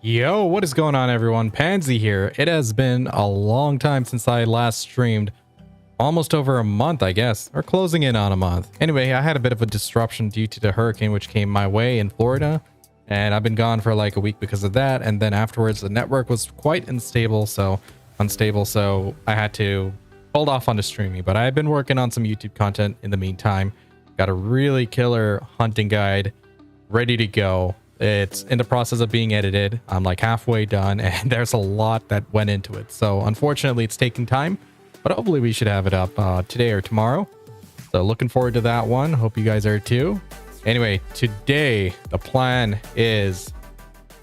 Yo, what is going on, everyone? Pansy here. It has been a long time since I last streamed. Almost over a month, I guess, or closing in on a month. Anyway, I had a bit of a disruption due to the hurricane which came my way in Florida, and I've been gone for like a week because of that. And then afterwards, the network was quite unstable, so I had to hold off on the streaming. But I've been working on some YouTube content in the meantime. Got a really killer hunting guide ready to go. It's in the process of being edited. I'm like halfway done, and there's a lot that went into it. So unfortunately, it's taking time, but hopefully we should have it up today or tomorrow. So looking forward to that one. Hope you guys are too. Anyway, today the plan is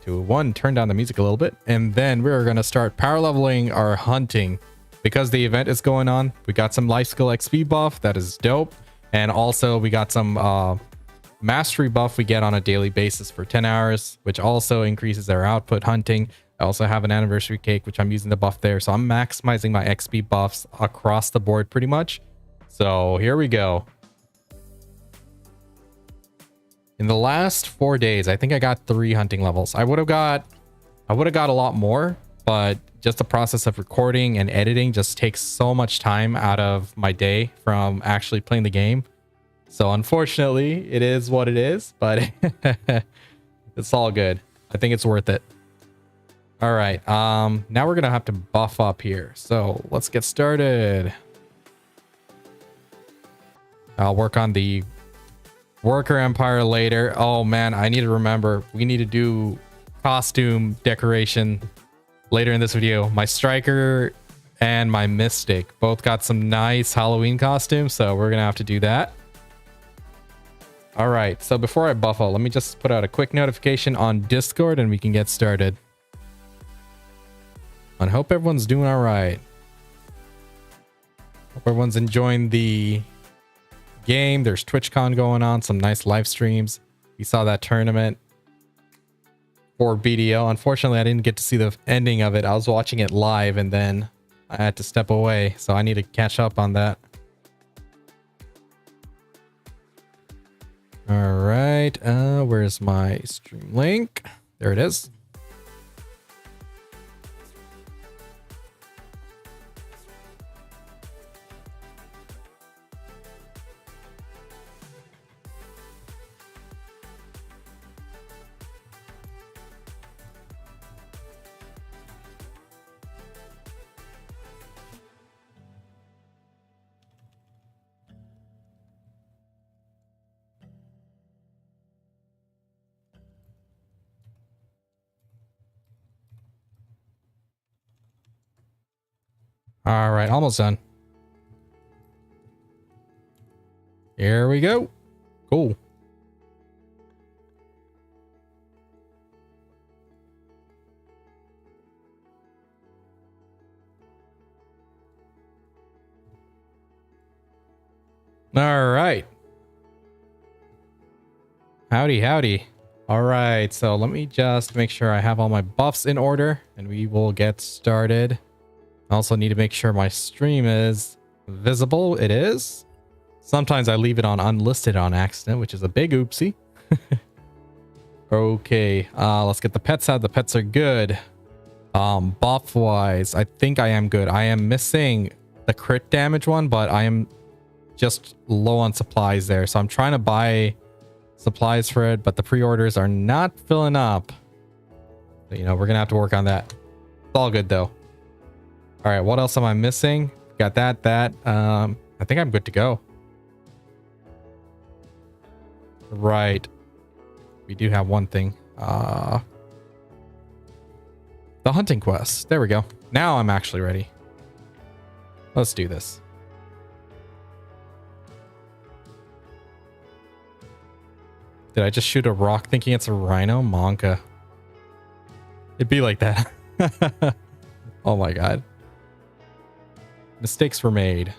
to turn down the music a little bit, and then we're going to start power leveling our hunting because the event is going on. We got some life skill XP buff that is dope, and also we got some mastery buff we get on a daily basis for 10 hours, which also increases our output hunting. I also have an anniversary cake, which I'm using the buff there. So I'm maximizing my XP buffs across the board pretty much. So here we go. In the last 4 days, I think I got 3 hunting levels. I would have got a lot more, but just the process of recording and editing just takes so much time out of my day from actually playing the game. So unfortunately, it is what it is, but it's all good. I think it's worth it. All right. Now we're going to have to buff up here. So let's get started. I'll work on the worker empire later. Oh man, I need to remember. We need to do costume decoration later in this video. My striker and my mystic both got some nice Halloween costumes, so we're going to have to do that. All right, so before I buff out, let me just put out a quick notification on Discord and we can get started. I hope everyone's doing all right. Hope everyone's enjoying the game. There's TwitchCon going on, some nice live streams. We saw that tournament for BDO. Unfortunately, I didn't get to see the ending of it. I was watching it live and then I had to step away, so I need to catch up on that. All right, where's my stream link? There it is. All right, almost done. Here we go. Cool. All right. Howdy, howdy. All right, so let me just make sure I have all my buffs in order and we will get started. I also need to make sure my stream is visible. It is. Sometimes I leave it on unlisted on accident, which is a big oopsie. Okay, let's get the pets out. The pets are good. Buff wise, I think I am good. I am missing the crit damage one, but I am just low on supplies there. So I'm trying to buy supplies for it, but the pre-orders are not filling up. But, we're going to have to work on that. It's all good though. All right, what else am I missing? Got that. I think I'm good to go. Right. We do have one thing. The hunting quest. There we go. Now I'm actually ready. Let's do this. Did I just shoot a rock thinking it's a rhino? Monka. It'd be like that. Oh my god. Mistakes were made.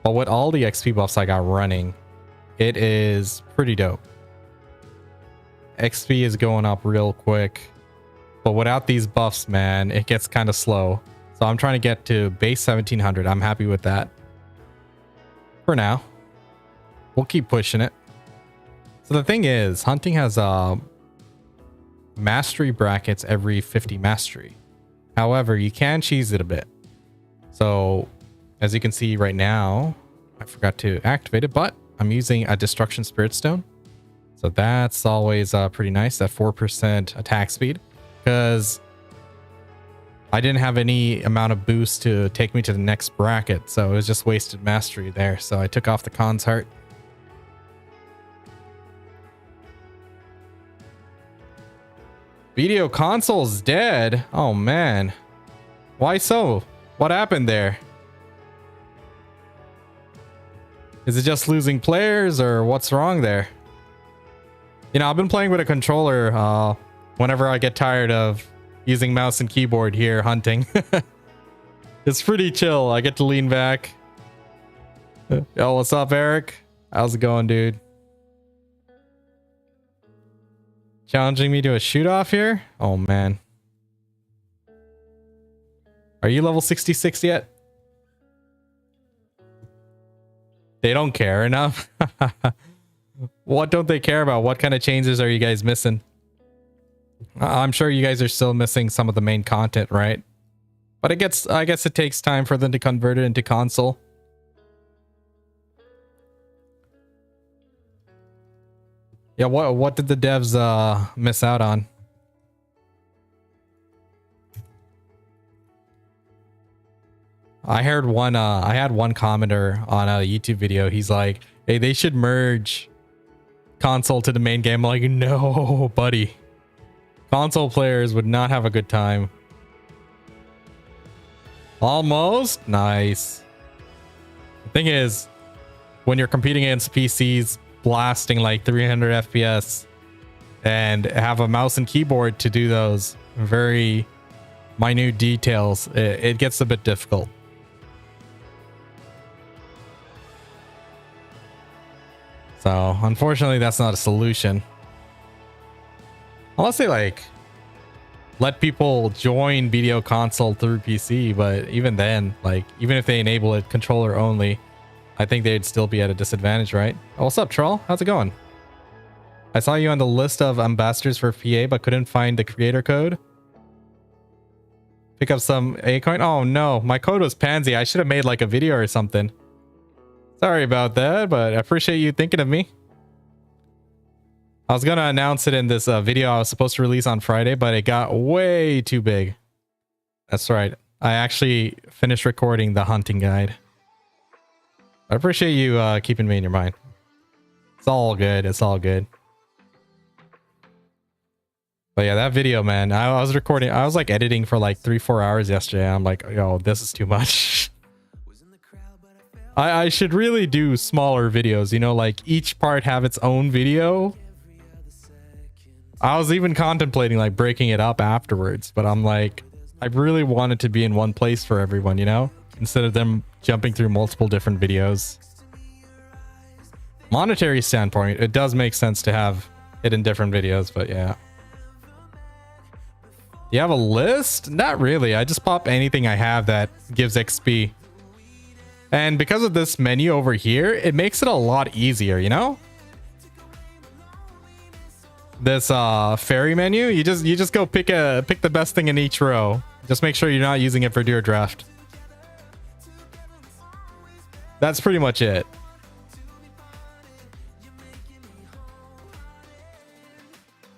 But with all the XP buffs I got running, it is pretty dope. XP is going up real quick. But without these buffs, man, it gets kind of slow. So I'm trying to get to base 1700. I'm happy with that. For now. We'll keep pushing it. So the thing is, hunting has mastery brackets every 50 mastery. However, you can cheese it a bit. So as you can see right now, I forgot to activate it, but I'm using a destruction spirit stone. So that's always pretty nice, that 4% attack speed, because I didn't have any amount of boost to take me to the next bracket. So it was just wasted mastery there. So I took off the Khan's heart. BDO console's dead. Oh man. Why so? What happened there? Is it just losing players or what's wrong there? You know, I've been playing with a controller whenever I get tired of using mouse and keyboard here hunting. It's pretty chill. I get to lean back. Yo, what's up, Eric? How's it going, dude? Challenging me to a shoot off here? Oh man. Are you level 66 yet? They don't care enough. What don't they care about? What kind of changes are you guys missing? I'm sure you guys are still missing some of the main content, right? But I guess it takes time for them to convert it into console. Yeah, what did the devs miss out on? I heard one I had one commenter on a YouTube video. He's like, "Hey, they should merge console to the main game." I'm like, no, buddy. Console players would not have a good time. Almost? Nice. The thing is, when you're competing against PCs blasting like 300 FPS and have a mouse and keyboard to do those very minute details, it gets a bit difficult. So unfortunately, that's not a solution. Unless they like let people join BDO console through PC, but even then, like even if they enable it controller only, I think they'd still be at a disadvantage, right? Oh, what's up, Troll? How's it going? I saw you on the list of ambassadors for PA, but couldn't find the creator code. Pick up some A coin. Oh no, my code was Pansy. I should have made like a video or something. Sorry about that, but I appreciate you thinking of me. I was gonna announce it in this video I was supposed to release on Friday, but it got way too big. That's right. I actually finished recording the hunting guide. I appreciate you keeping me in your mind. It's all good. It's all good. But yeah, that video, man, I was recording. I was like editing for like 3-4 hours yesterday. I'm like, yo, this is too much. I should really do smaller videos, you know, like each part have its own video. I was even contemplating like breaking it up afterwards, but I'm like, I really want it to be in one place for everyone, you know, instead of them jumping through multiple different videos. Monetary standpoint, it does make sense to have it in different videos, but yeah. You have a list? Not really. I just pop anything I have that gives XP. And because of this menu over here, it makes it a lot easier, you know? This fairy menu, you just go pick the best thing in each row. Just make sure you're not using it for deer draft. That's pretty much it.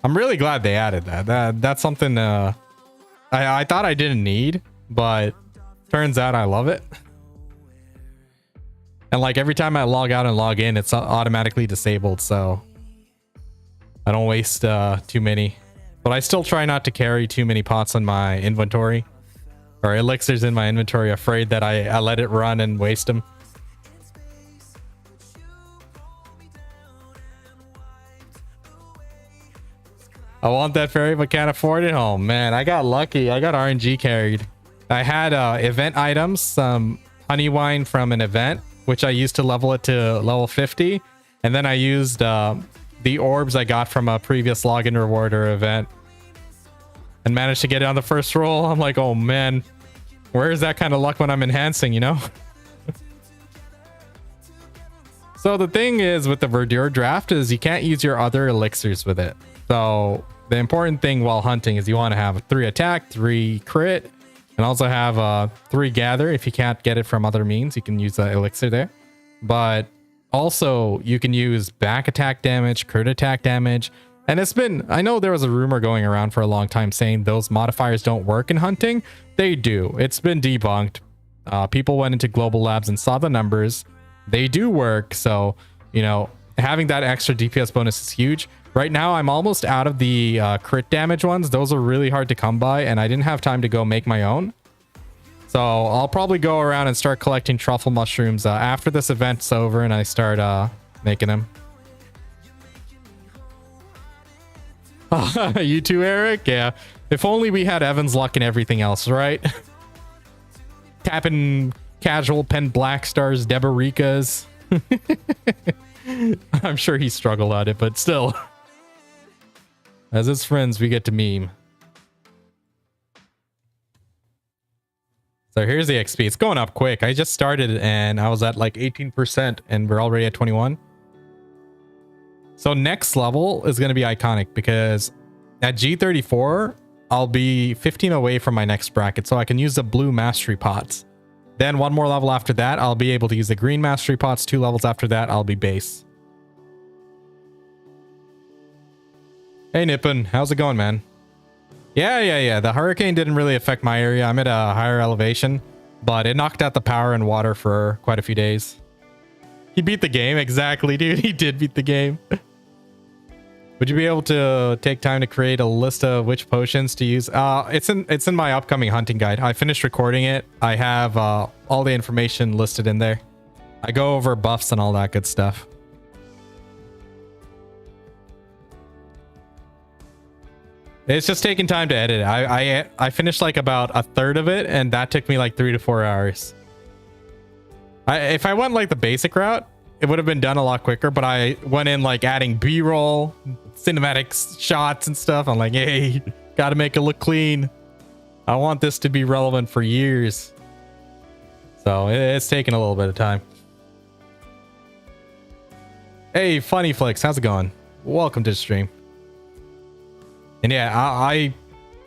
I'm really glad they added that. That's something I thought I didn't need, but turns out I love it. And like every time I log out and log in, it's automatically disabled, so I don't waste too many. But I still try not to carry too many pots in my inventory or elixirs in my inventory, afraid that I let it run and waste them. I want that fairy but can't afford it. Oh man, I got lucky. I got RNG carried. I had event items, some honey wine from an event, which I used to level it to level 50. And then I used the orbs I got from a previous login reward or event and managed to get it on the first roll. I'm like, oh man, where is that kind of luck when I'm enhancing, you know? So the thing is with the Verdure draft is you can't use your other elixirs with it. So the important thing while hunting is you want to have 3 attack, 3 crit, and also have 3 gather. If you can't get it from other means, you can use the elixir there. But also you can use back attack damage, crit attack damage. And it's been, I know there was a rumor going around for a long time saying those modifiers don't work in hunting. They do. It's been debunked. People went into global labs and saw the numbers. They do work. So, you know, having that extra DPS bonus is huge. Right now, I'm almost out of the crit damage ones. Those are really hard to come by, and I didn't have time to go make my own. So I'll probably go around and start collecting truffle mushrooms after this event's over and I start making them. You too, Eric? Yeah. If only we had Evan's luck and everything else, right? Tapping casual pen black stars, Debarikas. I'm sure he struggled at it, but still. As his friends, we get to meme. So here's the XP. It's going up quick. I just started and I was at like 18% and we're already at 21. So next level is going to be iconic because at G34, I'll be 15 away from my next bracket. So I can use the blue mastery pots. Then one more level after that, I'll be able to use the green mastery pots. 2 levels after that, I'll be base. Hey Nippon, how's it going, man? Yeah. The hurricane didn't really affect my area. I'm at a higher elevation, but it knocked out the power and water for quite a few days. He beat the game. Exactly, dude. He did beat the game. Would you be able to take time to create a list of which potions to use? It's in my upcoming hunting guide. I finished recording it. I have all the information listed in there. I go over buffs and all that good stuff. It's just taking time to edit it. I finished like about a third of it, and that took me like 3 to 4 hours. If I went like the basic route, it would have been done a lot quicker, but I went in like adding B-roll, cinematic shots and stuff. I'm like, hey, gotta make it look clean. I want this to be relevant for years. So it's taking a little bit of time. Hey, Funny Flicks, how's it going? Welcome to the stream. And yeah, I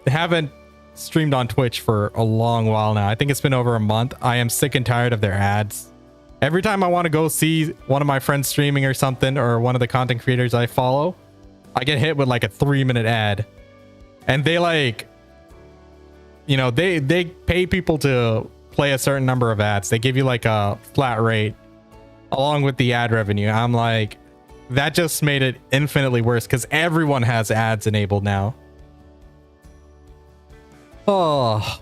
haven't streamed on Twitch for a long while now. I think it's been over a month. I am sick and tired of their ads. Every time I want to go see one of my friends streaming or something, or one of the content creators I follow, I get hit with like a 3-minute ad. And they like, you know, they pay people to play a certain number of ads. They give you like a flat rate along with the ad revenue. I'm like, that just made it infinitely worse because everyone has ads enabled now. Oh.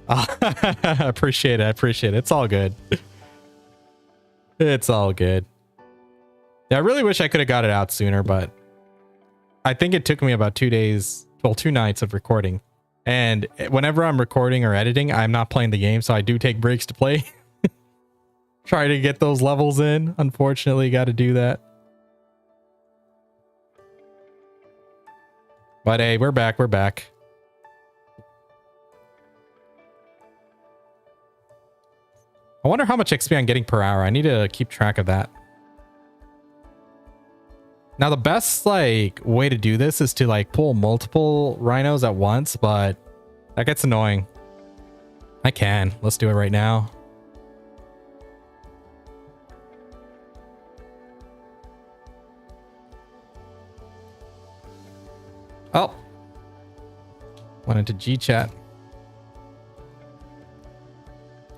I appreciate it. I appreciate it. It's all good. It's all good. Yeah, I really wish I could have got it out sooner, but I think it took me about 2 days, well, 2 nights of recording. And whenever I'm recording or editing, I'm not playing the game, so I do take breaks to play. Try to get those levels in. Unfortunately, got to do that. But hey, we're back. We're back. I wonder how much XP I'm getting per hour. I need to keep track of that. Now, the best like way to do this is to like pull multiple rhinos at once, but that gets annoying. I can. Let's do it right now. Oh. Went into G chat.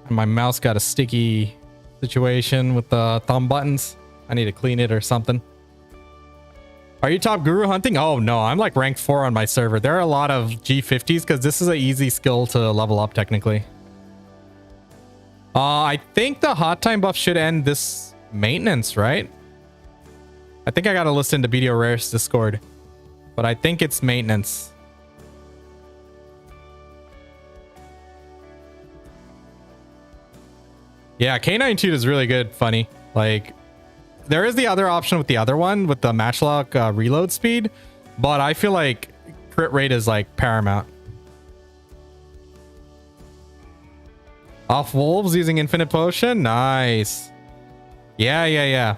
And my mouse got a sticky situation with the thumb buttons. I need to clean it or something. Are you top guru hunting? Oh no, I'm like rank 4 on my server. There are a lot of G50s because this is an easy skill to level up technically. I think the hot time buff should end this maintenance, right? I think I gotta listen to BDO Rare's Discord, but I think it's maintenance. Yeah, K92 is really good, Funny. Like, there is the other option with the other one with the matchlock reload speed, but I feel like crit rate is like paramount. Off wolves using infinite potion, nice. Yeah.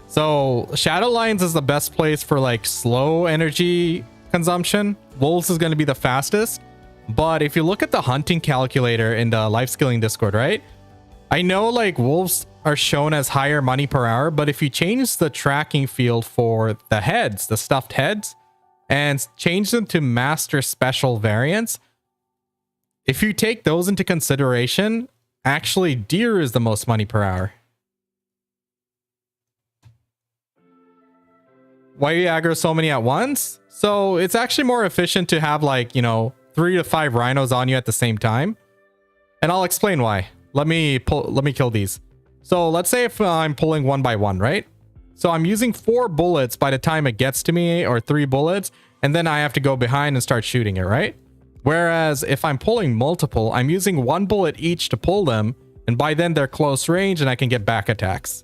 So Shadowlands is the best place for like slow energy consumption. Wolves is going to be the fastest. But if you look at the hunting calculator in the life skilling Discord, right? I know like wolves are shown as higher money per hour, but if you change the tracking field for the heads, the stuffed heads, and change them to master special variants, if you take those into consideration, actually deer is the most money per hour. Why you aggro so many at once? So it's actually more efficient to have like, you know, 3 to 5 rhinos on you at the same time. And I'll explain why. Let me kill these. So let's say if I'm pulling one by one, right? So I'm using 4 bullets by the time it gets to me, or 3 bullets, and then I have to go behind and start shooting it, right? Whereas if I'm pulling multiple, I'm using 1 bullet each to pull them, and by then they're close range and I can get back attacks.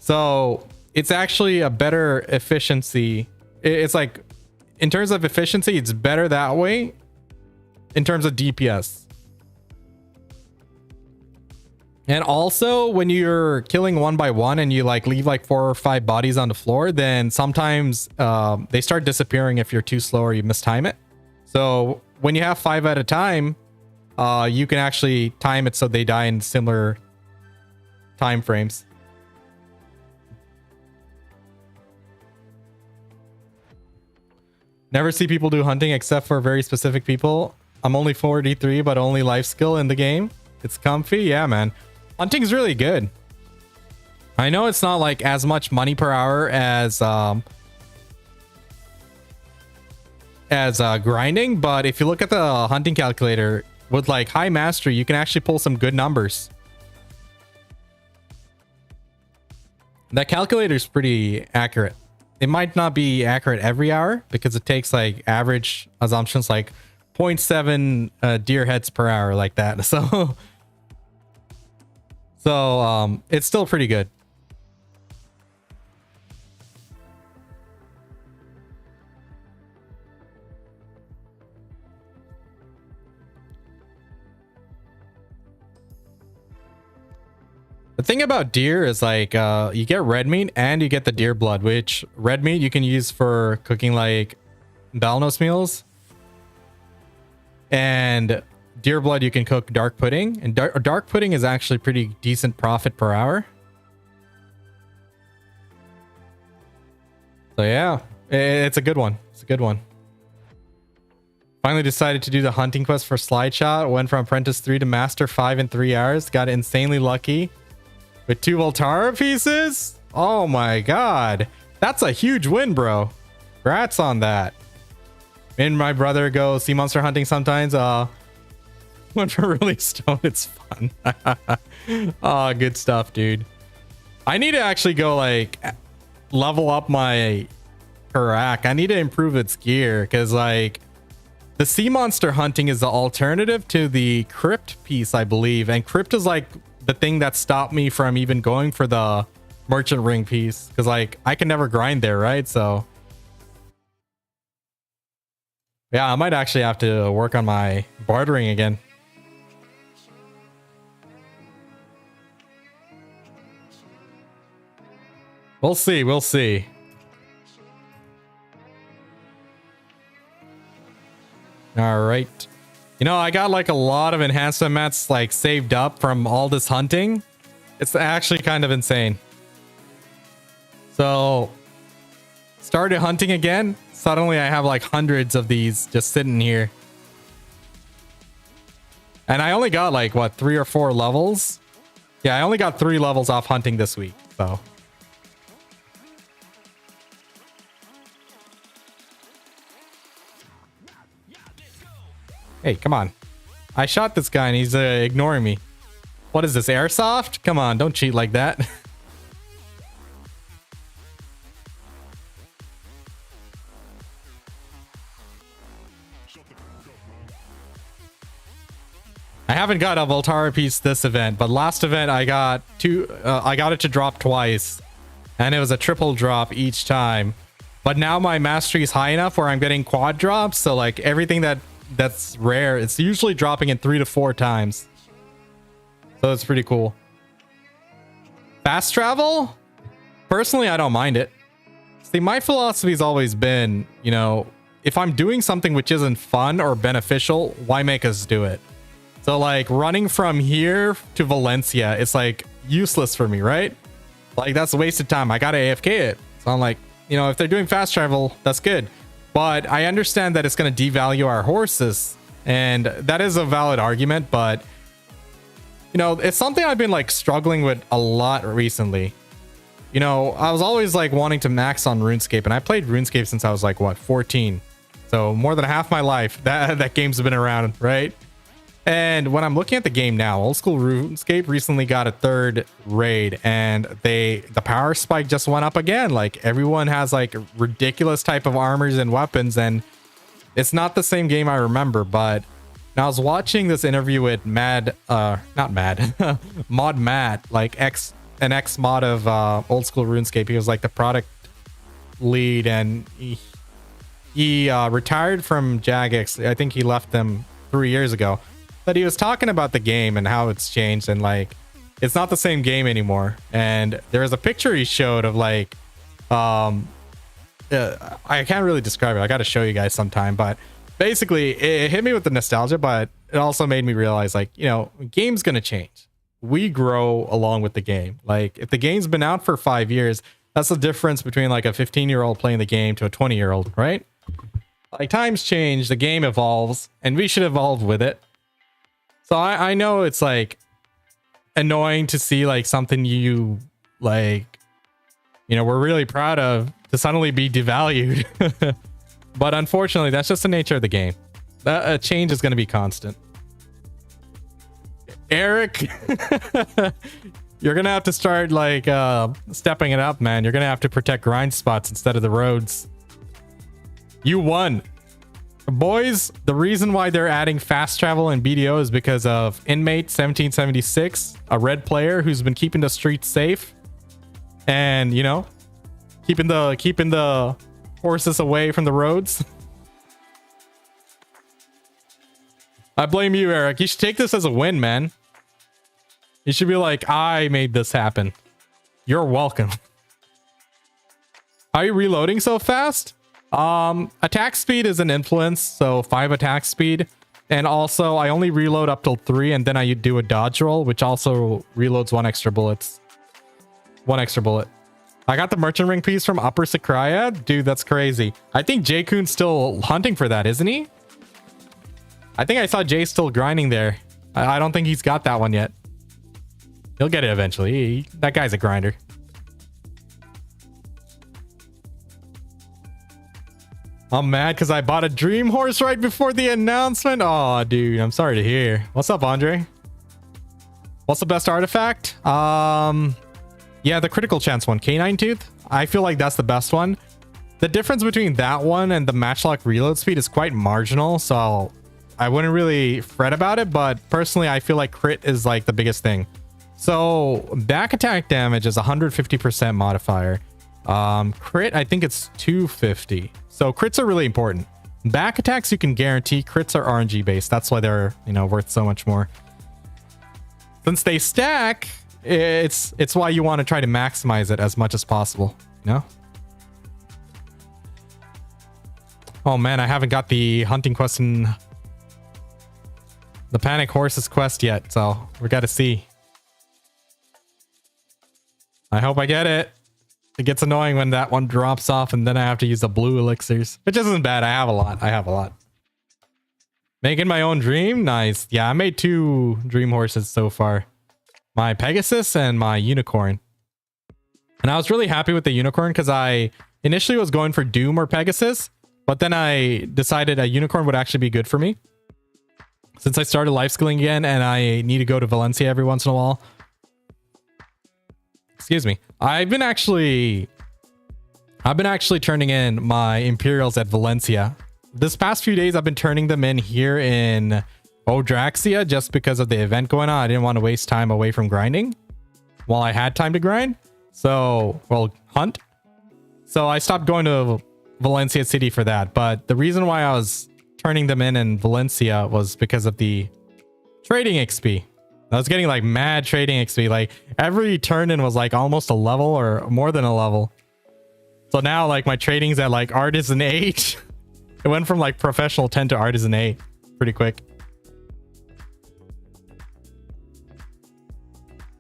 So it's actually a better efficiency. It's like, in terms of efficiency, it's better that way in terms of DPS. And also, when you're killing one by one and you like leave like 4 or 5 bodies on the floor, then sometimes they start disappearing if you're too slow or you mistime it. So when you have 5 at a time, you can actually time it so they die in similar time frames. Never see people do hunting except for very specific people. I'm only 43, but only life skill in the game. It's comfy. Yeah, man. Hunting's really good. I know it's not like as much money per hour as grinding, but if you look at the hunting calculator with like high mastery, you can actually pull some good numbers. That calculator is pretty accurate. It might not be accurate every hour because it takes like average assumptions like 0.7 deer heads per hour, like that. So it's still pretty good. The thing about deer is like you get red meat and you get the deer blood, which red meat you can use for cooking like Balnos meals, and deer blood you can cook dark pudding, and dark pudding is actually pretty decent profit per hour. So yeah, it's a good one. It's a good one. Finally decided to do the hunting quest for slide shot. Went from apprentice 3 to master 5 in 3 hours. Got insanely lucky with 2 Voltara pieces. Oh my god, that's a huge win, bro. Congrats on that. Me and my brother go sea monster hunting sometimes. When we're really stoned, it's fun. Oh, good stuff, dude. I need to actually go like level up my Karak. I need to improve its gear because like the sea monster hunting is the alternative to the crypt piece, I believe, and crypt is like the thing that stopped me from even going for the merchant ring piece because like I can never grind there, right? So yeah, I might actually have to work on my bartering again. We'll see. We'll see. All right. You know, I got like a lot of enhancement mats like saved up from all this hunting. It's actually kind of insane. So started hunting again. Suddenly I have like hundreds of these just sitting here. And I only got like what, 3 or 4 levels? Yeah, I only got 3 levels off hunting this week. So hey, come on. I shot this guy and he's ignoring me. What is this, airsoft? Come on, don't cheat like that. I haven't got a Voltara piece this event, but last event I got I got it to drop twice. And it was a triple drop each time. But now my mastery is high enough where I'm getting quad drops. So like everything that's rare, it's usually dropping in 3 to 4 times. So it's pretty cool. Fast travel? Personally, I don't mind it. See, my philosophy has always been, you know, if I'm doing something which isn't fun or beneficial, why make us do it? So like running from here to Valencia, it's like useless for me, right? Like that's a waste of time. I gotta AFK it. So I'm like, you know, if they're doing fast travel, that's good. But I understand that it's gonna devalue our horses. And that is a valid argument, but you know, it's something I've been like struggling with a lot recently. You know, I was always like wanting to max on RuneScape, and I played RuneScape since I was like, what, 14. So more than half my life that game's been around, right? And when I'm looking at the game now, old school RuneScape recently got a 3rd raid, and the power spike just went up again. Like everyone has like ridiculous type of armors and weapons, and it's not the same game I remember. But I was watching this interview with Mod Matt, like an ex mod of old school RuneScape. He was like the product lead, and he retired from Jagex. I think he left them 3 years ago. But he was talking about the game and how it's changed, and like it's not the same game anymore. And there was a picture he showed of like I can't really describe it. I got to show you guys sometime, but basically it hit me with the nostalgia, but it also made me realize, like, you know, game's gonna change. We grow along with the game. Like if the game's been out for 5 years, that's the difference between like a 15-year-old playing the game to a 20-year-old, right? Like times change, the game evolves, and we should evolve with it. So I know it's like annoying to see like something you like, you know, we're really proud of to suddenly be devalued. But unfortunately, that's just the nature of the game. That change is going to be constant. Eric, you're going to have to start like stepping it up, man. You're going to have to protect grind spots instead of the roads. You won. Boys, the reason why they're adding fast travel in BDO is because of inmate 1776, a red player who's been keeping the streets safe, and you know, keeping the horses away from the roads. I blame you, Eric. You should take this as a win, man. You should be like, I made this happen. You're welcome. Are you reloading so fast? Attack speed is an influence, so 5 attack speed, and also I only reload up till 3, and then I do a dodge roll, which also reloads 1 extra bullet. I got the merchant ring piece from Upper Sakraya. Dude, that's crazy. I think J-Kun's still hunting for that, isn't he? I think I saw Jay still grinding there. I don't think he's got that one yet. He'll get it eventually. That guy's a grinder. I'm mad because I bought a dream horse right before the announcement. Oh, dude, I'm sorry to hear. What's up, Andre? What's the best artifact? Yeah, the critical chance one, Canine Tooth. I feel like that's the best one. The difference between that one and the matchlock reload speed is quite marginal, so I wouldn't really fret about it, but personally, I feel like crit is like the biggest thing. So back attack damage is 150% modifier. Crit, I think it's 250. So crits are really important. Back attacks you can guarantee. Crits are RNG based. That's why they're, you know, worth so much more. Since they stack, it's why you want to try to maximize it as much as possible, you know? Oh man, I haven't got the hunting quest in the Panic Horses quest yet, so we got to see. I hope I get it. It gets annoying when that one drops off and then I have to use the blue elixirs, which isn't bad. I have a lot. Making my own dream. Nice. Yeah, I made 2 dream horses so far. My Pegasus and my Unicorn. And I was really happy with the Unicorn because I initially was going for Doom or Pegasus, but then I decided a Unicorn would actually be good for me. Since I started life skilling again and I need to go to Valencia every once in a while. Excuse me. I've been actually turning in my Imperials at Valencia. This past few days, I've been turning them in here in Odraxia just because of the event going on. I didn't want to waste time away from grinding while I had time to grind. So, well, hunt. So I stopped going to Valencia City for that. But the reason why I was turning them in Valencia was because of the trading XP. I was getting like mad trading XP. Like every turn in was like almost a level or more than a level. So now like my trading's at like artisan 8. It went from like professional 10 to artisan 8 pretty quick.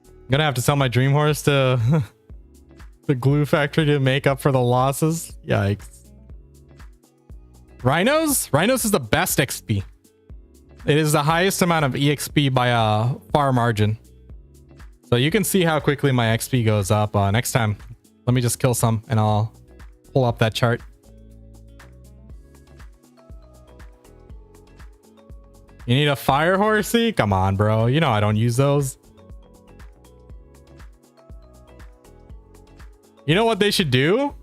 I'm gonna have to sell my dream horse to the glue factory to make up for the losses. Yikes. Rhinos? Rhinos is the best XP. It is the highest amount of EXP by a far margin. So you can see how quickly my XP goes up. Next time, let me just kill some and I'll pull up that chart. You need a fire horsey? Come on, bro. You know I don't use those. You know what they should do?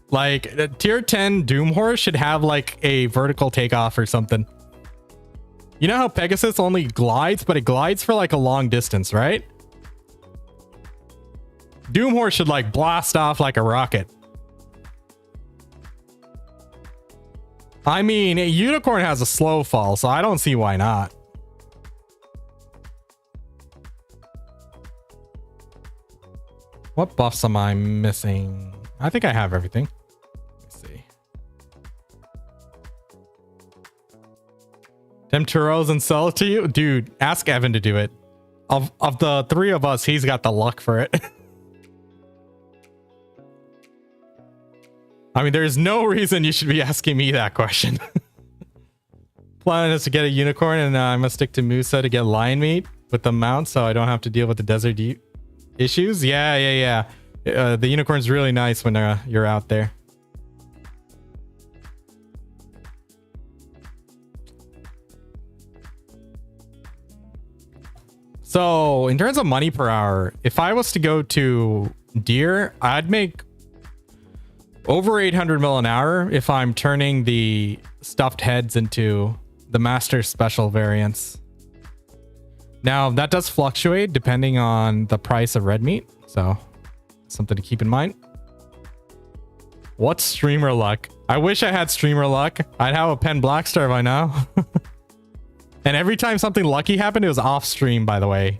Like a tier 10 Doom horse should have like a vertical takeoff or something. You know how Pegasus only glides, but it glides for like a long distance, right? Doom horse should like blast off like a rocket. I mean, a unicorn has a slow fall, so I don't see why not. What buffs am I missing? I think I have everything. Let's see. Them churros and sell it to you? Dude, ask Evan to do it. Of the three of us, he's got the luck for it. I mean, there's no reason you should be asking me that question. Plan is to get a unicorn, and I'm gonna stick to Musa to get lion meat with the mount, so I don't have to deal with the desert issues. Yeah. The unicorn's really nice when you're out there. So in terms of money per hour, if I was to go to deer, I'd make over 800 mil an hour if I'm turning the stuffed heads into the master special variants. Now that does fluctuate depending on the price of red meat, so something to keep in mind. What's streamer luck? I wish I had streamer luck. I'd have a pen black star by now. And every time something lucky happened, it was off stream, by the way.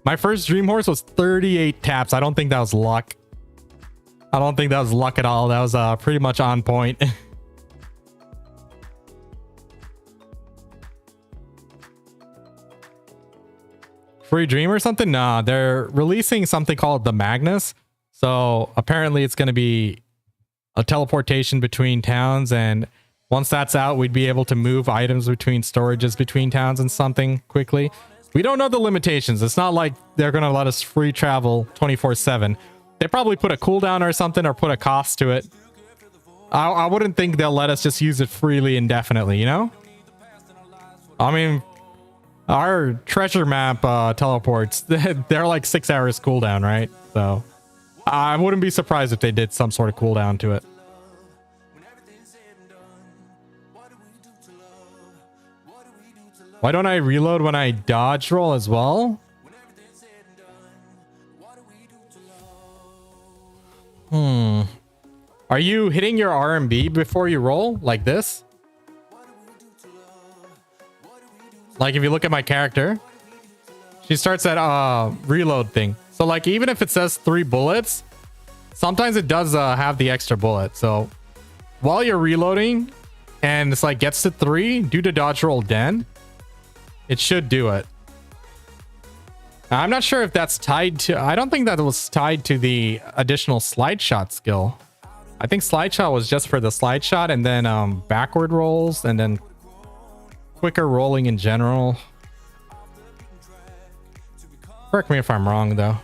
My first dream horse was 38 taps. I don't think that was luck. I don't think that was luck at all. That was pretty much on point. Free dream or something? Nah, they're releasing something called the Magnus. So apparently it's going to be a teleportation between towns, and once that's out, we'd be able to move items between storages between towns and something quickly. We don't know the limitations. It's not like they're going to let us free travel 24/7. They probably put a cooldown or something, or put a cost to it. I wouldn't think they'll let us just use it freely indefinitely, you know? I mean, our treasure map teleports, they're like 6 hours cooldown, right? So I wouldn't be surprised if they did some sort of cooldown to it. Why don't I reload when I dodge roll as well? Are you hitting your RMB before you roll like this? Like if you look at my character, she starts that reload thing. So like even if it says 3 bullets, sometimes it does have the extra bullet. So while you're reloading and it's like gets to 3, do the dodge roll then. It should do it. I'm not sure if that's tied to... I don't think that was tied to the additional slide shot skill. I think slide shot was just for the slide shot, and then backward rolls, and then quicker rolling in general. Correct me if I'm wrong, though.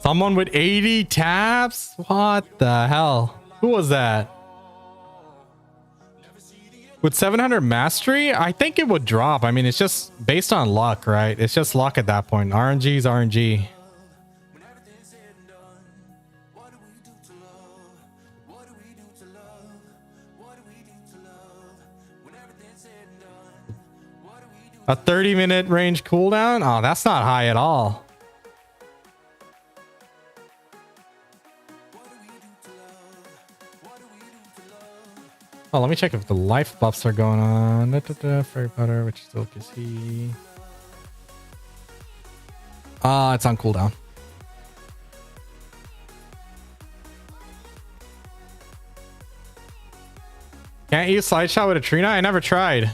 Someone with 80 taps? What the hell? Who was that? With 700 mastery, I think it would drop. I mean, it's just based on luck, right? It's just luck at that point. RNG is RNG. A 30-minute range cooldown? Oh, that's not high at all. Oh, let me check if the life buffs are going on. Fairy powder, which still is he? It's on cooldown. Can't use slide shot with a Trina? I never tried.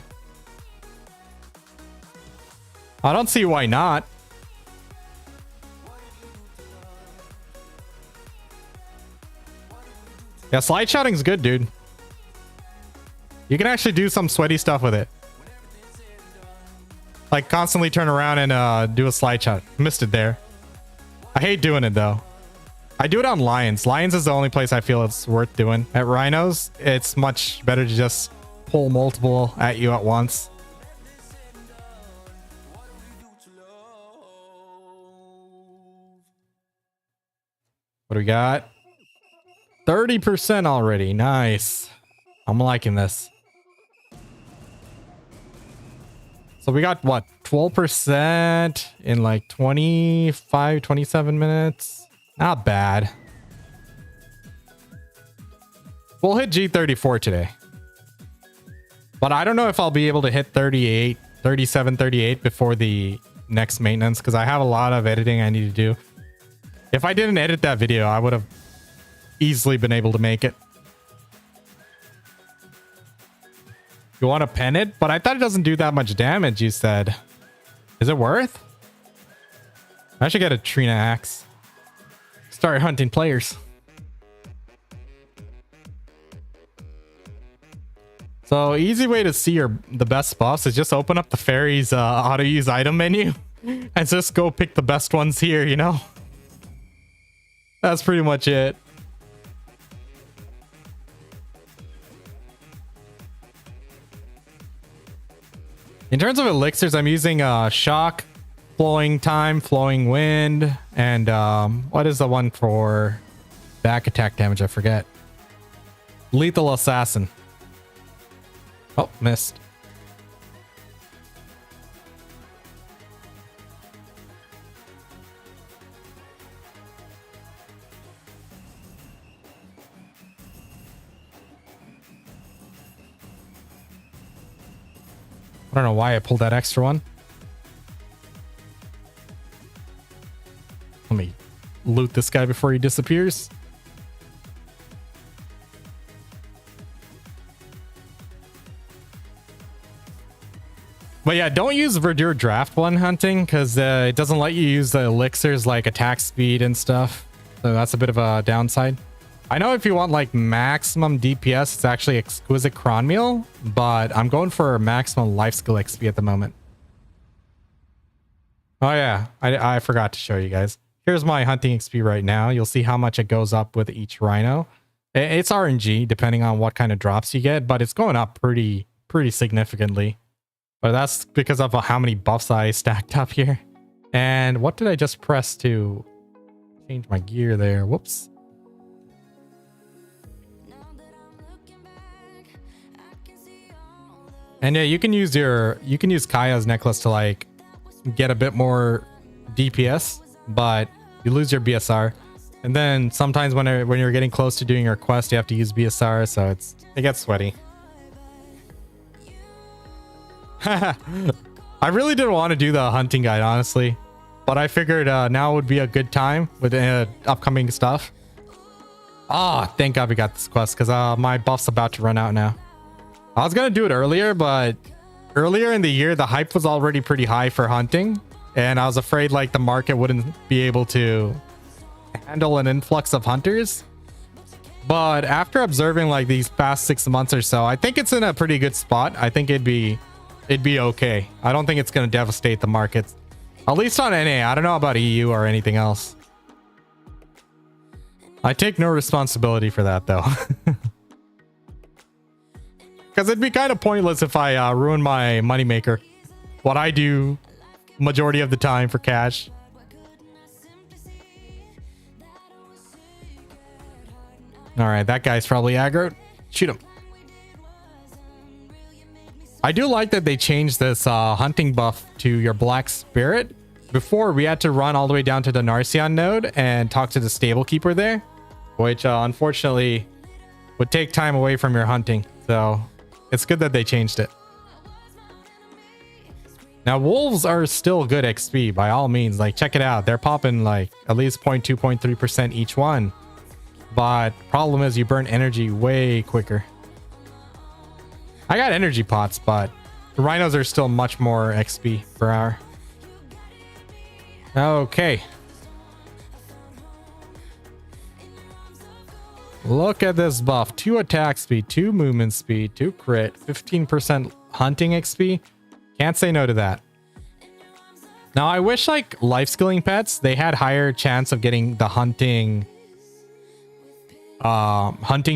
I don't see why not. Yeah, slide shotting's good, dude. You can actually do some sweaty stuff with it. Like constantly turn around and do a slide shot. Missed it there. I hate doing it though. I do it on lions. Lions is the only place I feel it's worth doing. At rhinos, it's much better to just pull multiple at you at once. What do we got? 30% already. Nice. I'm liking this. So we got what? 12% in like 25, 27 minutes. Not bad. We'll hit G34 today. But I don't know if I'll be able to hit 38, 37, 38 before the next maintenance because I have a lot of editing I need to do. If I didn't edit that video, I would have easily been able to make it. You want to pen it? But I thought it doesn't do that much damage, you said. Is it worth? I should get a Trina axe. Start hunting players. So easy way to see the best buffs is just open up the fairy's auto use item menu and just go pick the best ones here, you know? That's pretty much it. In terms of elixirs, I'm using shock, flowing time, flowing wind, and what is the one for back attack damage? I forget. Lethal assassin. Oh, missed. I don't know why I pulled that extra one. Let me loot this guy before he disappears. But yeah, don't use Verdure Draft 1 hunting because it doesn't let you use the elixirs like attack speed and stuff. So that's a bit of a downside. I know if you want like maximum DPS, it's actually Exquisite Cron Meal, but I'm going for maximum life skill XP at the moment. Oh yeah, I forgot to show you guys. Here's my hunting XP right now. You'll see how much it goes up with each rhino. It's RNG depending on what kind of drops you get, but it's going up pretty significantly. But that's because of how many buffs I stacked up here. And what did I just press to change my gear there? Whoops. And yeah, you can use Kaya's necklace to like get a bit more DPS, but you lose your BSR. And then sometimes when you're getting close to doing your quest, you have to use BSR, so it gets sweaty. I really didn't want to do the hunting guide, honestly, but I figured now would be a good time with upcoming stuff. Ah, thank God we got this quest because my buff's about to run out now. I was gonna do it earlier, but earlier in the year the hype was already pretty high for hunting, and I was afraid like the market wouldn't be able to handle an influx of hunters. But after observing like these past 6 months or so, I think it's in a pretty good spot. I think it'd be okay. I don't think it's gonna devastate the markets, at least on NA. I don't know about EU or anything else. I take no responsibility for that though. Because it'd be kind of pointless if I ruin my moneymaker. What I do majority of the time for cash. Alright, that guy's probably aggro. Shoot him. I do like that they changed this hunting buff to your Black Spirit. Before, we had to run all the way down to the Narcion node and talk to the stable keeper there, which unfortunately would take time away from your hunting. So it's good that they changed it. Now, wolves are still good XP by all means. Like, check it out. They're popping like at least 0.2, 0.3% each one. But problem is you burn energy way quicker. I got energy pots, but the rhinos are still much more XP per hour. Okay. Look at this buff. 2 attack speed, 2 movement speed, 2 crit, 15% hunting XP. Can't say no to that. Now, I wish like life skilling pets, they had higher chance of getting the hunting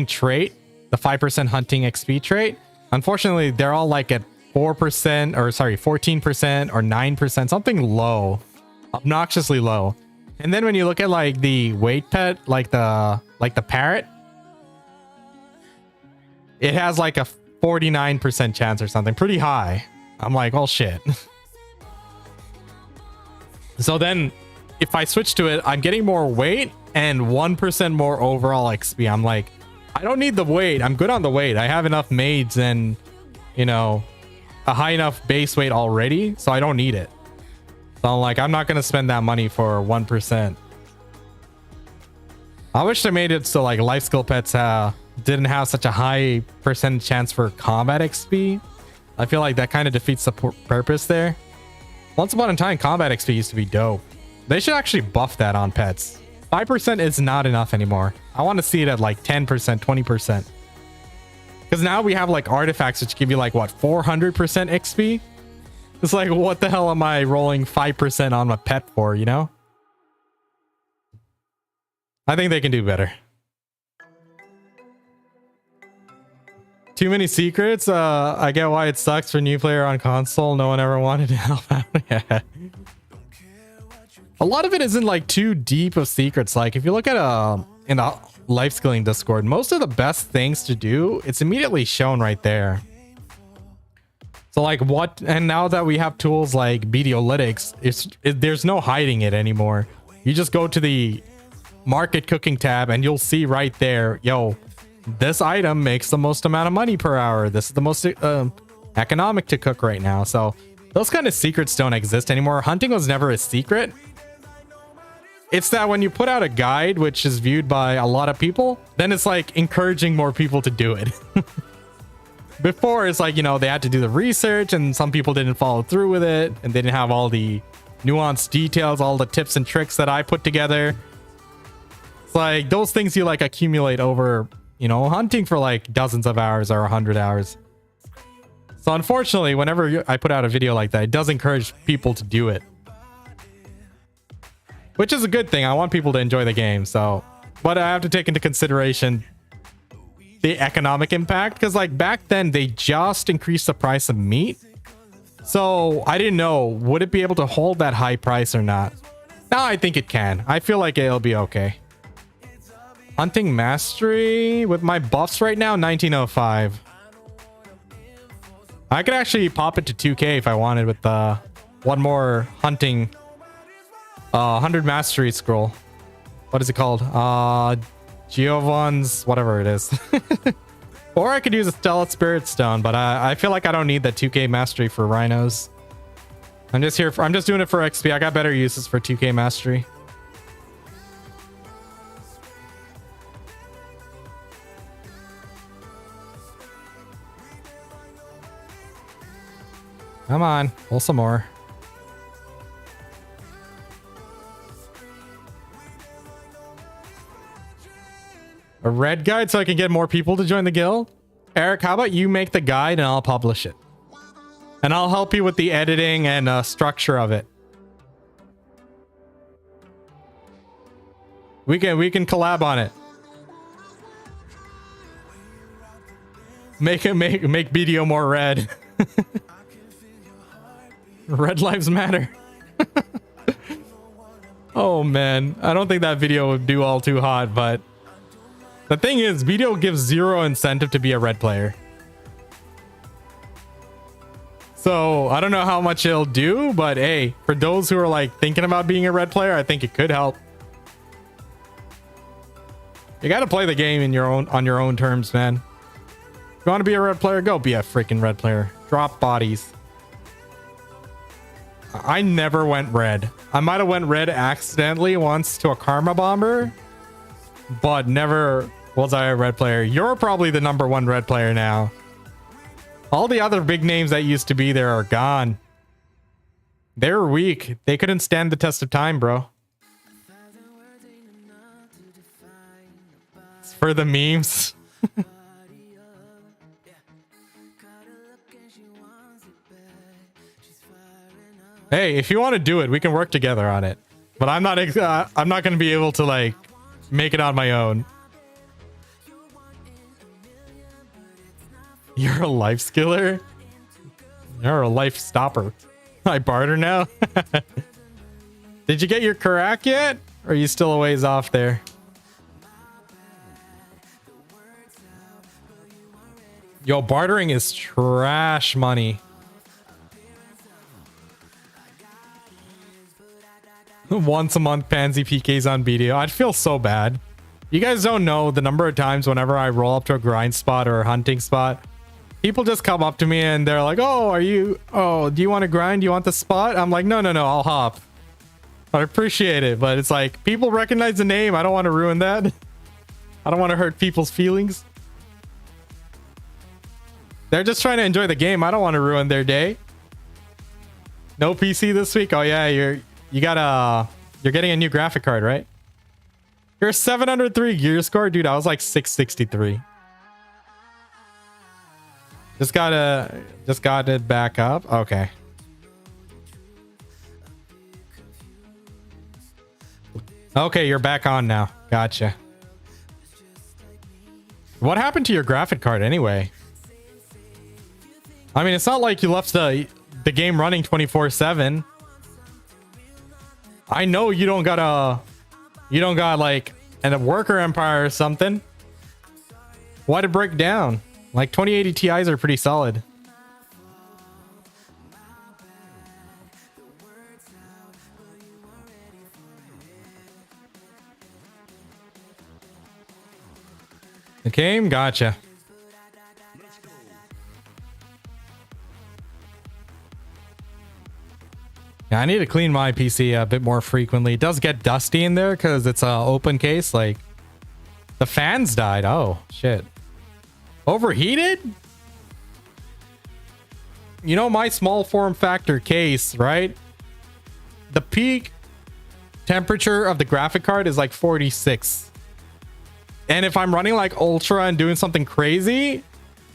trait, the 5% hunting XP trait. Unfortunately, they're all like at 4% or sorry, 14% or 9%, something low, obnoxiously low. And then when you look at like the weight pet, like the parrot, it has like a 49% chance or something, pretty high. I'm like, oh shit. So then if I switch to it, I'm getting more weight and 1% more overall XP. I'm like, I don't need the weight. I'm good on the weight. I have enough maids and, you know, a high enough base weight already, so I don't need it. So I'm like, I'm not going to spend that money for 1%. I wish they made it so like life skill pets didn't have such a high percentage chance for combat XP. I feel like that kind of defeats the purpose there. Once upon a time, combat XP used to be dope. They should actually buff that on pets. 5% is not enough anymore. I want to see it at like 10%, 20%. Because now we have like artifacts which give you like what, 400% XP? It's like, what the hell am I rolling 5% on my pet for, you know? I think they can do better. Too many secrets. I get why it sucks for new player on console. No one ever wanted to help out. Yeah. A lot of it isn't like too deep of secrets. Like if you look at in the life skilling Discord, most of the best things to do, it's immediately shown right there. So like what, and now that we have tools like BDO, there's no hiding it anymore. You just go to the market cooking tab and you'll see right there, yo, this item makes the most amount of money per hour. This is the most economic to cook right now. So those kind of secrets don't exist anymore. Hunting was never a secret. It's that when you put out a guide, which is viewed by a lot of people, then it's like encouraging more people to do it. Before, it's like, you know, they had to do the research and some people didn't follow through with it and they didn't have all the nuanced details, all the tips and tricks that I put together. It's like those things you like accumulate over, you know, hunting for like dozens of hours or 100 hours. So unfortunately, whenever I put out a video like that, it does encourage people to do it. Which is a good thing. I want people to enjoy the game. So, but I have to take into consideration the economic impact. Because like back then, they just increased the price of meat. So I didn't know, would it be able to hold that high price or not? Now I think it can. I feel like it'll be okay. Hunting mastery with my buffs right now, 1905. I could actually pop it to 2k if I wanted with one more hunting 100 mastery scroll. What is it called? Giovan's, whatever it is. Or I could use a Stellar Spirit Stone, but I feel like I don't need the 2k mastery for rhinos. I'm just doing it for XP. I got better uses for 2k mastery. Come on, pull some more. A red guide so I can get more people to join the guild? Eric, how about you make the guide and I'll publish it? And I'll help you with the editing and structure of it. We can collab on it. Make BDO more red. Red lives matter. Oh man, I don't think that video would do all too hot, but the thing is, BDO gives zero incentive to be a red player. So I don't know how much it'll do, but hey, for those who are like thinking about being a red player, I think it could help. You got to play the game on your own terms, man. If you want to be a red player, go be a freaking red player. Drop bodies. I never went red. I might have went red accidentally once to a karma bomber, but never was I a red player. You're probably the #1 red player now. All the other big names that used to be there are gone. They're weak. They couldn't stand the test of time, bro. It's for the memes. Hey, if you want to do it, we can work together on it. But I'm not going to be able to like make it on my own. You're a life skiller? You're a life stopper. I barter now? Did you get your Karak yet? Or are you still a ways off there? Yo, bartering is trash money. Once a month Pansy PKs on BDO. I'd feel so bad. You guys don't know the number of times whenever I roll up to a grind spot or a hunting spot, people just come up to me and they're like, do you want to grind? Do you want the spot? I'm like, no, I'll hop. I appreciate it, but it's like, people recognize the name. I don't want to ruin that. I don't want to hurt people's feelings. They're just trying to enjoy the game. I don't want to ruin their day. No PC this week? Oh yeah, you're getting a new graphic card, right? You're 703 gear score? Dude, I was like 663. Just got it back up. Okay. Okay, you're back on now. Gotcha. What happened to your graphic card anyway? I mean, it's not like you left the game running 24/7. I know you don't got like a worker empire or something. Why'd it break down? Like 2080 Ti's are pretty solid. Okay, gotcha. Yeah, I need to clean my PC a bit more frequently. It does get dusty in there because it's an open case. Like, the fans died. Oh, shit. Overheated? You know, my small form factor case, right? The peak temperature of the graphic card is like 46. And if I'm running like ultra and doing something crazy,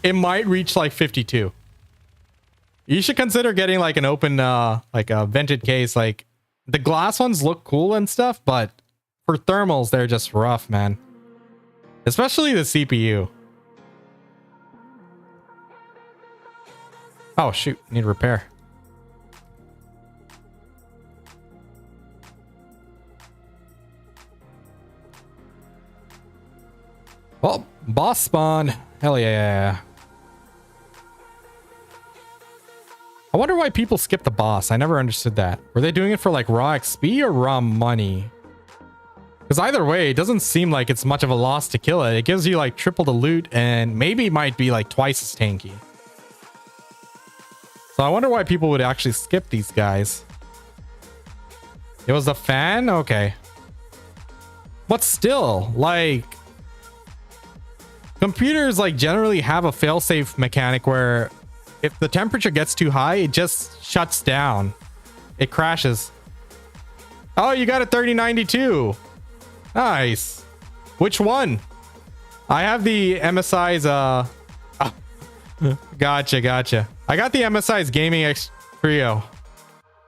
it might reach like 52. You should consider getting like an open, like a vented case. Like, the glass ones look cool and stuff, but for thermals, they're just rough, man. Especially the CPU. Oh, shoot. Need repair. Well, boss spawn. Hell yeah. I wonder why people skip the boss. I never understood that. Were they doing it for like raw XP or raw money? Because either way, it doesn't seem like it's much of a loss to kill it. It gives you like triple the loot and maybe might be like twice as tanky. So I wonder why people would actually skip these guys. It was a fan? Okay. But still, like, computers like generally have a failsafe mechanic where if the temperature gets too high, it just shuts down. It crashes. Oh, you got a 3092. Nice. Which one? I have the MSI's Gotcha. I got the MSI's Gaming X Trio.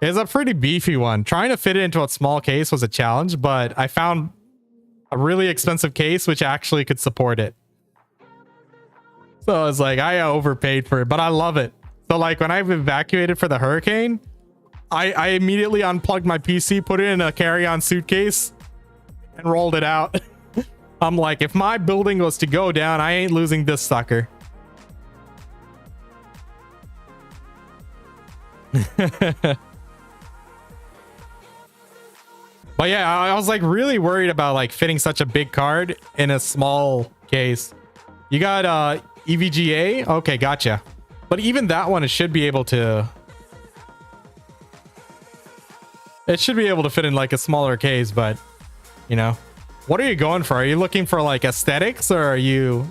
It's a pretty beefy one. Trying to fit it into a small case was a challenge, but I found a really expensive case which actually could support it. So I was like, I overpaid for it, but I love it. So like when I've evacuated for the hurricane, I immediately unplugged my PC, put it in a carry-on suitcase, and rolled it out. I'm like, if my building was to go down, I ain't losing this sucker. But yeah, I was like really worried about like fitting such a big card in a small case. You got EVGA? Okay, gotcha. But even that one, it should be able to... It should be able to fit in like a smaller case, but... You know. What are you going for? Are you looking for like aesthetics, or are you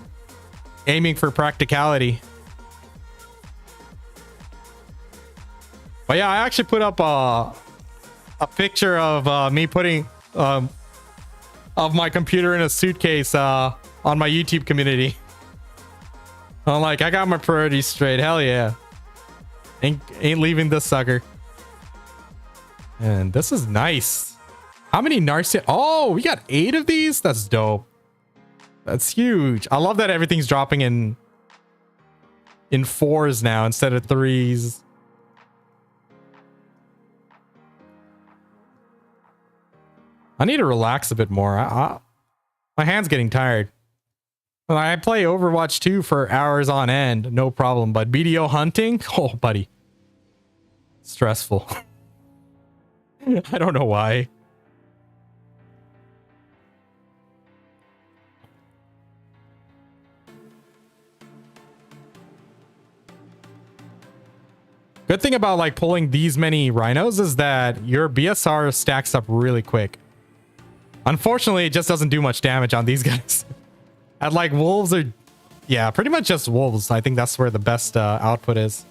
aiming for practicality? But yeah, I actually put up a picture of me putting... of my computer in a suitcase on my YouTube community. I'm like, I got my priorities straight. Hell yeah. Ain't leaving this sucker. And this is nice. How many Narcissists? Oh, we got 8 of these? That's dope. That's huge. I love that everything's dropping in 4s now instead of 3s. I need to relax a bit more. My hand's getting tired. I play Overwatch 2 for hours on end, no problem. But BDO hunting? Oh, buddy. Stressful. I don't know why. Good thing about like pulling these many rhinos is that your BSR stacks up really quick. Unfortunately, it just doesn't do much damage on these guys. At like wolves are... Yeah, pretty much just wolves. I think that's where the best output is.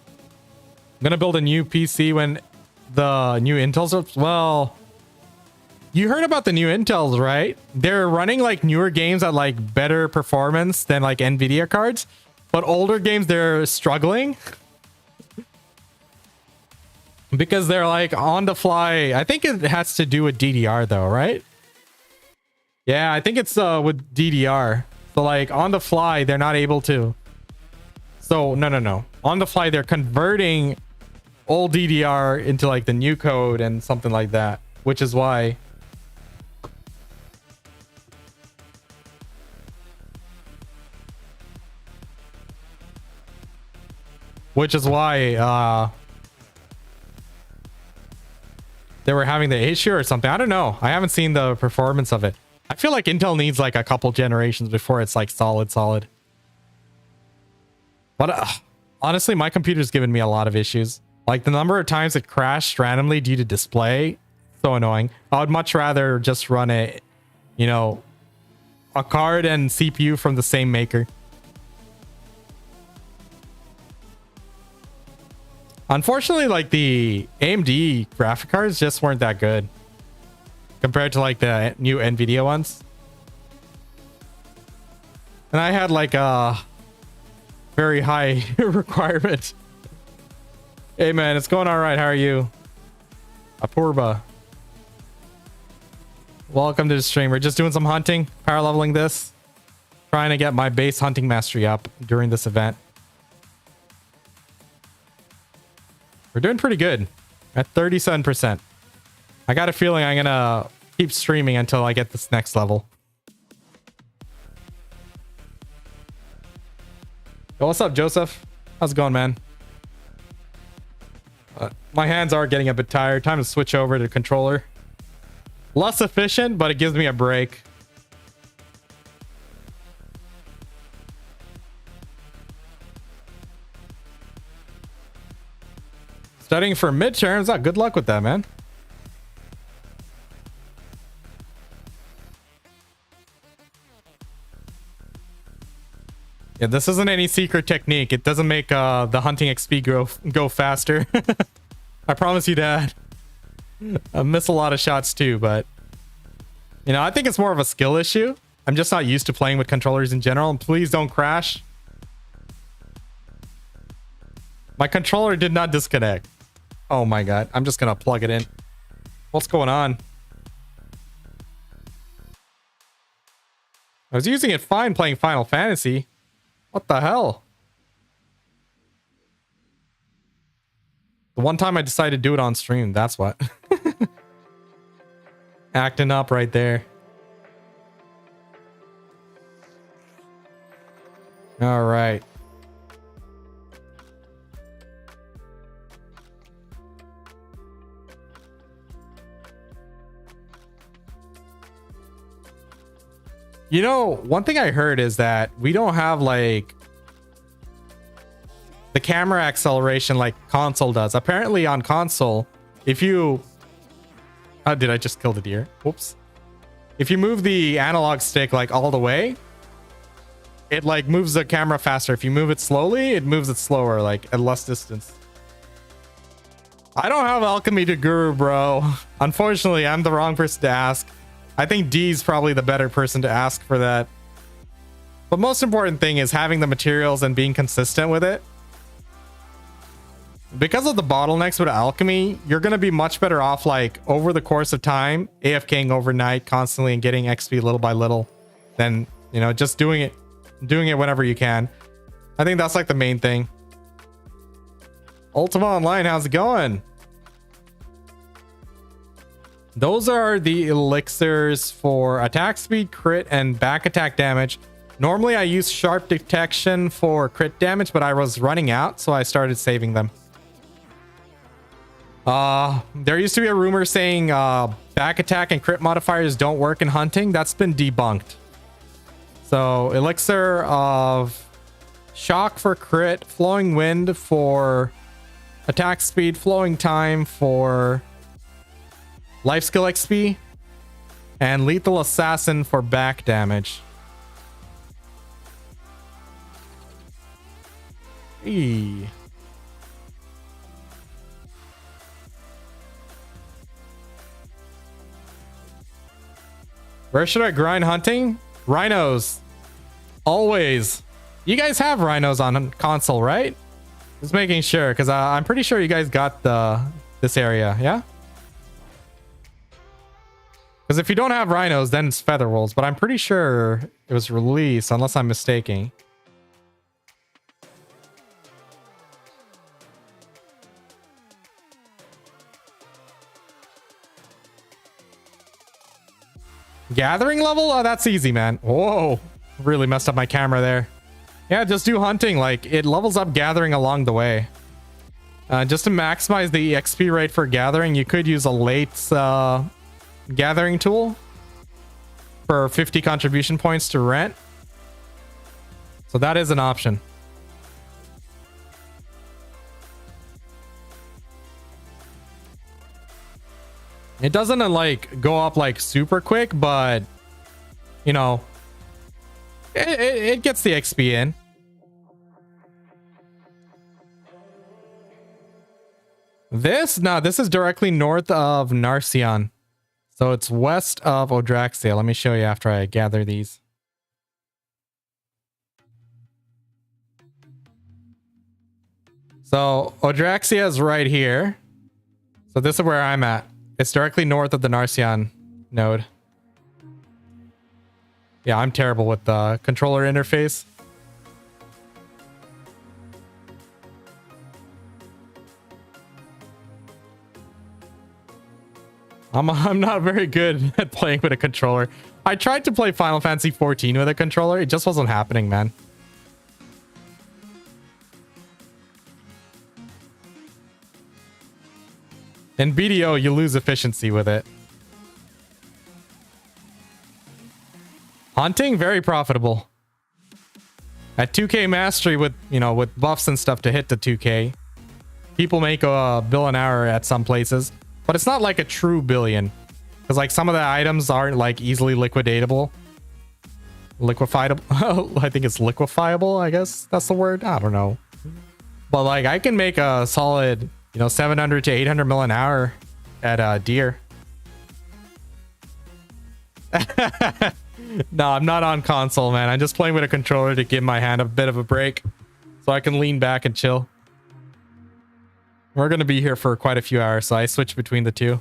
I'm gonna build a new PC when the new Intels are... Well... You heard about the new Intels, right? They're running like newer games at like better performance than like NVIDIA cards. But older games, they're struggling. Because they're like on the fly. I think it has to do with DDR though, right? Yeah, I think it's with DDR. So like on the fly, they're not able to. So no. On the fly, they're converting old DDR into like the new code and something like that. Which is why... they were having the issue or something. I don't know. I haven't seen the performance of it. I feel like Intel needs like a couple generations before it's like solid. But honestly, my computer's given me a lot of issues. Like the number of times it crashed randomly due to display. So annoying. I would much rather just run a card and CPU from the same maker. Unfortunately, like the AMD graphic cards just weren't that good compared to like the new NVIDIA ones. And I had like a very high requirement. Hey man, it's going all right. How are you? Apurba. Welcome to the stream. We're just doing some hunting, power leveling this, trying to get my base hunting mastery up during this event. We're doing pretty good at 37%. I got a feeling I'm gonna keep streaming until I get this next level. Yo, what's up, Joseph? How's it going, man? My hands are getting a bit tired. Time to switch over to the controller. Less efficient, but it gives me a break. Studying for midterms? Oh, good luck with that, man. Yeah, this isn't any secret technique. It doesn't make the hunting XP go faster. I promise you that. I miss a lot of shots too, but... You know, I think it's more of a skill issue. I'm just not used to playing with controllers in general. And please don't crash. My controller did not disconnect. Oh my god. I'm just gonna plug it in. What's going on? I was using it fine playing Final Fantasy. What the hell? The one time I decided to do it on stream, that's what. Acting up right there. All right. You know, one thing I heard is that we don't have like the camera acceleration like console does. Apparently on console, if you... Oh, did I just kill the deer? Whoops. If you move the analog stick like all the way, it like moves the camera faster. If you move it slowly, it moves it slower, like at less distance. I don't have alchemy to guru, bro. Unfortunately, I'm the wrong person to ask. I think D's probably the better person to ask for that. But most important thing is having the materials and being consistent with it. Because of the bottlenecks with alchemy, you're going to be much better off like over the course of time, AFKing overnight constantly and getting XP little by little than, you know, just doing it whenever you can. I think that's like the main thing. Ultima Online, how's it going? Those are the elixirs for attack speed, crit, and back attack damage. Normally I use sharp detection for crit damage, but I was running out, so I started saving them. There used to be a rumor saying back attack and crit modifiers don't work in hunting. That's been debunked. So elixir of shock for crit, flowing wind for attack speed, flowing time for life skill XP, and lethal assassin for back damage. Eee. Where should I grind hunting? Rhinos. Always. You guys have rhinos on console, right? Just making sure, because I'm pretty sure you guys got this area, yeah? Because if you don't have rhinos, then it's feather wolves, but I'm pretty sure it was released, unless I'm mistaken. Gathering level? Oh, that's easy, man. Whoa. Really messed up my camera there. Yeah, just do hunting. Like, it levels up gathering along the way. Just to maximize the XP rate for gathering, you could use a late gathering tool for 50 contribution points to rent. So that is an option. It doesn't like go up like super quick, but you know, it gets the XP in. This is directly north of Narcion. So it's west of Odraxia. Let me show you after I gather these. So Odraxia is right here. So this is where I'm at. It's directly north of the Narcion node. Yeah, I'm terrible with the controller interface. I'm not very good at playing with a controller. I tried to play Final Fantasy 14 with a controller. It just wasn't happening, man. In BDO, you lose efficiency with it. Hunting, very profitable. At 2K mastery with, you know, with buffs and stuff to hit the 2K, people make a bill an hour at some places, but it's not like a true billion because like some of the items aren't like easily liquidatable. Liquefiable. I think it's liquefiable, I guess that's the word. I don't know. But like I can make a solid, you know, 700 to 800 mil an hour at deer. No, I'm not on console, man. I'm just playing with a controller to give my hand a bit of a break so I can lean back and chill. We're going to be here for quite a few hours, so I switch between the two.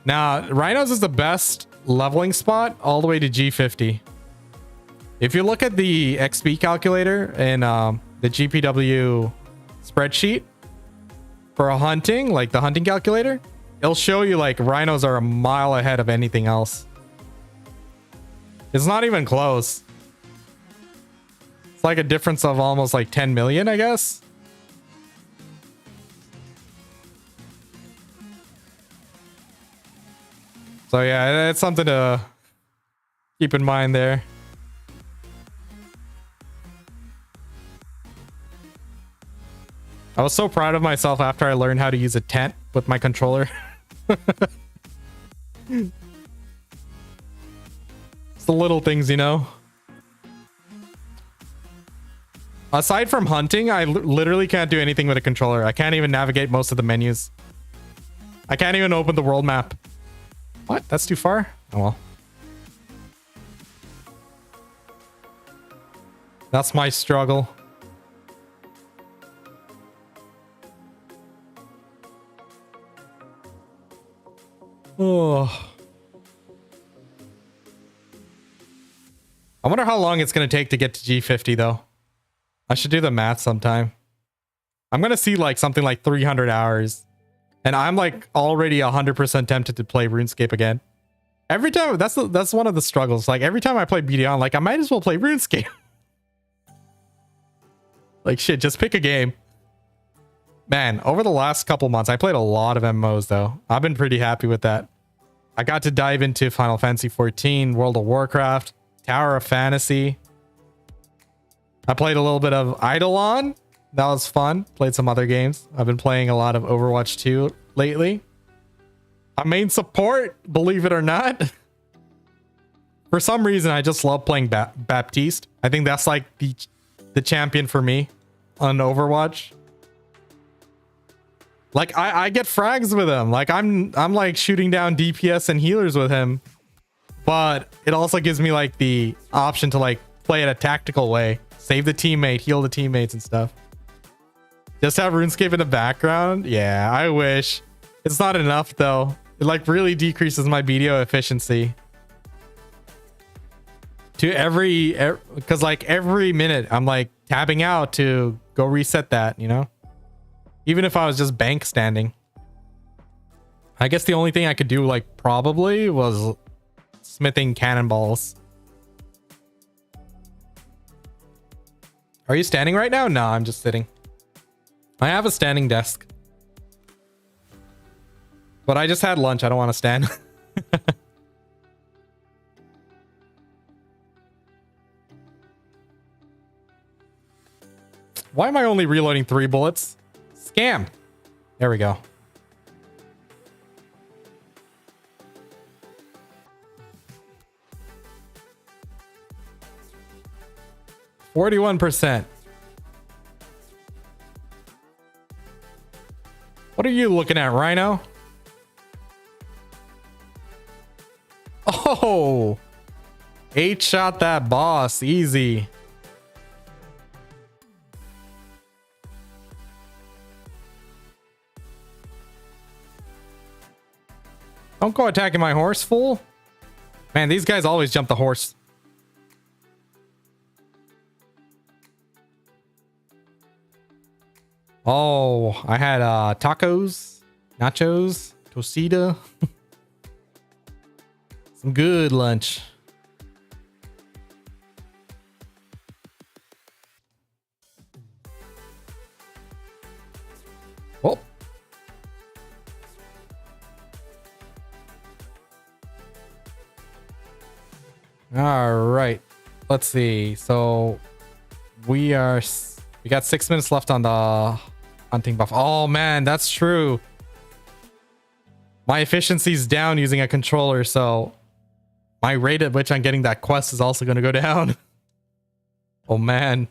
Now, Rhinos is the best leveling spot all the way to G50. If you look at the XP calculator in the GPW spreadsheet for a hunting, like the hunting calculator, it'll show you like rhinos are a mile ahead of anything else. It's not even close. It's like a difference of almost like 10 million, I guess. So yeah, it's something to keep in mind there. I was so proud of myself after I learned how to use a tent with my controller. It's the little things, you know. Aside from hunting, I literally can't do anything with a controller. I can't even navigate most of the menus. I can't even open the world map. What? That's too far? Oh well. That's my struggle. Oh. I wonder how long it's going to take to get to G50 though. I should do the math sometime. I'm going to see like something like 300 hours. And I'm like already 100% tempted to play RuneScape again. Every time, that's one of the struggles. Like every time I play BDO, I'm like, I might as well play RuneScape. Like shit, just pick a game. Man, over the last couple months, I played a lot of MMOs though. I've been pretty happy with that. I got to dive into Final Fantasy 14, World of Warcraft, Tower of Fantasy. I played a little bit of Eidolon. That was fun. Played some other games. I've been playing a lot of Overwatch 2 lately. I'm main support, believe it or not. For some reason, I just love playing Baptiste. I think that's like the champion for me on Overwatch. Like I get frags with him. Like I'm like shooting down DPS and healers with him. But it also gives me like the option to like play it a tactical way. Save the teammate, heal the teammates and stuff. Just have RuneScape in the background? Yeah, I wish. It's not enough though. It like really decreases my BDO efficiency. To because like every minute I'm like tabbing out to go reset that, you know? Even if I was just bank standing. I guess the only thing I could do like probably was smithing cannonballs. Are you standing right now? No, I'm just sitting. I have a standing desk. But I just had lunch. I don't want to stand. Why am I only reloading 3 bullets? Scam. There we go. %. What are you looking at, Rhino? Oh, 8-shot that boss. Easy. Don't go attacking my horse, fool. Man, these guys always jump the horse. Oh, I had tacos, nachos, tostada. Some good lunch. Oh. All right. Let's see. So we got 6 minutes left on the hunting buff. Oh man, that's true. My efficiency's down using a controller, so my rate at which I'm getting that quest is also going to go down. Oh man.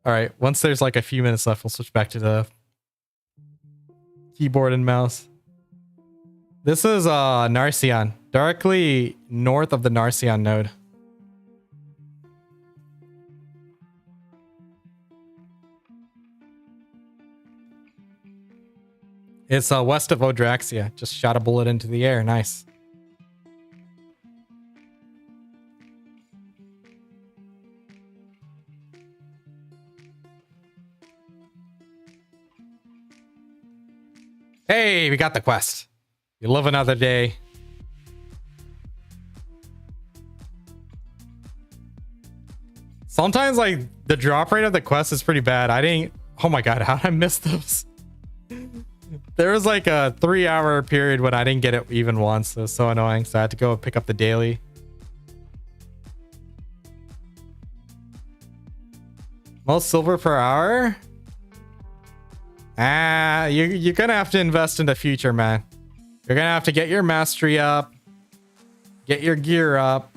All right, once there's like a few minutes left, we'll switch back to the keyboard and mouse. This is Narcion, directly north of the Narcion node. It's west of Odraxia. Just shot a bullet into the air. Nice. Hey, we got the quest. You live another day. Sometimes like the drop rate of the quest is pretty bad. Oh my god, how did I miss those? There was like a 3-hour period when I didn't get it even once. It was so annoying. So I had to go pick up the daily. Most silver per hour? You're gonna have to invest in the future, man. You're gonna have to get your mastery up, get your gear up,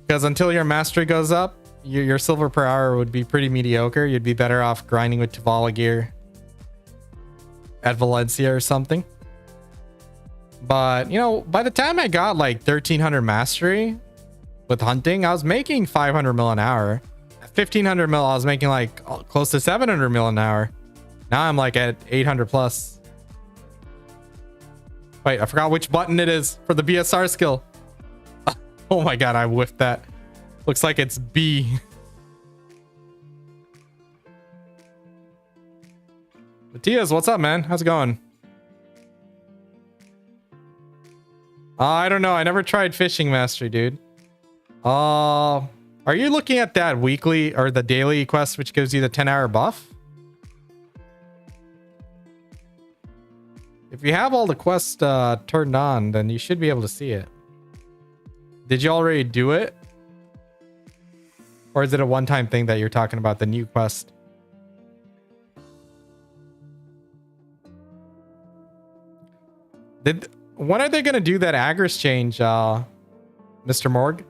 because until your mastery goes up, your silver per hour would be pretty mediocre. You'd be better off grinding with Tuvala gear at Valencia or something. But you know, by the time I got like 1300 mastery with hunting, I was making 500 mil an hour. At 1500 mil, I was making like close to 700 mil an hour. Now I'm like at 800 plus. Wait, I forgot which button it is for the BSR skill. Oh my god, I whiffed that. Looks like it's B. Matias, what's up, man? How's it going? I don't know. I never tried fishing mastery, dude. Are you looking at that weekly or the daily quest, which gives you the 10-hour buff? If you have all the quests turned on, then you should be able to see it. Did you already do it? Or is it a one-time thing that you're talking about, the new quest? When are they going to do that Agris change, Mr. Morg?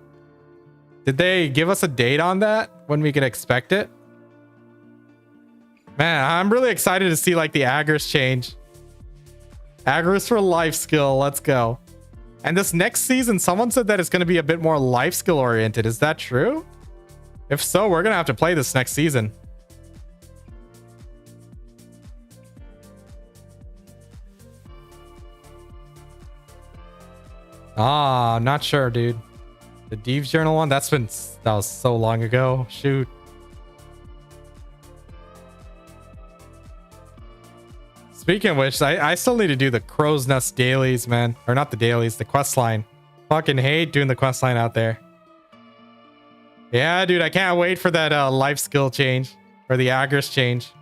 Did they give us a date on that? When we can expect it? Man, I'm really excited to see like the Agris change. Agris for life skill. Let's go. And this next season, someone said that it's going to be a bit more life skill oriented. Is that true? If so, we're going to have to play this next season. Not sure, dude. The Deeves Journal one? That was so long ago. Shoot. Speaking of which, I still need to do the Crow's Nest dailies, man. Or not the dailies, the quest line. Fucking hate doing the quest line out there. Yeah, dude, I can't wait for that life skill change. Or the Agris change.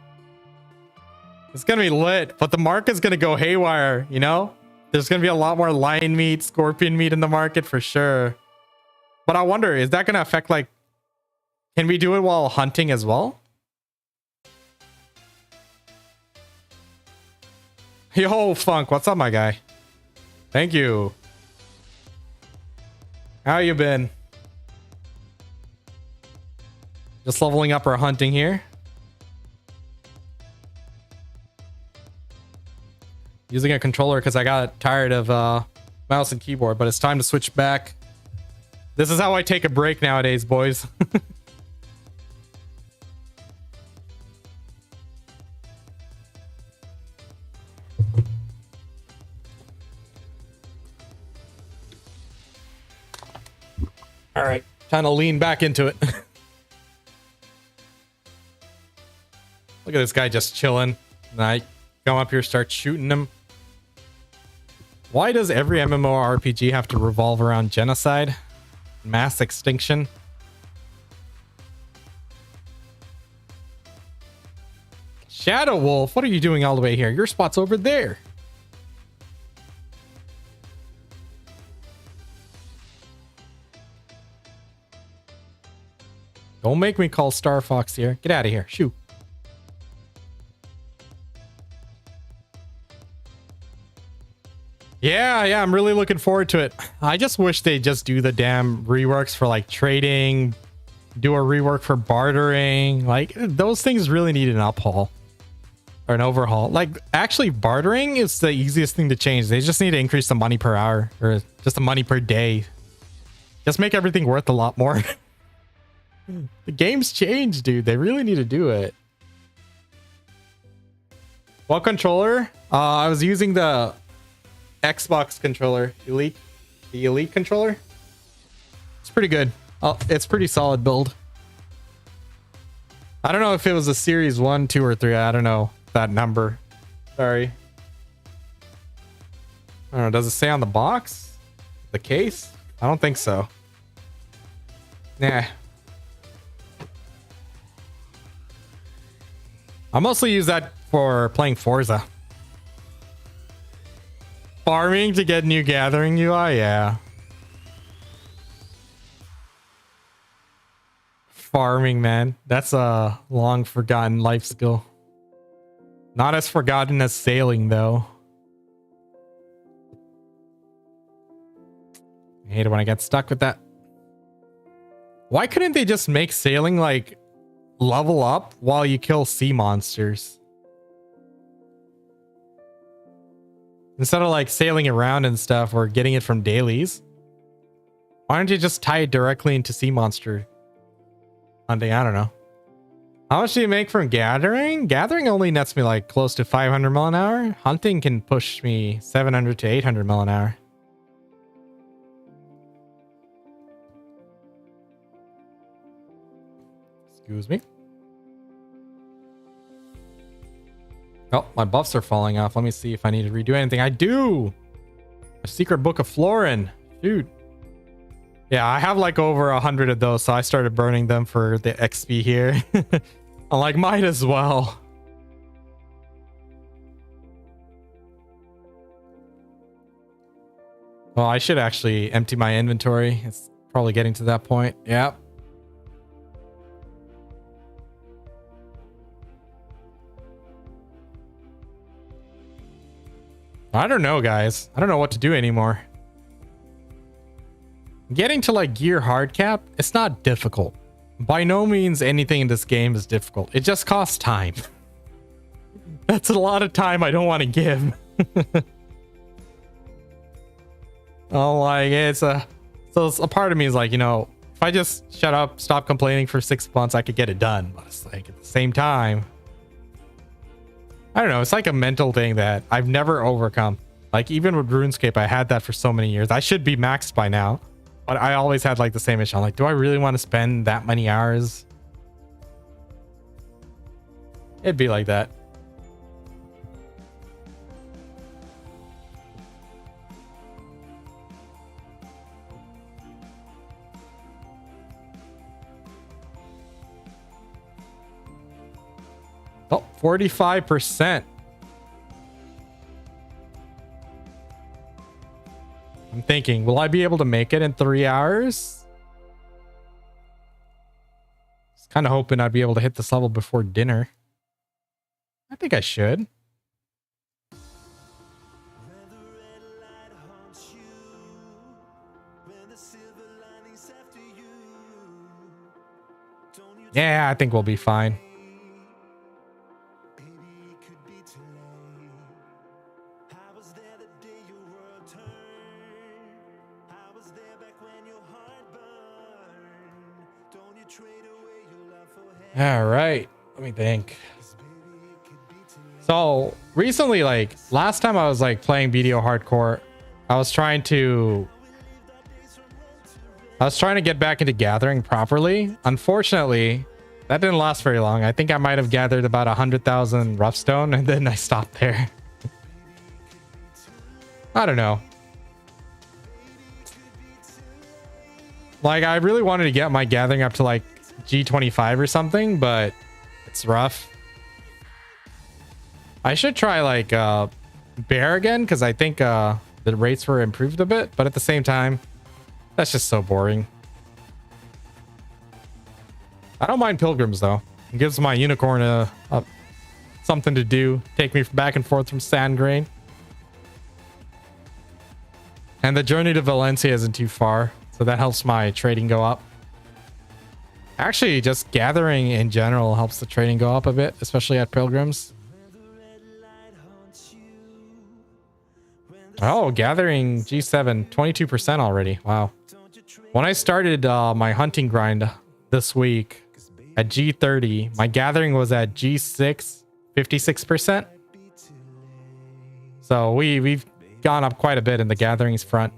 It's gonna be lit, but the market's gonna go haywire, you know? There's gonna be a lot more lion meat, scorpion meat in the market for sure. But I wonder, is that gonna affect like... Can we do it while hunting as well? Yo, Funk, what's up, my guy? Thank you. How you been? Just leveling up our hunting here. Using a controller because I got tired of mouse and keyboard, but it's time to switch back. This is how I take a break nowadays, boys. All right, time to lean back into it. Look at this guy just chilling. And I come up here, start shooting him. Why does every MMORPG have to revolve around genocide? Mass extinction? Shadow Wolf, what are you doing all the way here? Your spot's over there. Don't make me call Star Fox here. Get out of here. Shoo. Yeah, I'm really looking forward to it. I just wish they just do the damn reworks for like trading, do a rework for bartering. Like those things really need an uphaul or an overhaul. Like actually bartering is the easiest thing to change. They just need to increase the money per hour or just the money per day. Just make everything worth a lot more. The game's changed, dude. They really need to do it. What controller? I was using the Xbox controller, the Elite controller. It's pretty good. It's pretty solid build. I don't know if it was a series 1, 2, or 3. I don't know that number. Sorry. I don't know. Does it say on the box? The case? I don't think so. Nah. I mostly use that for playing Forza. Farming to get new gathering UI? Yeah. Farming, man. That's a long forgotten life skill. Not as forgotten as sailing, though. I hate it when I get stuck with that. Why couldn't they just make sailing like level up while you kill sea monsters? Instead of like sailing around and stuff or getting it from dailies. Why don't you just tie it directly into sea monster hunting? I don't know. How much do you make from gathering? Gathering only nets me like close to 500 mil an hour. Hunting can push me 700 to 800 mil an hour. Excuse me. Oh, my buffs are falling off. Let me see if I need to redo anything. I do! A secret book of Florin. Dude. Yeah, I have like over 100 of those, so I started burning them for the XP here. I'm like, might as well. Well, I should actually empty my inventory. It's probably getting to that point. Yep. I don't know, guys. I don't know what to do anymore. Getting to like gear hard cap, it's not difficult. By no means anything in this game is difficult. It just costs time. That's a lot of time I don't want to give. Oh, like it's a part of me is like, you know, if I just shut up, stop complaining for 6 months, I could get it done. But it's like at the same time, I don't know. It's like a mental thing that I've never overcome. Like even with RuneScape, I had that for so many years. I should be maxed by now, but I always had like the same issue. I'm like, do I really want to spend that many hours? It'd be like that. Oh, 45%. I'm thinking, will I be able to make it in 3 hours? I was kind of hoping I'd be able to hit this level before dinner. I think I should. Yeah, I think we'll be fine. All right, let me think. So recently, like last time I was like playing BDO hardcore, I was trying to get back into gathering properly. Unfortunately, that didn't last very long. I think I might have gathered about 100,000 rough stone and then I stopped there. I don't know. Like I really wanted to get my gathering up to like G35 or something, but it's rough. I should try like bear again because I think the rates were improved a bit, but at the same time, that's just so boring. I don't mind pilgrims though. It gives my unicorn a something to do, take me back and forth from Sandgrain. And the journey to Valencia isn't too far, so that helps my trading go up. Actually, just gathering in general helps the trading go up a bit, especially at pilgrims. Oh, gathering G7, 22% already. Wow. When I started my hunting grind this week at G30, my gathering was at G6, 56%. So we've gone up quite a bit in the gatherings front.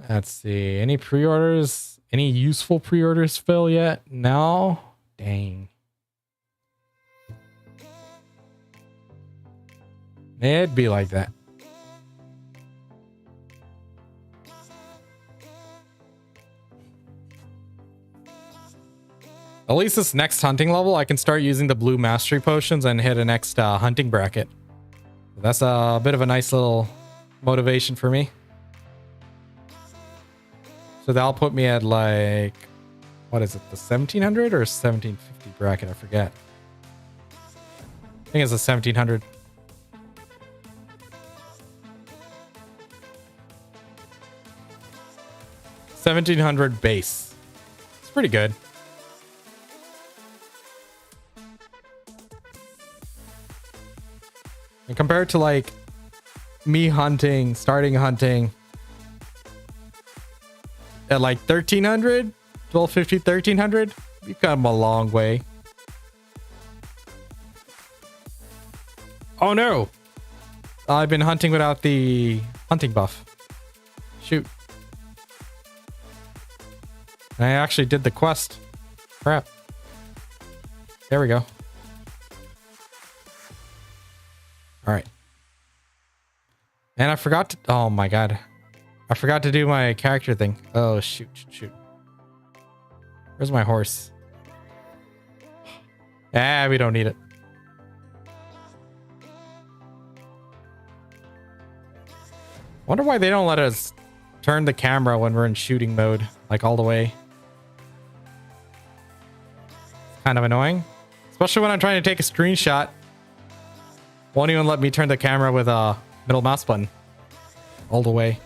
Let's see. Any pre-orders? Any useful pre-orders fill yet? No? Dang. It'd be like that. At least this next hunting level, I can start using the blue mastery potions and hit a next hunting bracket. That's a bit of a nice little motivation for me. So that'll put me at like, what is it? The 1700 or 1750 bracket? I forget. I think it's a 1700. $1,700 base. It's pretty good. And compared to like me hunting, starting hunting at like 1300, 1250, 1300, we've come a long way. Oh no! I've been hunting without the hunting buff. Shoot. I actually did the quest. Crap. There we go. Alright. And I forgot to... Oh my god. I forgot to do my character thing. Oh, shoot. Where's my horse? Ah, we don't need it. Wonder why they don't let us turn the camera when we're in shooting mode, like all the way. Kind of annoying. Especially when I'm trying to take a screenshot. Won't even let me turn the camera with a middle mouse button. All the way.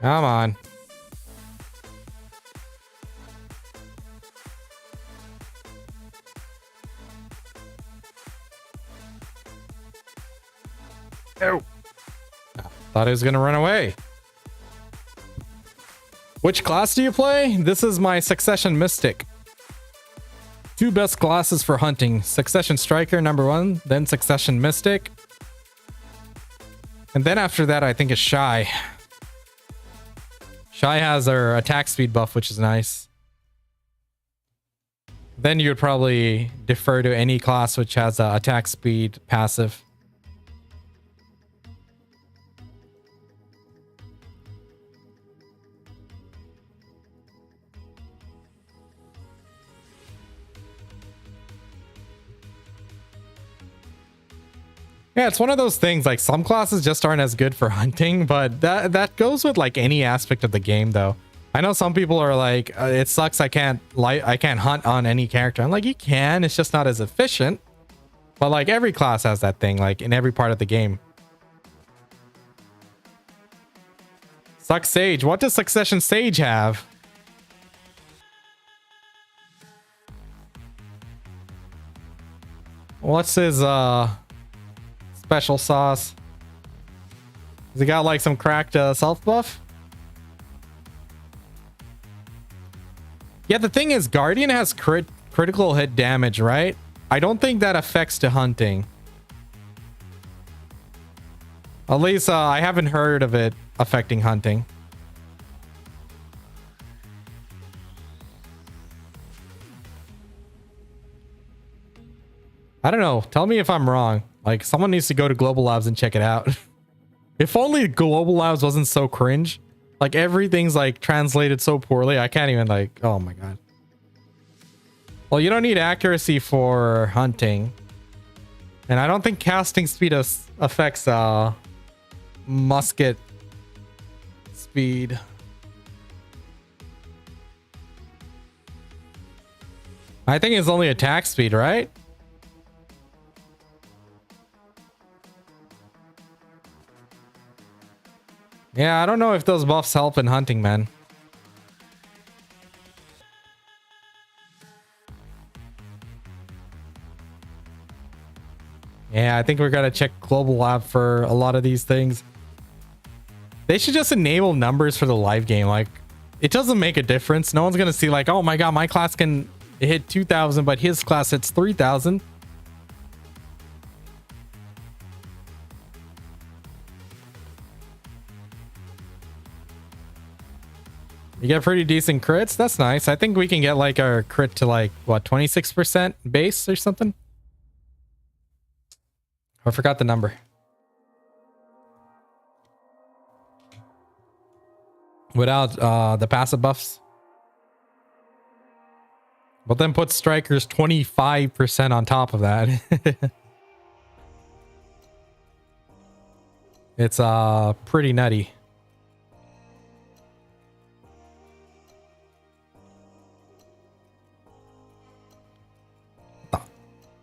Come on. Oh. Thought it was gonna run away. Which class do you play? This is my Succession Mystic. Two best classes for hunting. Succession Striker #1, then Succession Mystic. And then after that, I think it's Shy. Shy has her attack speed buff, which is nice. Then you would probably defer to any class which has a attack speed passive. Yeah, it's one of those things, like some classes just aren't as good for hunting, but that goes with like any aspect of the game though. I know some people are like, it sucks I can't hunt on any character. I'm like, you can, it's just not as efficient. But like every class has that thing, like in every part of the game. Suck Sage. What does Succession Sage have? What's his special sauce? Has he got like some cracked self buff? Yeah, the thing is, Guardian has critical hit damage, right? I don't think that affects to hunting. At least I haven't heard of it affecting hunting. I don't know. Tell me if I'm wrong. Like, someone needs to go to Global Labs and check it out. If only Global Labs wasn't so cringe. Like, everything's, like, translated so poorly. I can't even, like... Oh, my God. Well, you don't need accuracy for hunting. And I don't think casting speed affects, musket speed. I think it's only attack speed, right? Yeah, I don't know if those buffs help in hunting, man. Yeah, I think we're gonna check Global Lab for a lot of these things. They should just enable numbers for the live game. Like, it doesn't make a difference. No one's gonna see like, oh my god, my class can hit 2,000, but his class hits 3,000. You get pretty decent crits. That's nice. I think we can get like our crit to like, what, 26% base or something? I forgot the number. Without the passive buffs. But then put strikers 25% on top of that. It's pretty nutty.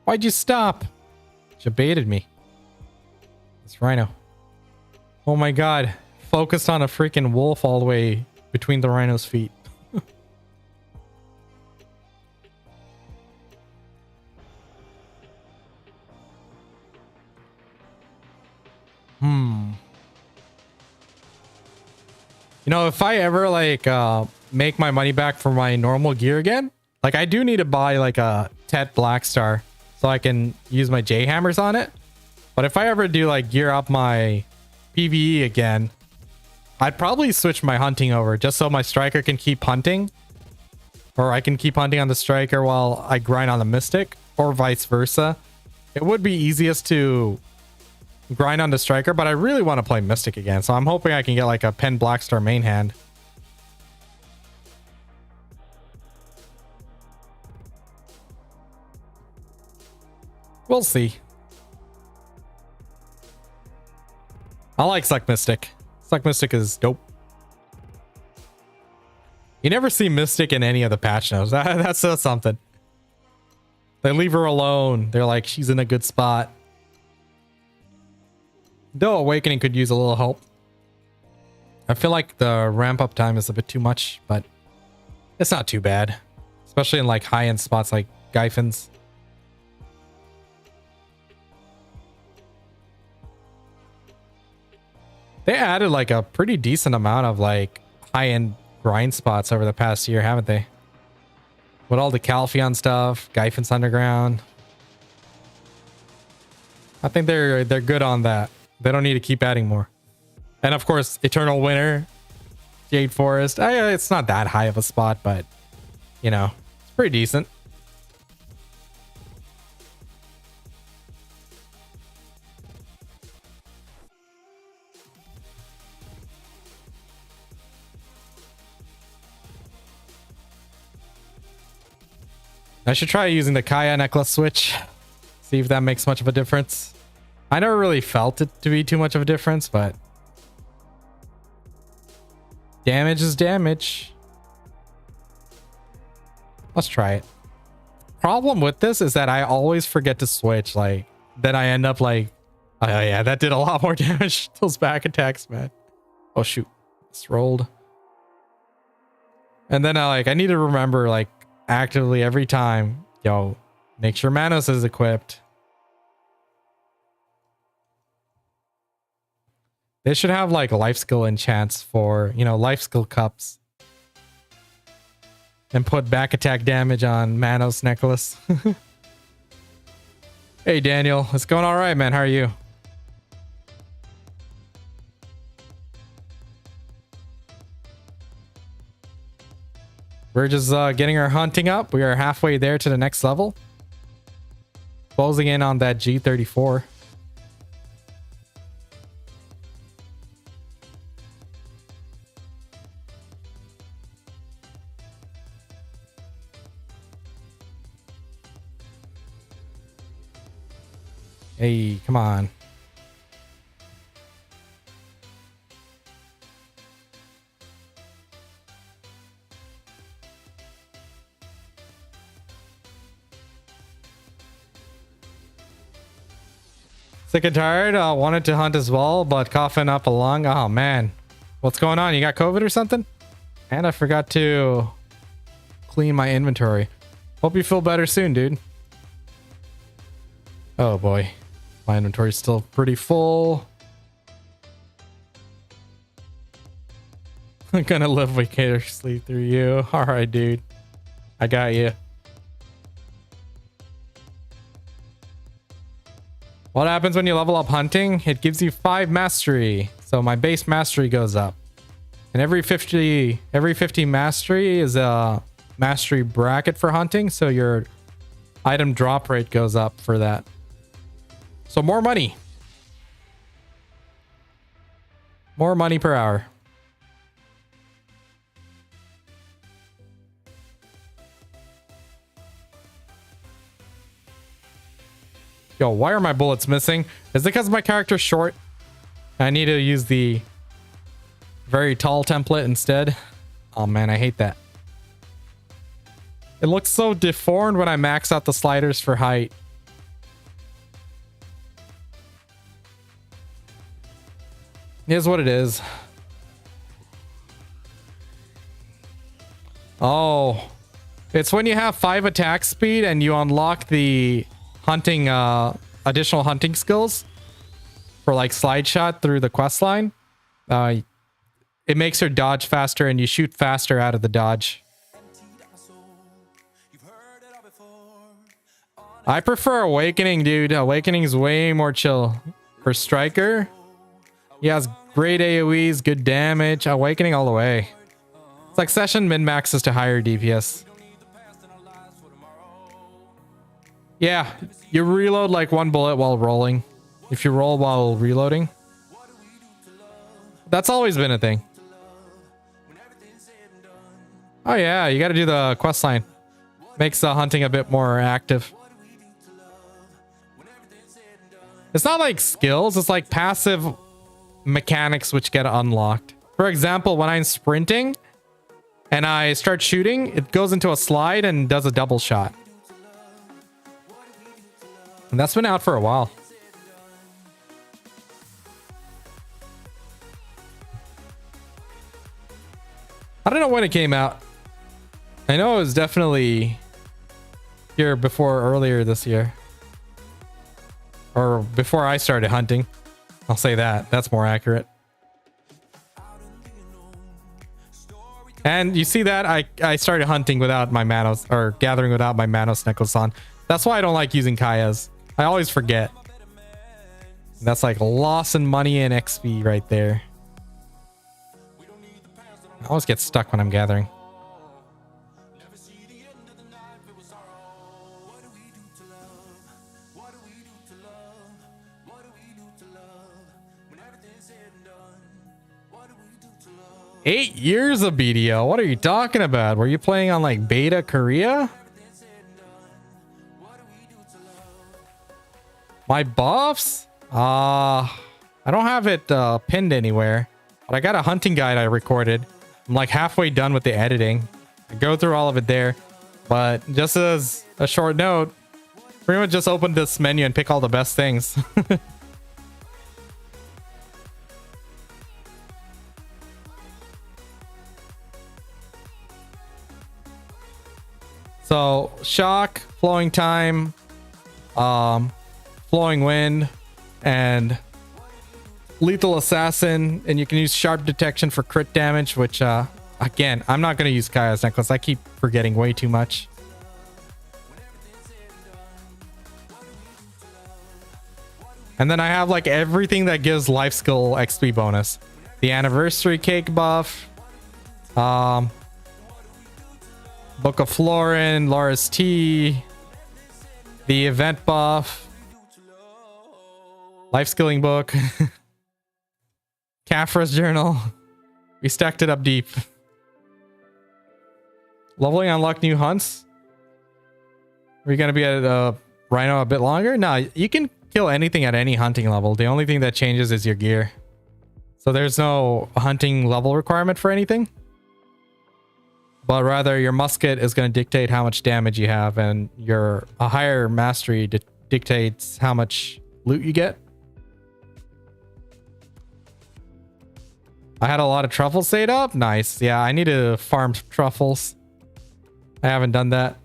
Why'd you stop? You baited me. It's Rhino. Oh my god. Focused on a freaking wolf all the way between the Rhino's feet. You know, if I ever like make my money back for my normal gear again, like I do need to buy like a Tet Black Star so I can use my J hammers on it. But if I ever do like gear up my PvE again, I'd probably switch my hunting over just so my striker can keep hunting, or I can keep hunting on the striker while I grind on the mystic, or vice versa. It would be easiest to grind on the striker, but I really want to play mystic again, so I'm hoping I can get like a Pen Black Star main hand. We'll see. I like Suck Mystic. Suck Mystic is dope. You never see Mystic in any of the patch notes. That's something. They leave her alone. They're like, she's in a good spot. Though Awakening could use a little help. I feel like the ramp up time is a bit too much, but it's not too bad. Especially in like high-end spots like Gyfins. They added like a pretty decent amount of like high-end grind spots over the past year, haven't they? With all the Calpheon stuff, Gyfins Underground. I think they're good on that. They don't need to keep adding more. And of course, Eternal Winter, Jade Forest. It's not that high of a spot, but you know, it's pretty decent. I should try using the Kaya necklace switch. See if that makes much of a difference. I never really felt it to be too much of a difference, but damage is damage. Let's try it. Problem with this is that I always forget to switch. Like, then I end up like, oh yeah, that did a lot more damage. Those back attacks, man. Oh shoot, it's rolled. And then I need to remember like actively every time, yo, make sure Manos is equipped. They should have like life skill enchants for, you know, life skill cups. And put back attack damage on Manos necklace. Hey Daniel, it's going all right, man. How are you? We're just getting our hunting up. We are halfway there to the next level. Closing in on that G34. Hey, come on. Sick and tired. Wanted to hunt as well, but coughing up a lung. Oh man, what's going on? You got COVID or something? And I forgot to clean my inventory. Hope you feel better soon, dude. Oh boy, my inventory's still pretty full. I'm gonna live vicariously through you. All right, dude. I got you. What happens when you level up hunting? It gives you 5 mastery. So my base mastery goes up. And every 50 mastery is a mastery bracket for hunting. So your item drop rate goes up for that. So more money. More money per hour. Yo, why are my bullets missing? Is it because my character's short? I need to use the very tall template instead. Oh man, I hate that. It looks so deformed when I max out the sliders for height. Here's what it is. Oh, it's when you have 5 attack speed and you unlock the hunting, additional hunting skills for like slide shot through the quest line. It makes your dodge faster and you shoot faster out of the dodge. I prefer Awakening, dude. Awakening is way more chill. For Striker, he has great AoEs, good damage. Awakening all the way. It's like Session min-maxes to higher DPS. Yeah, you reload like 1 bullet while rolling. If you roll while reloading. That's always been a thing. Oh yeah, you gotta do the quest line. Makes the hunting a bit more active. It's not like skills, it's like passive mechanics which get unlocked. For example, when I'm sprinting and I start shooting, it goes into a slide and does a double shot. And that's been out for a while. I don't know when it came out. I know it was definitely here before earlier this year. Or before I started hunting. I'll say that. That's more accurate. And you see that I started hunting without my Manos, or gathering without my Manos necklace on. That's why I don't like using Kaya's. I always forget. That's like loss in money and XP right there. I always get stuck when I'm gathering. Eight years of BDO. What are you talking about? Were you playing on like beta Korea? My buffs? I don't have it pinned anywhere. But I got a hunting guide I recorded. I'm like halfway done with the editing. I go through all of it there. But just as a short note, pretty much just open this menu and pick all the best things. So shock, flowing time, flowing wind, and lethal assassin, and you can use sharp detection for crit damage, which again, I'm not going to use Kaya's necklace. I keep forgetting way too much. And then I have like everything that gives life skill XP bonus. The anniversary cake buff, Book of Florin, Laura's Tea, the event buff, life skilling book, Kafra's journal. We stacked it up deep. Leveling unlock new hunts. Are you going to be at Rhino a bit longer? No, you can kill anything at any hunting level. The only thing that changes is your gear. So there's no hunting level requirement for anything. But rather your musket is going to dictate how much damage you have, and your a higher mastery dictates how much loot you get. I had a lot of truffles saved up. Nice. Yeah, I need to farm truffles. I haven't done that.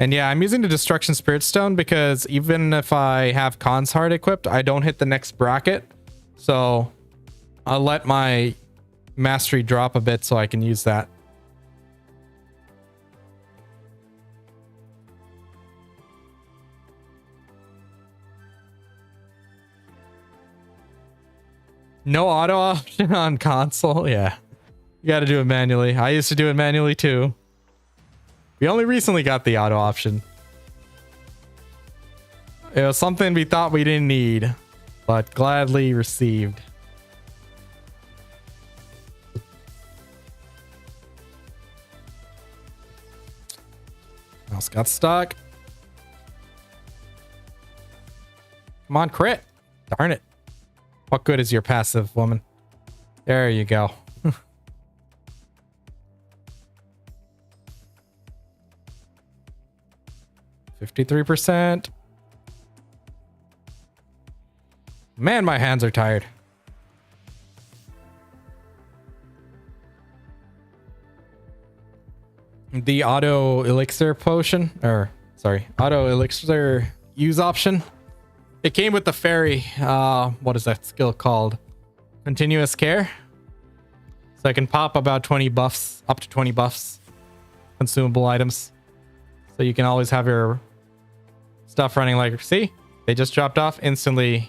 And yeah, I'm using the Destruction Spirit Stone because even if I have Khan's Heart equipped, I don't hit the next bracket. So I'll let my mastery drop a bit so I can use that. No auto option on console. Yeah, you got to do it manually. I used to do it manually too. We only recently got the auto option. It was something we thought we didn't need, but gladly received. Mouse got stuck. Come on, crit. Darn it. What good is your passive, woman? There you go. 53%. Man, my hands are tired. The auto elixir potion, or sorry, auto elixir use option. It came with the fairy. What is that skill called? Continuous care. So I can pop about 20 buffs, up to 20 buffs, consumable items. So you can always have your stuff running like, see, they just dropped off, instantly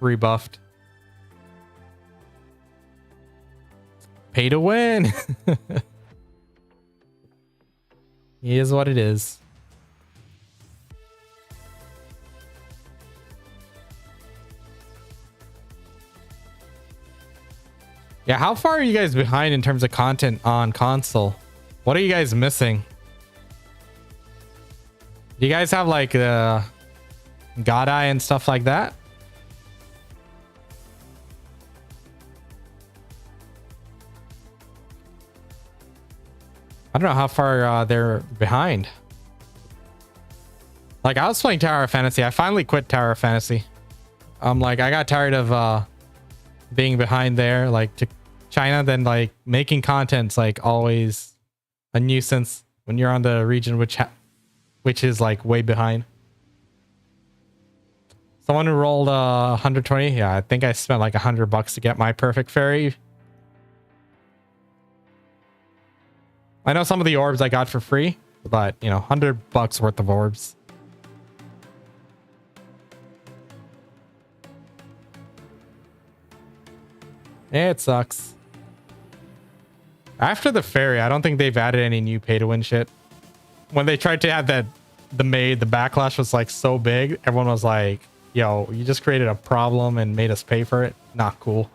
rebuffed. Pay to win. It is what it is. Yeah, how far are you guys behind in terms of content on console? What are you guys missing? Do you guys have like God Eye and stuff like that? I don't know how far they're behind. Like, I was playing Tower of Fantasy. I finally quit Tower of Fantasy. Like, I got tired of being behind there, like to China. Then like making content's like always a nuisance when you're on the region which is like way behind. Someone who rolled 120. Yeah, I think I spent like $100 to get my perfect fairy. I know some of the orbs I got for free, but you know, $100 worth of orbs. It sucks. After the fairy, I don't think they've added any new pay to win shit. When they tried to add that, the backlash was like so big. Everyone was like, yo, you just created a problem and made us pay for it. Not cool.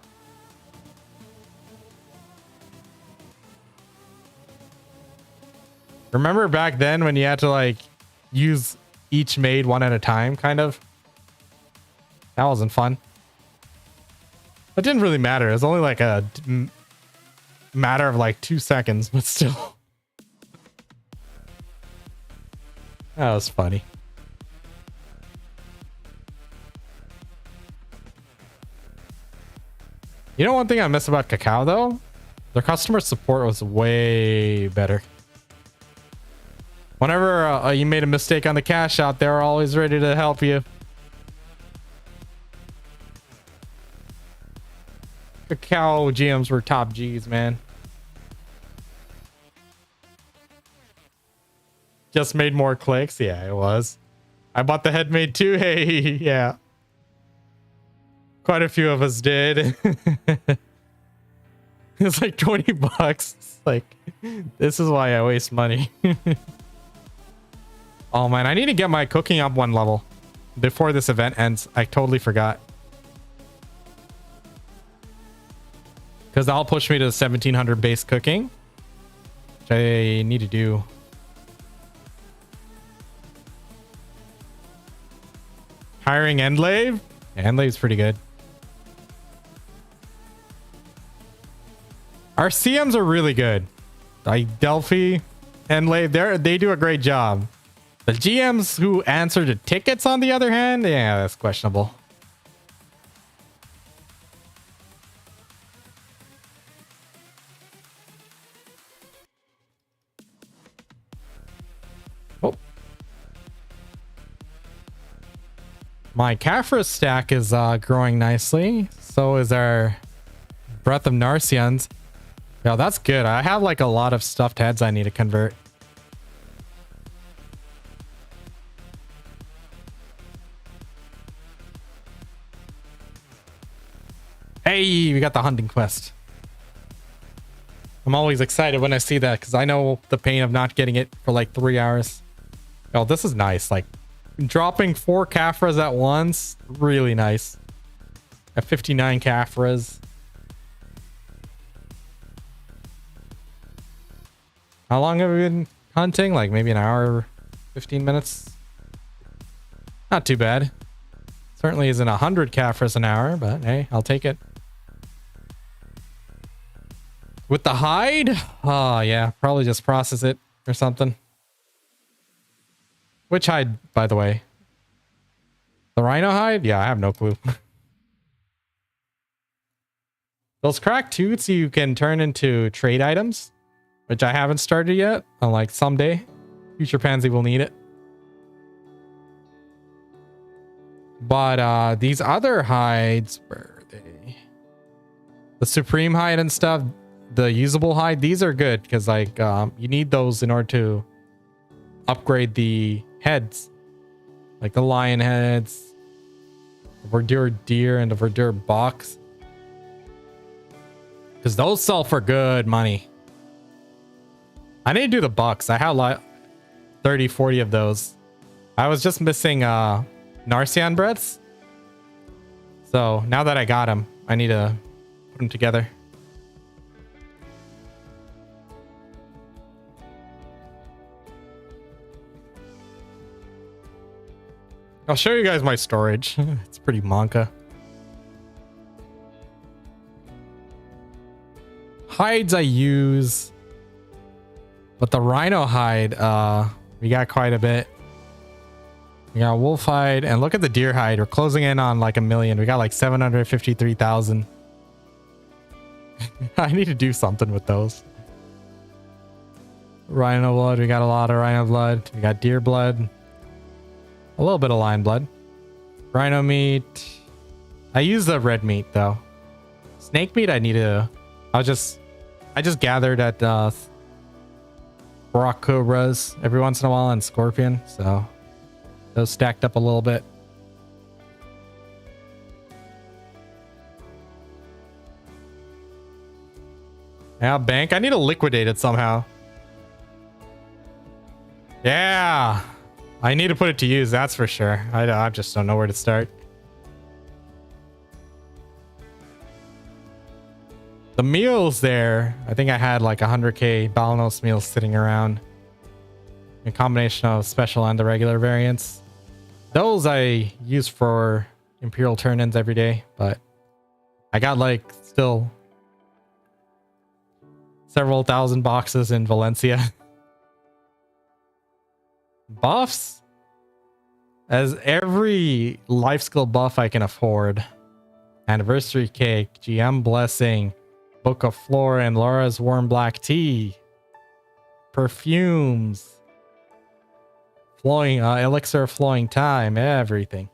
Remember back then when you had to like use each maid one at a time, kind of? That wasn't fun. It didn't really matter. It was only like a matter of like 2 seconds, but still. That was funny. You know one thing I miss about Kakao though? Their customer support was way better. Whenever you made a mistake on the cash out, they were always ready to help you. Kakao GMs were top G's, man. Just made more clicks. Yeah, it was. I bought the headmade too. Hey, yeah. Quite a few of us did. It's like $20. It's like, this is why I waste money. Oh man, I need to get my cooking up 1 level before this event ends. I totally forgot. Because that'll push me to the 1700 base cooking, which I need to do. Hiring Endlave? Yeah, Endlave's pretty good. Our CMs are really good. Like Delphi, Endlave, they do a great job. The GMs who answer to tickets, on the other hand, yeah, that's questionable. Oh. My Caphras stack is growing nicely. So is our Breath of Narcians. Yeah, that's good. I have like a lot of stuffed heads I need to convert. Hey, we got the hunting quest. I'm always excited when I see that because I know the pain of not getting it for like 3 hours. Oh, this is nice. Like Dropping 4 Caphras at once. Really nice. At 59 Caphras. How long have we been hunting? Like maybe an hour, 15 minutes? Not too bad. Certainly isn't 100 Caphras an hour, but hey, I'll take it. With the hide? Oh yeah, probably just process it or something. Which hide, by the way? The rhino hide? Yeah, I have no clue. Those cracked tooths you can turn into trade items, which I haven't started yet. I'm like, someday, future Pansy will need it. But these other hides, where are they? The Supreme hide and stuff, the usable hide, these are good because like you need those in order to upgrade the heads, like the lion heads, the verdure deer, and the verdure box, because those sell for good money. I need to do the bucks. I have like 30, 40 of those. I was just missing Narcian breaths. So now that I got them, I need to put them together. I'll show you guys my storage. It's pretty monka. Hides I use, but the rhino hide, we got quite a bit. We got wolf hide, and look at the deer hide. We're closing in on like 1 million. We got like 753,000. I need to do something with those. Rhino blood, we got a lot of rhino blood. We got deer blood. A little bit of lion blood. Rhino meat. I use the red meat though. Snake meat I need to... I just gathered at rock cobras every once in a while and scorpion, so those stacked up a little bit. Yeah, bank. I need to liquidate it somehow. Yeah. I need to put it to use, that's for sure. I just don't know where to start. The meals there, I think I had like 100k Balanos meals sitting around. A combination of special and the regular variants. Those I use for Imperial turn-ins every day, but I got like still several thousand boxes in Valencia. Buffs? As every life skill buff I can afford. Anniversary cake, GM blessing, Book of Flora and Laura's warm black tea, perfumes, flowing elixir of flowing time, everything.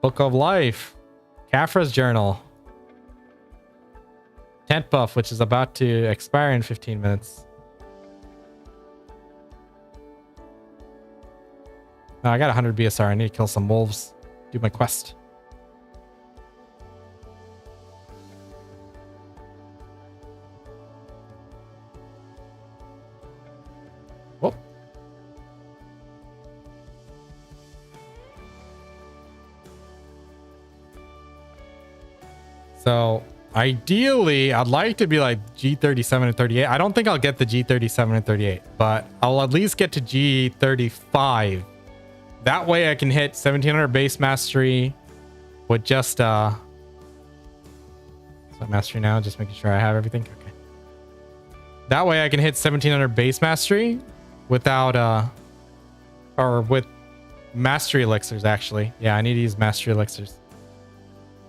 Book of Life, Caphra's journal, tent buff, which is about to expire in 15 minutes. Oh, I got 100 BSR. I need to kill some wolves. Do my quest. Whoop. So ideally, I'd like to be like G37 and 38. I don't think I'll get the G37 and 38, but I'll at least get to G35. That way I can hit 1700 base mastery with just so mastery now, just making sure I have everything. Okay. That way I can hit 1700 base mastery without or with mastery elixirs actually. Yeah, I need to use mastery elixirs.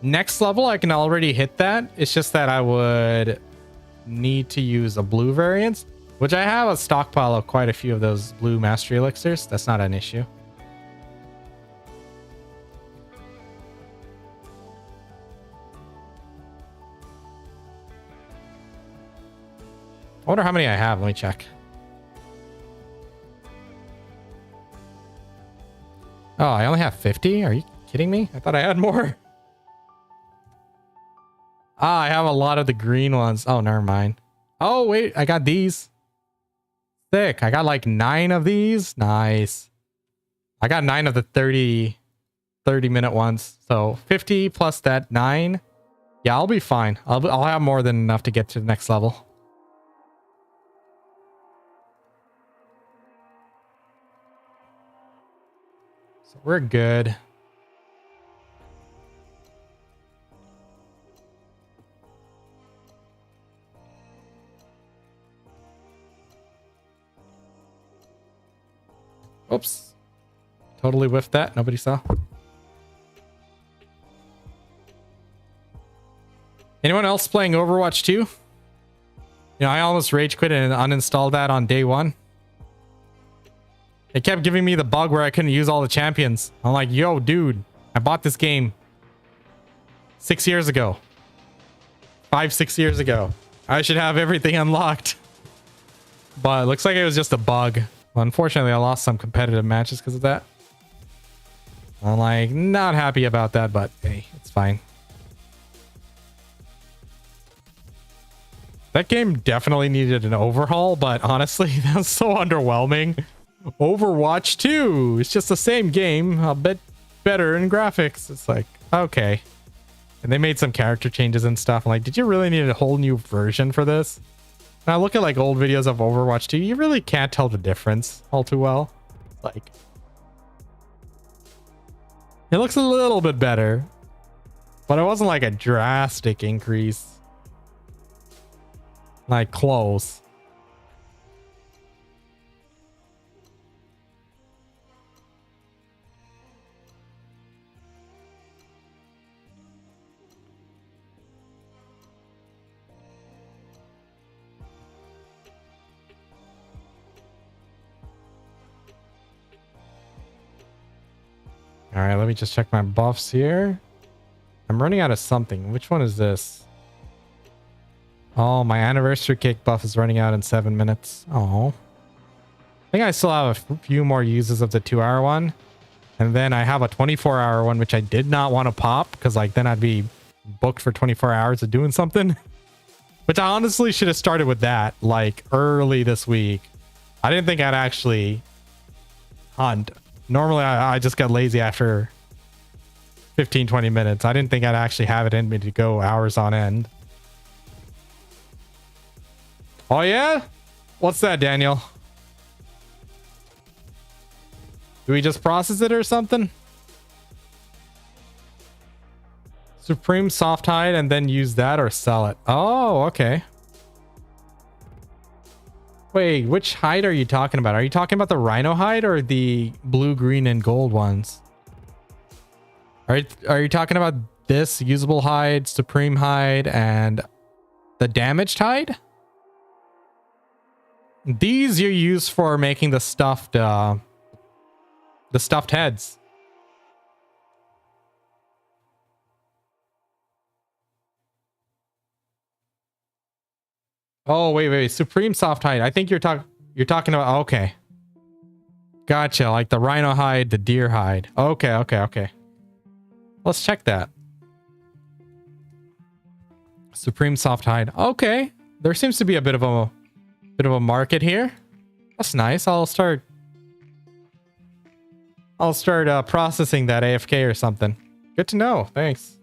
Next level I can already hit that. It's just that I would need to use a blue variant, which I have a stockpile of quite a few of those blue mastery elixirs. That's not an issue. I wonder how many I have. Let me check. Oh, I only have 50? Are you kidding me? I thought I had more. Ah, I have a lot of the green ones. Oh, never mind. Oh, wait. I got these. Sick. I got like 9 of these. Nice. I got 9 of the 30-minute ones. So 50 plus that 9. Yeah, I'll be fine. I'll have more than enough to get to the next level. So we're good. Oops. Totally whiffed that. Nobody saw. Anyone else playing Overwatch 2? You know, I almost rage quit and uninstalled that on day 1. It kept giving me the bug where I couldn't use all the champions. I'm like, yo, dude, I bought this game 6 years ago. 5-6 years ago. I should have everything unlocked. But it looks like it was just a bug. Well, unfortunately, I lost some competitive matches because of that. I'm like, not happy about that, but hey, it's fine. That game definitely needed an overhaul, but honestly, that was so underwhelming. Overwatch 2, it's just the same game, a bit better in graphics. It's like, okay. And they made some character changes and stuff. I'm like, did you really need a whole new version for this? And I look at like old videos of Overwatch 2, you really can't tell the difference all too well. Like, it looks a little bit better, but it wasn't like a drastic increase. Like, close. All right, let me just check my buffs here. I'm running out of something. Which one is this? Oh, my anniversary cake buff is running out in 7 minutes. Oh. I think I still have a few more uses of the 2-hour one. And then I have a 24-hour one, which I did not want to pop because like then I'd be booked for 24 hours of doing something. Which I honestly should have started with that like early this week. I didn't think I'd actually hunt. Normally I just get lazy after 15-20 minutes. I didn't think I'd actually have it in me to go hours on end. Oh yeah? What's that, Daniel? Do we just process it or something? Supreme soft hide and then use that or sell it. Oh, okay. Wait, which hide are you talking about? Are you talking about the rhino hide or the blue, green, and gold ones? Are you talking about this usable hide, supreme hide, and the damaged hide? These you use for making the stuffed heads. Oh, wait. Supreme soft hide. I think you're talking about, okay. Gotcha. Like the rhino hide, the deer hide. Okay. Let's check that. Supreme soft hide. Okay. There seems to be a bit of a market here. That's nice. I'll start processing that AFK or something. Good to know. Thanks.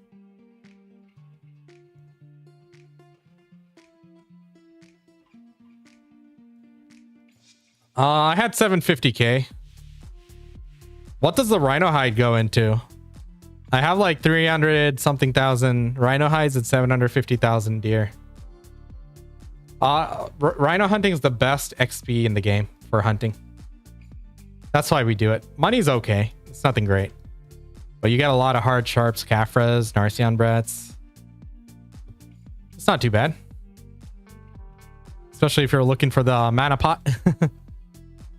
I had 750k. What does the rhino hide go into? I have like 300 something thousand rhino hides and 750,000 deer. Rhino hunting is the best XP in the game for hunting. That's why we do it. Money's okay. It's nothing great. But you get a lot of hard sharps, Caphras, Narcion Brats. It's not too bad. Especially if you're looking for the mana pot.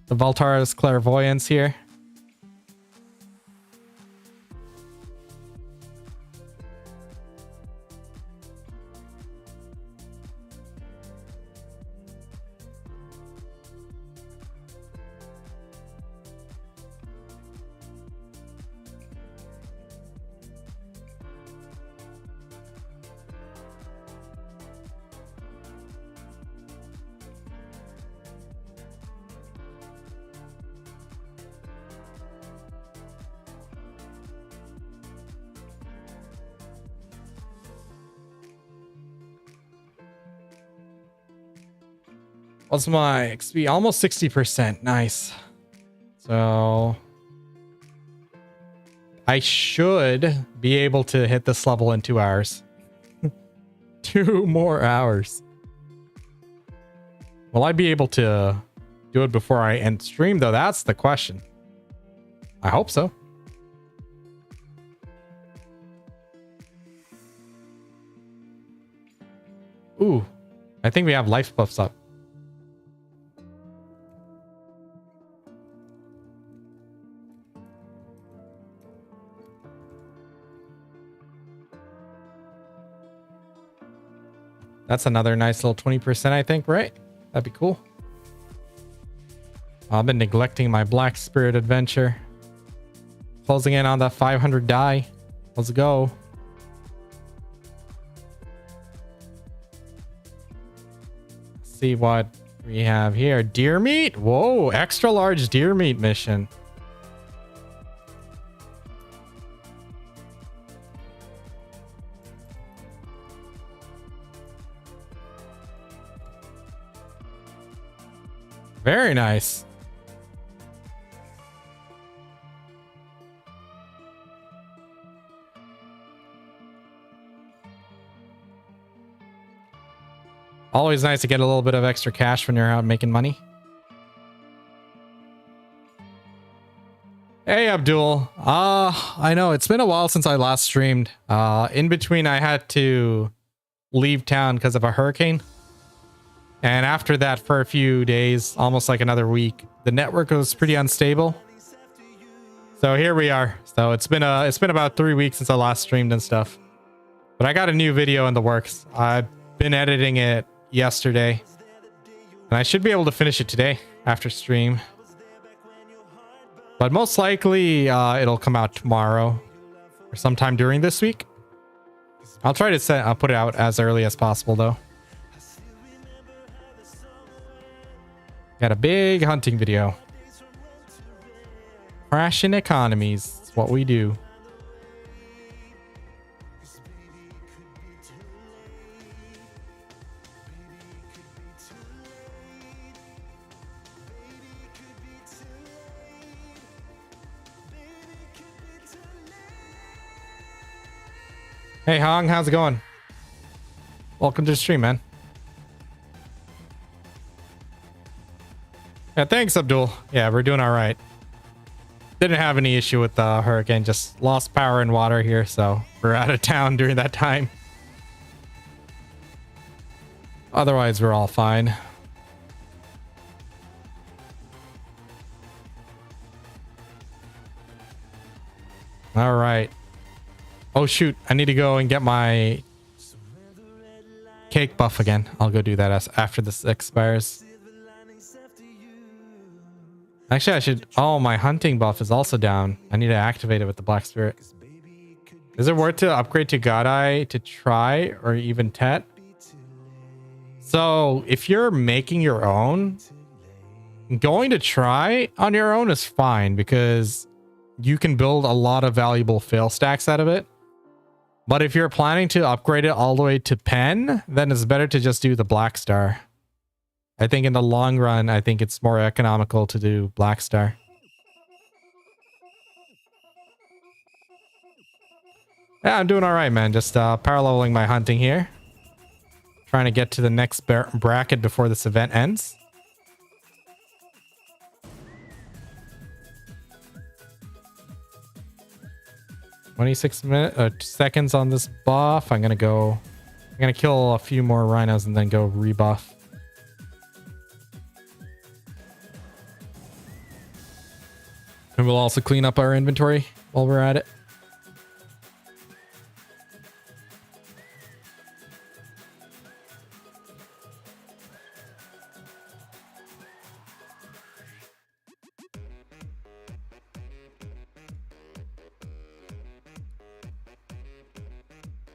The Valtara's Clairvoyance here. What's my XP? Almost 60%. Nice. So I should be able to hit this level in 2 hours. 2 more hours. Will I be able to do it before I end stream though? That's the question. I hope so. Ooh, I think we have life buffs up. That's another nice little 20%, I think, right? That'd be cool. I've been neglecting my Black Spirit adventure. Closing in on that 500 die. Let's go. See what we have here. Deer meat. Whoa, extra large deer meat mission. Very nice. Always nice to get a little bit of extra cash when you're out making money. Hey, Abdul. I know it's been a while since I last streamed. In between, I had to leave town because of a hurricane. And after that, for a few days, almost like another week, the network was pretty unstable. So here we are. So it's been about 3 weeks since I last streamed and stuff. But I got a new video in the works. I've been editing it yesterday, and I should be able to finish it today after stream. But most likely, it'll come out tomorrow or sometime during this week. I'll try to I'll put it out as early as possible, though. Got a big hunting video. Crashing economies. It's what we do. Hey Hong, how's it going? Welcome to the stream, man. Yeah, thanks, Abdul. Yeah, we're doing all right. Didn't have any issue with the hurricane, just lost power and water here, so we're out of town during that time. Otherwise, we're all fine. All right. Oh, shoot. I need to go and get my cake buff again. I'll go do that after this expires. Actually, I should... Oh, my hunting buff is also down. I need to activate it with the Black Spirit. Is it worth to upgrade to God Eye to try or even Tet? So, if you're making your own, going to try on your own is fine because you can build a lot of valuable fail stacks out of it. But if you're planning to upgrade it all the way to Pen, then it's better to just do the Black Star. I think in the long run, I think it's more economical to do Black Star. Yeah, I'm doing all right, man. Just paralleling my hunting here. Trying to get to the next bracket before this event ends. Seconds on this buff. I'm gonna kill a few more rhinos and then go rebuff. And we'll also clean up our inventory while we're at it.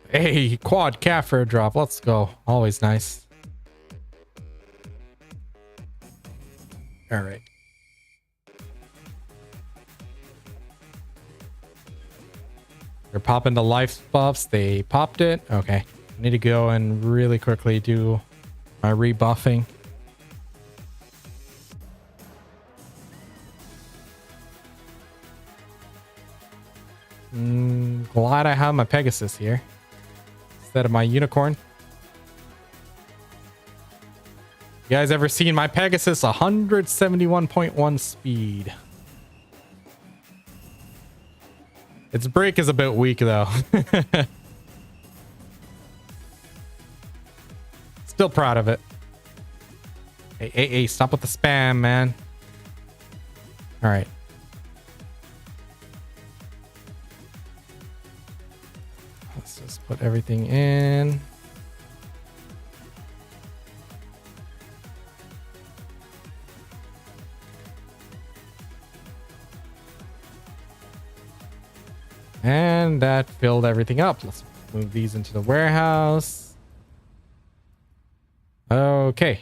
Hey, quad calf for a drop. Let's go. Always nice. All right. They're popping the life buffs. They popped it. Okay. I need to go and really quickly do my rebuffing. glad I have my Pegasus here instead of my unicorn. You guys ever seen my Pegasus? 171.1 speed. Its brake is a bit weak though. Still proud of it. Hey, stop with the spam, man. All right. Let's just put everything in. And that filled everything up. Let's move these into the warehouse. Okay.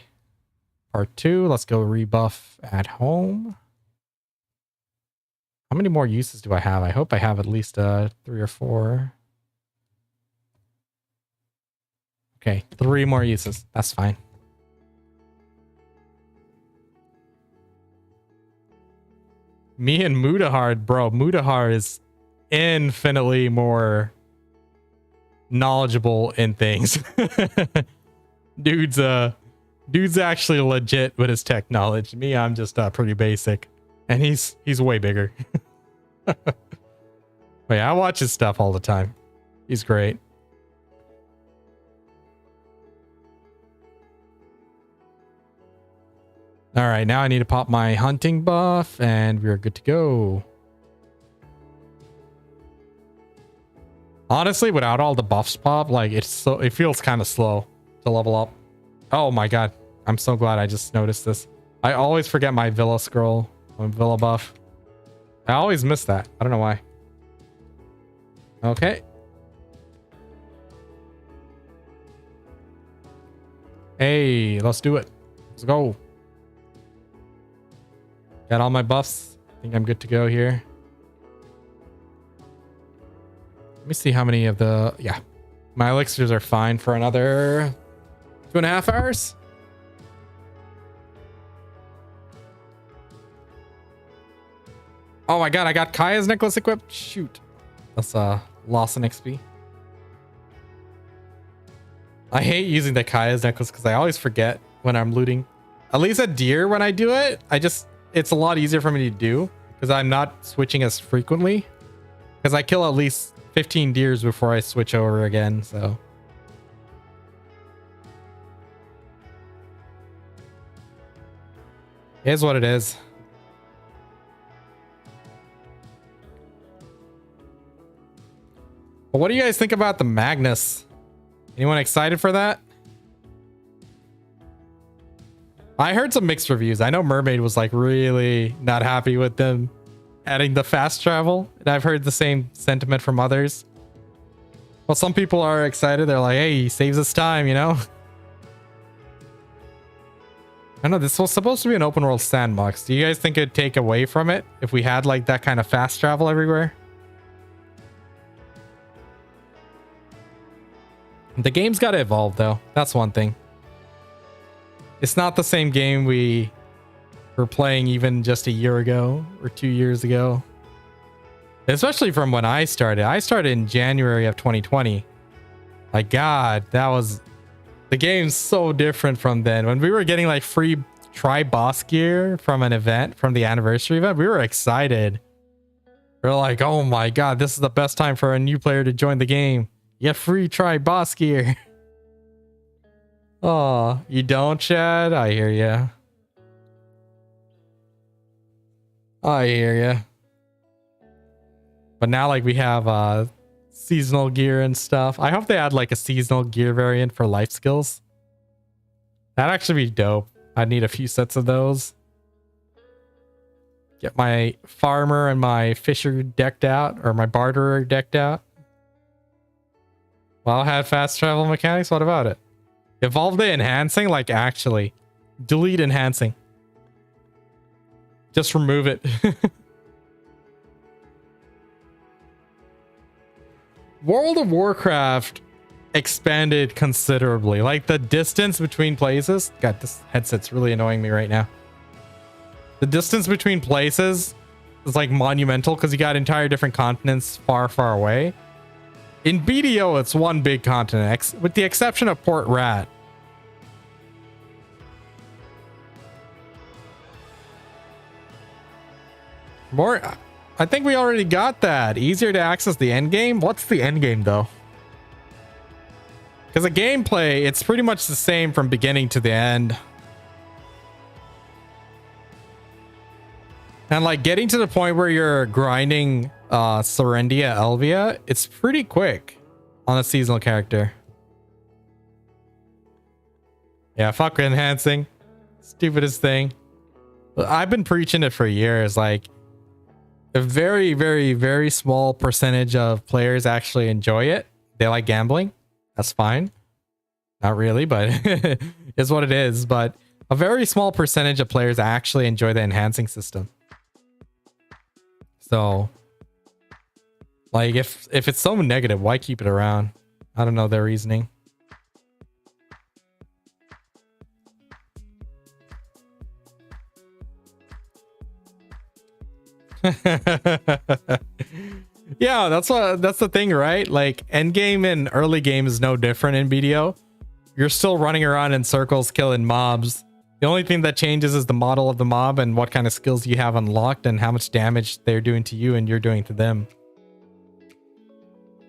Part 2. Let's go rebuff at home. How many more uses do I have? I hope I have at least 3 or 4. Okay, 3 more uses. That's fine. Me and Mudahar, bro. Mudahar is infinitely more knowledgeable in things. Dude's actually legit with his tech knowledge. Me, I'm just pretty basic, and he's way bigger. But yeah, I watch his stuff all the time. He's great. All right, now I need to pop my hunting buff, and we're good to go. Honestly, without all the buffs pop, like it feels kind of slow to level up. Oh my god, I'm so glad I just noticed this. I always forget my Villa scroll, my Villa buff. I always miss that. I don't know why. Okay. Hey, let's do it. Let's go. Got all my buffs. I think I'm good to go here. Let me see how many of the... Yeah. My elixirs are fine for another 2.5 hours. Oh my god, I got Kaya's necklace equipped. Shoot. That's loss in XP. I hate using the Kaya's necklace because I always forget when I'm looting. At least at deer, when I do it, it's a lot easier for me to do because I'm not switching as frequently. Because I kill at least 15 deers before I switch over again, so. It is what it is. But what do you guys think about the Magnus? Anyone excited for that? I heard some mixed reviews. I know Mermaid was like really not happy with them adding the fast travel, and I've heard the same sentiment from others. Well, some people are excited. They're like, hey, he saves us time, you know? I know this was supposed to be an open world sandbox. Do you guys think it'd take away from it if we had like that kind of fast travel everywhere? The game's got to evolve though. That's one thing. It's not the same game we were playing even just a year ago or 2 years ago. Especially from when I started. I started in January of 2020. Like, God, the game's so different from then. When we were getting like free try boss gear from an event, from the anniversary event, we were excited. We were like, oh my God, this is the best time for a new player to join the game. You get free try boss gear. Oh, you don't, Chad? I hear ya. I hear ya. But now like we have seasonal gear and stuff. I hope they add like a seasonal gear variant for life skills. That'd actually be dope. I'd need a few sets of those. Get my farmer and my fisher decked out, or my barterer decked out. Well, I had fast travel mechanics. What about it? Evolve the enhancing, like actually. Delete enhancing. Just remove it. World of Warcraft expanded considerably. Like the distance between places. God, this headset's really annoying me right now. The distance between places is like monumental because you got entire different continents far, far away. In BDO, it's one big continent, with the exception of Port Rat. More, I think we already got that. Easier to access the end game. What's the end game though? Because the gameplay, it's pretty much the same from beginning to the end. And like getting to the point where you're grinding Serendia Elvia, it's pretty quick on a seasonal character. Yeah, fuck enhancing. Stupidest thing. I've been preaching it for years. Like, a very, very, very small percentage of players actually enjoy it. They like gambling. That's fine. Not really, but it's what it is. But a very small percentage of players actually enjoy the enhancing system. So, like, if it's so negative, why keep it around? I don't know their reasoning. Yeah, that's the thing, right? Like, end game and early game is no different in BDO. You're still running around in circles killing mobs. The only thing that changes is the model of the mob and what kind of skills you have unlocked and how much damage they're doing to you and you're doing to them.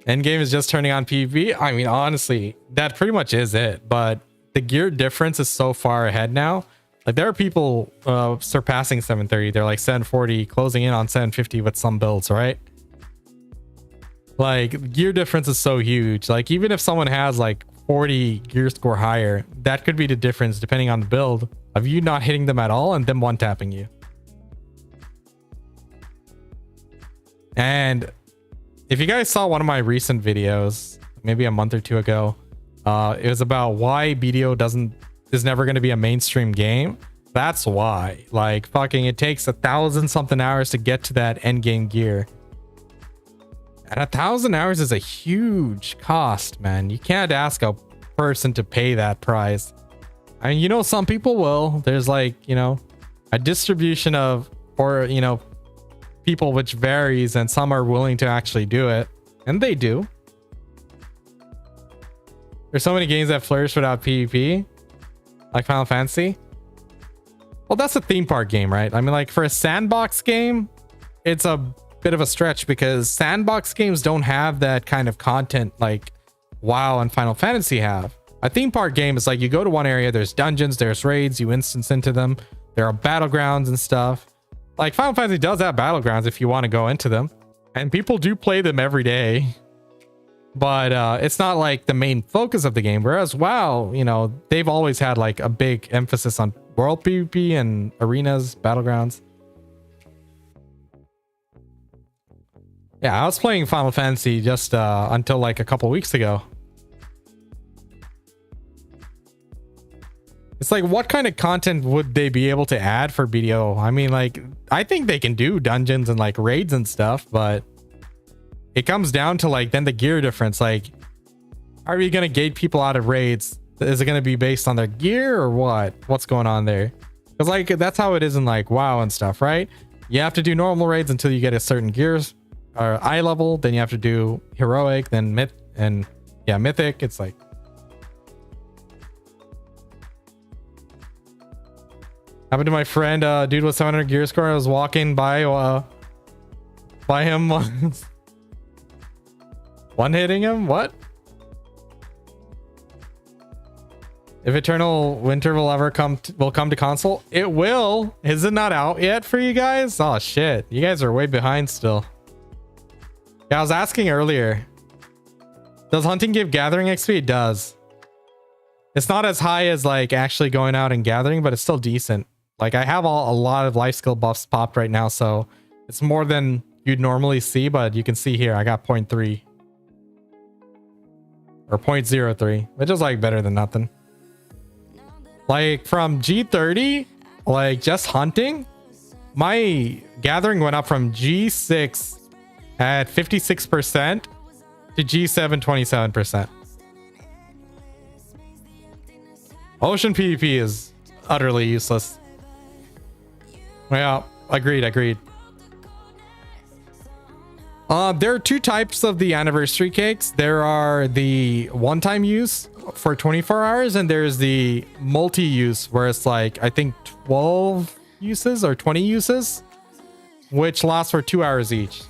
Endgame is just turning on PvP. I mean, honestly, that pretty much is it. But the gear difference is so far ahead now. Like, there are people surpassing 730. They're like 740, closing in on 750 with some builds, right? Like, gear difference is so huge. Like, even if someone has like 40 gear score higher, that could be the difference depending on the build of you not hitting them at all and them one-tapping you. And if you guys saw one of my recent videos, maybe a month or two ago, it was about why BDO is never going to be a mainstream game. That's why. Like, fucking, it takes 1,000 something hours to get to that end game gear. And 1,000 hours is a huge cost, man. You can't ask a person to pay that price. I mean, you know, some people will. There's like, you know, a distribution of, or, you know, people which varies, and some are willing to actually do it, and they do. There's so many games that flourish without PvP, like Final Fantasy. Well, that's a theme park game, right? I mean, like, for a sandbox game, it's a bit of a stretch because sandbox games don't have that kind of content like WoW and Final Fantasy have. A theme park game is like, you go to one area, there's dungeons, there's raids, you instance into them, there are battlegrounds and stuff. Like, Final Fantasy does have battlegrounds if you want to go into them, and people do play them every day, but it's not like the main focus of the game. Whereas WoW, you know, they've always had like a big emphasis on world PvP and arenas, battlegrounds. Yeah, I was playing Final Fantasy just until like a couple weeks ago. It's like, what kind of content would they be able to add for BDO? I mean, like, I think they can do dungeons and like raids and stuff, but it comes down to like, then the gear difference. Like, how are you going to gate people out of raids? Is it going to be based on their gear or what? What's going on there? Because like, that's how it is in like WoW and stuff, right? You have to do normal raids until you get a certain gears or eye level. Then you have to do heroic, then myth, and yeah, mythic. It's like, happened to my friend, dude with 700 gear score. I was walking by him once. One hitting him? What? If Eternal Winter will ever come to console, it will. Is it not out yet for you guys? Oh shit, you guys are way behind still. Yeah, I was asking earlier, does hunting give gathering XP? It does. It's not as high as like actually going out and gathering, but it's still decent. Like, I have a lot of life skill buffs popped right now, so it's more than you'd normally see. But you can see here, I got 0.3 or 0.03, which is like better than nothing. Like, from G30, like just hunting, my gathering went up from G6 at 56% to G7 27%. Ocean PvP is utterly useless. Yeah, agreed. There are two types of the anniversary cakes. There are the one-time use for 24 hours, and there's the multi-use where it's like, I think 12 uses or 20 uses, which lasts for 2 hours each.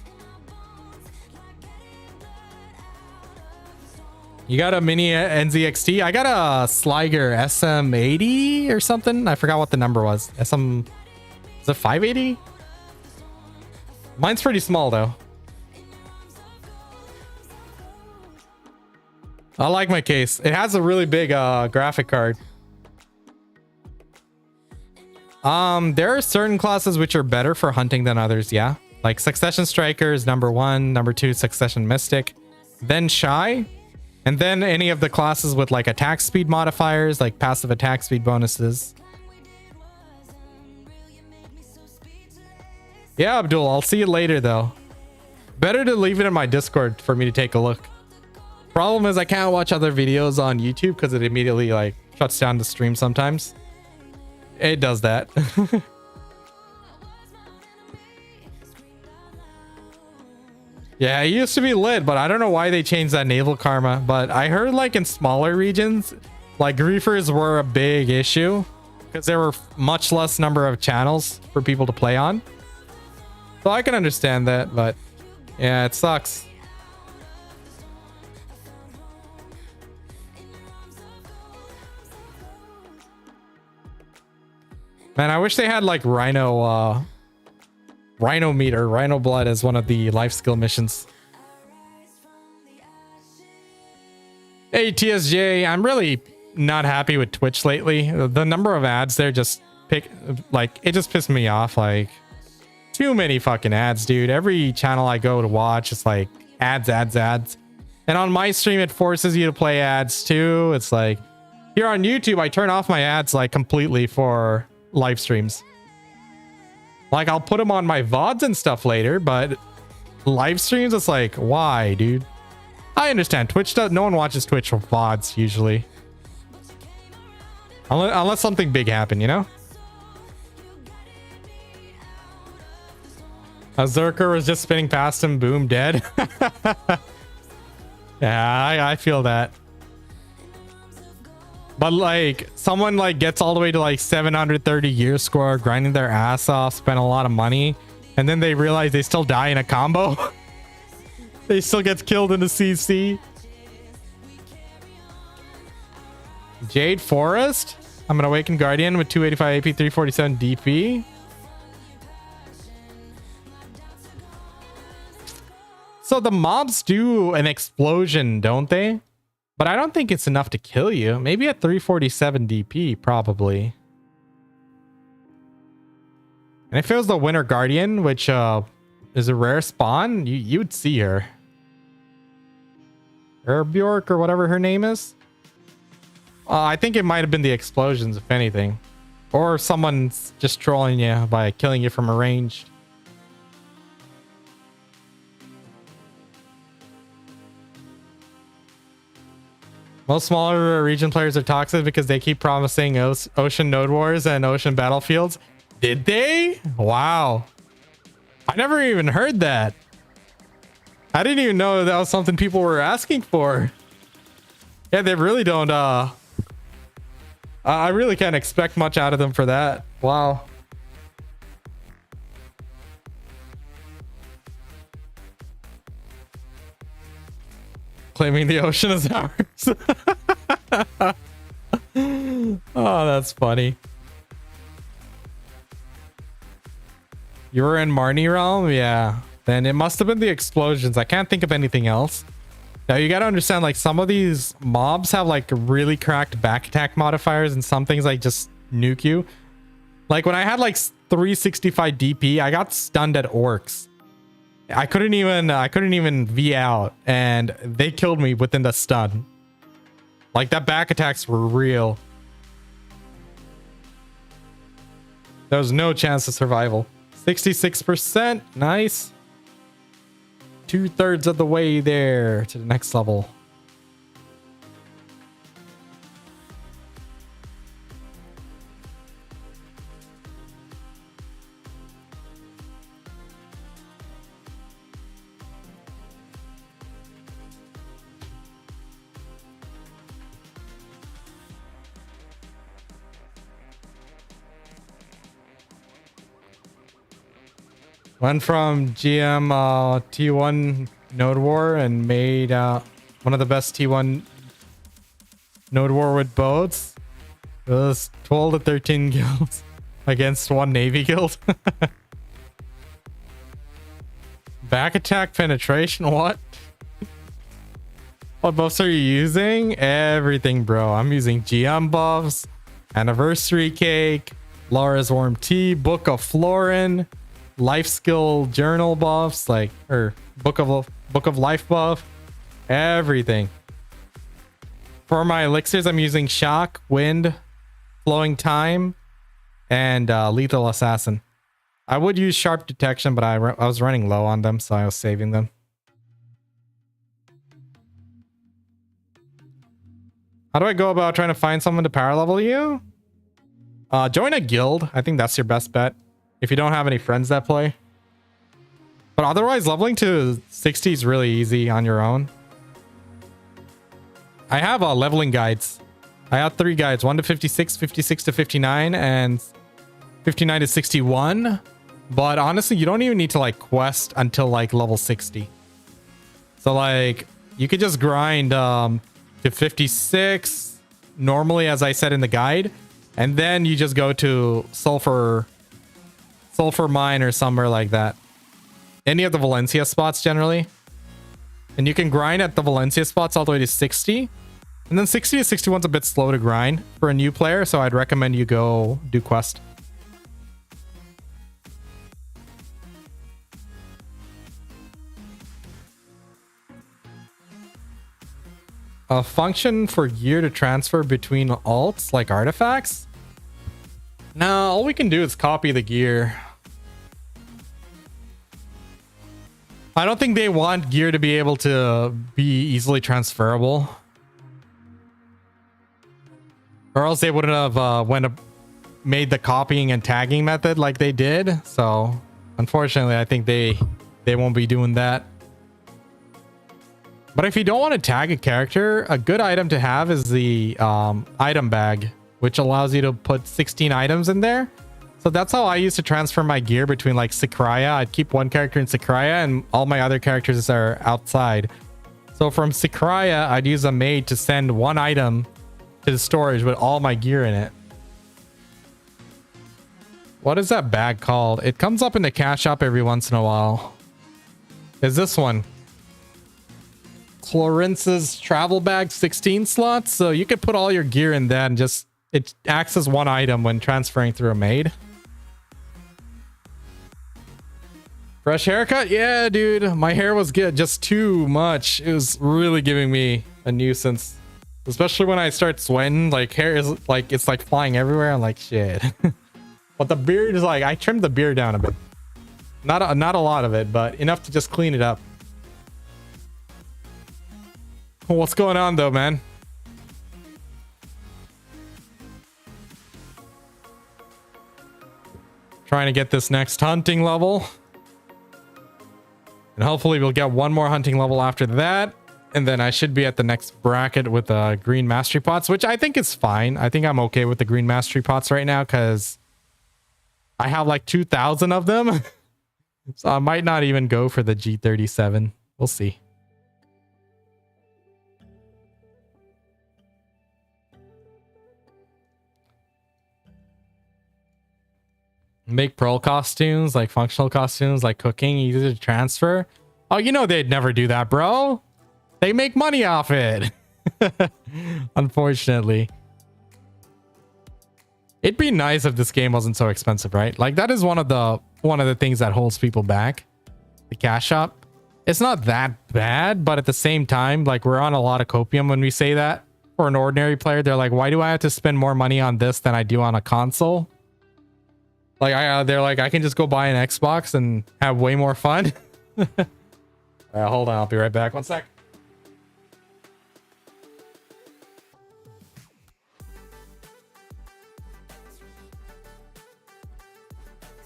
You got a mini NZXT. I got a Sliger SM80 or something. I forgot what the number was. Is it 580? Mine's pretty small though. I like my case. It has a really big graphic card. There are certain classes which are better for hunting than others, yeah. Like Succession Striker is number 1, number 2 Succession Mystic, then Shy, and then any of the classes with like attack speed modifiers, like passive attack speed bonuses. Yeah, Abdul, I'll see you later though. Better to leave it in my Discord for me to take a look. Problem is I can't watch other videos on YouTube because it immediately like shuts down the stream sometimes. It does that. Yeah, it used to be lit, but I don't know why they changed that naval karma. But I heard like in smaller regions, like griefers were a big issue because there were much less number of channels for people to play on. So I can understand that, but yeah, it sucks. Man, I wish they had like Rhino meter, Rhino blood as one of the life skill missions. Hey TSJ, I'm really not happy with Twitch lately. The number of ads there just it just pissed me off. Like too many fucking ads, dude. Every channel I go to watch, it's like ads. And on my stream, it forces you to play ads too. It's like here on YouTube, I turn off my ads like completely for live streams. Like I'll put them on my VODs and stuff later, but live streams, it's like, why, dude? I understand Twitch no one watches Twitch for VODs usually. Unless something big happened, you know? A Zerker was just spinning past him, boom, dead. Yeah, I feel that. But like someone like gets all the way to like 730 year score, grinding their ass off, spend a lot of money, and then they realize they still die in a combo. They still gets killed in the CC. Jade Forest. I'm an Awakened Guardian with 285 AP, 347 DP. So the mobs do an explosion, don't they? But I don't think it's enough to kill you. Maybe at 347 DP, probably. And if it was the Winter Guardian, which is a rare spawn, you'd see her. Bjork or whatever her name is. I think it might have been the explosions, if anything. Or someone's just trolling you by killing you from a range. Most smaller region players are toxic because they keep promising ocean node wars and ocean battlefields. Did they? Wow. I never even heard that. I didn't even know that was something people were asking for. Yeah, they really don't. I really can't expect much out of them for that. Wow. Claiming the ocean is ours. Oh, that's funny. You were in Marnie Realm? Yeah. Then it must have been the explosions. I can't think of anything else. Now you gotta understand, like some of these mobs have like really cracked back attack modifiers, and some things like just nuke you. Like when I had like 365 DP, I got stunned at orcs. I couldn't even V out, and they killed me within the stun. Like that back attacks were real. There was no chance of survival. 66%, nice. 2/3 of the way there to the next level. Went from GM T1 Node War and made one of the best T1 Node War with boats. It was 12 to 13 guilds against one Navy guild. Back attack penetration, what? What buffs are you using? Everything, bro. I'm using GM buffs, Anniversary Cake, Laura's Warm Tea, Book of Florin, Life Skill Journal buffs, like, or Book of Life buff, everything. For my elixirs, I'm using Shock, Wind, Flowing Time, and Lethal Assassin. I would use Sharp Detection, but I was running low on them, so I was saving them. How do I go about trying to find someone to power level you? Join a guild. I think that's your best bet if you don't have any friends that play. But otherwise, leveling to 60 is really easy on your own. I have leveling guides. I have 3 guides, 1 to 56, 56 to 59, and 59 to 61. But honestly, you don't even need to like quest until like level 60. So like you could just grind to 56 normally, as I said in the guide, and then you just go to sulfur mine or somewhere like that. Any of the Valencia spots generally. And you can grind at the Valencia spots all the way to 60. And then 60 to 61 is a bit slow to grind for a new player, so I'd recommend you go do quest. A function for gear to transfer between alts, like artifacts? Now, all we can do is copy the gear. I don't think they want gear to be able to be easily transferable. Or else they wouldn't have made the copying and tagging method like they did. So, unfortunately, I think they won't be doing that. But if you don't want to tag a character, a good item to have is the item bag, which allows you to put 16 items in there. So that's how I used to transfer my gear between like Sakraya. I'd keep one character in Sakraya and all my other characters are outside. So from Sakraya, I'd use a maid to send one item to the storage with all my gear in it. What is that bag called? It comes up in the cash shop every once in a while. Is this one? Clarence's travel bag, 16 slots. So you could put all your gear in that and just, it acts as one item when transferring through a maid. Fresh haircut? Yeah, dude. My hair was good. Just too much. It was really giving me a nuisance. Especially when I start sweating. Like, hair is like, it's like flying everywhere. I'm like, shit. But the beard is like, I trimmed the beard down a bit. Not a lot of it, but enough to just clean it up. What's going on though, man? Trying to get this next hunting level. And hopefully we'll get one more hunting level after that. And then I should be at the next bracket with green mastery pots, which I think is fine. I think I'm okay with the green mastery pots right now because I have like 2,000 of them. So I might not even go for the G37. We'll see. Make pearl costumes, like functional costumes, like cooking, easy to transfer. Oh, you know they'd never do that, bro. They make money off it. Unfortunately. It'd be nice if this game wasn't so expensive, right? Like that is one of the things that holds people back. The cash shop. It's not that bad, but at the same time, like we're on a lot of copium when we say that. For an ordinary player, they're like, why do I have to spend more money on this than I do on a console? Like they're like, I can just go buy an Xbox and have way more fun. Hold on, I'll be right back. 1 sec.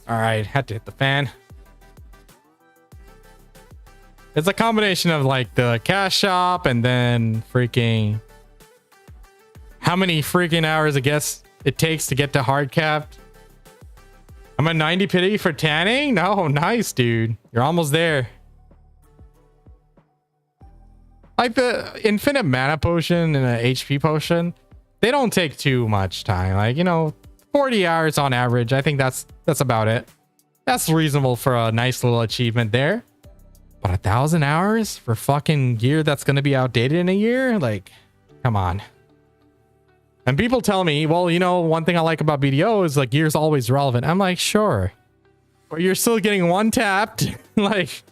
All right, had to hit the fan. It's a combination of like the cash shop and then freaking how many freaking hours I guess it takes to get to hard capped. I'm a 90 pity for tanning? No, nice, dude. You're almost there. Like the infinite mana potion and an HP potion, they don't take too much time. Like, you know, 40 hours on average. I think that's about it. That's reasonable for a nice little achievement there. But 1,000 hours for fucking gear that's going to be outdated in a year? Like, come on. And people tell me, well, you know, one thing I like about BDO is like gear's always relevant. I'm like, sure. But you're still getting one tapped. Like,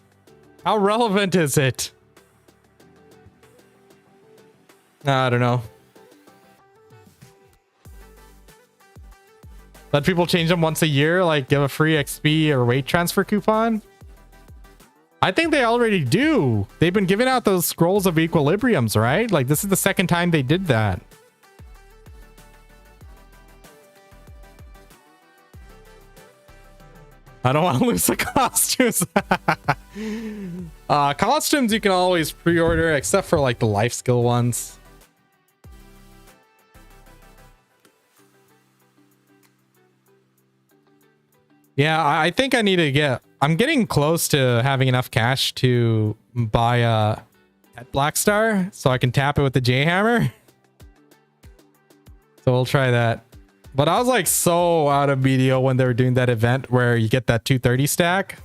how relevant is it? I don't know. Let people change them once a year, like give a free XP or weight transfer coupon. I think they already do. They've been giving out those scrolls of equilibriums, right? Like this is the second time they did that. I don't want to lose the costumes. Costumes you can always pre-order, except for like the life skill ones. Yeah, I think I need to get... I'm getting close to having enough cash to buy a Black Star, so I can tap it with the J-Hammer. So we'll try that. But I was like so out of BDO when they were doing that event where you get that 230 stack.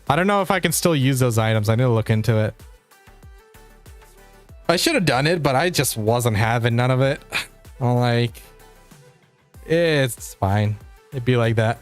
I don't know if I can still use those items. I need to look into it. I should have done it, but I just wasn't having none of it. I'm like, it's fine. It'd be like that.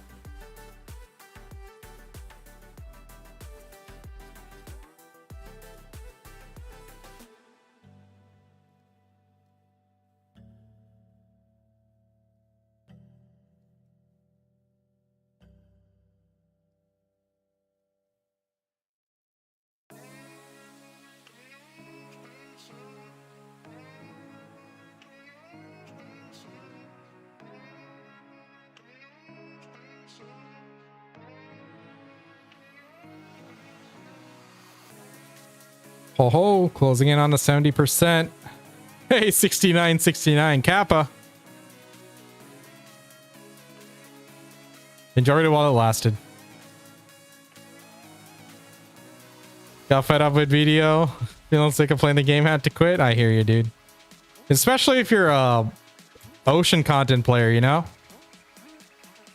Ho ho, closing in on the 70%. Hey, 69.69 Kappa. Enjoyed it while it lasted. Got fed up with BDO. Feeling sick of playing the game, had to quit. I hear you, dude. Especially if you're a ocean content player, you know?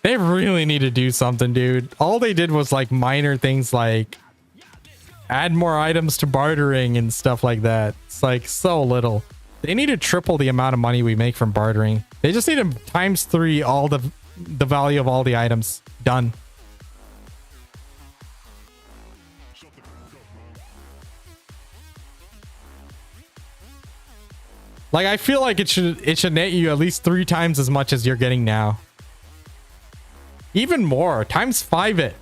They really need to do something, dude. All they did was like minor things like add more items to bartering and stuff like that. It's like so little. They need to triple the amount of money we make from bartering. They just need to times 3 all the value of all the items. Done. Like I feel like it should net you at least 3 times as much as you're getting now. Even more. Times 5 it.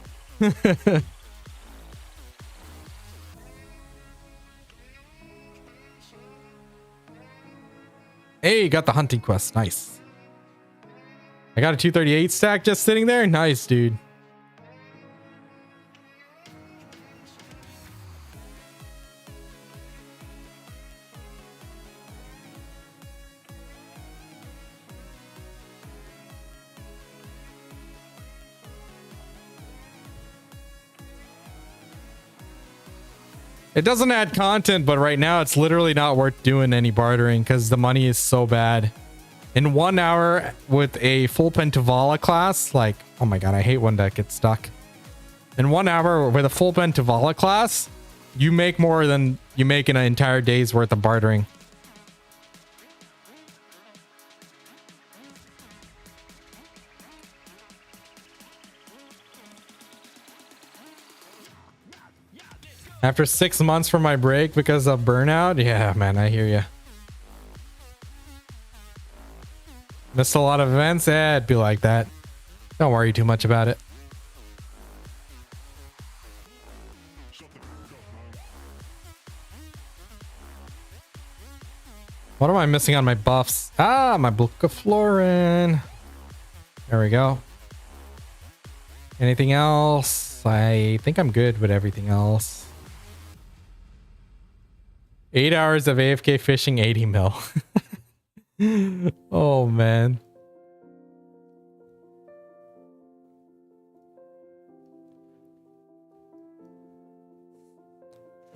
Hey, got the hunting quest. Nice. I got a 238 stack just sitting there. Nice, dude. It doesn't add content, but right now it's literally not worth doing any bartering because the money is so bad. In 1 hour with a full Pentavala class, like, oh my god, I hate when that gets stuck. In 1 hour with a full Pentavala class, you make more than you make in an entire day's worth of bartering. After 6 months from my break because of burnout? Yeah, man, I hear you. Missed a lot of events? Yeah, it'd be like that. Don't worry too much about it. What am I missing on my buffs? Ah, my Book of Florin. There we go. Anything else? I think I'm good with everything else. 8 hours of AFK fishing, 80 mil. Oh, man.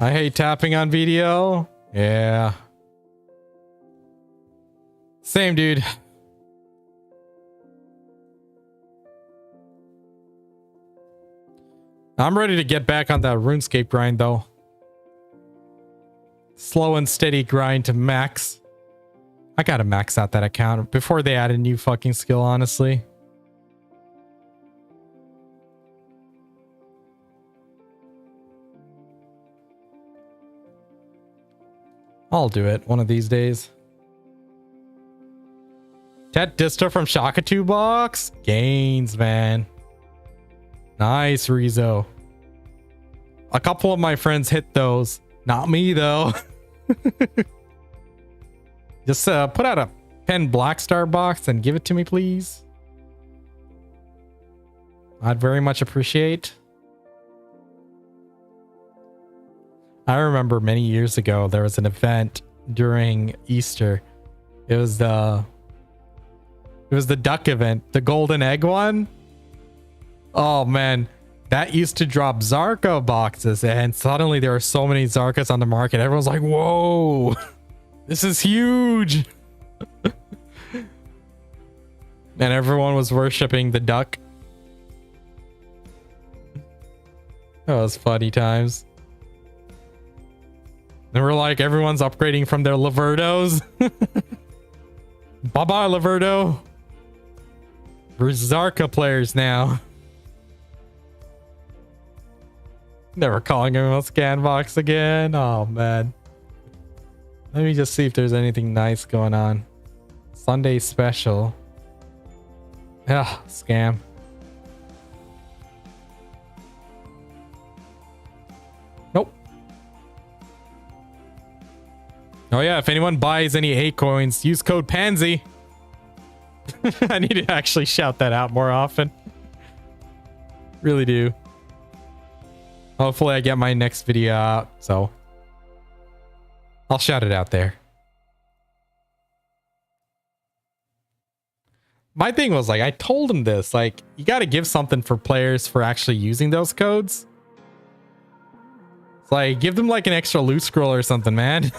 I hate tapping on BDO. Yeah. Same, dude. I'm ready to get back on that RuneScape grind, though. Slow and steady grind to max. I gotta max out that account before they add a new fucking skill, honestly. I'll do it one of these days. Tet Dista from Shakatu box? Gains, man. Nice, Rizzo. A couple of my friends hit those. Not me, though. Just put out a Pen Black Star box and give it to me, please. I'd very much appreciate. I remember many years ago there was an event during Easter. It was the duck event, the golden egg one. Oh man, that used to drop Zarka boxes, and suddenly there are so many Zarkas on the market. Everyone's like, whoa, this is huge. And everyone was worshipping the duck. That was funny times. And we're like, everyone's upgrading from their Laverdos. Bye-bye, Laverdo. We're Zarka players now. Never calling him a scan box again. Oh, man. Let me just see if there's anything nice going on. Sunday special. Ah, scam. Nope. Oh yeah, if anyone buys any 8 coins, use code Pansy. I need to actually shout that out more often. Really do. Hopefully I get my next video out, so I'll shout it out there. My thing was, like, I told him this, like, you got to give something for players for actually using those codes. It's like, give them like an extra loot scroll or something, man.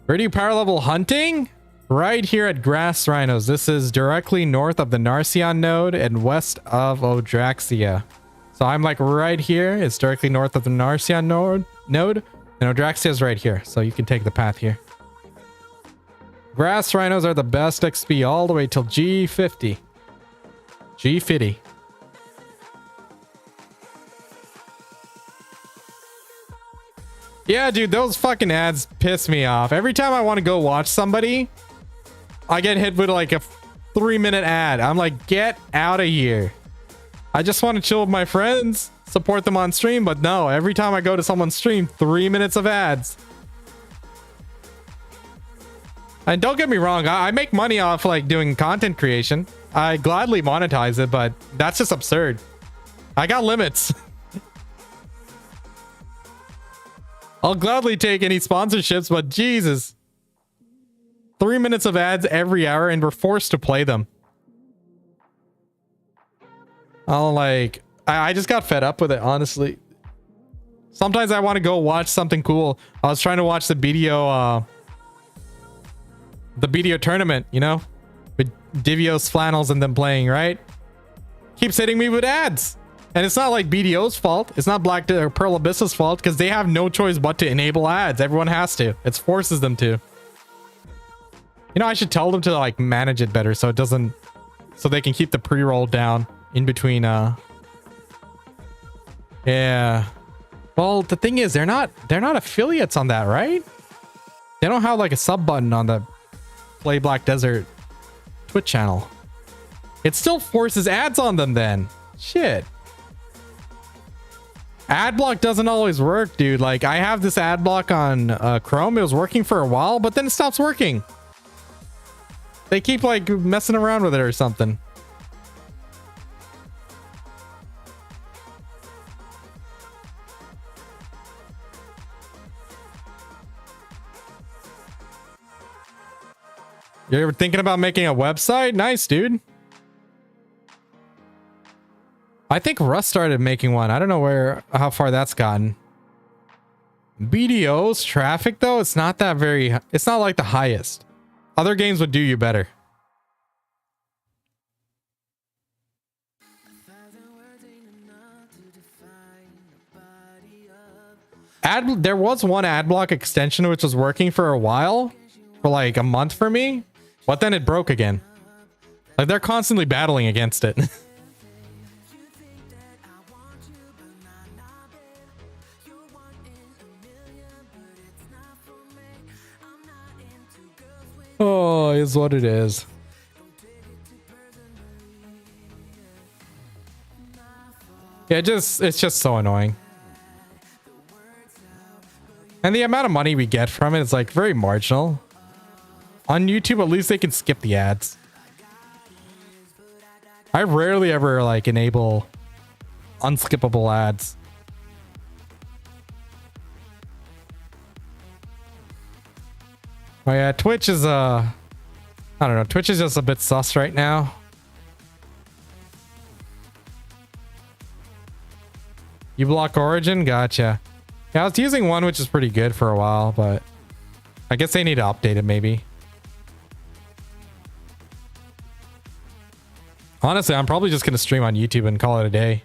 Where do you power level hunting? Right here at Grass Rhinos. This is directly north of the Narcion node and west of Odraxia. So I'm like right here. It's directly north of the Narcion node, and Odraxia is right here. So you can take the path here. Grass Rhinos are the best XP all the way till G50. G50. Yeah, dude, those fucking ads piss me off. Every time I want to go watch somebody, I get hit with like a 3-minute ad. I'm like, get out of here. I just want to chill with my friends, support them on stream, but no, every time I go to someone's stream, 3 minutes of ads. And don't get me wrong, I make money off like doing content creation. I gladly monetize it, but that's just absurd. I got limits. I'll gladly take any sponsorships, but Jesus. 3 minutes of ads every hour and we're forced to play them. I just got fed up with it, honestly. Sometimes I want to go watch something cool. I was trying to watch the BDO tournament, you know, with Divios flannels and them playing, right? Keeps hitting me with ads. And it's not like BDO's fault. It's not Black or Pearl Abyss's fault because they have no choice but to enable ads. Everyone has to. It forces them to. You know, I should tell them to like manage it better so it doesn't, so they can keep the pre-roll down in between. Yeah. Well, the thing is, they're not affiliates on that, right? They don't have like a sub button on the Play Black Desert Twitch channel. It still forces ads on them then. Shit. Ad block doesn't always work, dude. Like, I have this ad block on Chrome. It was working for a while, but then it stops working. They keep like messing around with it or something. You ever thinking about making a website? Nice, dude. I think Russ started making one. I don't know how far that's gotten. BDO's traffic though, it's not like the highest. Other games would do you better. There was one ad block extension which was working for a while, for like a month for me, but then it broke again. Like they're constantly battling against it. Oh, is what it is. Yeah, it's just so annoying. And the amount of money we get from it is like very marginal. On YouTube, at least they can skip the ads. I rarely ever like enable unskippable ads. Oh yeah, Twitch is I don't know, Twitch is just a bit sus right now. You block Origin? Gotcha. Yeah, I was using one which is pretty good for a while, but I guess they need to update it maybe. Honestly, I'm probably just going to stream on YouTube and call it a day.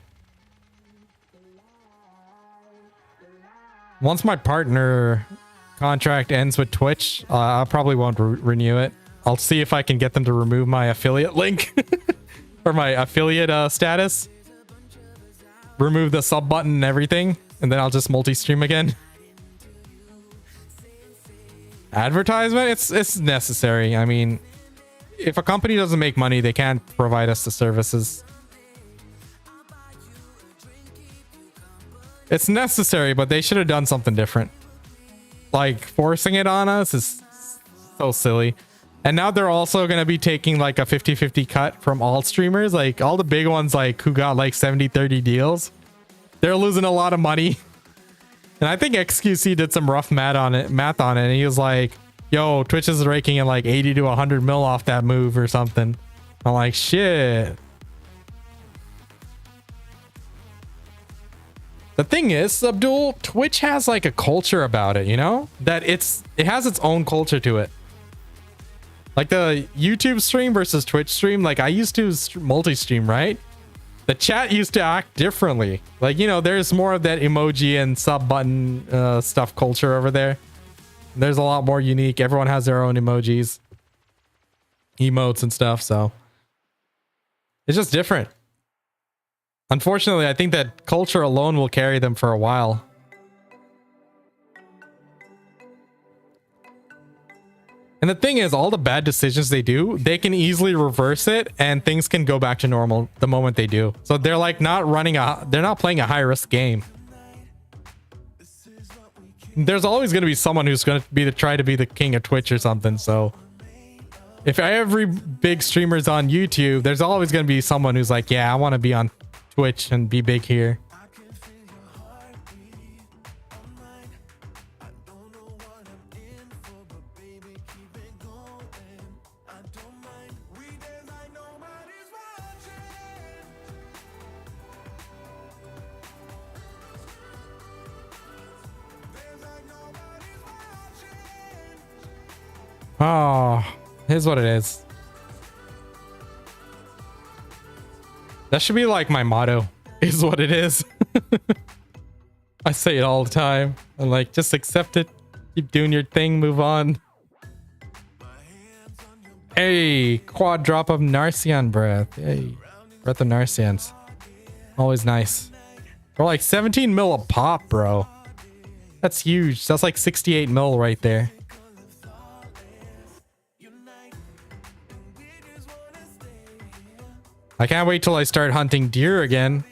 Once my partner contract ends with Twitch, I probably won't renew it. I'll see if I can get them to remove my affiliate link or my affiliate status. Remove the sub button and everything, and then I'll just multi-stream again. Advertisement, it's necessary. I mean, if a company doesn't make money, they can't provide us the services. It's necessary, but they should have done something different. Like forcing it on us is so silly. And now they're also going to be taking like a 50-50 cut from all streamers. Like all the big ones, like who got like 70-30 deals, they're losing a lot of money. And I think XQC did some rough math on it. And he was like, yo, Twitch is raking in like 80 to 100 mil off that move or something. I'm like, shit. The thing is, Abdul, Twitch has like a culture about it, you know? That it has its own culture to it. Like the YouTube stream versus Twitch stream, like I used to multi-stream, right? The chat used to act differently. Like, you know, there's more of that emoji and sub button stuff culture over there. There's a lot more unique. Everyone has their own emojis, emotes and stuff. So it's just different. Unfortunately, I think that culture alone will carry them for a while. And the thing is, all the bad decisions they do, they can easily reverse it and things can go back to normal the moment they do. So they're like they're not playing a high risk game. There's always going to be someone who's going to try to be the king of Twitch or something. So if every big streamer's on YouTube, there's always going to be someone who's like, yeah, I want to be on Twitch and be big here. Oh, here's what it is. That should be like my motto, is what it is. I say it all the time. I'm like, just accept it. Keep doing your thing. Move on. Hey, quad drop of Narcian breath. Hey, breath of Narcians. Always nice. They're like 17 mil a pop, bro. That's huge. That's like 68 mil right there. I can't wait till I start hunting deer again.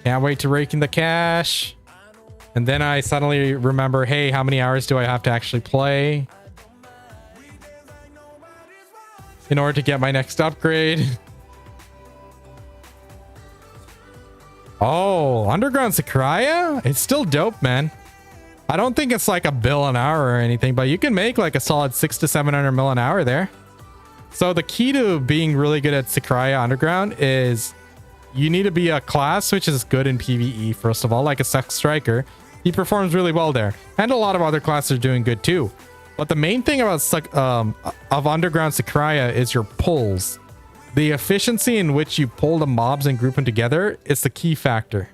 Can't wait to rake in the cash. And then I suddenly remember, hey, how many hours do I have to actually play in order to get my next upgrade? Oh, Underground Sakraya? It's still dope, man. I don't think it's like a bill an hour or anything, but you can make like a solid 600 to 700 mil an hour there. So the key to being really good at Sakraya Underground is You need to be a class which is good in PvE, first of all, like a sex striker. He performs really well there. And a lot of other classes are doing good too. But the main thing about of Underground Sakraya is your pulls. The efficiency in which you pull the mobs and group them together is the key factor.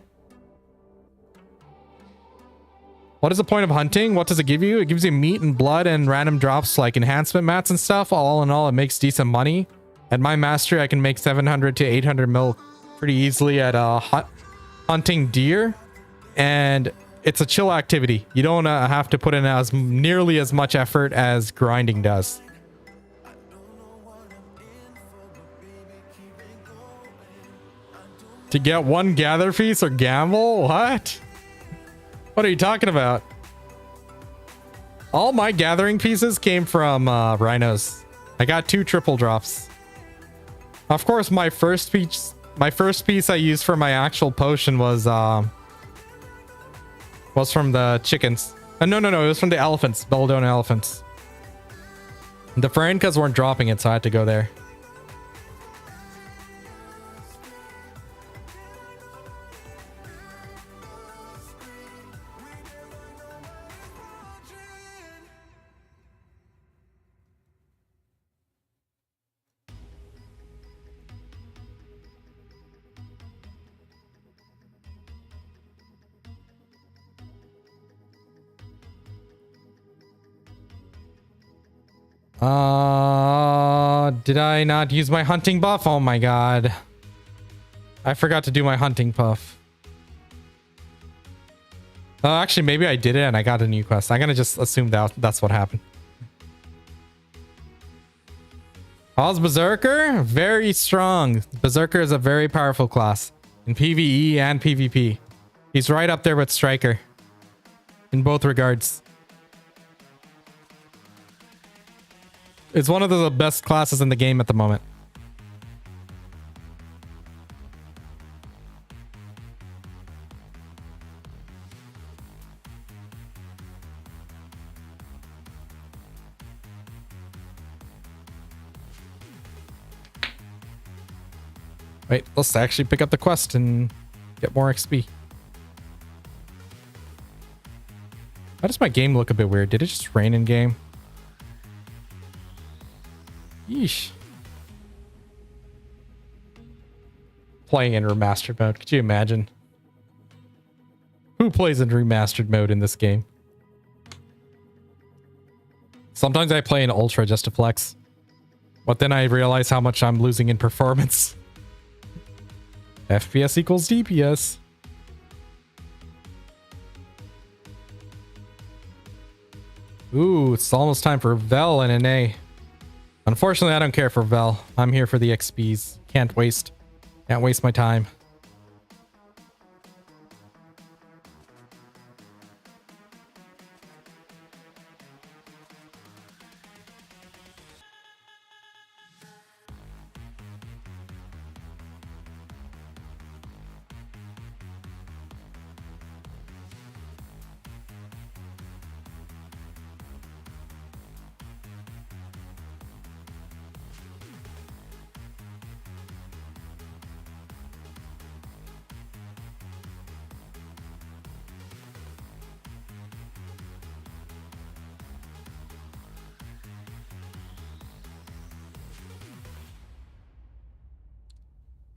What is the point of hunting? What does it give you? It gives you meat and blood and random drops like enhancement mats and stuff. All in all, it makes decent money. At my mastery, I can make 700 to 800 mil pretty easily at hunting deer. And it's a chill activity. You don't have to put in nearly as much effort as grinding does. To get one gather piece or gamble? What? What are you talking about? All my gathering pieces came from rhinos. I got 2 triple drops. Of course, my first piece I used for my actual potion was from the chickens. No, it was from the elephants, Belladonna elephants. The Ferenkas weren't dropping it, so I had to go there. Did I not use my hunting buff? Oh my god. I forgot to do my hunting buff. Actually, maybe I did it and I got a new quest. I'm gonna just assume that's what happened. How's Berserker? Very strong. Berserker is a very powerful class in PvE and PvP. He's right up there with Striker in both regards. It's one of the best classes in the game at the moment. Wait, let's actually pick up the quest and get more XP. Why does my game look a bit weird? Did it just rain in game? Yeesh. Playing in remastered mode. Could you imagine? Who plays in remastered mode in this game? Sometimes I play in ultra just to flex. But then I realize how much I'm losing in performance. FPS equals DPS. Ooh, it's almost time for Vel and an A. Unfortunately, I don't care for Vel. I'm here for the XPs. Can't waste my time.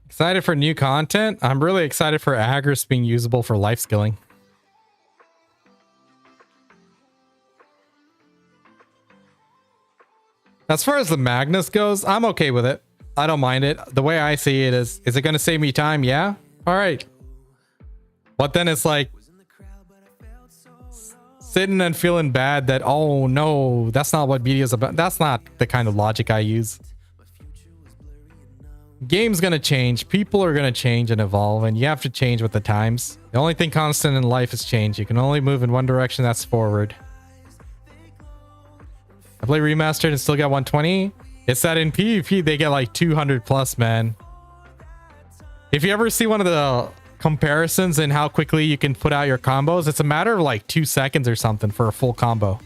Excited for new content? I'm really excited for Agris being usable for life skilling. As far as the Magnus goes, I'm okay with it. I don't mind it. The way I see it is it going to save me time? Yeah. All right. But then it's like sitting and feeling bad that, oh no, that's not what BDO is about. That's not the kind of logic I use. Game's gonna change, people are gonna change and evolve, and you have to change with the times. The only thing constant in life is change. You can only move in one direction, that's forward. I play remastered and still got 120. It's that in PvP they get like 200 plus, man. If you ever see one of the comparisons in how quickly you can put out your combos, it's a matter of like 2 seconds or something for a full combo.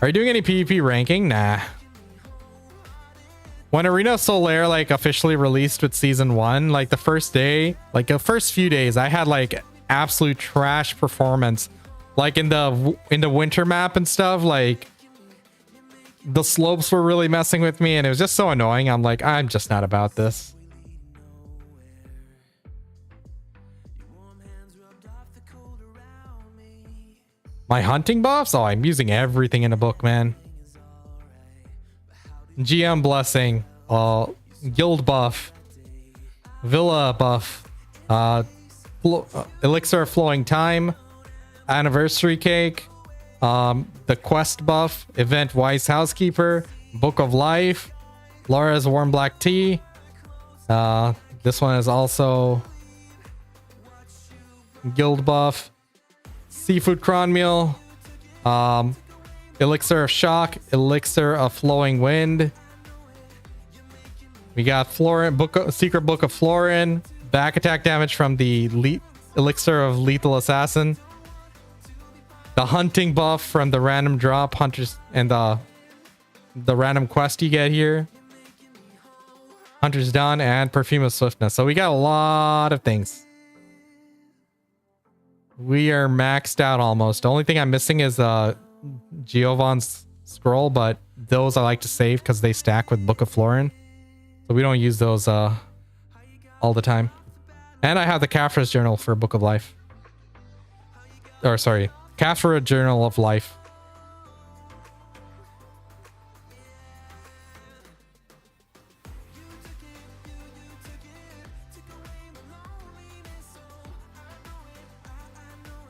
Are you doing any PvP ranking? Nah. when Arena Solaire like officially released with season 1, like the first day, like the first few days, I had like absolute trash performance. Like in the winter map and stuff, like the slopes were really messing with me and it was just so annoying. I'm like, I'm just not about this. My hunting buffs? Oh, I'm using everything in the book, man. GM blessing, guild buff, villa buff, elixir of flowing time, anniversary cake, the quest buff, event wise housekeeper, book of life, Laura's warm black tea. This one is also guild buff, seafood cron meal, elixir of shock, elixir of flowing wind. We got Florin, secret book of Florin, back attack damage from the elixir of lethal assassin, the hunting buff from the random drop hunters and the random quest you get here, Hunter's Dawn, and perfume of swiftness. So we got a lot of things. We are maxed out almost. The only thing I'm missing is Giovan's scroll, but those I like to save because they stack with Book of Florin, so we don't use those all the time. And I have the Caphra's journal for Book of Life, or sorry, Caphra Journal of Life.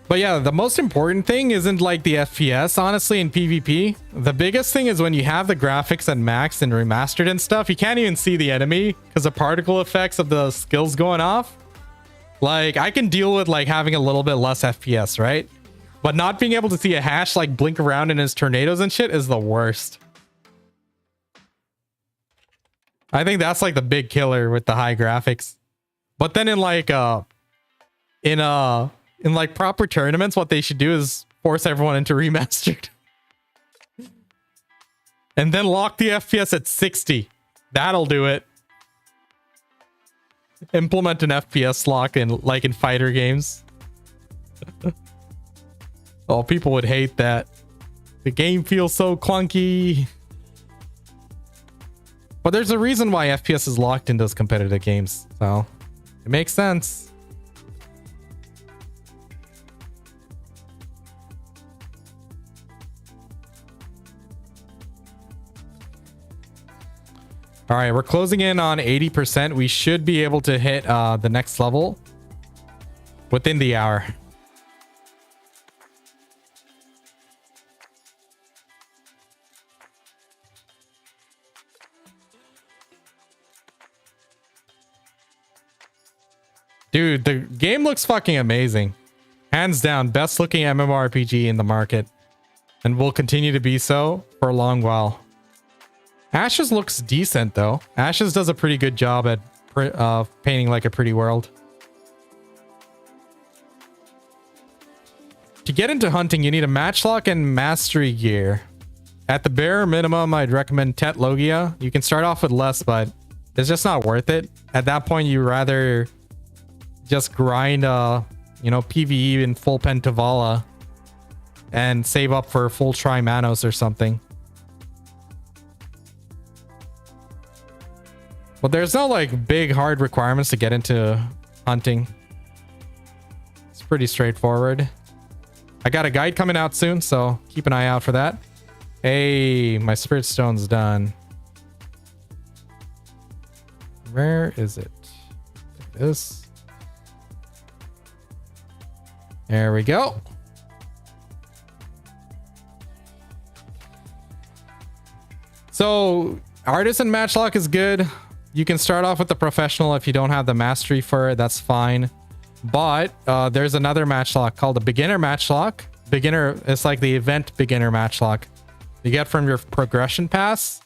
But yeah, the most important thing isn't like the FPS, honestly, in PvP. The biggest thing is when you have the graphics at max and remastered and stuff, you can't even see the enemy because the particle effects of the skills going off. Like, I can deal with like having a little bit less FPS, right? But not being able to see a hash like blink around in his tornadoes and shit is the worst. I think that's like the big killer with the high graphics. But then in like in like proper tournaments, what they should do is force everyone into remastered. And then lock the FPS at 60. That'll do it. Implement an FPS lock in like in fighter games. Oh, people would hate that. The game feels so clunky. But there's a reason why FPS is locked in those competitive games. So it makes sense. All right, we're closing in on 80%. We should be able to hit the next level within the hour. Dude, the game looks fucking amazing. Hands down, best looking MMORPG in the market. And will continue to be so for a long while. Ashes looks decent though. Ashes does a pretty good job at painting like a pretty world. To get into hunting, you need a matchlock and mastery gear. At the bare minimum, I'd recommend Tet Logia. You can start off with less, but it's just not worth it. At that point, you rather just grind you know, PvE in full Pentavala and save up for full Tri-Manos or something. But there's no like big hard requirements to get into hunting. It's pretty straightforward. I got a guide coming out soon, so keep an eye out for that. Hey, my spirit stone's done. Where is it? This. There we go. So artisan matchlock is good. You can start off with the professional if you don't have the mastery for it. That's fine. But there's another matchlock called the beginner matchlock. Beginner, it's like the event beginner matchlock you get from your progression pass.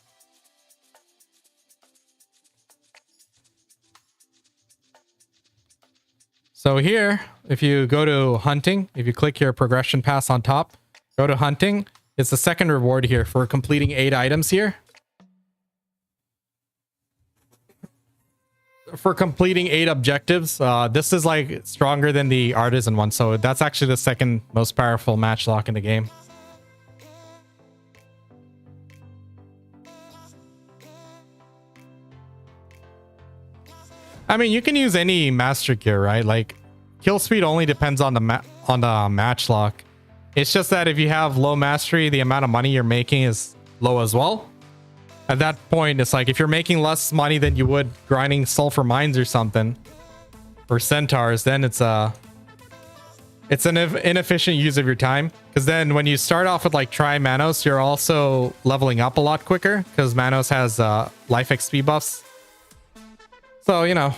So here, if you go to hunting, if you click your progression pass on top, go to hunting. It's the second reward here for completing 8 items here. for completing 8 objectives. This is like stronger than the artisan one, so that's actually the second most powerful match lock in the game. I mean, you can use any master gear, right? Like, kill speed only depends on the match lock. It's just that if you have low mastery, the amount of money you're making is low as well. At that point, it's like if you're making less money than you would grinding sulfur mines or something, or centaurs, then it's an inefficient use of your time. Because then when you start off with like Manos, you're also leveling up a lot quicker because Manos has life XP buffs. So, you know,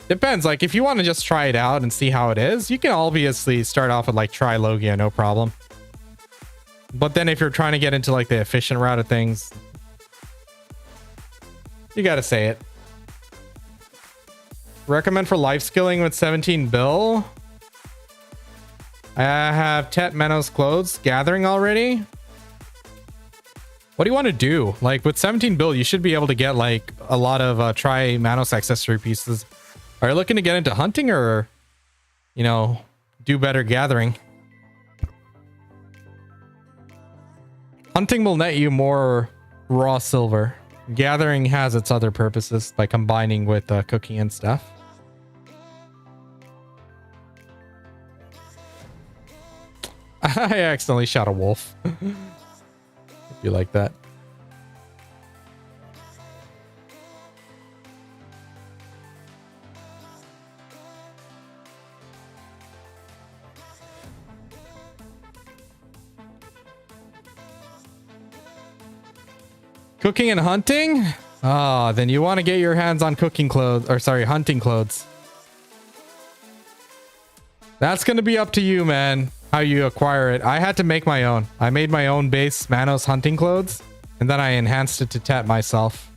depends. Like if you want to just try it out and see how it is, you can obviously start off with like Logia, no problem. But then if you're trying to get into like the efficient route of things, you gotta say it. Recommend for life skilling with 17 bill. I have Tet Menos clothes gathering already. What do you want to do? Like with 17 bill, you should be able to get like a lot of Manos accessory pieces. Are you looking to get into hunting or, you know, do better gathering? Hunting will net you more raw silver. Gathering has its other purposes by combining with cooking and stuff. I accidentally shot a wolf. If you like that. Cooking and hunting? Ah, then you want to get your hands on cooking clothes, or sorry, hunting clothes. That's going to be up to you, man, how you acquire it. I had to make my own. I made my own base Manos hunting clothes, and then I enhanced it to Tet myself.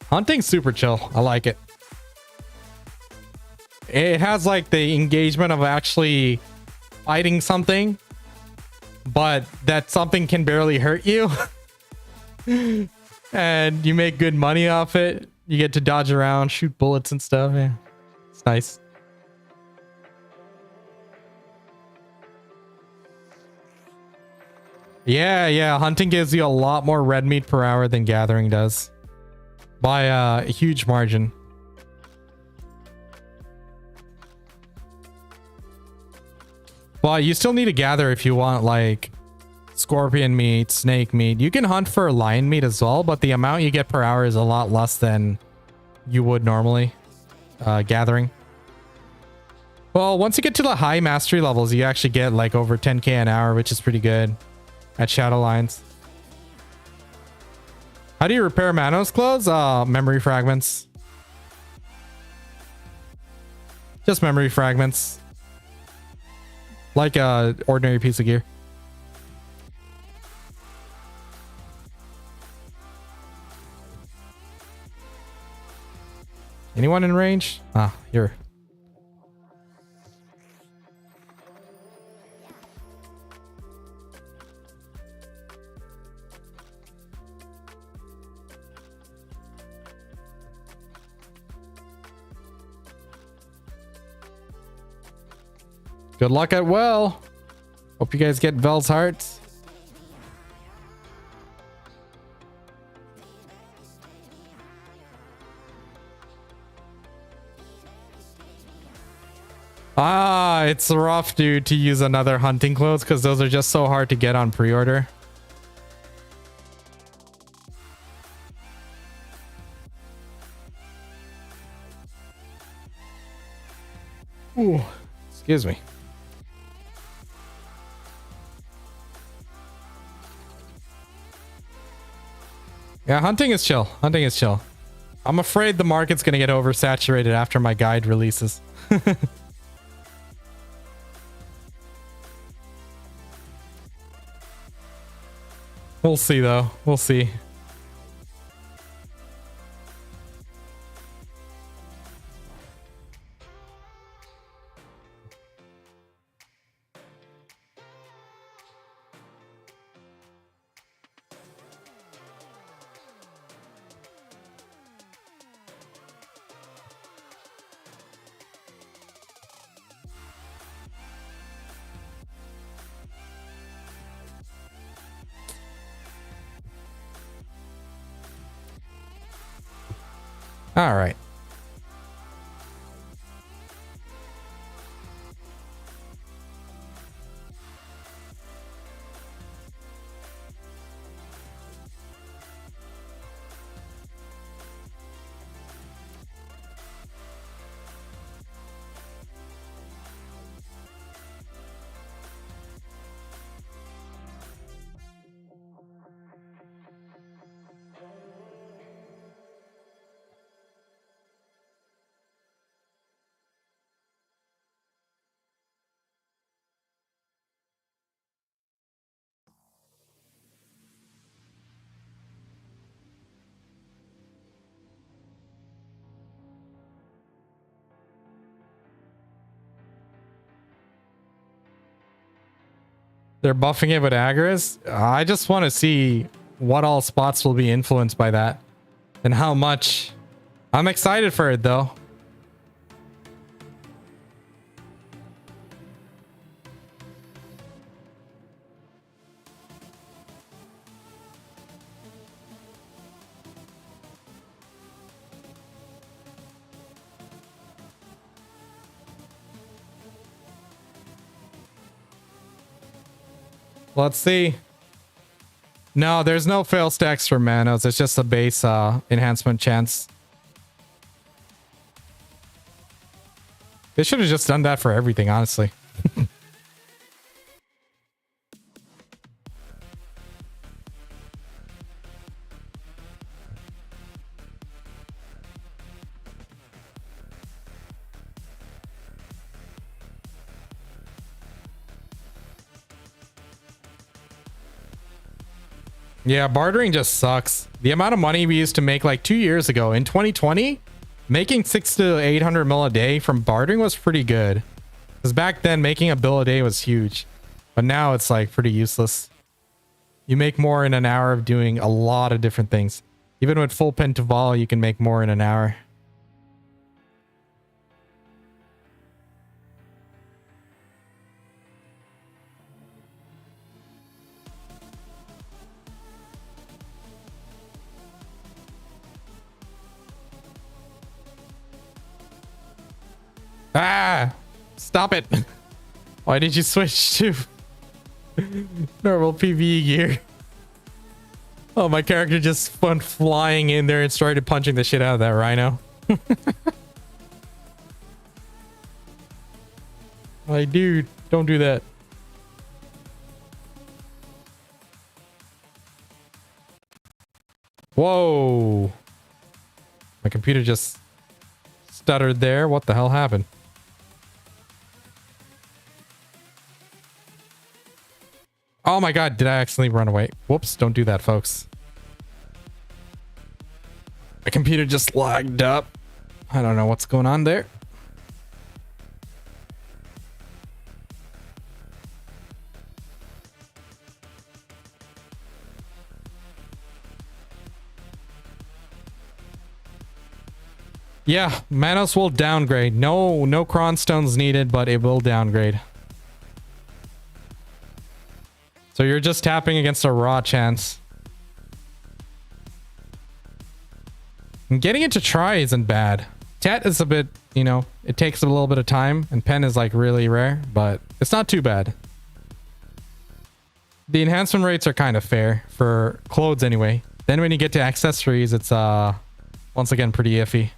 Hunting's super chill. I like it. It has like the engagement of actually fighting something, but that something can barely hurt you. And you make good money off it. You get to dodge around, shoot bullets and stuff. Yeah, it's nice. Yeah. Hunting gives you a lot more red meat per hour than gathering does. By a huge margin. But you still need to gather if you want like scorpion meat, snake meat. You can hunt for lion meat as well, but the amount you get per hour is a lot less than you would normally gathering. Well, once you get to the high mastery levels, you actually get like over 10k an hour, which is pretty good at Shadow Lines. How do you repair Manos clothes? Memory fragments. Just memory fragments. Like a ordinary piece of gear. Anyone in range? Ah, here. Good luck at well. Hope you guys get Vel's hearts. Ah, it's rough, dude, to use another hunting clothes because those are just so hard to get on pre-order. Ooh, excuse me. Yeah, hunting is chill. Hunting is chill. I'm afraid the market's going to get oversaturated after my guide releases. We'll see, though. We'll see. All right. They're buffing it with Agris. I just want to see what all spots will be influenced by that and how much. I'm excited for it though. Let's see. No, there's no fail stacks for manos. It's just a base enhancement chance. They should have just done that for everything, honestly. Yeah, bartering just sucks. The amount of money we used to make like 2 years ago in 2020, making 600 to 800 mil a day from bartering was pretty good. Because back then, making a bill a day was huge. But now it's like pretty useless. You make more in an hour of doing a lot of different things. Even with full pen to vol, you can make more in an hour. Ah! Stop it! Why did you switch to normal PvE gear? Oh, my character just went flying in there and started punching the shit out of that rhino. Like, dude, don't do that. Whoa! My computer just stuttered there. What the hell happened? Oh my god, did I accidentally run away? Whoops, don't do that, folks. My computer just lagged up. I don't know what's going on there. Yeah, Manos will downgrade. No cron stones needed, but it will downgrade. So you're just tapping against a raw chance. And getting it to try isn't bad. Tet is a bit, you know, it takes a little bit of time, and pen is like really rare, but it's not too bad. The enhancement rates are kind of fair for clothes anyway. Then when you get to accessories, it's once again pretty iffy.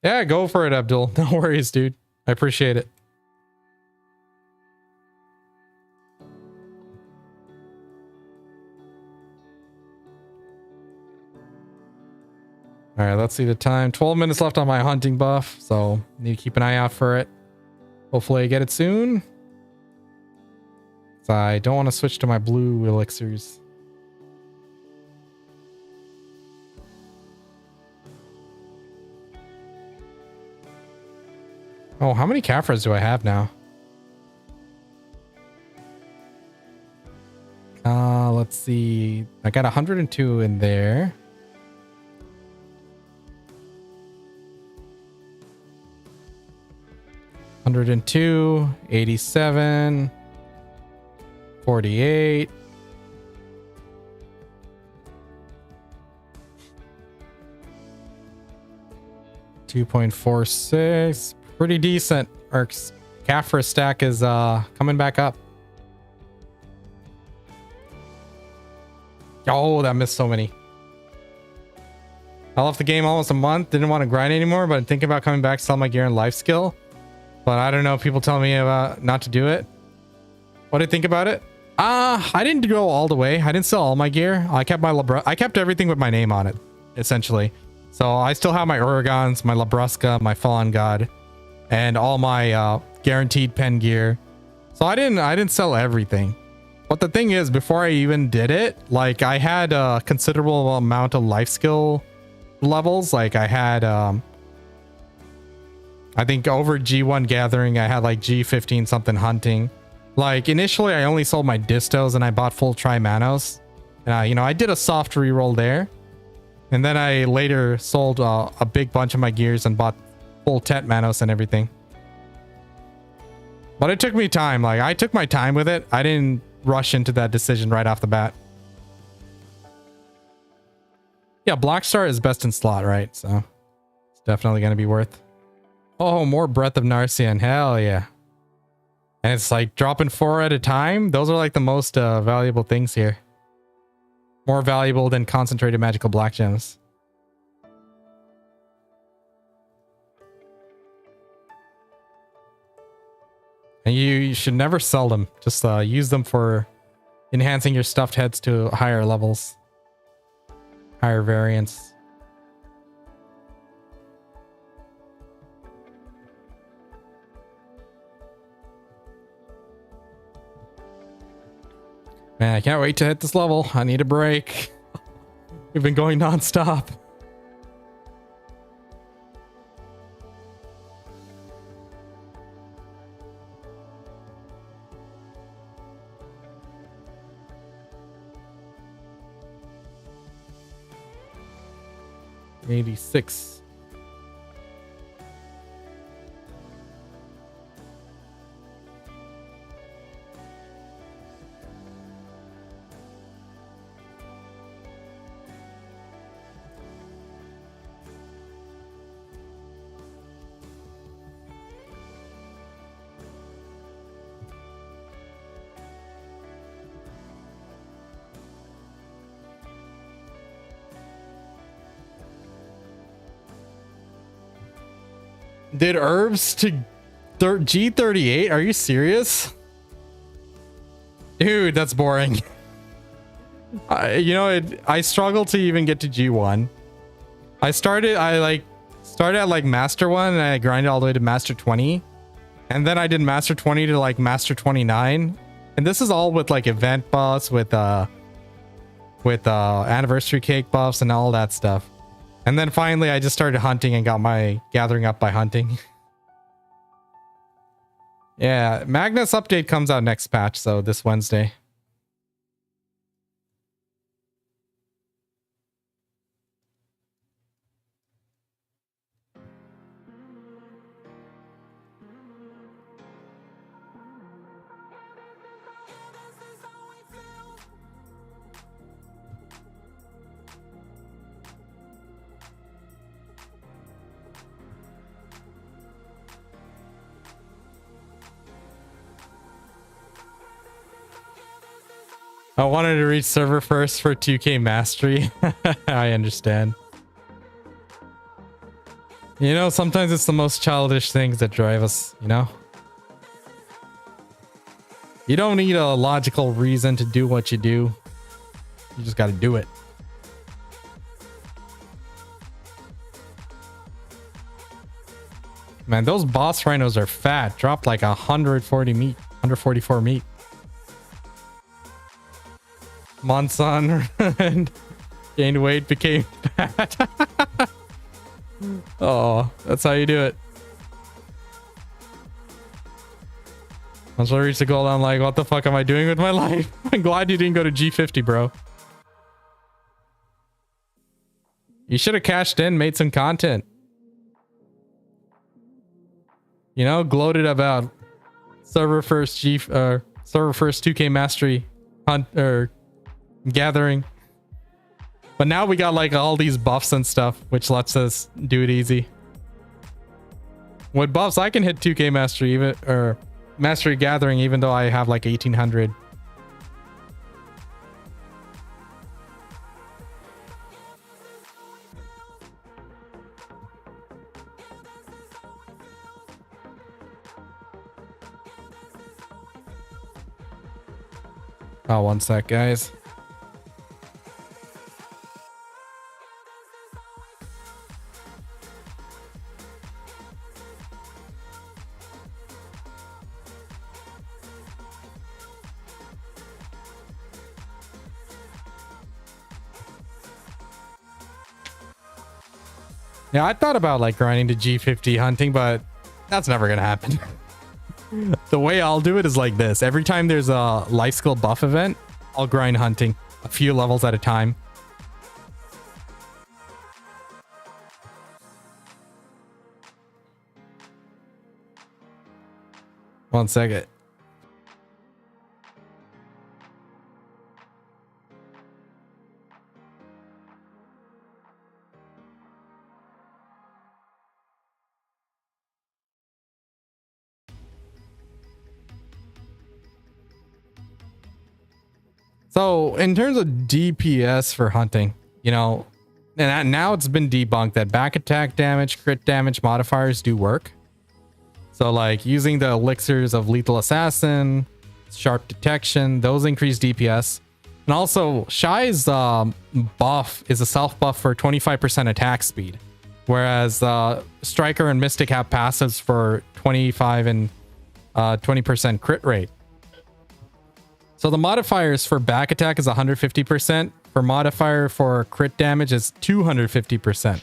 Yeah, go for it, Abdul. No worries, dude. I appreciate it. All right, let's see the time. 12 minutes left on my hunting buff, so need to keep an eye out for it. Hopefully I get it soon. So I don't want to switch to my blue elixirs. Oh, how many Caphras do I have now? Let's see. I got 102 in there. 102, 87, 48. $2.46, pretty decent. Our calf for a stack is coming back up. Oh, that missed so many. I left the game almost a month, didn't want to grind anymore, but I'm thinking about coming back to sell my gear and life skill. But I don't know, people tell me about not to do it. What do you think about it? I didn't go all the way. I didn't sell all my gear. I kept my I kept everything with my name on it, essentially. So I still have my Oregons, my Labrusca, my Fallen God, and all my guaranteed pen gear. So I didn't sell everything. But the thing is, before I even did it, like I had a considerable amount of life skill levels. Like I had I think over G1 gathering, I had like G15 something hunting. Like initially I only sold my distos and I bought full Tri-Manos. And you know, I did a soft reroll there. And then I later sold a big bunch of my gears and bought full Tet Manos and everything. But it took me time. Like I took my time with it. I didn't rush into that decision right off the bat. Yeah, Black Star is best in slot, right? So it's definitely going to be worth. Oh, more Breath of Narcian. Hell yeah. And it's like dropping 4 at a time. Those are like the most valuable things here. More valuable than concentrated magical black gems. And you should never sell them. Just use them for enhancing your stuffed heads to higher levels. Higher variants. Man, I can't wait to hit this level. I need a break. We've been going non-stop. $86. Did herbs to G38? Are you serious? Dude, that's boring. You know, I struggled to even get to G1. I started at like Master 1 and I grinded all the way to Master 20. And then I did Master 20 to like Master 29. And this is all with like event buffs, with anniversary cake buffs and all that stuff. And then finally I just started hunting and got my gathering up by hunting. Yeah, Magnus update comes out next patch, so this Wednesday. I wanted to reach server first for 2K mastery. I understand. You know, sometimes it's the most childish things that drive us, you know? You don't need a logical reason to do what you do. You just gotta do it. Man, those boss rhinos are fat. Dropped like 140 meat, 144 meat. Months on and gained weight, became fat. Oh, that's how you do it. Once I reach the goal, I'm like, what the fuck am I doing with my life? I'm glad you didn't go to G50, bro. You should have cashed in, made some content. You know, gloated about server first 2K mastery hunt or gathering. But now we got like all these buffs and stuff, which lets us do it easy. With buffs, I can hit 2K mastery even or mastery gathering, even though I have like 1800. Oh, one sec, guys. Yeah, I thought about like grinding to G50 hunting, but that's never gonna happen. The way I'll do it is like this. Every time there's a life skill buff event, I'll grind hunting a few levels at a time. One second. So in terms of DPS for hunting, you know, and now it's been debunked that back attack damage, crit damage modifiers do work. So like using the elixirs of lethal assassin, sharp detection, those increase DPS. And also Shy's buff is a self buff for 25% attack speed, whereas Striker and Mystic have passives for 25 and 20% crit rate. So the modifiers for back attack is 150%. For modifier for crit damage is 250%.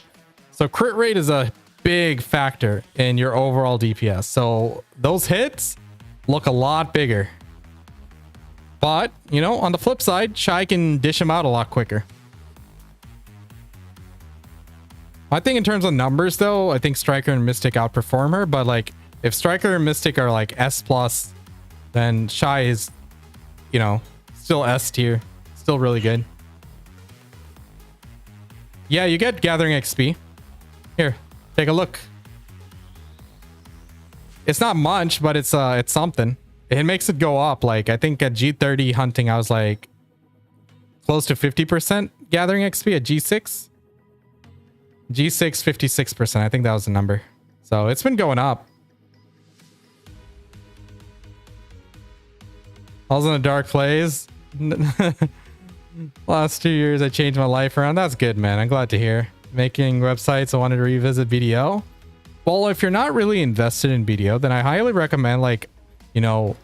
So crit rate is a big factor in your overall DPS. So those hits look a lot bigger. But, you know, on the flip side, Shy can dish him out a lot quicker. I think in terms of numbers, though, I think Striker and Mystic outperform her. But, like, if Striker and Mystic are, like, S+, then Shy is, you know, still S tier. Still really good. Yeah, you get gathering XP. Here, take a look. It's not much, but it's something. It makes it go up. Like, I think at G30 hunting, I was like close to 50% gathering XP at G6. G6, 56%. I think that was the number. So it's been going up. I was in a dark place. Last 2 years, I changed my life around. That's good, man. I'm glad to hear. Making websites, I wanted to revisit BDO. Well, if you're not really invested in BDO, then I highly recommend, like, you know,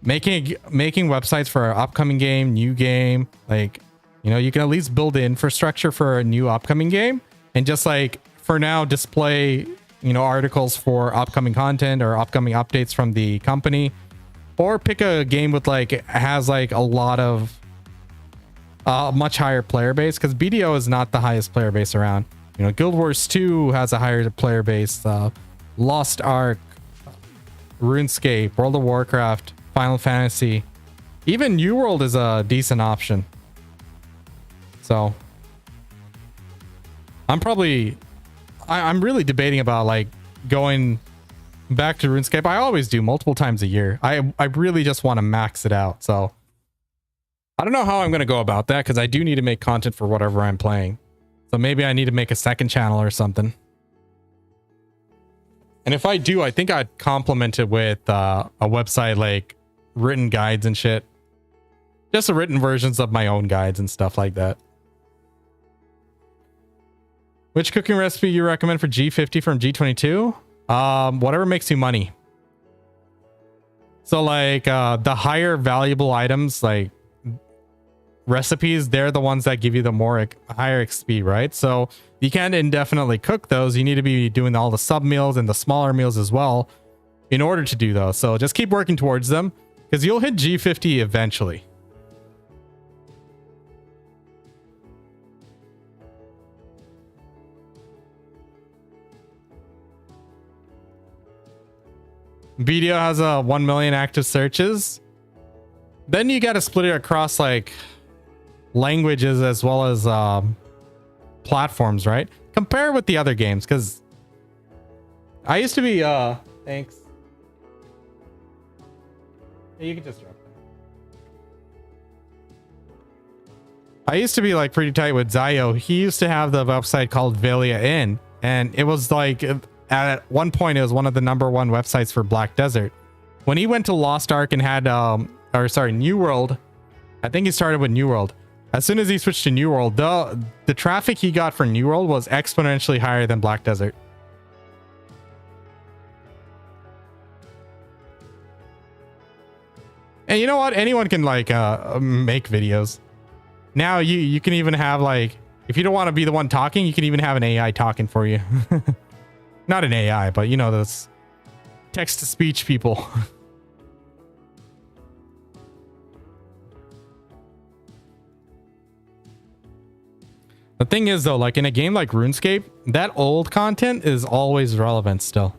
making websites for our upcoming game, new game. Like, you know, you can at least build the infrastructure for a new upcoming game and just like for now display, you know, articles for upcoming content or upcoming updates from the company, or pick a game with like has like a lot of much higher player base, because BDO is not the highest player base around. You know, Guild Wars 2 has a higher player base. Lost Ark, RuneScape, World of Warcraft, Final Fantasy, even New World is a decent option. So I'm really debating about like going back to RuneScape. I always do multiple times a year. I really just want to max it out. So I don't know how I'm going to go about that, because I do need to make content for whatever I'm playing. So maybe I need to make a second channel or something. And if I do, I think I'd complement it with a website like written guides and shit. Just the written versions of my own guides and stuff like that. Which cooking recipe you recommend for G50 from G22? Whatever makes you money. So like the higher valuable items, like recipes, they're the ones that give you the more higher XP, right? So you can't indefinitely cook those. You need to be doing all the sub meals and the smaller meals as well in order to do those. So just keep working towards them, because you'll hit G50 eventually. BDO has a 1 million active searches. Then you got to split it across like languages as well as platforms, right? Compare with the other games, because I used to be thanks. Yeah, you can just drop that. I used to be like pretty tight with Zio. He used to have the website called Velia Inn, and it was like at one point it was one of the #1 websites for Black Desert. When he went to Lost Ark and had New World, I think he started with New World. As soon as he switched to New World, the traffic he got for New World was exponentially higher than Black Desert. And you know what? Anyone can like make videos. Now you can even have like, if you don't want to be the one talking, you can even have an AI talking for you. Not an AI, but you know, those text to speech people. The thing is though, like in a game like RuneScape, that old content is always relevant still.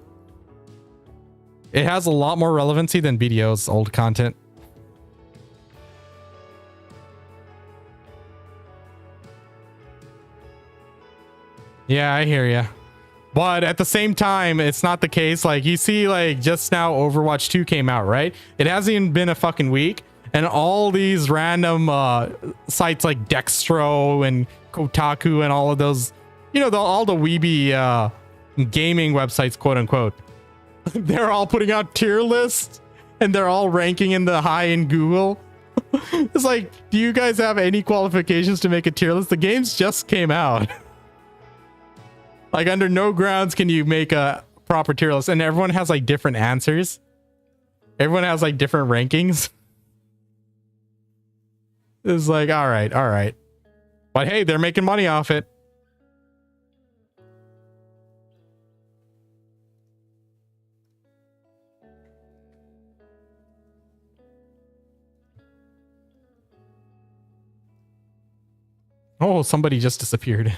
It has a lot more relevancy than BDO's old content. Yeah, I hear ya. But at the same time, it's not the case. Like you see, like just now Overwatch 2 came out, right? It hasn't even been a fucking week. And all these random sites like Dextro and Kotaku and all of those, you know, all the weeby gaming websites, quote unquote. They're all putting out tier lists and they're all ranking in the high in Google. It's like, do you guys have any qualifications to make a tier list? The games just came out. Like under no grounds can you make a proper tier list, and everyone has like different answers. Everyone has like different rankings. It's like, all right. But hey, they're making money off it. Oh, somebody just disappeared.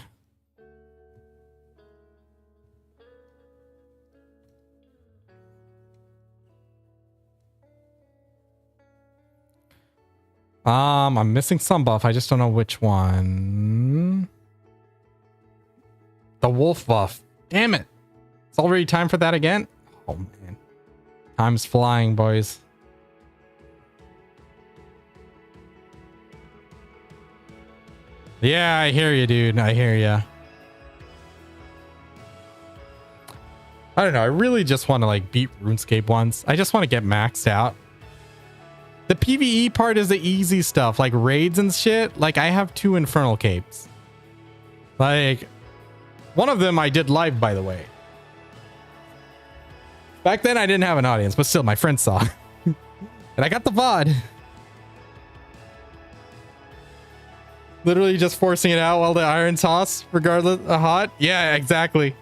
I'm missing some buff. I just don't know which one. The wolf buff. Damn it. It's already time for that again. Oh man. Time's flying, boys. Yeah, I hear you, dude. I hear you. I don't know. I really just want to like beat RuneScape once. I just want to get maxed out. The PvE part is the easy stuff, like raids and shit. Like I have 2 Infernal Capes. Like one of them I did live, by the way. Back then I didn't have an audience, but still my friends saw. And I got the VOD. Literally just forcing it out while the iron's hot, regardless of hot. Yeah, exactly.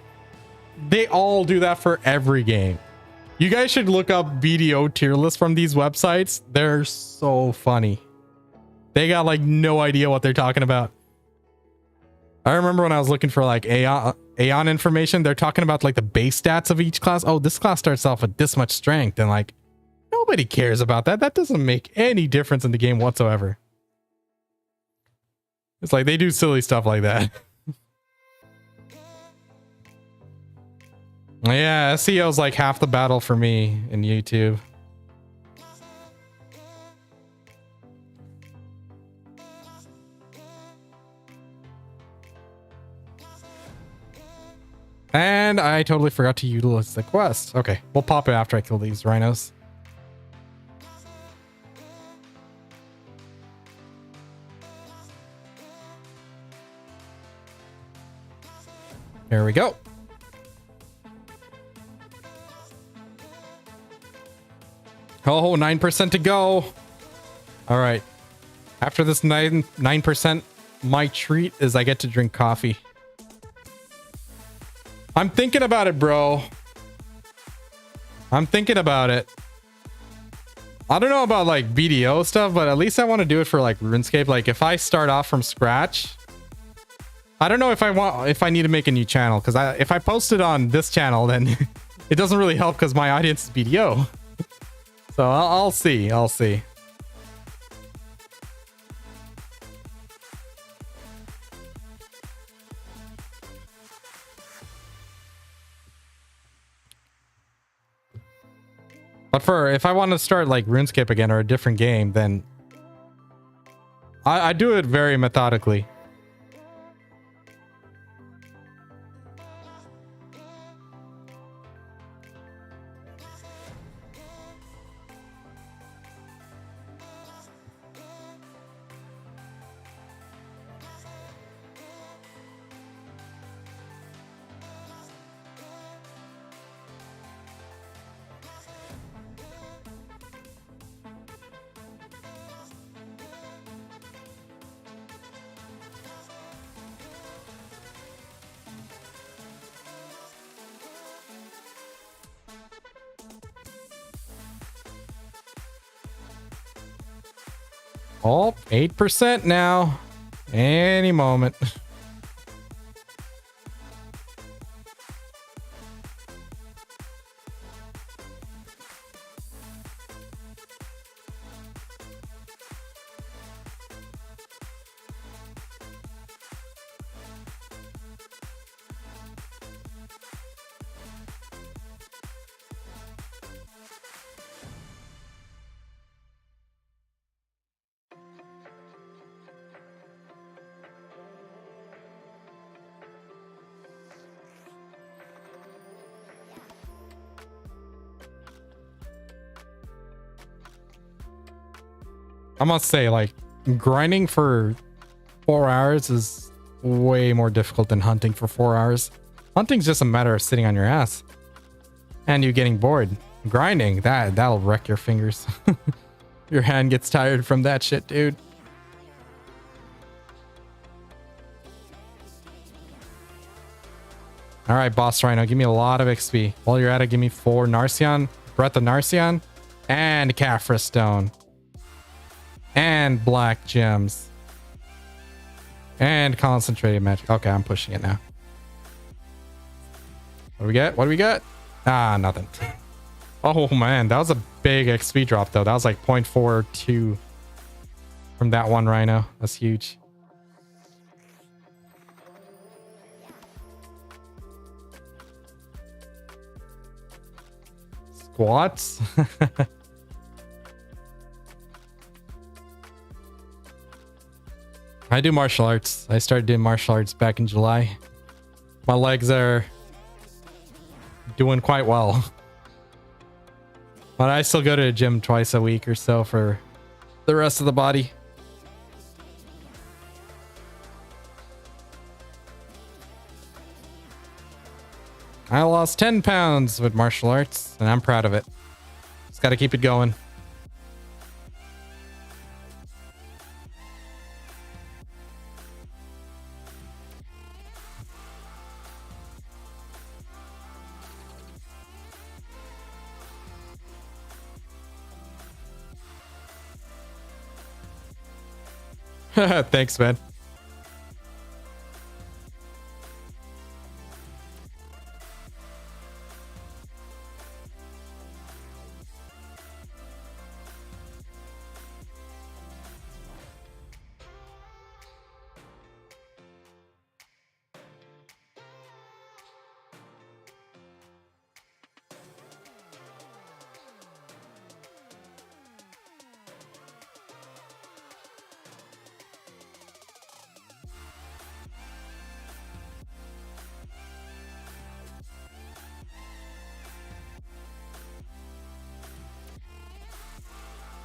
They all do that for every game. You guys should look up BDO tier lists from these websites. They're so funny. They got like no idea what they're talking about. I remember when I was looking for like Aeon information, they're talking about like the base stats of each class. Oh, this class starts off with this much strength, and like nobody cares about that. That doesn't make any difference in the game whatsoever. It's like they do silly stuff like that. Yeah, SEO is like half the battle for me in YouTube. And I totally forgot to utilize the quest. Okay, we'll pop it after I kill these rhinos. There we go. Oh, 9% to go. All right. After this 9%, my treat is I get to drink coffee. I'm thinking about it, bro. I'm thinking about it. I don't know about like BDO stuff, but at least I want to do it for like RuneScape. Like if I start off from scratch, I don't know if I need to make a new channel, because if I post it on this channel, then it doesn't really help because my audience is BDO. So I'll see. I'll see. But for if I want to start like RuneScape again or a different game, then I do it very methodically. Oh, 8% now. Any moment. I must say, like, grinding for 4 hours is way more difficult than hunting for 4 hours. Hunting's just a matter of sitting on your ass and you getting bored. Grinding, that'll wreck your fingers. Your hand gets tired from that shit, dude. All right, boss Rhino, give me a lot of XP. While you're at it, give me 4 Narcion, Breath of Narcion, and Caphras Stone. And black gems. And concentrated magic. Okay, I'm pushing it now. What do we get? What do we get? Ah, nothing. Oh man, that was a big XP drop though. That was like 0.42 from that one Rhino. That's huge. Squats? I do martial arts. I started doing martial arts back in July. My legs are doing quite well. But I still go to the gym twice a week or so for the rest of the body. I lost 10 pounds with martial arts, and I'm proud of it. Just got to keep it going. Thanks, man.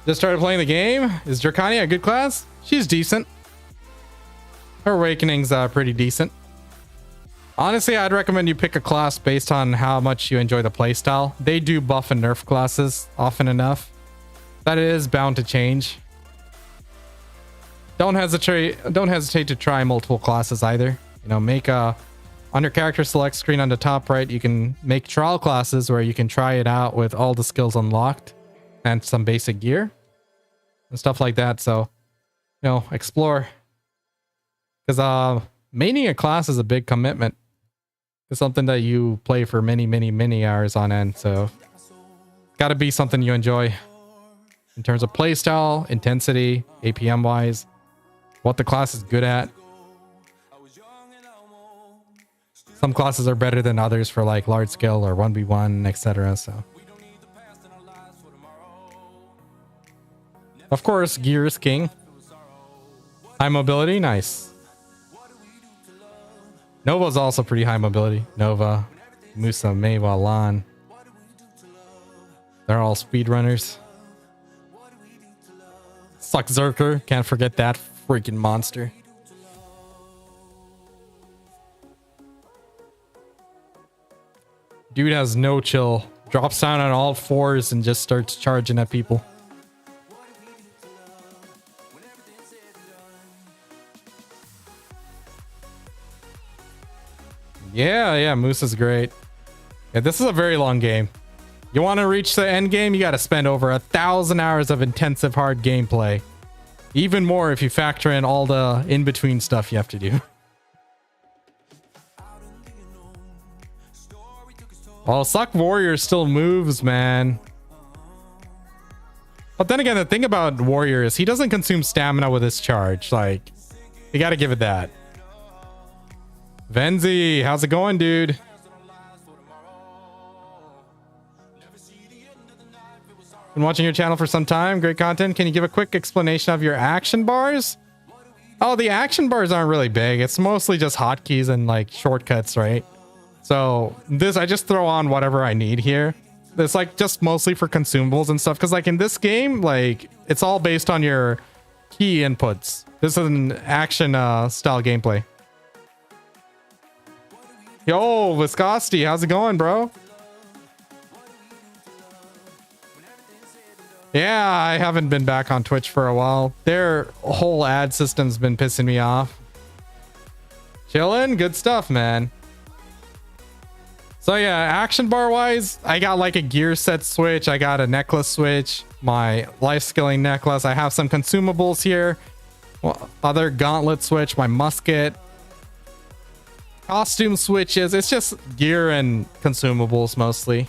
Just started playing the game. Is Dracania a good class? She's decent. Her Awakening's pretty decent. Honestly, I'd recommend you pick a class based on how much you enjoy the playstyle. They do buff and nerf classes often enough that it is bound to change. Don't hesitate to try multiple classes either. You know, make a on your character select screen on the top right, you can make trial classes where you can try it out with all the skills unlocked and some basic gear and stuff like that. So, you know, explore, because maining a class is a big commitment. is something that you play for many, many, many hours on end. So gotta be something you enjoy in terms of playstyle, intensity, APM wise, what the class is good at. Some classes are better than others for like large scale or 1v1, etc. So of course, gear is king. High mobility, nice. Nova's also pretty high mobility. Nova, Musa, Meiwa, Lan. They're all speedrunners. Suck Zerker, can't forget that freaking monster. Dude has no chill. Drops down on all fours and just starts charging at people. Yeah, Moose is great. Yeah, this is a very long game. You want to reach the end game, you got to spend over 1,000 hours of intensive hard gameplay. Even more if you factor in all the in-between stuff you have to do. Oh, Suck Warrior still moves, man. But then again, the thing about Warrior is he doesn't consume stamina with his charge. Like, you got to give it that. Venzi, how's it going, dude? Been watching your channel for some time. Great content. Can you give a quick explanation of your action bars? Oh, the action bars aren't really big. It's mostly just hotkeys and like shortcuts, right? So this, I just throw on whatever I need here. It's like just mostly for consumables and stuff. Cause like in this game, like it's all based on your key inputs. This is an action style gameplay. Yo, Viscosity, how's it going, bro? Yeah, I haven't been back on Twitch for a while. Their whole ad system's been pissing me off. Chillin', good stuff, man. So yeah, action bar wise, I got like a gear set switch. I got a necklace switch, my life skilling necklace. I have some consumables here. Well, other gauntlet switch, my musket. Costume switches. It's just gear and consumables mostly.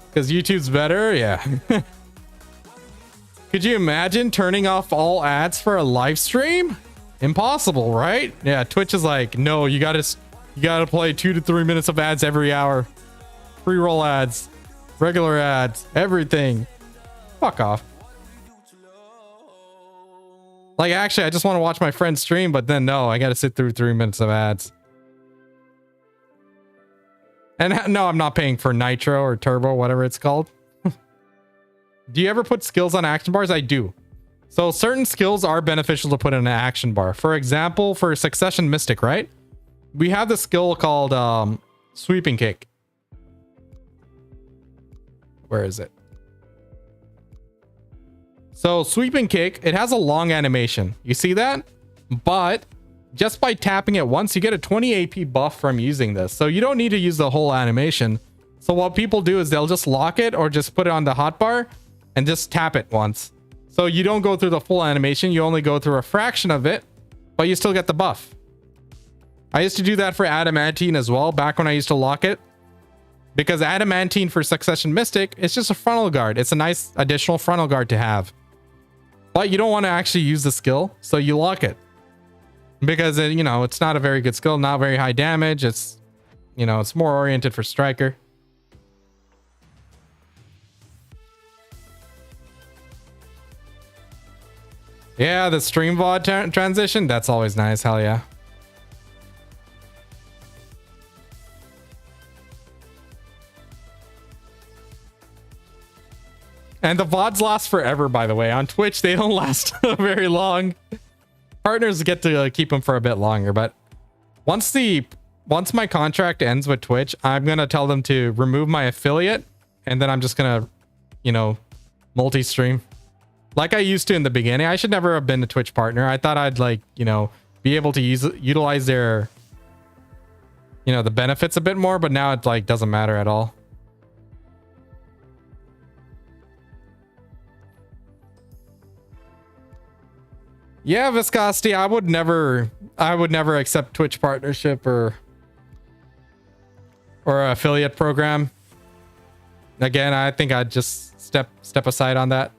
Because YouTube's better? Yeah. Could you imagine turning off all ads for a live stream? Impossible, right? Yeah, Twitch is like, no, you gotta play 2 to 3 minutes of ads every hour. Pre-roll ads, regular ads, everything. Fuck off. Like, actually, I just want to watch my friend stream, but then no, I gotta sit through 3 minutes of ads. And no, I'm not paying for Nitro or Turbo, whatever it's called. Do you ever put skills on action bars? I do. So certain skills are beneficial to put in an action bar. For example, for Succession Mystic, right? We have the skill called Sweeping Kick. Where is it? So Sweeping Kick, it has a long animation. You see that? But just by tapping it once, you get a 20 AP buff from using this. So you don't need to use the whole animation. So what people do is they'll just lock it or just put it on the hotbar and just tap it once. So you don't go through the full animation. You only go through a fraction of it, but you still get the buff. I used to do that for Adamantine as well, back when I used to lock it. Because Adamantine for Succession Mystic, it's just a frontal guard. It's a nice additional frontal guard to have. But you don't want to actually use the skill, so you lock it. Because, you know, it's not a very good skill, not very high damage. It's, you know, it's more oriented for Striker. Yeah, the stream VOD transition, that's always nice. Hell yeah. And the VODs last forever, by the way. On Twitch, they don't last very long. Partners get to keep them for a bit longer, but once my contract ends with Twitch, I'm going to tell them to remove my affiliate, and then I'm just going to, you know, multi-stream. Like I used to in the beginning. I should never have been a Twitch partner. I thought I'd like, you know, be able to utilize their, you know, the benefits a bit more, but now it like doesn't matter at all. Yeah, Viscosity, I would never accept Twitch partnership or affiliate program. Again, I think I'd just step aside on that.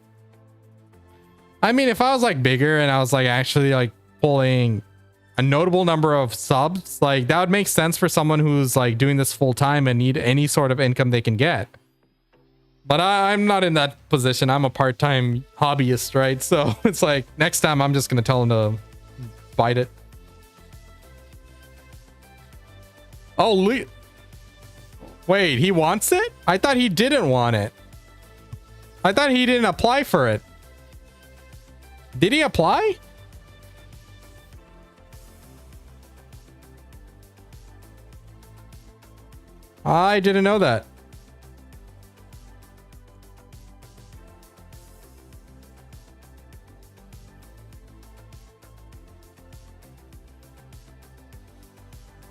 I mean, if I was like bigger and I was like actually like pulling a notable number of subs, like that would make sense for someone who's like doing this full time and need any sort of income they can get. But I'm not in that position. I'm a part-time hobbyist, right? So it's like next time I'm just going to tell him to bite it. Oh, wait, he wants it? I thought he didn't want it. I thought he didn't apply for it. Did he apply? I didn't know that.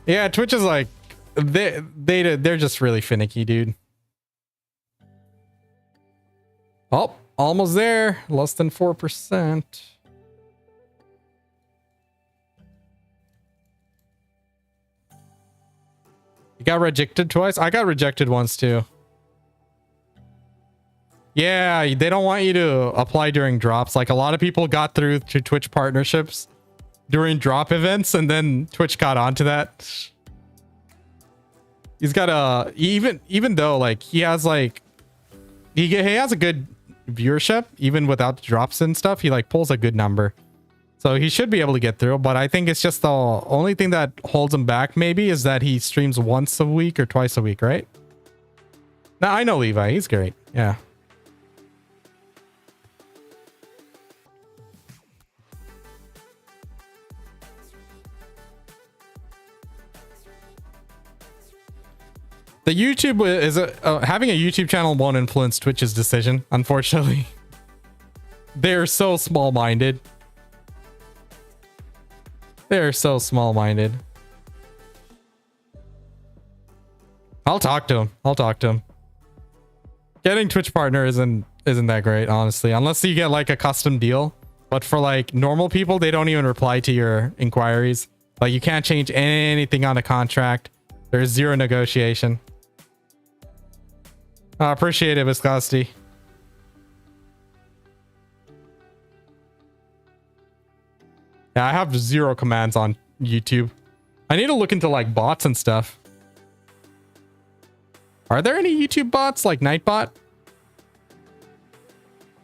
Yeah, Twitch is like they're just really finicky, dude. Oh, almost there. Less than 4%. You got rejected twice? I got rejected once too. Yeah, they don't want you to apply during drops. Like a lot of people got through to Twitch partnerships during drop events, and then Twitch got onto that. He's got a even though like he has like he has a good viewership even without drops and stuff. He like pulls a good number, so he should be able to get through. But I think it's just the only thing that holds him back maybe is that he streams once a week or twice a week, right? Now I know Levi, he's great. Yeah. The YouTube is having a YouTube channel won't influence Twitch's decision, unfortunately. They're so small-minded. They're so small-minded. I'll talk to him. I'll talk to him. Getting Twitch partner isn't that great, honestly, unless you get like a custom deal. But for like normal people, they don't even reply to your inquiries. Like you can't change anything on a contract. There's zero negotiation. I appreciate it, Viscosity. Yeah, I have zero commands on YouTube. I need to look into like bots and stuff. Are there any YouTube bots like Nightbot?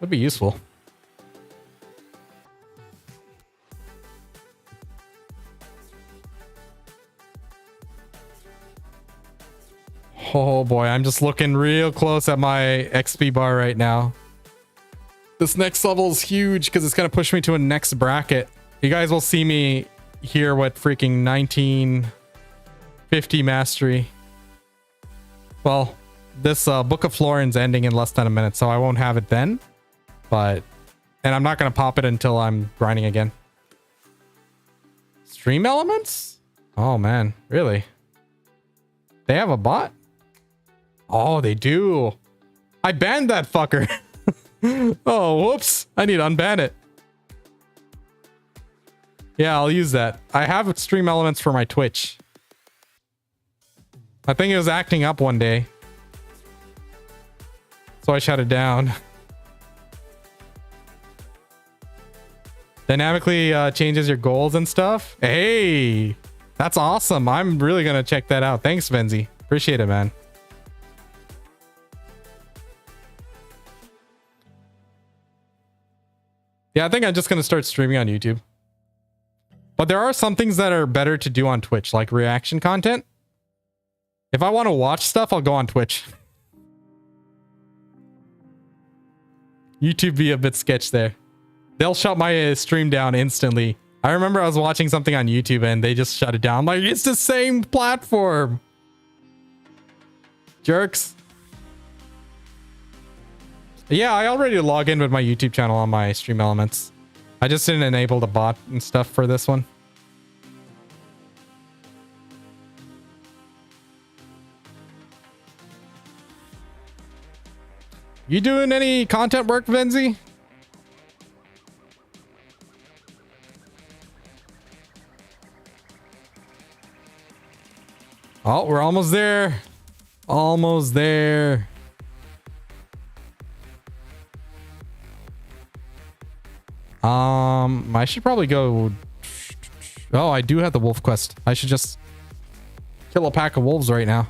That'd be useful. Oh boy, I'm just looking real close at my XP bar right now. This next level is huge because it's going to push me to a next bracket. You guys will see me here with freaking 1950 mastery. Well, this Book of Florin's ending in less than a minute, so I won't have it then. And I'm not going to pop it until I'm grinding again. Stream elements? Oh man, really? They have a bot? Oh, they do. I banned that fucker. Oh, whoops. I need to unban it. Yeah, I'll use that. I have stream elements for my Twitch. I think it was acting up one day, so I shut it down. Dynamically changes your goals and stuff. Hey, that's awesome. I'm really going to check that out. Thanks, Venzi. Appreciate it, man. Yeah, I think I'm just going to start streaming on YouTube. But there are some things that are better to do on Twitch, like reaction content. If I want to watch stuff, I'll go on Twitch. YouTube be a bit sketch there. They'll shut my stream down instantly. I remember I was watching something on YouTube and they just shut it down. I'm like, it's the same platform. Jerks. Yeah, I already log in with my YouTube channel on my stream elements. I just didn't enable the bot and stuff for this one. You doing any content work, Venzi? Oh, we're almost there. Almost there. I should probably go. Oh, I do have the wolf quest. I should just kill a pack of wolves right now.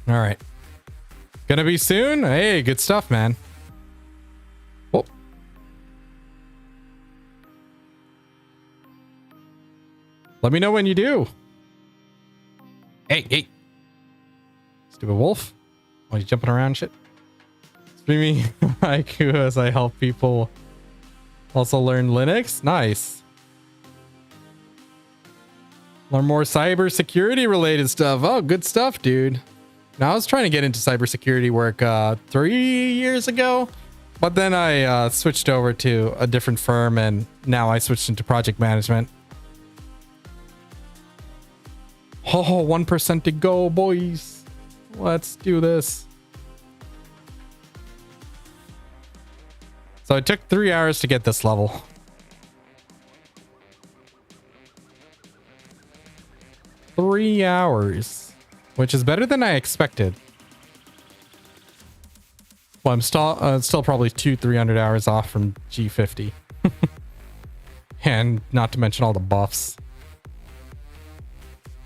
All right. Gonna be soon. Hey, good stuff, man. Oh. Let me know when you do. Hey. Stupid wolf. Why are you jumping around and shit? Streaming haiku as I help people also learn Linux. Nice. Learn more cybersecurity related stuff. Oh, good stuff, dude. Now, I was trying to get into cybersecurity work 3 years ago, but then I switched over to a different firm, and now I switched into project management. Oh, 1% to go, boys. Let's do this. So it took 3 hours to get this level. Three hours, which is better than I expected. Well, I'm still probably 200-300 hours off from G50. And not to mention all the buffs.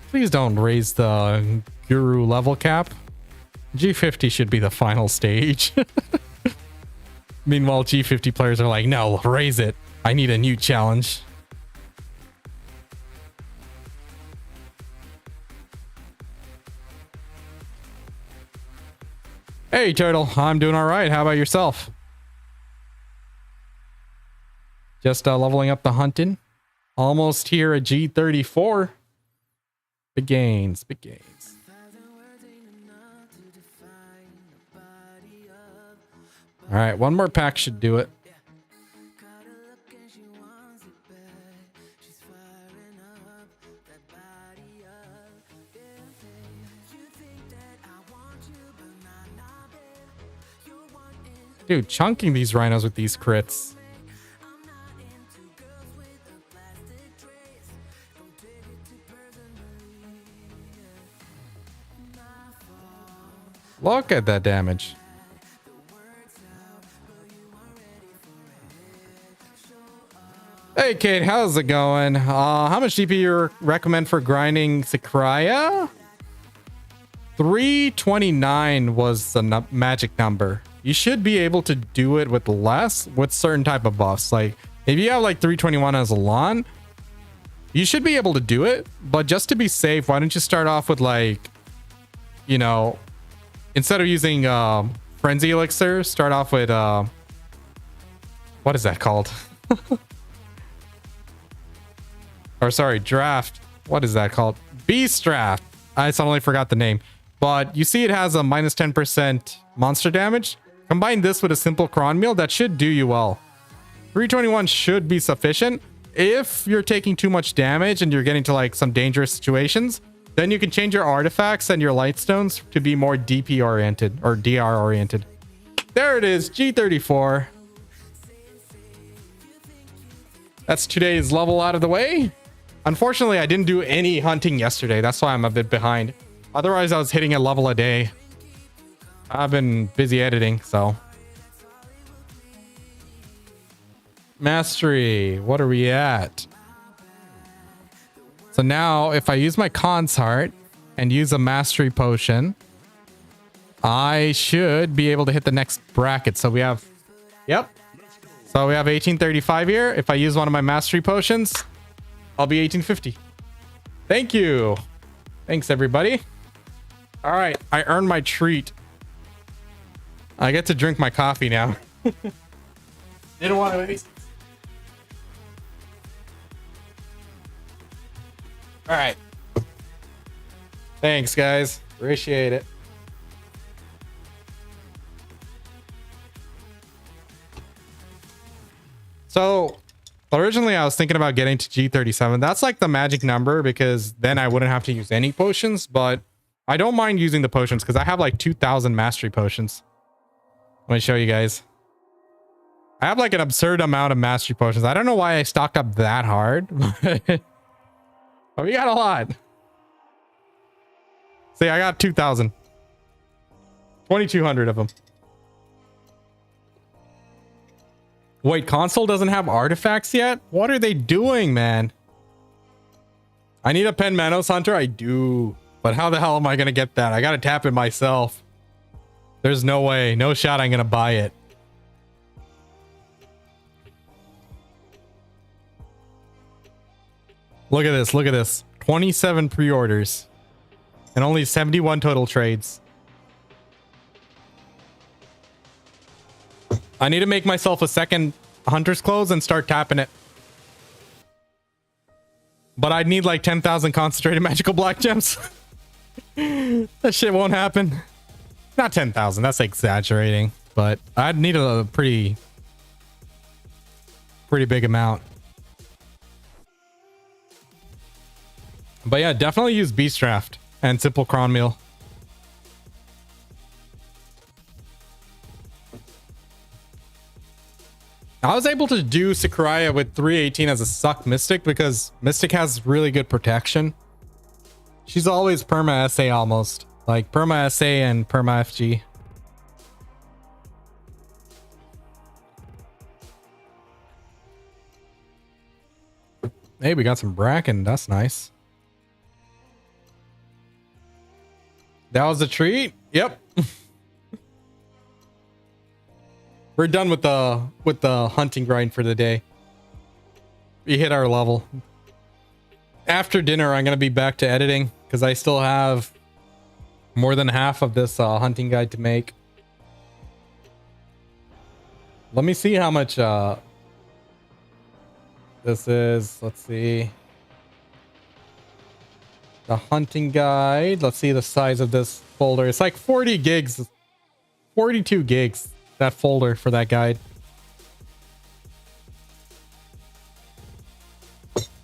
Please don't raise the guru level cap. G50 should be the final stage. Meanwhile, G50 players are like, no, raise it. I need a new challenge. Hey, Turtle. I'm doing all right. How about yourself? Just leveling up the hunting. Almost here at G34. Big gains, big gains. All right, one more pack should do it. Dude, chunking these rhinos with these crits. Look at that damage. Hey, Kate, how's it going? How much DP you recommend for grinding Sakraya? 329 was the magic number. You should be able to do it with less, with certain type of buffs. Like, if you have like 321 as a lawn, you should be able to do it. But just to be safe, why don't you start off with like, you know, instead of using Frenzy Elixir, start off with, what is that called? Or sorry, Draft. What is that called? Beast Draft. I suddenly forgot the name. But you see it has a minus 10% monster damage. Combine this with a simple cron meal, that should do you well. 321 should be sufficient. If you're taking too much damage and you're getting to like some dangerous situations, then you can change your artifacts and your light stones to be more DP oriented or DR oriented. There it is, G34. That's today's level out of the way. Unfortunately, I didn't do any hunting yesterday. That's why I'm a bit behind. Otherwise, I was hitting a level a day. I've been busy editing, so. Mastery, what are we at? So now, if I use my Khan's Heart and use a Mastery Potion, I should be able to hit the next bracket. So we have, yep. So we have 1835 here. If I use one of my Mastery Potions, I'll be 1850. Thank you. Thanks, everybody. All right, I earned my treat. I get to drink my coffee now. Didn't want to. All right. Thanks, guys. Appreciate it. So originally I was thinking about getting to G37. That's like the magic number because then I wouldn't have to use any potions, but I don't mind using the potions because I have like 2,000 mastery potions. Let me show you guys. I have like an absurd amount of mastery potions. I don't know why I stocked up that hard. But we got a lot. See, I got 2,000. 2,200 of them. Wait, console doesn't have artifacts yet? What are they doing, man? I need a pen Manos Hunter? I do. But how the hell am I going to get that? I got to tap it myself. There's no way. No shot I'm going to buy it. Look at this. Look at this. 27 pre-orders. And only 71 total trades. I need to make myself a second Hunter's Clothes and start tapping it. But I'd need like 10,000 concentrated magical black gems. That shit won't happen. Not 10,000. That's exaggerating. But I'd need a pretty big amount. But yeah, definitely use Beast Draft and Simple Cron Meal. I was able to do Sakurai with 318 as a suck Mystic because Mystic has really good protection. She's always perma SA almost. Like perma SA and perma FG. Hey, we got some Bracken. That's nice. That was a treat. Yep. We're done with the hunting grind for the day. We hit our level. After dinner, I'm gonna be back to editing because I still have more than half of this hunting guide to make. Let me see how much this is. Let's see. The hunting guide. Let's see the size of this folder. It's like 40 gigs. 42 gigs. That folder for that guide.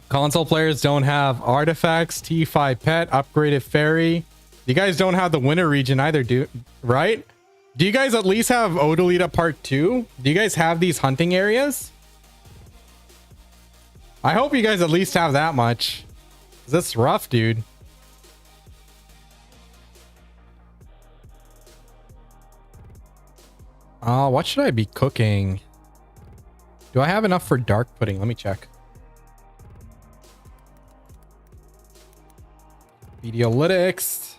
Console players don't have artifacts, T5 pet, upgraded fairy. You guys don't have the winter region either, right? Do you guys at least have Odalita Part 2? Do you guys have these hunting areas? I hope you guys at least have that much. This is rough, dude. What should I be cooking? Do I have enough for dark pudding? Let me check. Videolytics.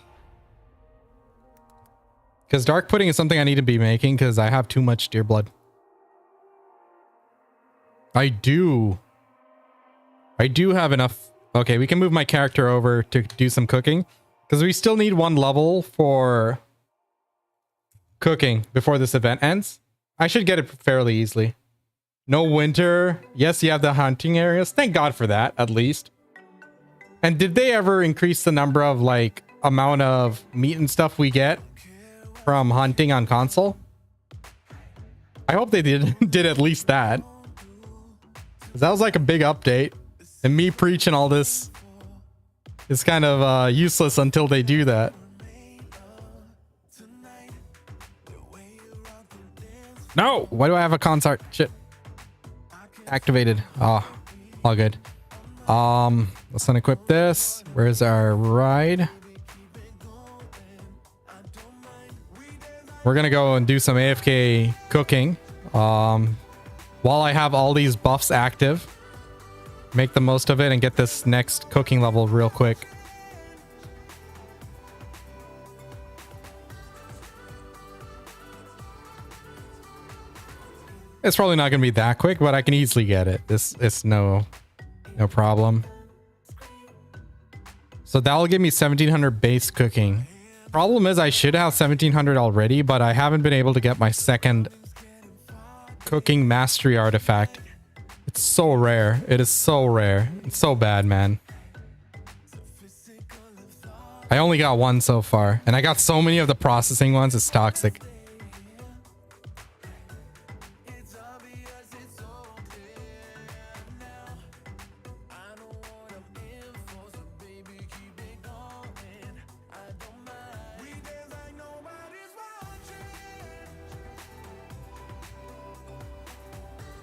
Because dark pudding is something I need to be making because I have too much deer blood. I do have enough. Okay, we can move my character over to do some cooking because we still need one level for cooking before this event ends. I should get it fairly easily. No winter. Yes, you have the hunting areas. Thank God for that, at least. And did they ever increase the number of like amount of meat and stuff we get from hunting on console? I hope they did at least that. 'Cause that was like a big update. And me preaching all this is kind of useless until they do that. No! Why do I have a concert? Shit. Activated. Oh, all good. Let's unequip this. Where's our ride? We're gonna go and do some AFK cooking. While I have all these buffs active. Make the most of it and get this next cooking level real quick. It's probably not going to be that quick, but I can easily get it. It's no problem. So that'll give me 1,700 base cooking. Problem is I should have 1,700 already, but I haven't been able to get my second cooking mastery artifact. It's so rare. It is so rare. It's so bad, man. I only got one so far, and I got so many of the processing ones. It's toxic.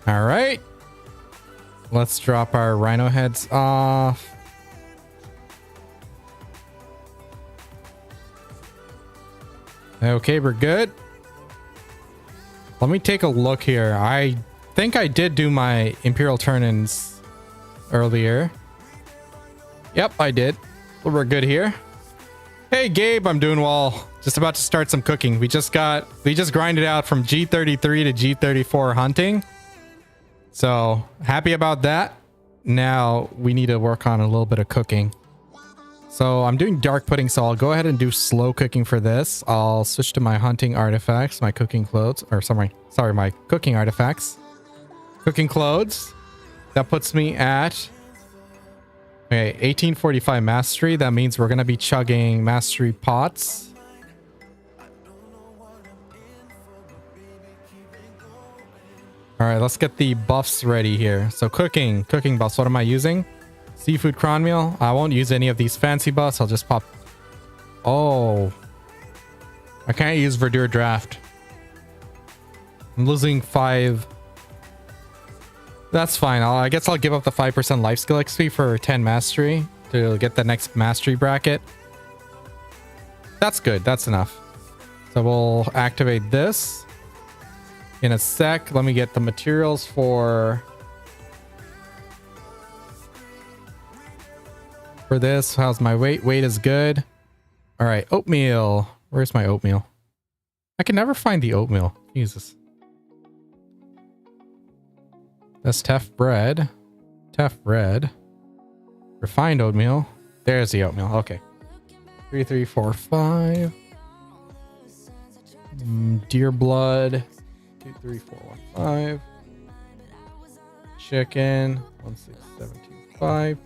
All right. Let's drop our rhino heads off. Okay, we're good. Let me take a look here. I think I did do my Imperial turn-ins earlier. Yep, I did. We're good here. Hey, Gabe, I'm doing well. Just about to start some cooking. We just grinded out from G33 to G34 hunting. So happy about that. Now we need to work on a little bit of cooking. So I'm doing dark pudding, so I'll go ahead and do slow cooking for this. I'll switch to my hunting artifacts, my cooking clothes, or sorry, my cooking artifacts. Cooking clothes. That puts me at, okay, 1845 mastery. That means we're going to be chugging mastery pots. All right, let's get the buffs ready here. So cooking buffs. What am I using? Seafood cron meal. I won't use any of these fancy buffs. I'll just pop. Oh, I can't use verdure draft. I'm losing 5. That's fine. I guess I'll give up the 5% life skill XP for 10 mastery to get the next mastery bracket. That's good. That's enough. So we'll activate this in a sec. Let me get the materials for this. How's my weight? Weight is good. All right, oatmeal. Where's my oatmeal? I can never find the oatmeal. Jesus. That's tough bread. Tough bread. Refined oatmeal. There's the oatmeal. Okay. 3, 3, 4, 5. Deer blood. 2, 3, 4, 1, 5. Chicken. 1, 6, 7, 2, 5.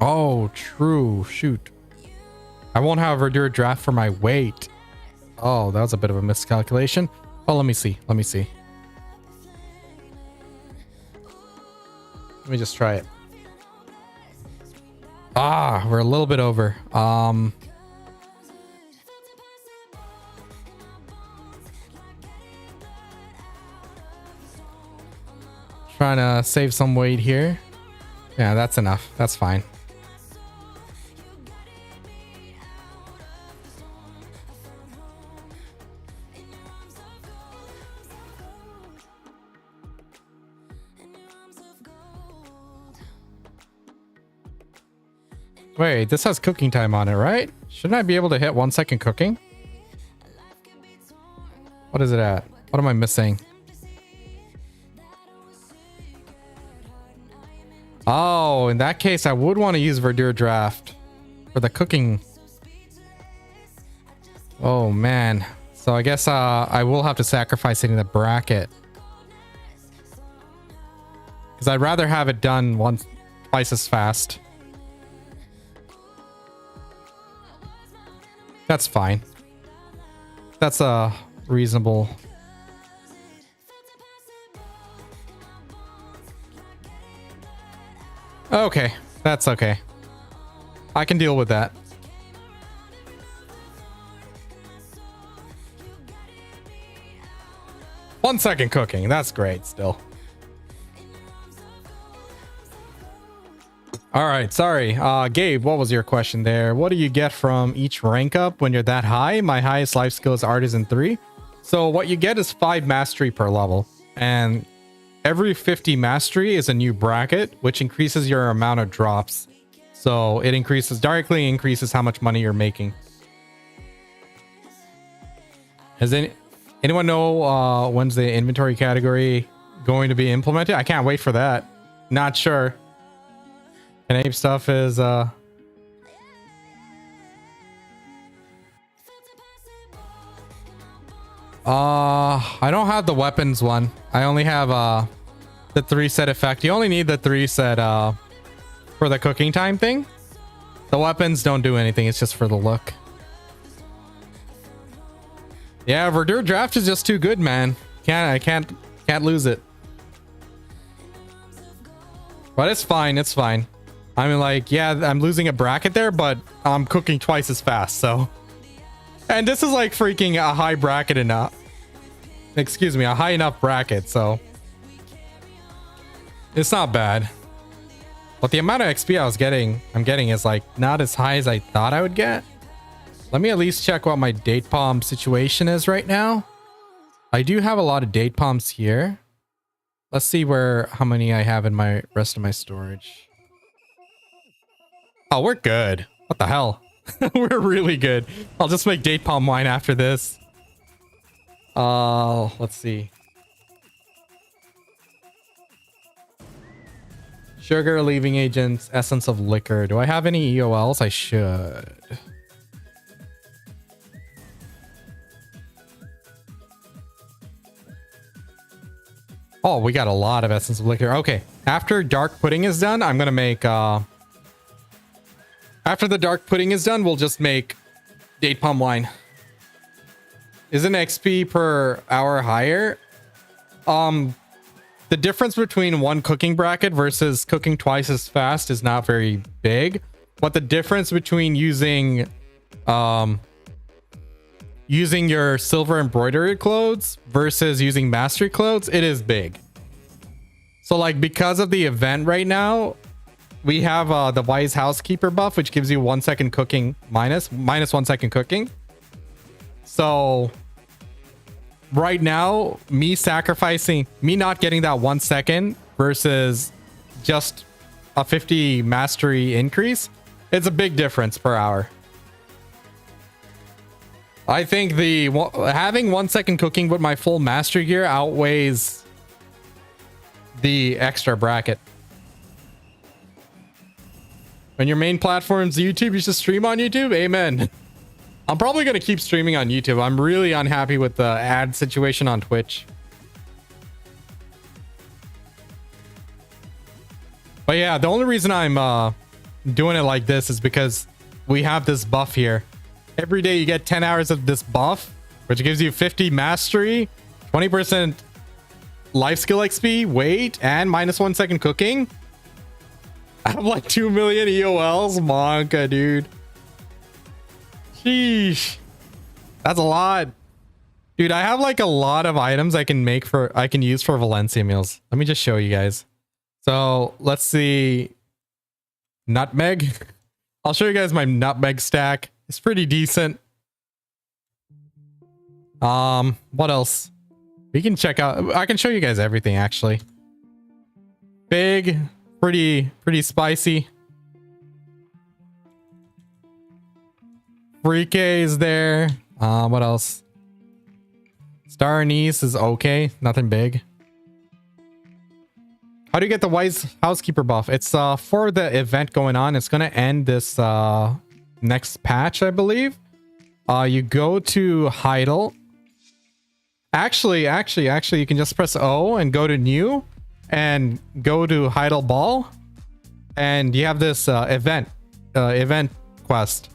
Oh, true. Shoot. I won't have a verdure draft for my weight. Oh, that was a bit of a miscalculation. Oh, let me see. Let me see. Let me just try it. Ah, we're a little bit over. Trying to save some weight here. Yeah, that's enough. That's fine. Wait, this has cooking time on it, right? Shouldn't I be able to hit 1 second cooking? What is it at? What am I missing? Oh, in that case, I would want to use verdure draft for the cooking. Oh, man. So I guess I will have to sacrifice it in the bracket. Because I'd rather have it done twice as fast. That's fine. That's a reasonable. Okay, that's okay. I can deal with that. One second cooking. That's great still. All right, sorry. Gabe, what was your question there? What do you get from each rank up when you're that high? My highest life skill is Artisan 3. So what you get is 5 mastery per level. And every 50 mastery is a new bracket, which increases your amount of drops. So it directly increases how much money you're making. Does anyone know when's the inventory category going to be implemented? I can't wait for that. Not sure. And ape stuff is I don't have the weapons one. I only have the 3 set effect. You only need the 3 set for the cooking time thing. The weapons don't do anything. It's just for the look. Yeah, verdure draft is just too good, man. I can't lose it. But it's fine. It's fine. I mean, like, yeah, I'm losing a bracket there, but I'm cooking twice as fast, so. And this is like freaking a high bracket enough. excuse me, a high enough bracket, so it's not bad. But the amount of XP I'm getting is like not as high as I thought I would get. Let me at least check what my date palm situation is right now. I do have a lot of date palms here. Let's see how many I have in my rest of my storage. Oh, we're good. What the hell? We're really good. I'll just make date palm wine after this. Let's see. Sugar, leaving agents, essence of liquor. Do I have any EOLs? I should. Oh, we got a lot of essence of liquor. Okay. After dark pudding is done, I'm going to make... After the dark pudding is done, we'll just make date palm wine. Isn't XP per hour higher? The difference between one cooking bracket versus cooking twice as fast is not very big. But the difference between using your silver embroidery clothes versus using mastery clothes, it is big. So like because of the event right now, we have the wise housekeeper buff, which gives you 1 second cooking minus 1 second cooking. So right now, me not getting that 1 second versus just a 50 mastery increase, it's a big difference per hour. I think having 1 second cooking with my full mastery gear outweighs the extra bracket. When your main platform's YouTube, you should stream on YouTube? Amen. I'm probably going to keep streaming on YouTube. I'm really unhappy with the ad situation on Twitch. But yeah, the only reason I'm doing it like this is because we have this buff here. Every day you get 10 hours of this buff, which gives you 50 mastery, 20% life skill XP, weight, and minus 1 second cooking. I have like 2 million EOLs. Monka, dude. Sheesh. That's a lot. Dude, I have like a lot of items I can use for Valencia meals. Let me just show you guys. So let's see. Nutmeg. I'll show you guys my nutmeg stack. It's pretty decent. What else? We can check out. I can show you guys everything actually. Big. Pretty spicy. Freak is there. What else? Star anise is okay. Nothing big. How do you get the wise housekeeper buff? It's for the event going on. It's gonna end this next patch, I believe. You go to Heidel. Actually, you can just press O and go to new. And go to Heidel Ball, and you have this event quest,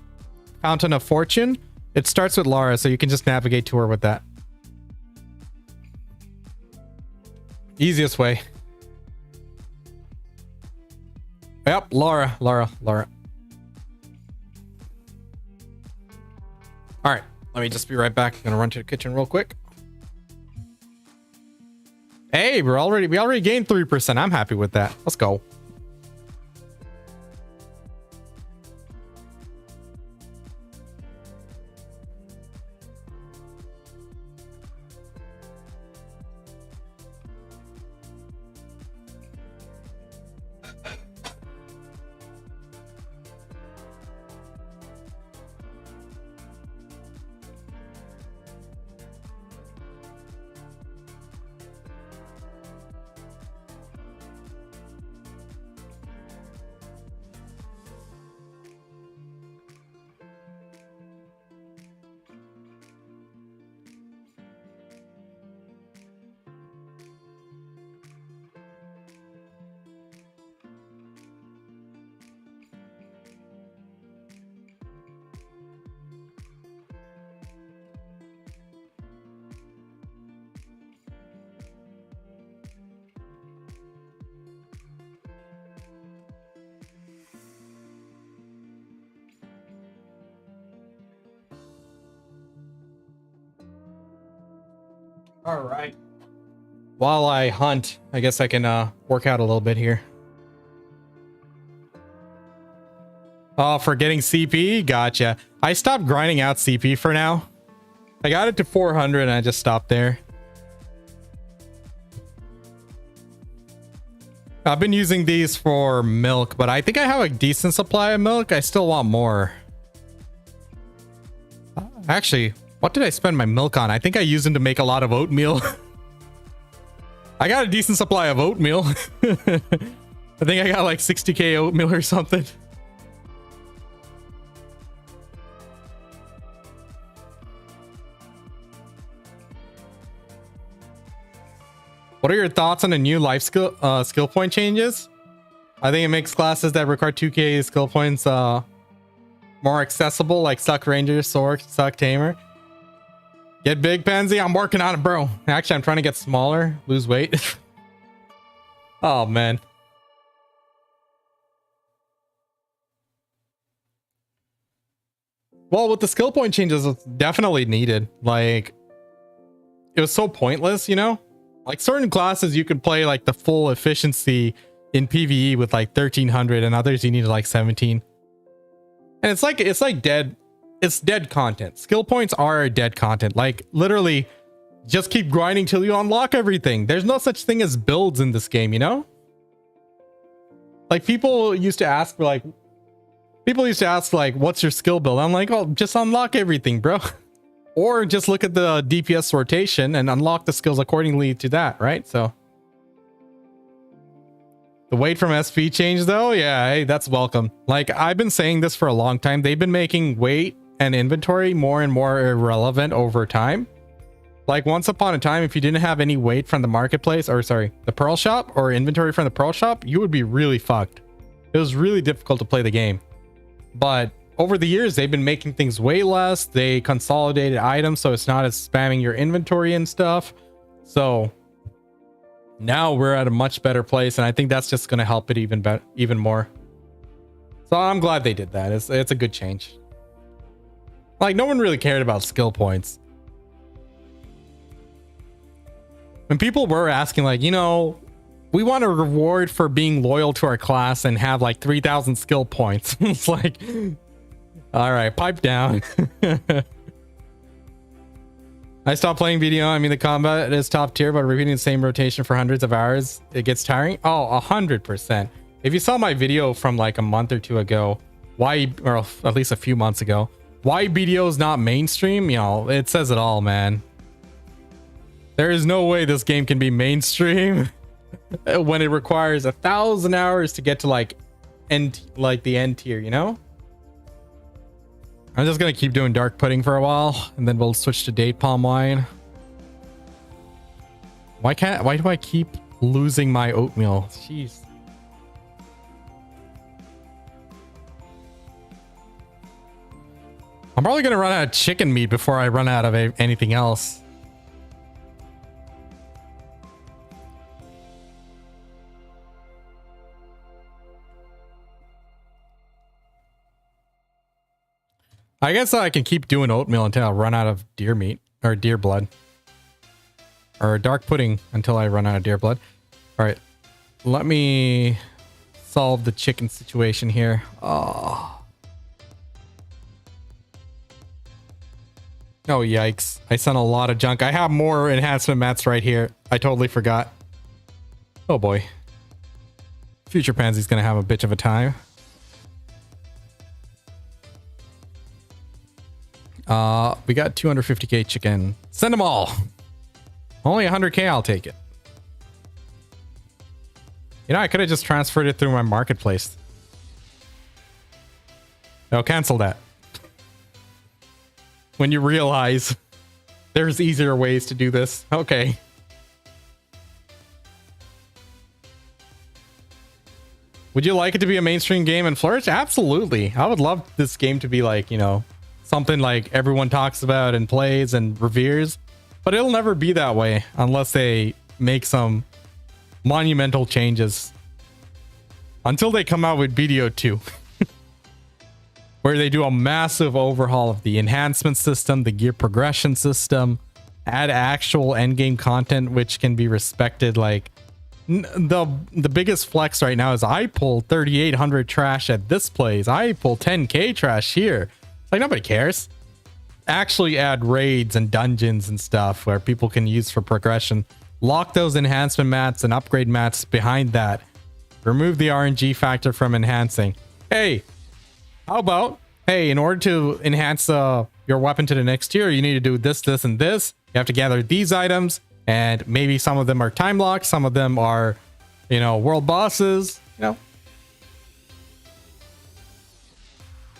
Fountain of Fortune. It starts with Laura, so you can just navigate to her with that. Easiest way. Yep, Laura. All right, let me just be right back. I'm gonna run to the kitchen real quick. Hey, we already gained 3%. I'm happy with that. Let's go. All right. While I hunt, I guess I can work out a little bit here. Oh, for getting CP? Gotcha. I stopped grinding out CP for now. I got it to 400 and I just stopped there. I've been using these for milk, but I think I have a decent supply of milk. I still want more. Actually, what did I spend my milk on? I think I used them to make a lot of oatmeal. I got a decent supply of oatmeal. I think I got like 60k oatmeal or something. What are your thoughts on the new life skill point changes? I think it makes classes that require 2k skill points more accessible, like Suck Ranger, Sork, Suck Tamer. Get big, Pansy. I'm working on it, bro. Actually, I'm trying to get smaller, lose weight. Oh, man. Well, with the skill point changes, it's definitely needed. Like, it was so pointless, you know? Like certain classes you could play like the full efficiency in PvE with like 1300 and others you needed like 17. And it's like dead content. Skill points are dead content. Like literally just keep grinding till you unlock everything. There's no such thing as builds in this game, you know? Like people used to ask like what's your skill build? I'm like, oh, just unlock everything, bro. Or just look at the DPS rotation and unlock the skills accordingly to that, right? So the weight from SP change though, yeah, hey, that's welcome. Like I've been saying this for a long time. They've been making weight and inventory more and more irrelevant over time. Like once upon a time, if you didn't have any weight from the marketplace, or sorry, the Pearl Shop or inventory from the Pearl Shop, you would be really fucked. It was really difficult to play the game. But over the years, they've been making things way less. They consolidated items, so it's not as spamming your inventory and stuff. So now we're at a much better place, and I think that's just going to help it even more. So I'm glad they did that. It's a good change. Like no one really cared about skill points. When people were asking, like, you know, we want a reward for being loyal to our class and have like 3,000 skill points. It's like, all right, pipe down. I stopped playing BDO. I mean, the combat is top tier, but repeating the same rotation for hundreds of hours, it gets tiring. Oh, 100%. If you saw my video from like a month or two ago, why, or at least a few months ago, why BDO is not mainstream, you know, it says it all, man. There is no way this game can be mainstream when it requires 1,000 hours to get to like the end tier, you know? I'm just gonna keep doing dark pudding for a while, and then we'll switch to date palm wine. Why do I keep losing my oatmeal? Jeez. I'm probably gonna run out of chicken meat before I run out of anything else. I guess I can keep doing oatmeal until I run out of deer meat or deer blood, or dark pudding until I run out of deer blood. All right, let me solve the chicken situation here. Oh, yikes. I sent a lot of junk. I have more enhancement mats right here. I totally forgot. Oh boy. Future Pansy's gonna have a bitch of a time. We got 250k chicken. Send them all. Only 100k, I'll take it. You know, I could have just transferred it through my marketplace. No, cancel that. When you realize there's easier ways to do this. Okay. Would you like it to be a mainstream game and flourish? Absolutely. I would love this game to be like, you know, something like everyone talks about and plays and reveres, but it'll never be that way unless they make some monumental changes. Until they come out with BDO 2, where they do a massive overhaul of the enhancement system, the gear progression system, add actual endgame content which can be respected. Like the biggest flex right now is I pull 3,800 trash at this place. I pull 10k trash here. Like nobody cares. Actually add raids and dungeons and stuff where people can use for progression. Lock those enhancement mats and upgrade mats behind that. Remove the RNG factor from enhancing. Hey, how about, hey, in order to enhance your weapon to the next tier, you need to do this, this, and this. You have to gather these items, and maybe some of them are time locked, some of them are, you know, world bosses, you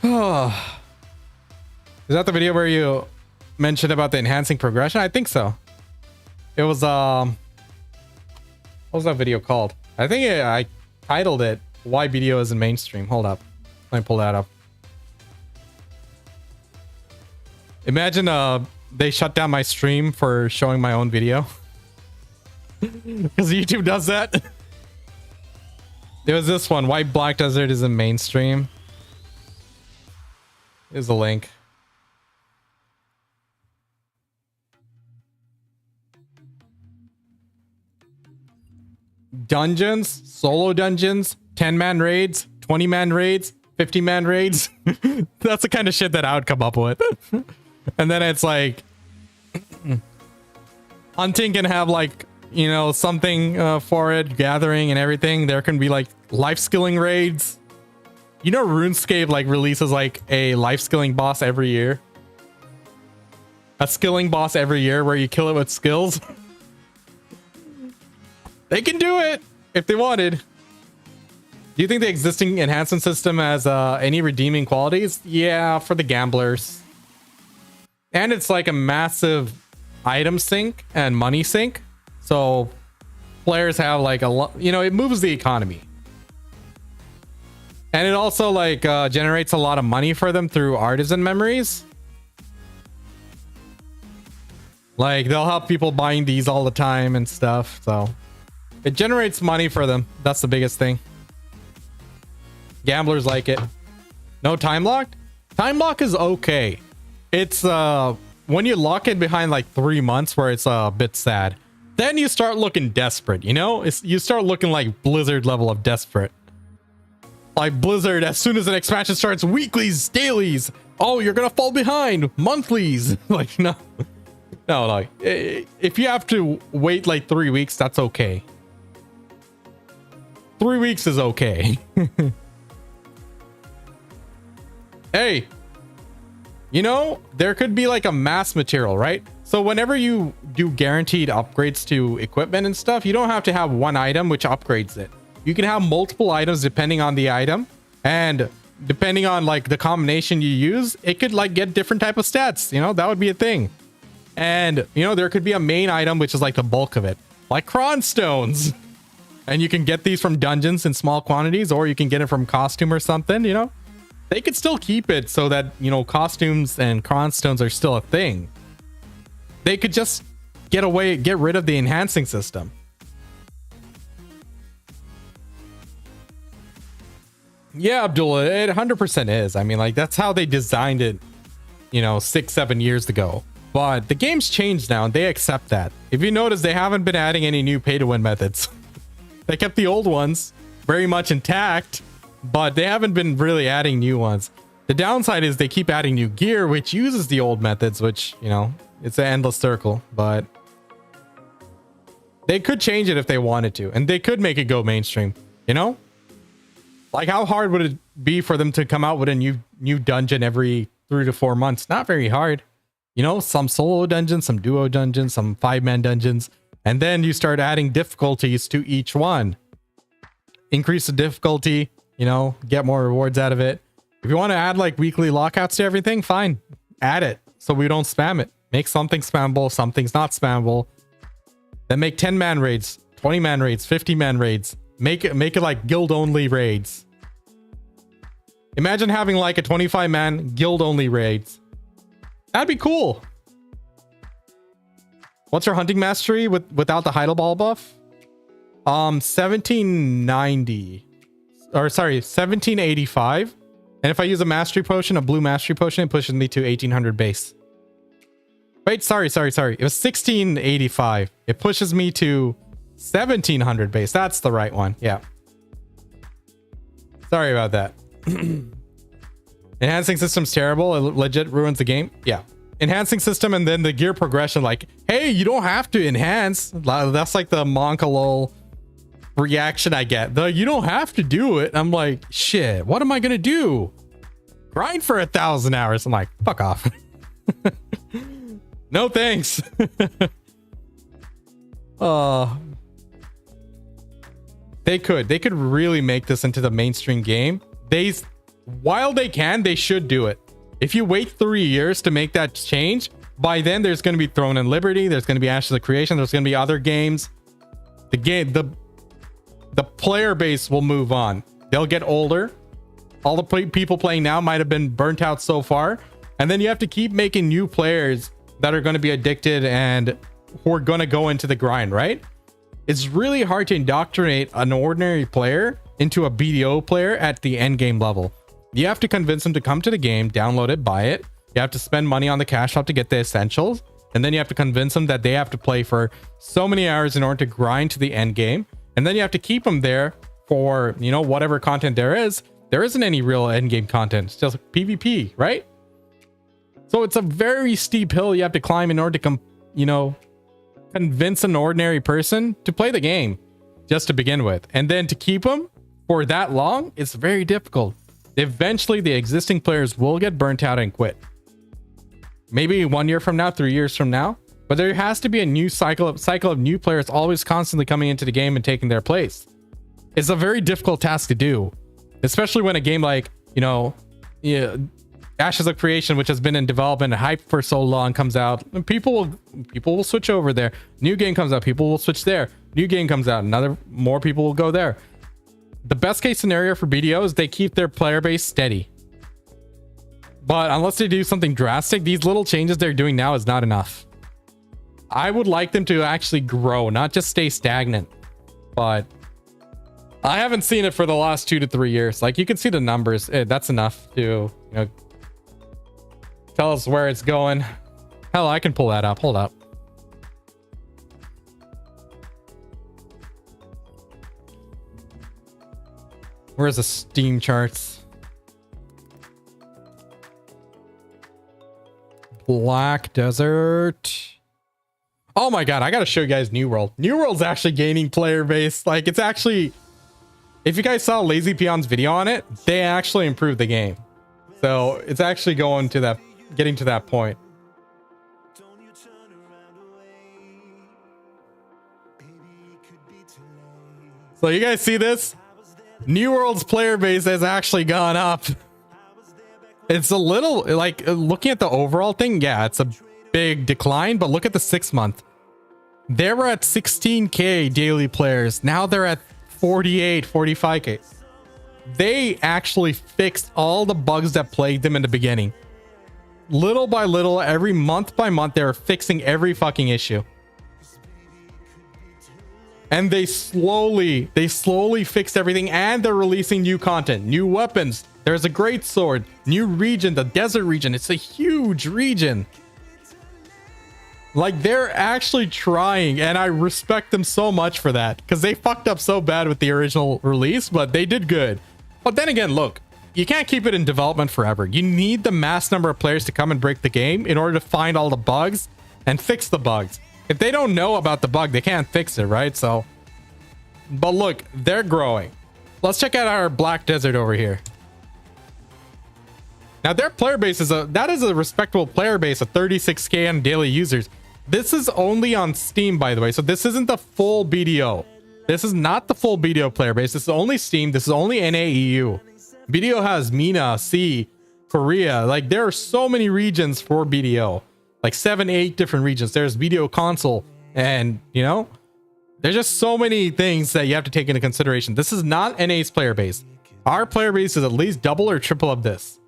know. Is that the video where you mentioned about the enhancing progression? I think so. It was what was that video called? I think I titled it "Why BDO Isn't Mainstream." Hold up, let me pull that up. Imagine they shut down my stream for showing my own video because YouTube does that. There was this one, "Why Black Desert Isn't Mainstream." Here's the link. Dungeons, solo dungeons, 10-man raids, 20-man raids, 50-man raids. That's the kind of shit that I would come up with. And then it's like hunting can have like, you know, something for it, gathering and everything. There can be like life skilling raids. You know, RuneScape like releases like a life skilling boss every year. A skilling boss every year where you kill it with skills. They can do it if they wanted. Do you think the existing enhancement system has any redeeming qualities? Yeah, for the gamblers. And it's like a massive item sink and money sink. So players have like a lot, you know, it moves the economy. And it also like generates a lot of money for them through artisan memories. Like they'll have people buying these all the time and stuff. So it generates money for them. That's the biggest thing. Gamblers like it. No time lock? Time lock is okay. It's when you lock it behind like 3 months where it's a bit sad. Then you start looking desperate, you know? You start looking like Blizzard level of desperate. Like Blizzard, as soon as an expansion starts, weeklies, dailies. Oh, you're gonna fall behind. Monthlies. Like, no. No, like, if you have to wait like 3 weeks, that's okay. 3 weeks is okay. Hey, you know, there could be like a mass material, right? So whenever you do guaranteed upgrades to equipment and stuff, you don't have to have one item which upgrades it. You can have multiple items depending on the item, and depending on like the combination you use, it could like get different type of stats. You know, that would be a thing. And you know, there could be a main item which is like the bulk of it, like cron stones. And you can get these from dungeons in small quantities, or you can get it from costume or something, you know? They could still keep it so that, you know, costumes and cron stones are still a thing. They could just get rid of the enhancing system. Yeah, Abdullah, it 100% is. I mean, like, that's how they designed it, you know, 6-7 years ago. But the game's changed now, and they accept that. If you notice, they haven't been adding any new pay-to-win methods. They kept the old ones very much intact, but they haven't been really adding new ones. The downside is they keep adding new gear, which uses the old methods, which, you know, it's an endless circle, but they could change it if they wanted to, and they could make it go mainstream, you know? Like, how hard would it be for them to come out with a new dungeon every 3 to 4 months? Not very hard. You know, some solo dungeons, some duo dungeons, some 5-man dungeons. And then you start adding difficulties to each one. Increase the difficulty, you know, get more rewards out of it. If you want to add like weekly lockouts to everything, fine. Add it so we don't spam it. Make something spammable, something's not spammable. Then make 10-man raids, 20-man raids, 50-man raids. Make it like guild-only raids. Imagine having like a 25-man guild-only raids. That'd be cool. What's your hunting mastery without the Heidelball buff? 1790. Or sorry, 1785. And if I use a mastery potion, a blue mastery potion, it pushes me to 1800 base. Wait, sorry. It was 1685. It pushes me to 1700 base. That's the right one. Yeah. Sorry about that. Enhancing system's terrible. It legit ruins the game. Yeah. Enhancing system and then the gear progression. Like, hey, you don't have to enhance. That's like the Monkalol reaction I get. You don't have to do it. I'm like, shit, what am I going to do? Grind for 1,000 hours. I'm like, fuck off. No thanks. They could really make this into the mainstream game. While they can, they should do it. If you wait 3 years to make that change, by then there's going to be Throne and Liberty, there's going to be Ashes of Creation, there's going to be other games. The player base will move on. They'll get older. All the people playing now might have been burnt out so far, and then you have to keep making new players that are going to be addicted and who are going to go into the grind, right? It's really hard to indoctrinate an ordinary player into a BDO player at the end game level. You have to convince them to come to the game, download it, buy it. You have to spend money on the cash shop to get the essentials. And then you have to convince them that they have to play for so many hours in order to grind to the end game. And then you have to keep them there for, you know, whatever content there is. There isn't any real end game content. It's just PvP, right? So it's a very steep hill you have to climb in order to, convince an ordinary person to play the game just to begin with. And then to keep them for that long, it's very difficult. Eventually, the existing players will get burnt out and quit. Maybe 1 year from now, 3 years from now. But there has to be a new cycle of new players always constantly coming into the game and taking their place. It's a very difficult task to do. Especially when a game like, Ashes of Creation, which has been in development and hyped for so long, comes out, and people will switch over there. New game comes out, people will switch there. New game comes out, more people will go there. The best case scenario for BDO is they keep their player base steady. But unless they do something drastic, these little changes they're doing now is not enough. I would like them to actually grow, not just stay stagnant. But I haven't seen it for the last 2 to 3 years. Like, you can see the numbers. That's enough to, tell us where it's going. Hell, I can pull that up. Hold up. Where's the Steam charts? Black Desert. Oh my god, I gotta show you guys New World. New World's actually gaining player base. Like, it's actually... If you guys saw Lazy Peon's video on it, they actually improved the game. So it's actually going to that... Getting to that point. So you guys see this? New World's player base has actually gone up. It's a little, like, looking at the overall thing, yeah, it's a big decline, but look at the 6 month. They were at 16k daily players. Now they're at 48, 45k. They actually fixed all the bugs that plagued them in the beginning. Little by little, every month by month, they're fixing every fucking issue. And they slowly fixed everything, and they're releasing new content, new weapons. There's a great sword, new region, the desert region. It's a huge region. Like, they're actually trying, and I respect them so much for that, because they fucked up so bad with the original release, but they did good. But then again, look, you can't keep it in development forever. You need the mass number of players to come and break the game in order to find all the bugs and fix the bugs. If they don't know about the bug, they can't fix it, right? So, but look, they're growing. Let's check out our Black Desert over here. Now, their player base is that is a respectable player base of 36k on daily users. This is only on Steam, by the way. So this isn't the full BDO. This is not the full BDO player base. This is only Steam. This is only NAEU. BDO has MENA, C, Korea. Like, there are so many regions for BDO. Like 7, 8 different regions. There's BDO console, and there's just so many things that you have to take into consideration. This is not NA's player base. Our player base is at least double or triple of this.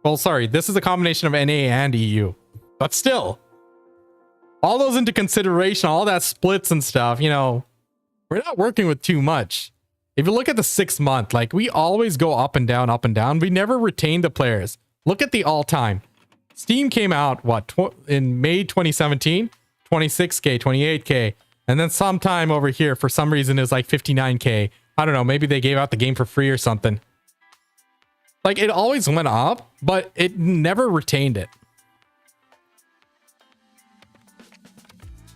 Well, sorry, this is a combination of NA and EU, but still, all those into consideration, all that splits and stuff, we're not working with too much. If you look at the 6 month, like, we always go up and down, up and down. We never retain the players. Look at the all time. Steam came out, what, in May 2017? 26K, 28K. And then sometime over here, for some reason, it's like 59K. I don't know, maybe they gave out the game for free or something. Like, it always went up, but it never retained it.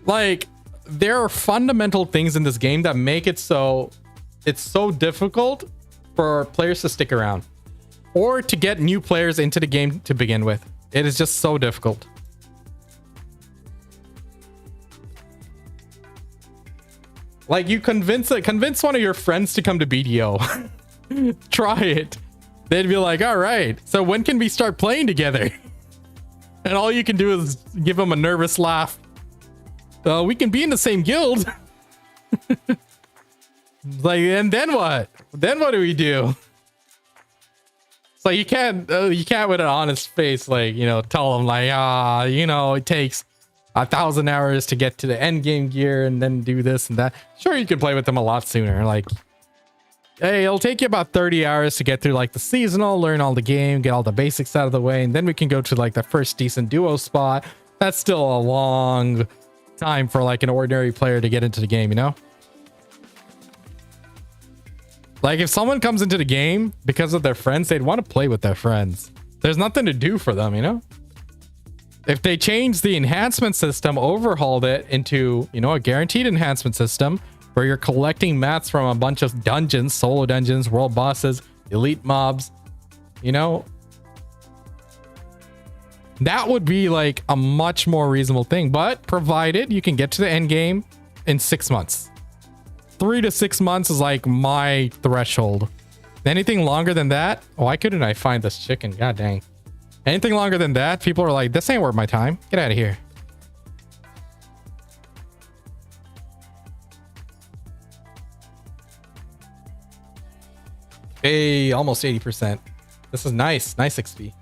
Like, there are fundamental things in this game that make it so it's so difficult for players to stick around or to get new players into the game to begin with. It is just so difficult. Like, you convince one of your friends to come to BDO. Try it. They'd be like, all right, so when can we start playing together? And all you can do is give them a nervous laugh. We can be in the same guild. Like, and then what? Then what do we do? So you can't with an honest face, like, you know, tell them like, you know, it takes 1,000 hours to get to the end game gear and then do this and that. Sure, you can play with them a lot sooner. Like, hey, it'll take you about 30 hours to get through like the seasonal, learn all the game, get all the basics out of the way, and then we can go to like the first decent duo spot. That's still a long time for like an ordinary player to get into the game, you know? Like, if someone comes into the game because of their friends, they'd want to play with their friends. There's nothing to do for them, you know? If they changed the enhancement system, overhauled it into, you know, a guaranteed enhancement system where you're collecting mats from a bunch of dungeons, solo dungeons, world bosses, elite mobs, you know, that would be like a much more reasonable thing. But provided you can get to the end game in 6 months. 3 to 6 months is like my threshold. Anything longer than that, why couldn't I find this chicken? God dang. Anything longer than that, people are like, this ain't worth my time. Get out of here. Hey, almost 80%. This is nice. Nice XP.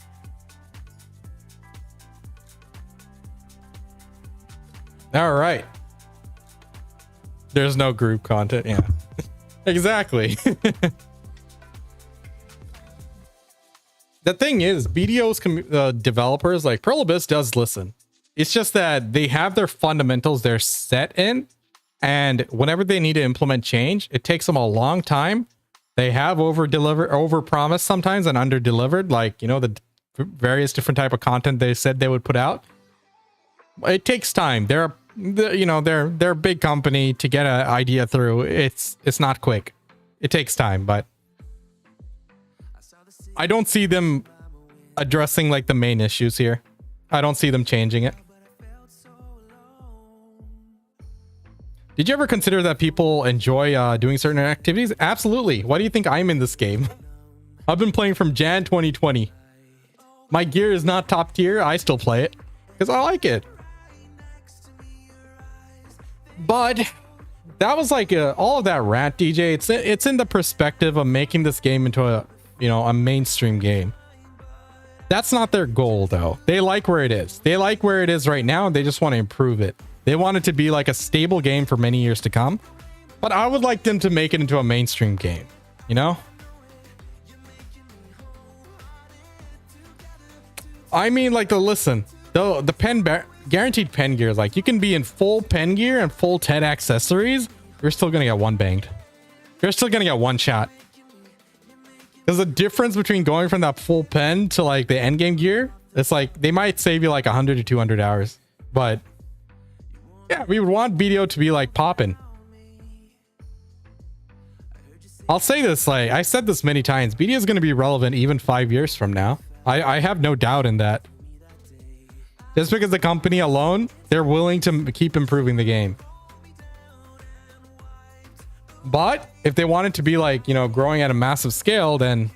All right. There's no group content. Yeah, exactly. The thing is, BDO's developers, like Pearl Abyss, does listen. It's just that they have their fundamentals they're set in, and whenever they need to implement change, it takes them a long time. They have over promised sometimes and under delivered, like, you know, the various different type of content they said they would put out. It takes time. They're a big company. To get an idea through, it's not quick. It takes time, but I don't see them addressing like the main issues here. I don't see them changing it. Did you ever consider that people enjoy doing certain activities? Absolutely. Why do you think I'm in this game? I've been playing from Jan 2020. My gear is not top tier. I still play it because I like it. But that was like all of that rant, DJ. It's in the perspective of making this game into a mainstream game. That's not their goal, though. They like where it is. They like where it is right now, and they just want to improve it. They want it to be like a stable game for many years to come. But I would like them to make it into a mainstream game, you know? I mean, like, the pen guaranteed pen gear, like, you can be in full pen gear and full TED accessories. You're still gonna get one banged. You're still gonna get one shot. Because the difference between going from that full pen to like the endgame gear, it's like they might save you like 100 to 200 hours. But yeah, we would want BDO to be like popping. I'll say this, like I said this many times, BDO is going to be relevant even 5 years from now. I have no doubt in that. Just because the company alone, they're willing to keep improving the game. But if they want it to be like, you know, growing at a massive scale, then,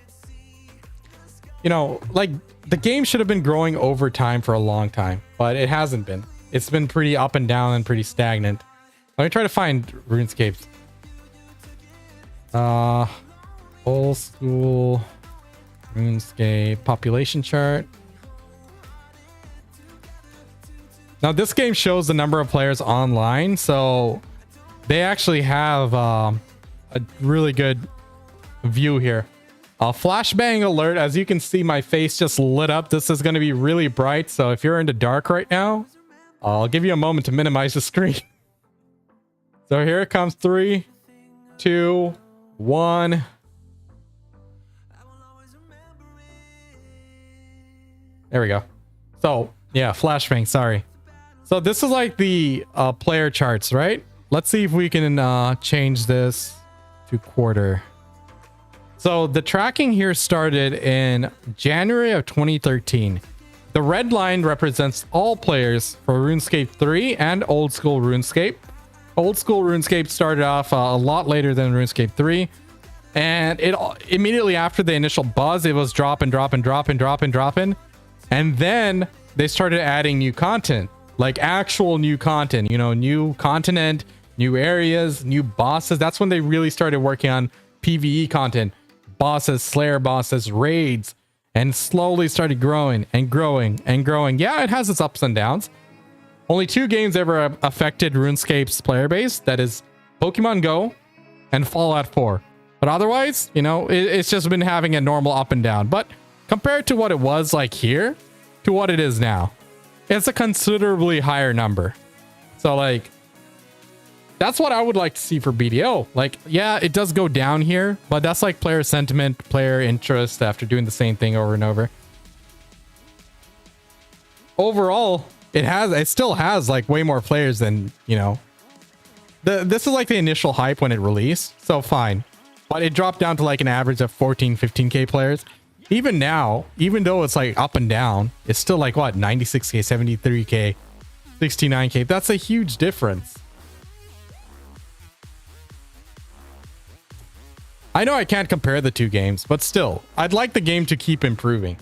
you know, like the game should have been growing over time for a long time, but it hasn't been. It's been pretty up and down and pretty stagnant. Let me try to find RuneScape's old school RuneScape population chart. Now this game shows the number of players online, so they actually have a really good view here Flashbang alert. As you can see, my face just lit up. This is going to be really bright. So if you're in the dark right now, I'll give you a moment to minimize the screen. So here it comes. 3, 2, 1. There we go. So yeah, flashbang. Sorry. So this is like the player charts, right? Let's see if we can change this to quarter. So the tracking here started in January of 2013. The red line represents all players for RuneScape 3 and old school RuneScape. Old school RuneScape started off a lot later than RuneScape 3. And it immediately after the initial buzz, it was dropping. And then they started adding new content, like actual new content, you know, new continent, new areas, new bosses. That's when they really started working on PvE content, bosses, Slayer bosses, raids, and slowly started growing and growing and growing. Yeah, it has its ups and downs. Only 2 games ever affected RuneScape's player base. That is Pokemon Go and Fallout 4. But otherwise, you know, it's just been having a normal up and down. But compared to what it was like here to what it is now, it's a considerably higher number. So like, that's what I would like to see for BDO. Like, yeah, it does go down here, but that's like player sentiment, player interest after doing the same thing over and over. Overall, it still has like way more players than, you know, this is like the initial hype when it released. So fine. But it dropped down to like an average of 14, 15K players. Even now, even though it's like up and down, it's still like what, 96K, 73K, 69K. That's a huge difference. I know I can't compare the 2 games, but still, I'd like the game to keep improving.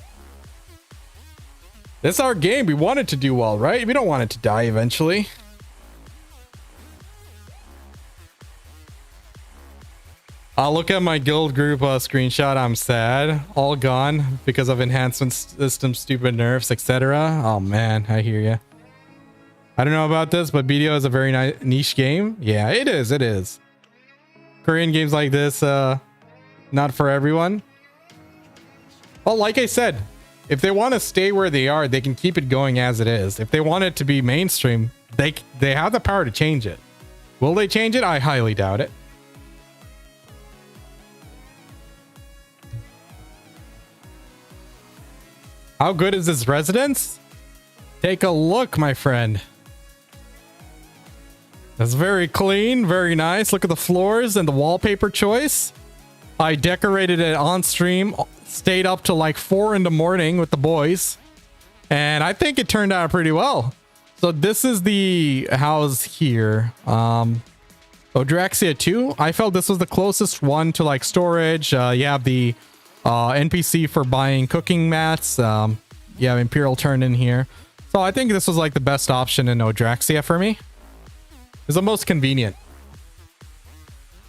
This is our game. We want it to do well, right? We don't want it to die eventually. I'll look at my guild group screenshot. I'm sad. All gone because of enhancement system, stupid nerfs, etc. Oh man, I hear you. I don't know about this, but BDO is a very niche game. Yeah, it is. It is. Korean games like this, not for everyone. Well, like I said, if they want to stay where they are, they can keep it going as it is. If they want it to be mainstream, they have the power to change it. Will they change it? I highly doubt it. How good is this residence? Take a look, my friend. That's very clean, very nice. Look at the floors and the wallpaper choice. I decorated it on stream, stayed up till like 4 in the morning with the boys, and I think it turned out pretty well. So this is the house here. Odraxia 2. I felt this was the closest one to like storage. You have the NPC for buying cooking mats. You have Imperial Turn in here. So I think this was like the best option in Odraxia for me. It's the most convenient.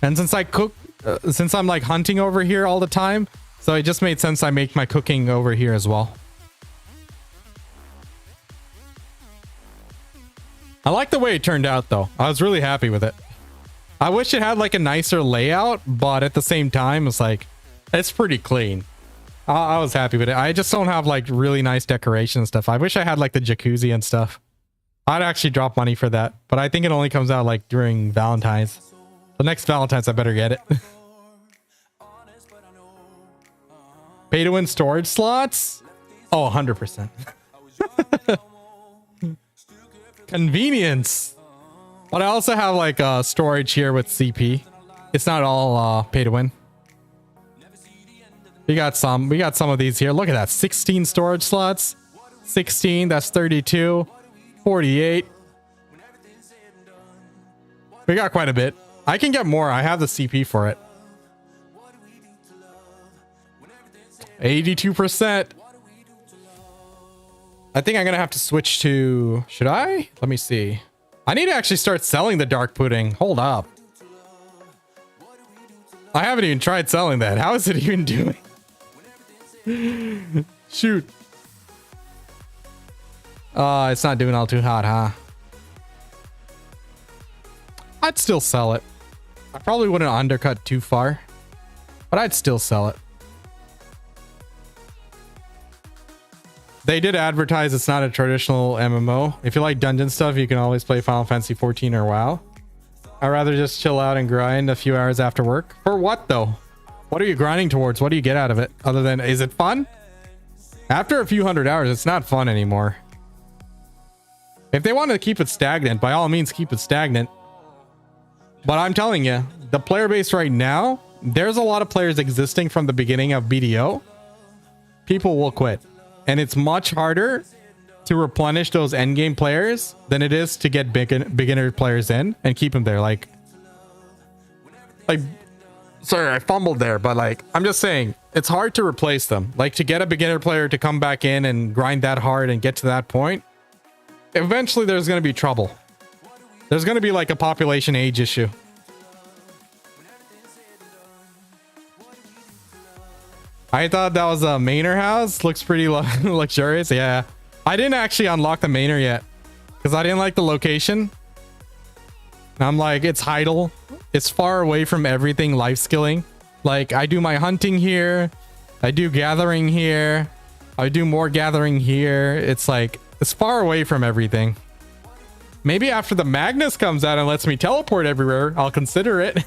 And since I cook, since I'm like hunting over here all the time, so it just made sense I make my cooking over here as well. I like the way it turned out though. I was really happy with it. I wish it had like a nicer layout, but at the same time, it's like, it's pretty clean. I was happy with it. I just don't have like really nice decoration and stuff. I wish I had like the jacuzzi and stuff. I'd actually drop money for that, but I think it only comes out like during Valentine's. The next Valentine's, I better get it. Pay to win storage slots? Oh, 100%. Convenience. But I also have like storage here with CP. It's not all pay to win. We got some of these here. Look at that. 16 storage slots. 16, that's 32. 48. We got quite a bit. I can get more. I have the CP for it. 82%. I think I'm gonna have to switch to... Should I? Let me see. I need to actually start selling the dark pudding. Hold up. I haven't even tried selling that. How is it even doing? Shoot. It's not doing all too hot, huh? I'd still sell it. I probably wouldn't undercut too far, but I'd still sell it. They did advertise it's not a traditional MMO. If you like dungeon stuff, you can always play Final Fantasy 14 or WoW. I'd rather just chill out and grind a few hours after work. For what though? What are you grinding towards? What do you get out of it? Other than, is it fun? After a few hundred hours, it's not fun anymore. If they want to keep it stagnant, by all means, keep it stagnant. But I'm telling you, the player base right now, there's a lot of players existing from the beginning of BDO. People will quit. And it's much harder to replenish those endgame players than it is to get beginner players in and keep them there. Like, sorry, I fumbled there, but like, I'm just saying, it's hard to replace them. Like, to get a beginner player to come back in and grind that hard and get to that point, eventually there's going to be trouble. There's going to be like a population age issue. I thought that was a Manor house. Looks pretty luxurious. Yeah. I didn't actually unlock the Manor yet because I didn't like the location. I'm like, it's idle. It's far away from everything life skilling. Like, I do my hunting here. I do gathering here. I do more gathering here. It's like, it's far away from everything. Maybe after the Magnus comes out and lets me teleport everywhere, I'll consider it.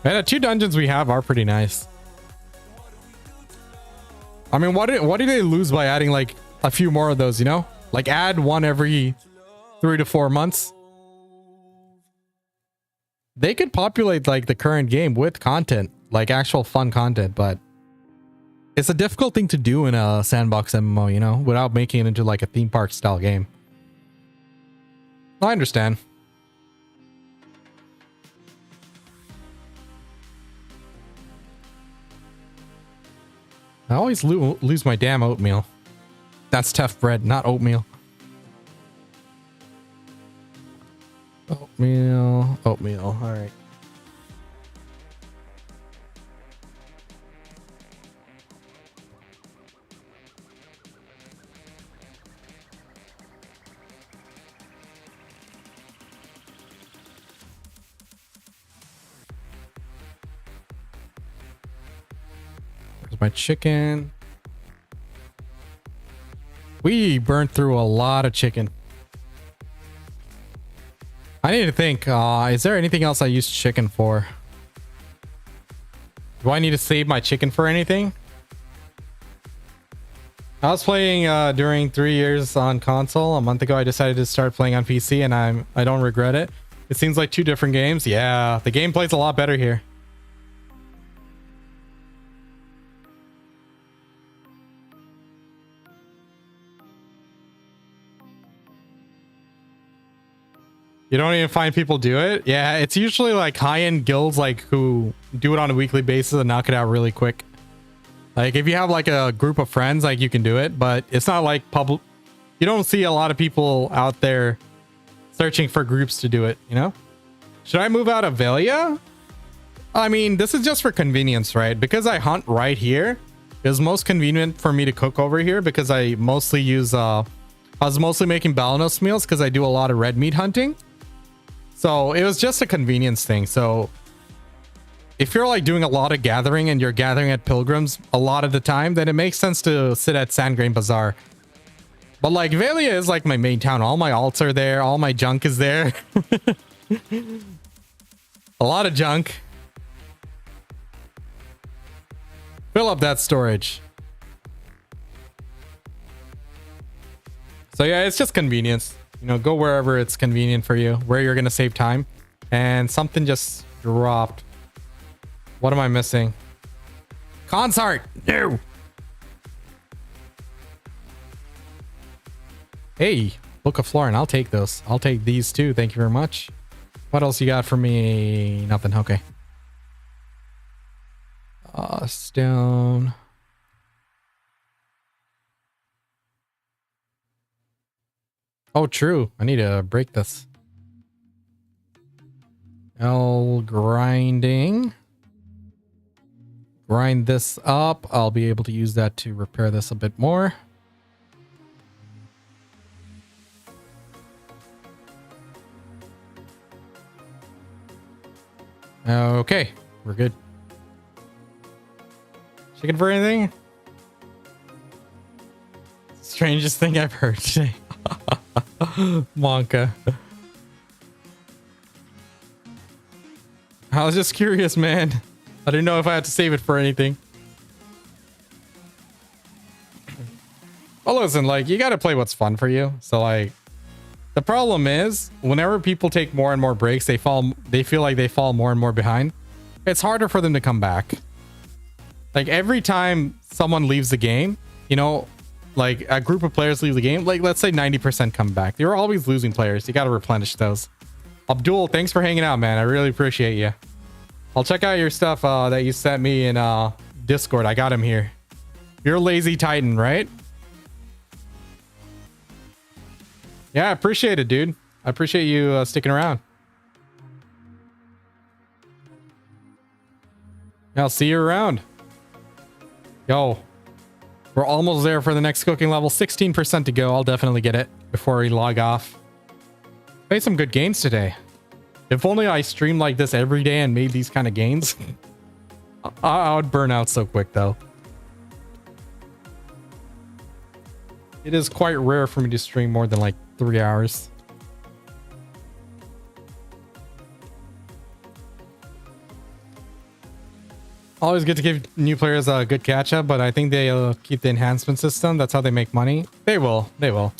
Man, the 2 dungeons we have are pretty nice. I mean, what do they lose by adding like a few more of those, you know? Like add one every 3 to 4 months. They could populate like the current game with content, like actual fun content, but it's a difficult thing to do in a sandbox MMO, you know, without making it into like a theme park style game. I understand. I always lose my damn oatmeal. That's tough bread, not oatmeal. Oatmeal, oatmeal. All right. There's my chicken. We burned through a lot of chicken. I need to think, is there anything else I use chicken for? Do I need to save my chicken for anything? I was playing during 3 years on console. A month ago, I decided to start playing on PC, and I don't regret it. It seems like 2 different games. Yeah, the gameplay's a lot better here. You don't even find people do it? Yeah, it's usually like high-end guilds like who do it on a weekly basis and knock it out really quick. Like if you have like a group of friends, like you can do it, but it's not like public. You don't see a lot of people out there searching for groups to do it, you know? Should I move out of Velia? I mean, this is just for convenience, right? Because I hunt right here, it's most convenient for me to cook over here because I mostly use I was mostly making Balanos meals because I do a lot of red meat hunting. So it was just a convenience thing. So if you're like doing a lot of gathering and you're gathering at Pilgrims a lot of the time, then it makes sense to sit at Sandgrain Bazaar. But like Velia is like my main town. All my alts are there. All my junk is there. A lot of junk. Fill up that storage. So yeah, it's just convenience. You know, go wherever it's convenient for you, where you're going to save time. And something just dropped. What am I missing? Consort! No! Hey, Book of Florin. I'll take those. I'll take these too. Thank you very much. What else you got for me? Nothing. Okay. Stone. Oh, true. I need to break this. L grinding. Grind this up. I'll be able to use that to repair this a bit more. Okay, we're good. Chicken for anything? Strangest thing I've heard today. Wonka. I was just curious, man. I didn't know if I had to save it for anything. Well, listen, like, you gotta play what's fun for you. So, like, the problem is, whenever people take more and more breaks, they feel like they fall more and more behind. It's harder for them to come back. Like, every time someone leaves the game, you know, like, a group of players leave the game, like, let's say 90% come back. You're always losing players. You gotta replenish those. Abdul, thanks for hanging out, man. I really appreciate you. I'll check out your stuff that you sent me in Discord. I got him here. You're Lazy Titan, right? Yeah, I appreciate it, dude. I appreciate you sticking around. Yeah, I'll see you around. Yo, we're almost there for the next cooking level. 16% to go. I'll definitely get it before we log off. Played some good games today. If only I streamed like this every day and made these kind of gains. I would burn out so quick, though. It is quite rare for me to stream more than like 3 hours. Always good to give new players a good catch up, but I think they'll keep the enhancement system. That's how they make money. They will. They will.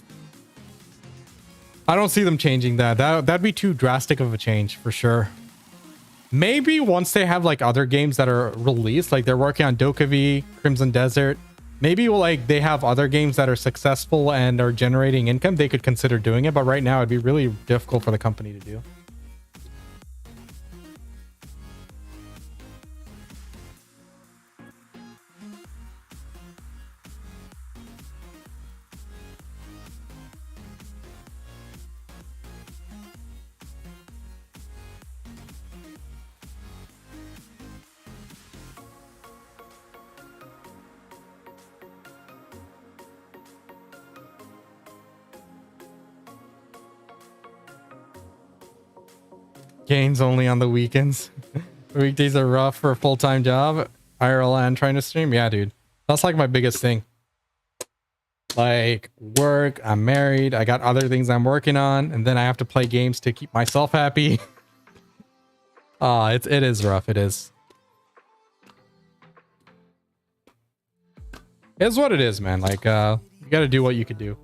I don't see them changing that. That'd be too drastic of a change for sure. Maybe once they have like other games that are released, like they're working on Dokkaevi, Crimson Desert. Maybe like they have other games that are successful and are generating income. They could consider doing it, but right now it'd be really difficult for the company to do. Gains only on the weekends. Weekdays are rough for a full-time job. IRL and trying to stream. Yeah, dude. That's like my biggest thing. Like work, I'm married, I got other things I'm working on, and then I have to play games to keep myself happy. It is rough. It is. It's what it is, man. Like, you gotta do what you could do.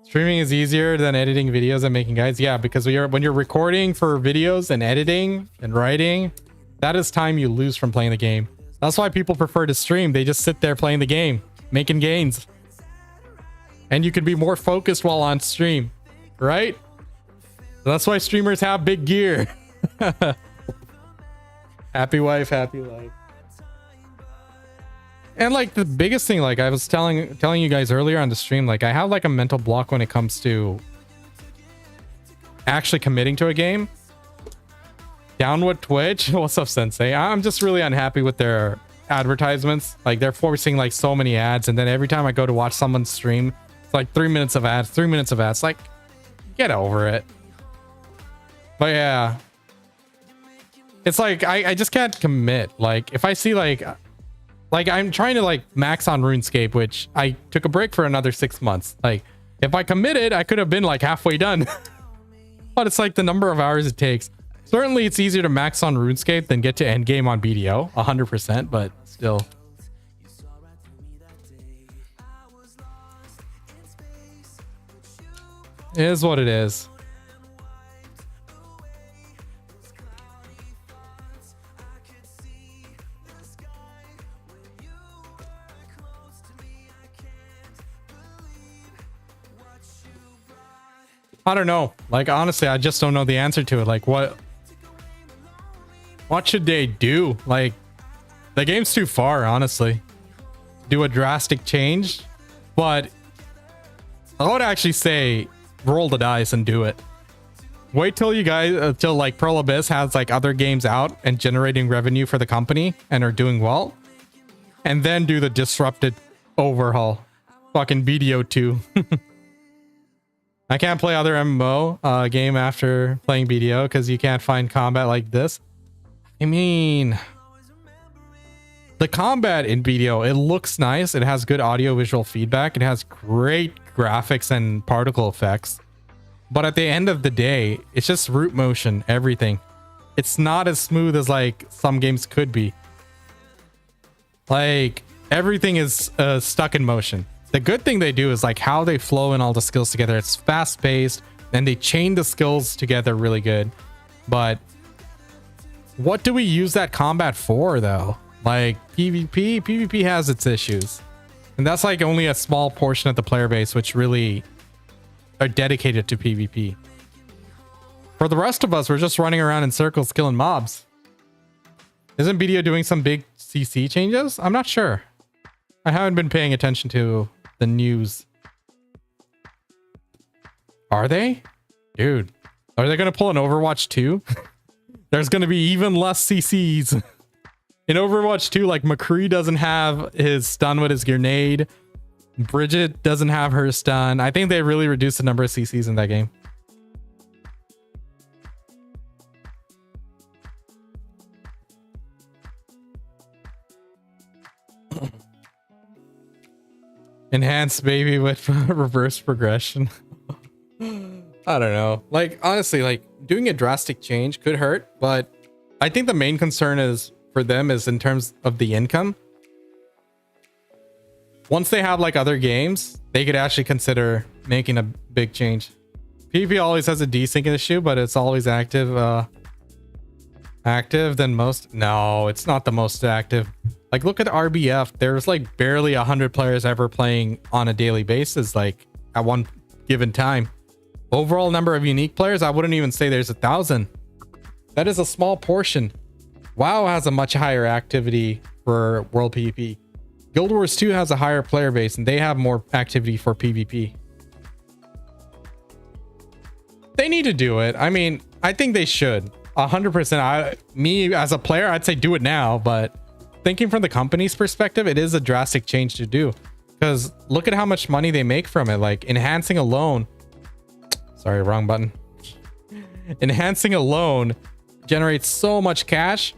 Streaming is easier than editing videos and making guides. Yeah, because when you're recording for videos and editing and writing, that is time you lose from playing the game. That's why people prefer to stream. They just sit there playing the game, making gains. And you can be more focused while on stream, right? That's why streamers have big gear. Happy wife, happy life. And like the biggest thing, like I was telling you guys earlier on the stream, like I have like a mental block when it comes to actually committing to a game. Down with Twitch. What's up, Sensei? I'm just really unhappy with their advertisements. Like they're forcing like so many ads, and then every time I go to watch someone stream, it's like 3 minutes of ads, 3 minutes of ads. Like, get over it. But yeah, it's like I just can't commit. Like if I see like I'm trying to like max on RuneScape, which I took a break for another 6 months. Like if I committed, I could have been like halfway done. But it's like the number of hours it takes. Certainly it's easier to max on RuneScape than get to endgame on BDO, 100%, but still. It is what it is. I don't know. Like, honestly, I just don't know the answer to it. Like, what should they do? Like, the game's too far, honestly. Do a drastic change. But I would actually say roll the dice and do it. Wait till you guys, till like Pearl Abyss has like other games out and generating revenue for the company and are doing well. And then do the disrupted overhaul. Fucking BDO 2. I can't play other MMO game after playing BDO because you can't find combat like this. I mean, the combat in BDO, it looks nice. It has good audio visual feedback. It has great graphics and particle effects. But at the end of the day, it's just root motion, everything. It's not as smooth as like some games could be. Like everything is stuck in motion. The good thing they do is like how they flow in all the skills together. It's fast paced and they chain the skills together really good. But what do we use that combat for though? Like PvP has its issues. And that's like only a small portion of the player base which really are dedicated to PvP. For the rest of us, we're just running around in circles killing mobs. Isn't BDO doing some big CC changes? I'm not sure. I haven't been paying attention to the news. Are they? Dude, are they going to pull an Overwatch 2? There's going to be even less CCs. In Overwatch 2, like McCree doesn't have his stun with his grenade. Bridget doesn't have her stun. I think they really reduced the number of CCs in that game. Enhanced baby with reverse progression. I don't know. Like, honestly, like doing a drastic change could hurt, but I think the main concern is for them is in terms of the income. Once they have like other games, they could actually consider making a big change. PvP always has a desync issue, but it's always active than most. No, it's not the most active. Like look at RBF. There's like barely 100 players ever playing on a daily basis, like at one given time. Overall number of unique players, I wouldn't even say there's 1,000. That is a small portion. WoW has a much higher activity for World PvP. Guild Wars 2 has a higher player base and they have more activity for PvP. They need to do it. I mean, I think they should. 100%. Me as a player, I'd say do it now, but thinking from the company's perspective, it is a drastic change to do. Because look at how much money they make from it. Like enhancing alone. Sorry, wrong button. Enhancing alone generates so much cash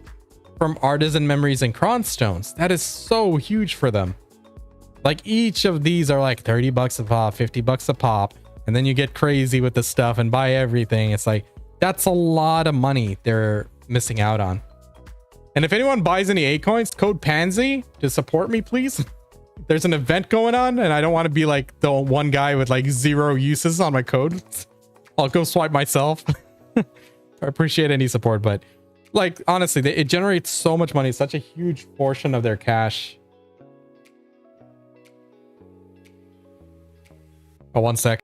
from artisan memories and cron stones. That is so huge for them. Like each of these are like 30 bucks a pop, 50 bucks a pop. And then you get crazy with the stuff and buy everything. It's like, that's a lot of money they're missing out on. And if anyone buys any A coins, code Pansy to support me, please. There's an event going on and I don't want to be like the one guy with like 0 uses on my code. I'll go swipe myself. I appreciate any support, but like honestly, it generates so much money. It's such a huge portion of their cash. Oh, 1 sec.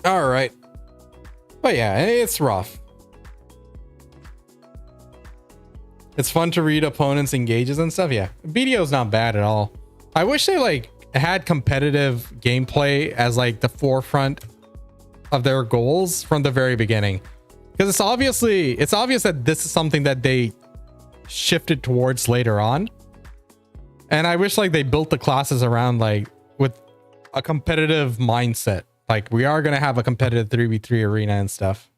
All right. But yeah, it's rough. It's fun to read opponents' engages and stuff. Yeah, BDO is not bad at all. I wish they like had competitive gameplay as like the forefront of their goals from the very beginning, because it's obvious that this is something that they shifted towards later on. And I wish like they built the classes around like with a competitive mindset. Like we are going to have a competitive 3v3 arena and stuff.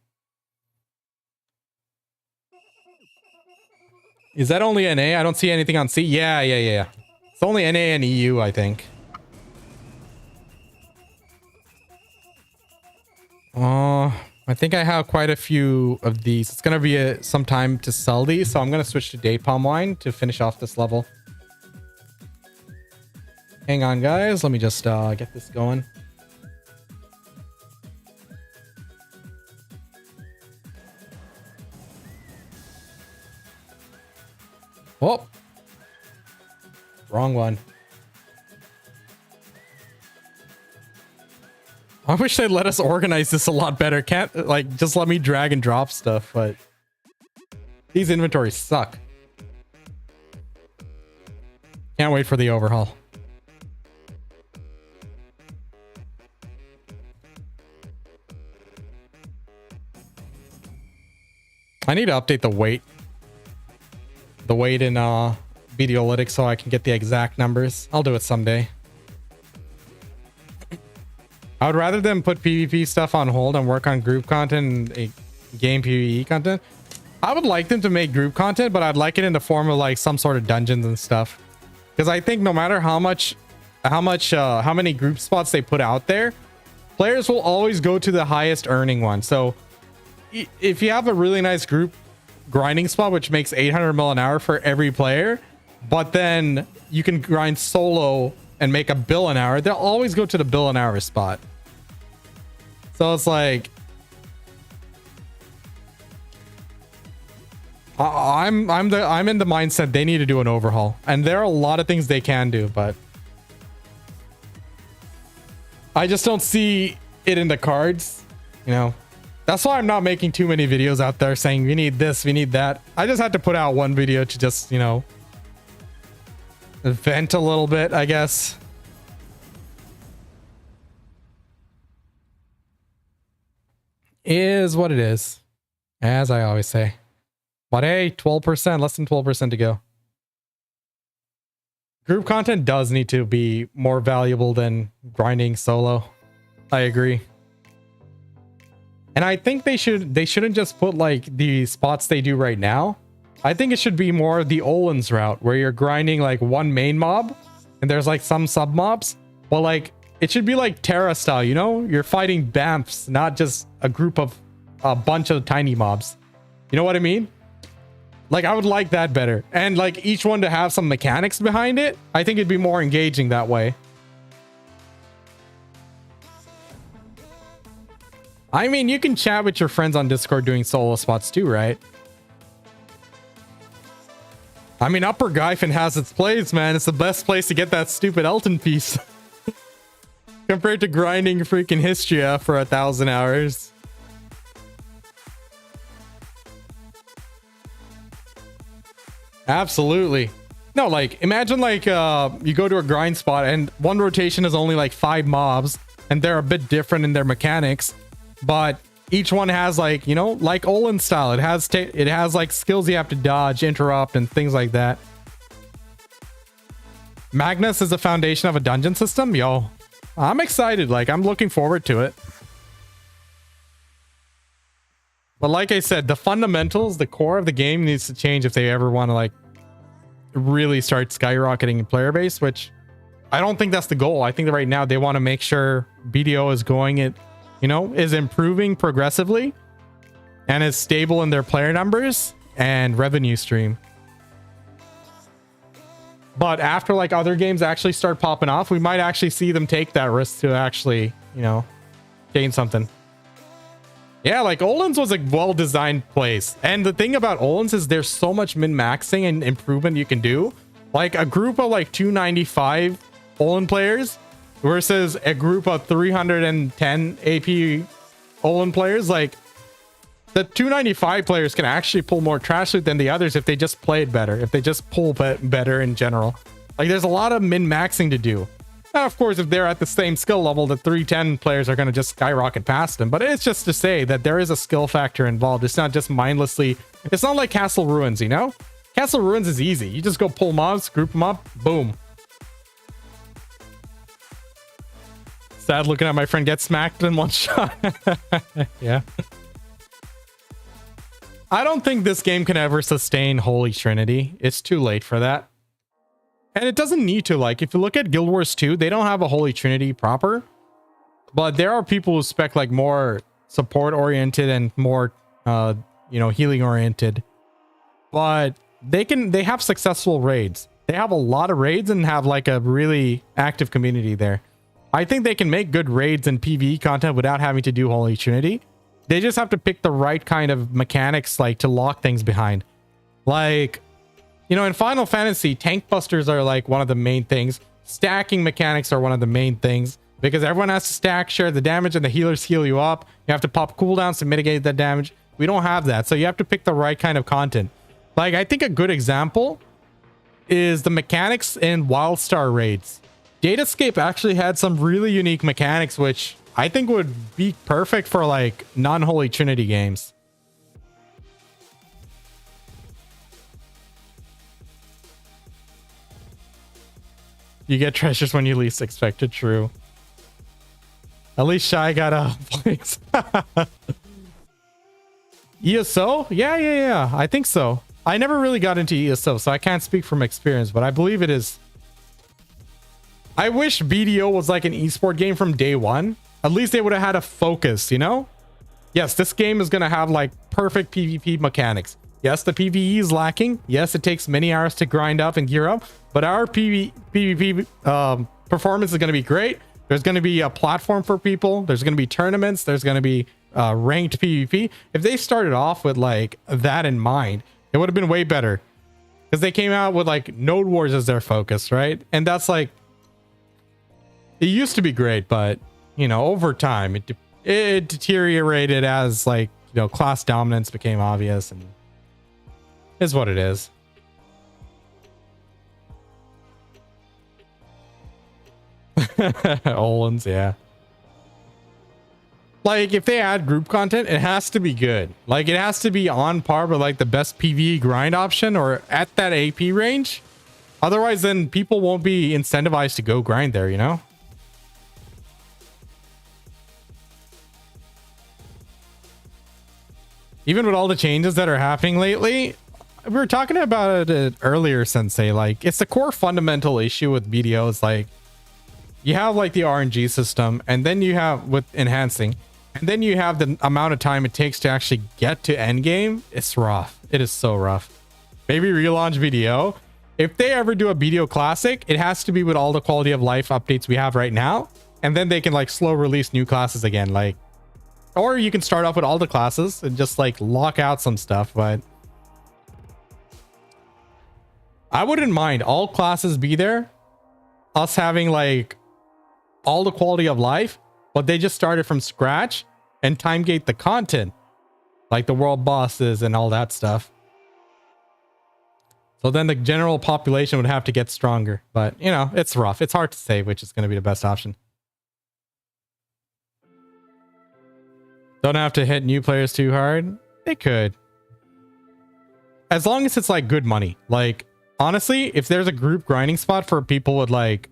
Is that only NA? I don't see anything on C. Yeah. It's only NA and EU, I think. I think I have quite a few of these. It's going to be some time to sell these, so I'm going to switch to day palm wine to finish off this level. Hang on, guys. Let me just get this going. Oh, wrong one. I wish they'd let us organize this a lot better. Can't, like, just let me drag and drop stuff, but these inventories suck. Can't wait for the overhaul. I need to update the weight. The weight in BDO so I can get the exact numbers. I'll do it someday. I would rather them put PvP stuff on hold and work on group content and game PvE content. I would like them to make group content, but I'd like it in the form of like some sort of dungeons and stuff. Because I think no matter how many group spots they put out there, players will always go to the highest earning one. So if you have a really nice group grinding spot, which makes 800 mil an hour for every player, but then you can grind solo and make a bill an hour, they'll always go to the bill an hour spot. So it's like, I'm in the mindset they need to do an overhaul, and there are a lot of things they can do, but I just don't see it in the cards, you know. That's why I'm not making too many videos out there saying we need this, we need that. I just had to put out one video to just, you know, vent a little bit, I guess. Is what it is, as I always say. But hey, 12%, less than 12% to go. Group content does need to be more valuable than grinding solo. I agree. And I think they shouldn't just put like the spots they do right now. I think it should be more the Olin's route, where you're grinding like one main mob and there's like some sub mobs. Well, like it should be like Terra style, you know? You're fighting Bamfs, not just a group of a bunch of tiny mobs. You know what I mean? Like, I would like that better. And like each one to have some mechanics behind it. I think it'd be more engaging that way. I mean, you can chat with your friends on Discord doing solo spots too, right? I mean, Upper Gyfin has its place, man. It's the best place to get that stupid Elton piece. Compared to grinding freaking Histria for 1,000 hours. Absolutely. No, like, imagine like you go to a grind spot and one rotation is only like 5 mobs and they're a bit different in their mechanics. But each one has like, you know, like Olin style. It has like skills you have to dodge, interrupt, and things like that. Magnus is the foundation of a dungeon system. Yo, I'm excited. Like, I'm looking forward to it. But like I said, the fundamentals, the core of the game needs to change if they ever want to like really start skyrocketing in player base, which I don't think that's the goal. I think that right now they want to make sure BDO is going it, you know, is improving progressively and is stable in their player numbers and revenue stream. But after like other games actually start popping off, we might actually see them take that risk to actually, you know, gain something. Yeah, like Olin's was a well-designed place. And the thing about Olin's is there's so much min-maxing and improvement you can do. Like a group of like 295 Olin players versus a group of 310 AP Olin players, like the 295 players can actually pull more trash loot than the others if they just played better, if they just pull better in general. Like there's a lot of min-maxing to do. Now, of course, if they're at the same skill level, the 310 players are going to just skyrocket past them. But it's just to say that there is a skill factor involved. It's not just mindlessly. It's not like Castle Ruins, you know? Castle Ruins is easy. You just go pull mobs, group them up, boom. Sad looking at my friend get smacked in one shot. Yeah. I don't think this game can ever sustain Holy Trinity. It's too late for that. And it doesn't need to. Like, if you look at Guild Wars 2, they don't have a Holy Trinity proper. But there are people who spec like more support-oriented and more, you know, healing-oriented. But they have successful raids. They have a lot of raids and have like a really active community there. I think they can make good raids and PvE content without having to do Holy Trinity. They just have to pick the right kind of mechanics, like, to lock things behind. Like, You know, in Final Fantasy, tank busters are like one of the main things. Stacking mechanics are one of the main things because everyone has to stack, share the damage, and the healers heal you up. You have to pop cooldowns to mitigate that damage. We don't have that, so you have to pick the right kind of content. Like, I think a good example is the mechanics in Wildstar raids. Datascape actually had some really unique mechanics, which I think would be perfect for like non-Holy Trinity games. You get treasures when you least expect it. True. At least Shy got a place. ESO? Yeah. I think so. I never really got into ESO, so I can't speak from experience, but I believe it is. I wish BDO was like an esport game from day one. At least they would have had a focus, you know? Yes, this game is going to have like perfect PvP mechanics. Yes, the PvE is lacking. Yes, it takes many hours to grind up and gear up, but our PvP performance is going to be great. There's going to be a platform for people. There's going to be tournaments. There's going to be ranked PvP. If they started off with like that in mind, it would have been way better because they came out with like Node Wars as their focus, right? And that's like, it used to be great, but you know, over time it deteriorated as like, you know, class dominance became obvious, and is what it is. Olins, yeah. Like, if they add group content, it has to be good. Like, it has to be on par with like the best PvE grind option or at that AP range. Otherwise, then people won't be incentivized to go grind there, you know? Even with all the changes that are happening lately, we were talking about it earlier, Sensei. Like, it's the core fundamental issue with BDO is like, you have like the RNG system, and then you have with enhancing, and then you have the amount of time it takes to actually get to endgame. It's rough. It is so rough. Maybe relaunch BDO. If they ever do a BDO classic, it has to be with all the quality of life updates we have right now, and then they can like slow release new classes again. Like, or you can start off with all the classes and just like lock out some stuff, but I wouldn't mind all classes be there, us having like all the quality of life, but they just started from scratch and time gate the content, like the world bosses and all that stuff. So then the general population would have to get stronger, but you know, it's rough. It's hard to say which is going to be the best option. Don't have to hit new players too hard. They could, as long as it's like good money. Like, honestly, if there's a group grinding spot for people with like,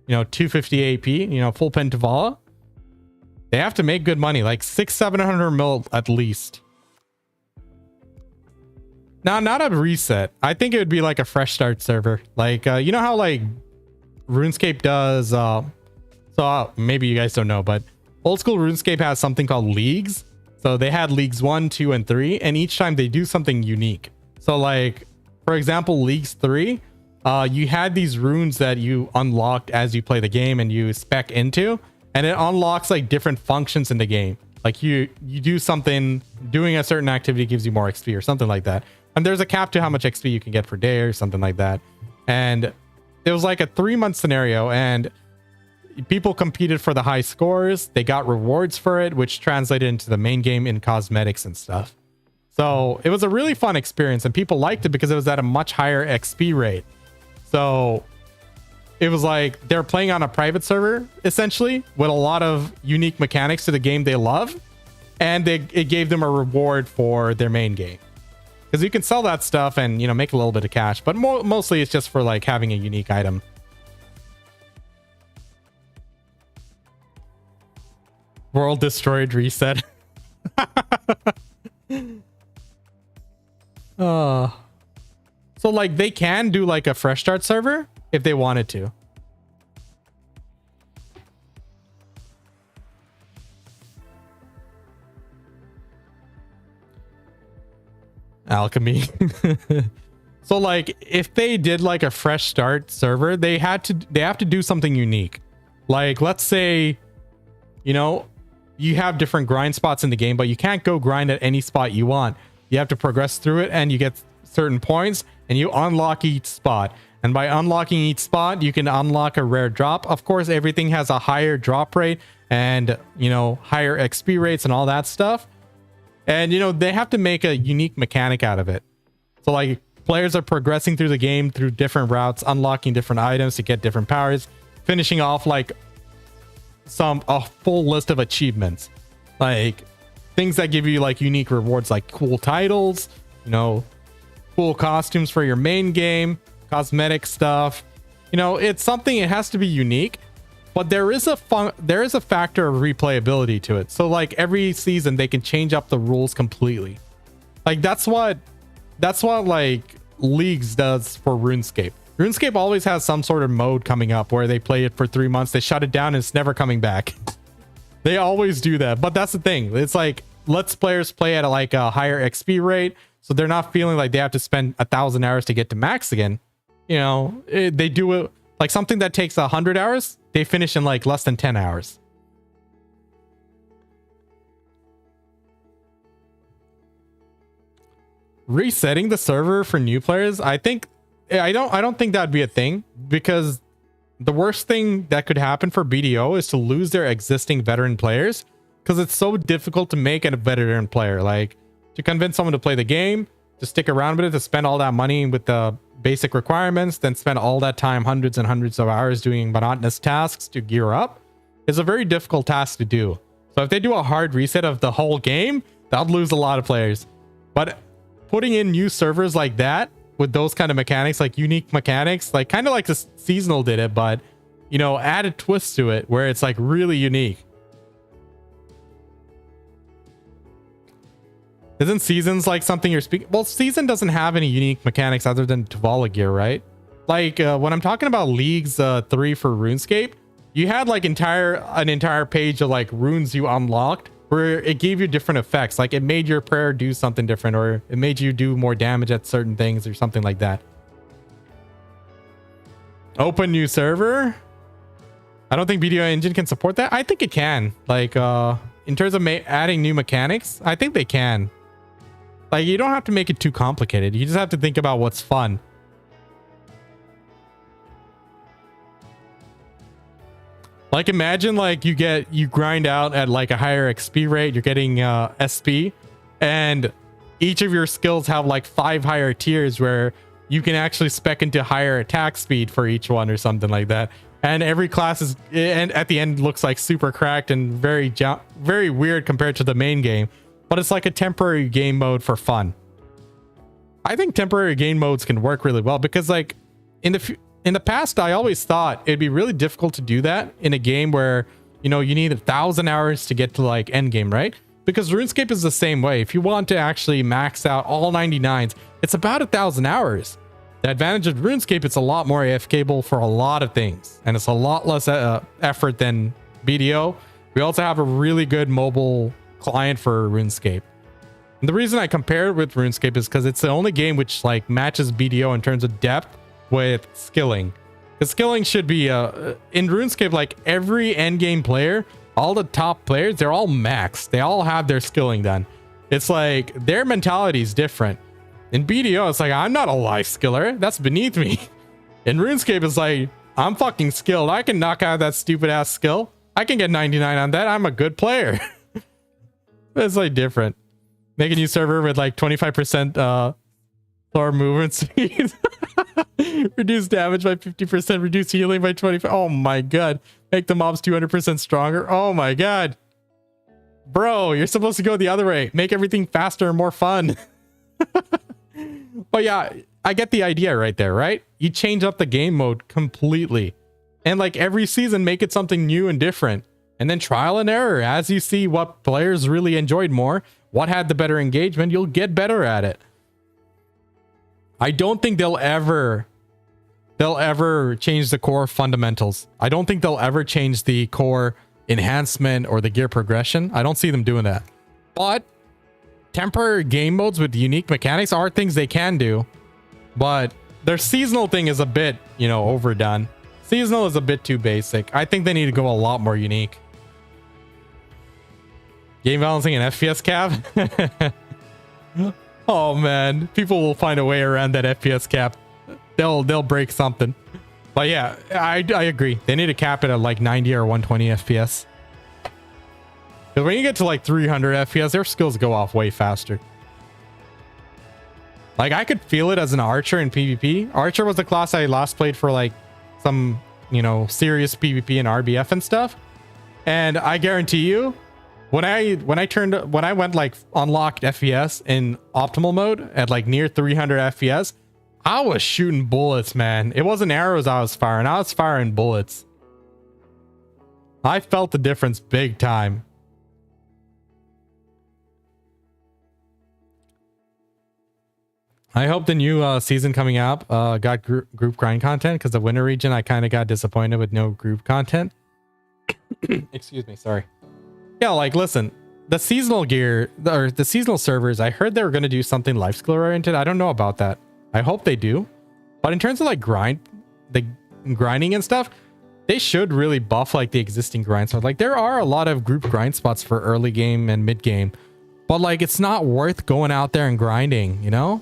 you know, 250 AP, you know, full Pentavala, they have to make good money, like 600-700 mil at least. Now, not a reset. I think it would be like a fresh start server. Like, you know how like RuneScape does, maybe you guys don't know, but old school RuneScape has something called leagues. So they had leagues 1, 2, and 3, and each time they do something unique. So like, for example, leagues 3, you had these runes that you unlocked as you play the game and you spec into, and it unlocks like different functions in the game. Like you do something, doing a certain activity gives you more XP or something like that. And there's a cap to how much XP you can get per day or something like that. And it was like a 3-month scenario, and people competed for the high scores. They got rewards for it, which translated into the main game in cosmetics and stuff. So it was a really fun experience, and people liked it because it was at a much higher XP rate. So it was like they're playing on a private server, essentially, with a lot of unique mechanics to the game they love. And it gave them a reward for their main game. Because you can sell that stuff and, you know, make a little bit of cash. But mostly it's just for like having a unique item. World destroyed, reset. So like they can do like a fresh start server if they wanted to. Alchemy. So like if they did like a fresh start server, they have to do something unique. Like, let's say, you know, you have different grind spots in the game, but you can't go grind at any spot you want. You have to progress through it, and you get certain points, and you unlock each spot. And by unlocking each spot, you can unlock a rare drop. Of course, everything has a higher drop rate and, you know, higher XP rates and all that stuff. And, you know, they have to make a unique mechanic out of it. So, like, players are progressing through the game through different routes, unlocking different items to get different powers, finishing off, like, a full list of achievements. Like, things that give you, like, unique rewards, like cool titles, you know, cool costumes for your main game, cosmetic stuff. You know, it's something, it has to be unique, but there is a factor of replayability to it. So like every season they can change up the rules completely. Like that's what like Leagues does for RuneScape. RuneScape always has some sort of mode coming up where they play it for 3 months, they shut it down, and it's never coming back. They always do that. But that's the thing, it's like lets players play at like a higher XP rate, so they're not feeling like they have to spend 1,000 hours to get to max again. You know, they do it like something that takes 100 hours, they finish in like less than 10 hours. Resetting the server for new players, I don't think that'd be a thing, because the worst thing that could happen for BDO is to lose their existing veteran players, because it's so difficult to make a veteran player. Like, to convince someone to play the game, to stick around with it, to spend all that money with the basic requirements, then spend all that time, hundreds and hundreds of hours doing monotonous tasks to gear up, is a very difficult task to do. So if they do a hard reset of the whole game, that'll lose a lot of players. But putting in new servers like that with those kind of mechanics, like unique mechanics, like kind of like the seasonal did it, but you know, add a twist to it where it's like really unique. Isn't seasons like something you're speaking? Well, season doesn't have any unique mechanics other than Tuvala gear, right? Like when I'm talking about Leagues 3 for RuneScape, you had like an entire page of like runes you unlocked where it gave you different effects. Like it made your prayer do something different, or it made you do more damage at certain things or something like that. Open new server. I don't think BDO engine can support that. I think it can. Like in terms of adding new mechanics, I think they can. Like, you don't have to make it too complicated. You just have to think about what's fun. Like, imagine like you grind out at like a higher XP rate, you're getting SP, and each of your skills have like 5 higher tiers where you can actually spec into higher attack speed for each one or something like that. And every class is, and at the end looks like super cracked and very weird compared to the main game. But it's like a temporary game mode for fun. I think temporary game modes can work really well, because like in the past, I always thought it'd be really difficult to do that in a game where, you know, you need 1,000 hours to get to like endgame, right? Because RuneScape is the same way. If you want to actually max out all 99s, it's about 1,000 hours. The advantage of RuneScape, it's a lot more AFKable for a lot of things, and it's a lot less effort than BDO. We also have a really good mobile client for RuneScape. And the reason I compare it with RuneScape is because it's the only game which like matches BDO in terms of depth with skilling. Because skilling should be in RuneScape, like every endgame player, all the top players, they're all maxed. They all have their skilling done. It's like their mentality is different. In BDO, it's like, I'm not a life skiller. That's beneath me. In RuneScape, it's like, I'm fucking skilled. I can knock out that stupid ass skill. I can get 99 on that. I'm a good player. It's like different. Make a new server with like 25% slower movement speed. Reduce damage by 50%. Reduce healing by 25%. Oh my god. Make the mobs 200% stronger. Oh my god. Bro, you're supposed to go the other way. Make everything faster and more fun. But yeah, I get the idea right there, right? You change up the game mode completely. And like every season, make it something new and different. And then trial and error. As you see what players really enjoyed more, what had the better engagement, you'll get better at it. I don't think they'll ever change the core fundamentals. I don't think they'll ever change the core enhancement or the gear progression. I don't see them doing that. But temporary game modes with unique mechanics are things they can do. But their seasonal thing is a bit, you know, overdone. Seasonal is a bit too basic. I think they need to go a lot more unique. Game balancing and FPS cap. Oh man, people will find a way around that FPS cap. They'll break something. But yeah, I agree. They need to cap it at like 90 or 120 FPS. Because when you get to like 300 FPS, their skills go off way faster. Like I could feel it as an archer in PvP. Archer was the class I last played for like some, you know, serious PvP and RBF and stuff. And I guarantee you, when I went like unlocked FPS in optimal mode at like near 300 FPS, I was shooting bullets, man. It wasn't arrows I was firing bullets. I felt the difference big time. I hope the new season coming up got group grind content, because the winter region I kind of got disappointed with no group content. Excuse me, sorry. Yeah, like listen, the seasonal gear or the seasonal servers, I heard they were going to do something life skill oriented. I don't know about that. I hope they do. But in terms of like the grinding and stuff, they should really buff like the existing grind spots. Like there are a lot of group grind spots for early game and mid game, but like it's not worth going out there and grinding, you know?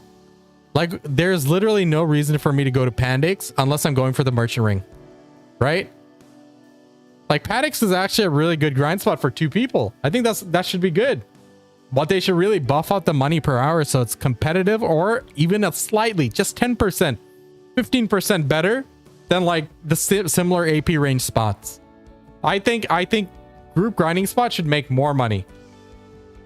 Like there's literally no reason for me to go to Pandix unless I'm going for the merchant ring, right? Like Paddix is actually a really good grind spot for 2 people. I think that should be good. But they should really buff out the money per hour so it's competitive, or even a slightly, just 10%, 15% better than like the similar AP range spots. I think group grinding spots should make more money.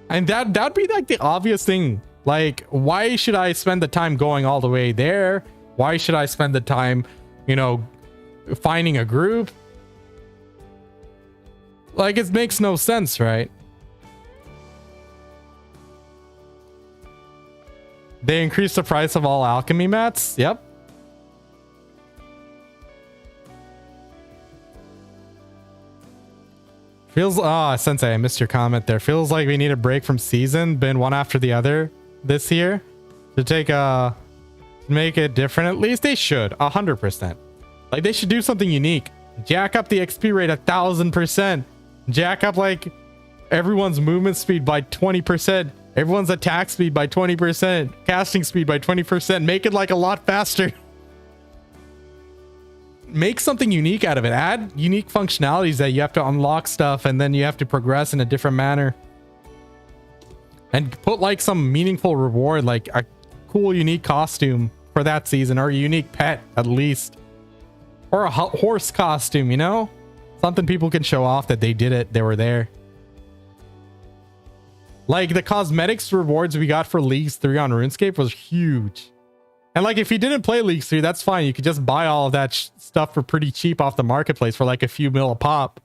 And that'd be like the obvious thing. Like, why should I spend the time going all the way there? Why should I spend the time, you know, finding a group? Like, it makes no sense, right? They increased the price of all alchemy mats. Yep. Feels, Sensei, I missed your comment there. Feels like we need a break from season, been one after the other this year to take make it different. At least they should 100%. Like they should do something unique. Jack up the XP rate 1,000%. Jack up like everyone's movement speed by 20%. Everyone's attack speed by 20%. Casting speed by 20%. Make it like a lot faster. Make something unique out of it. Add unique functionalities that you have to unlock stuff and then you have to progress in a different manner. And put like some meaningful reward, like a cool unique costume for that season, or a unique pet at least. Or a horse costume, you know? Something people can show off that they did it, they were there. Like the cosmetics rewards we got for Leagues 3 on RuneScape was huge. And like if you didn't play Leagues 3, that's fine. You could just buy all of that stuff for pretty cheap off the marketplace for like a few mil a pop.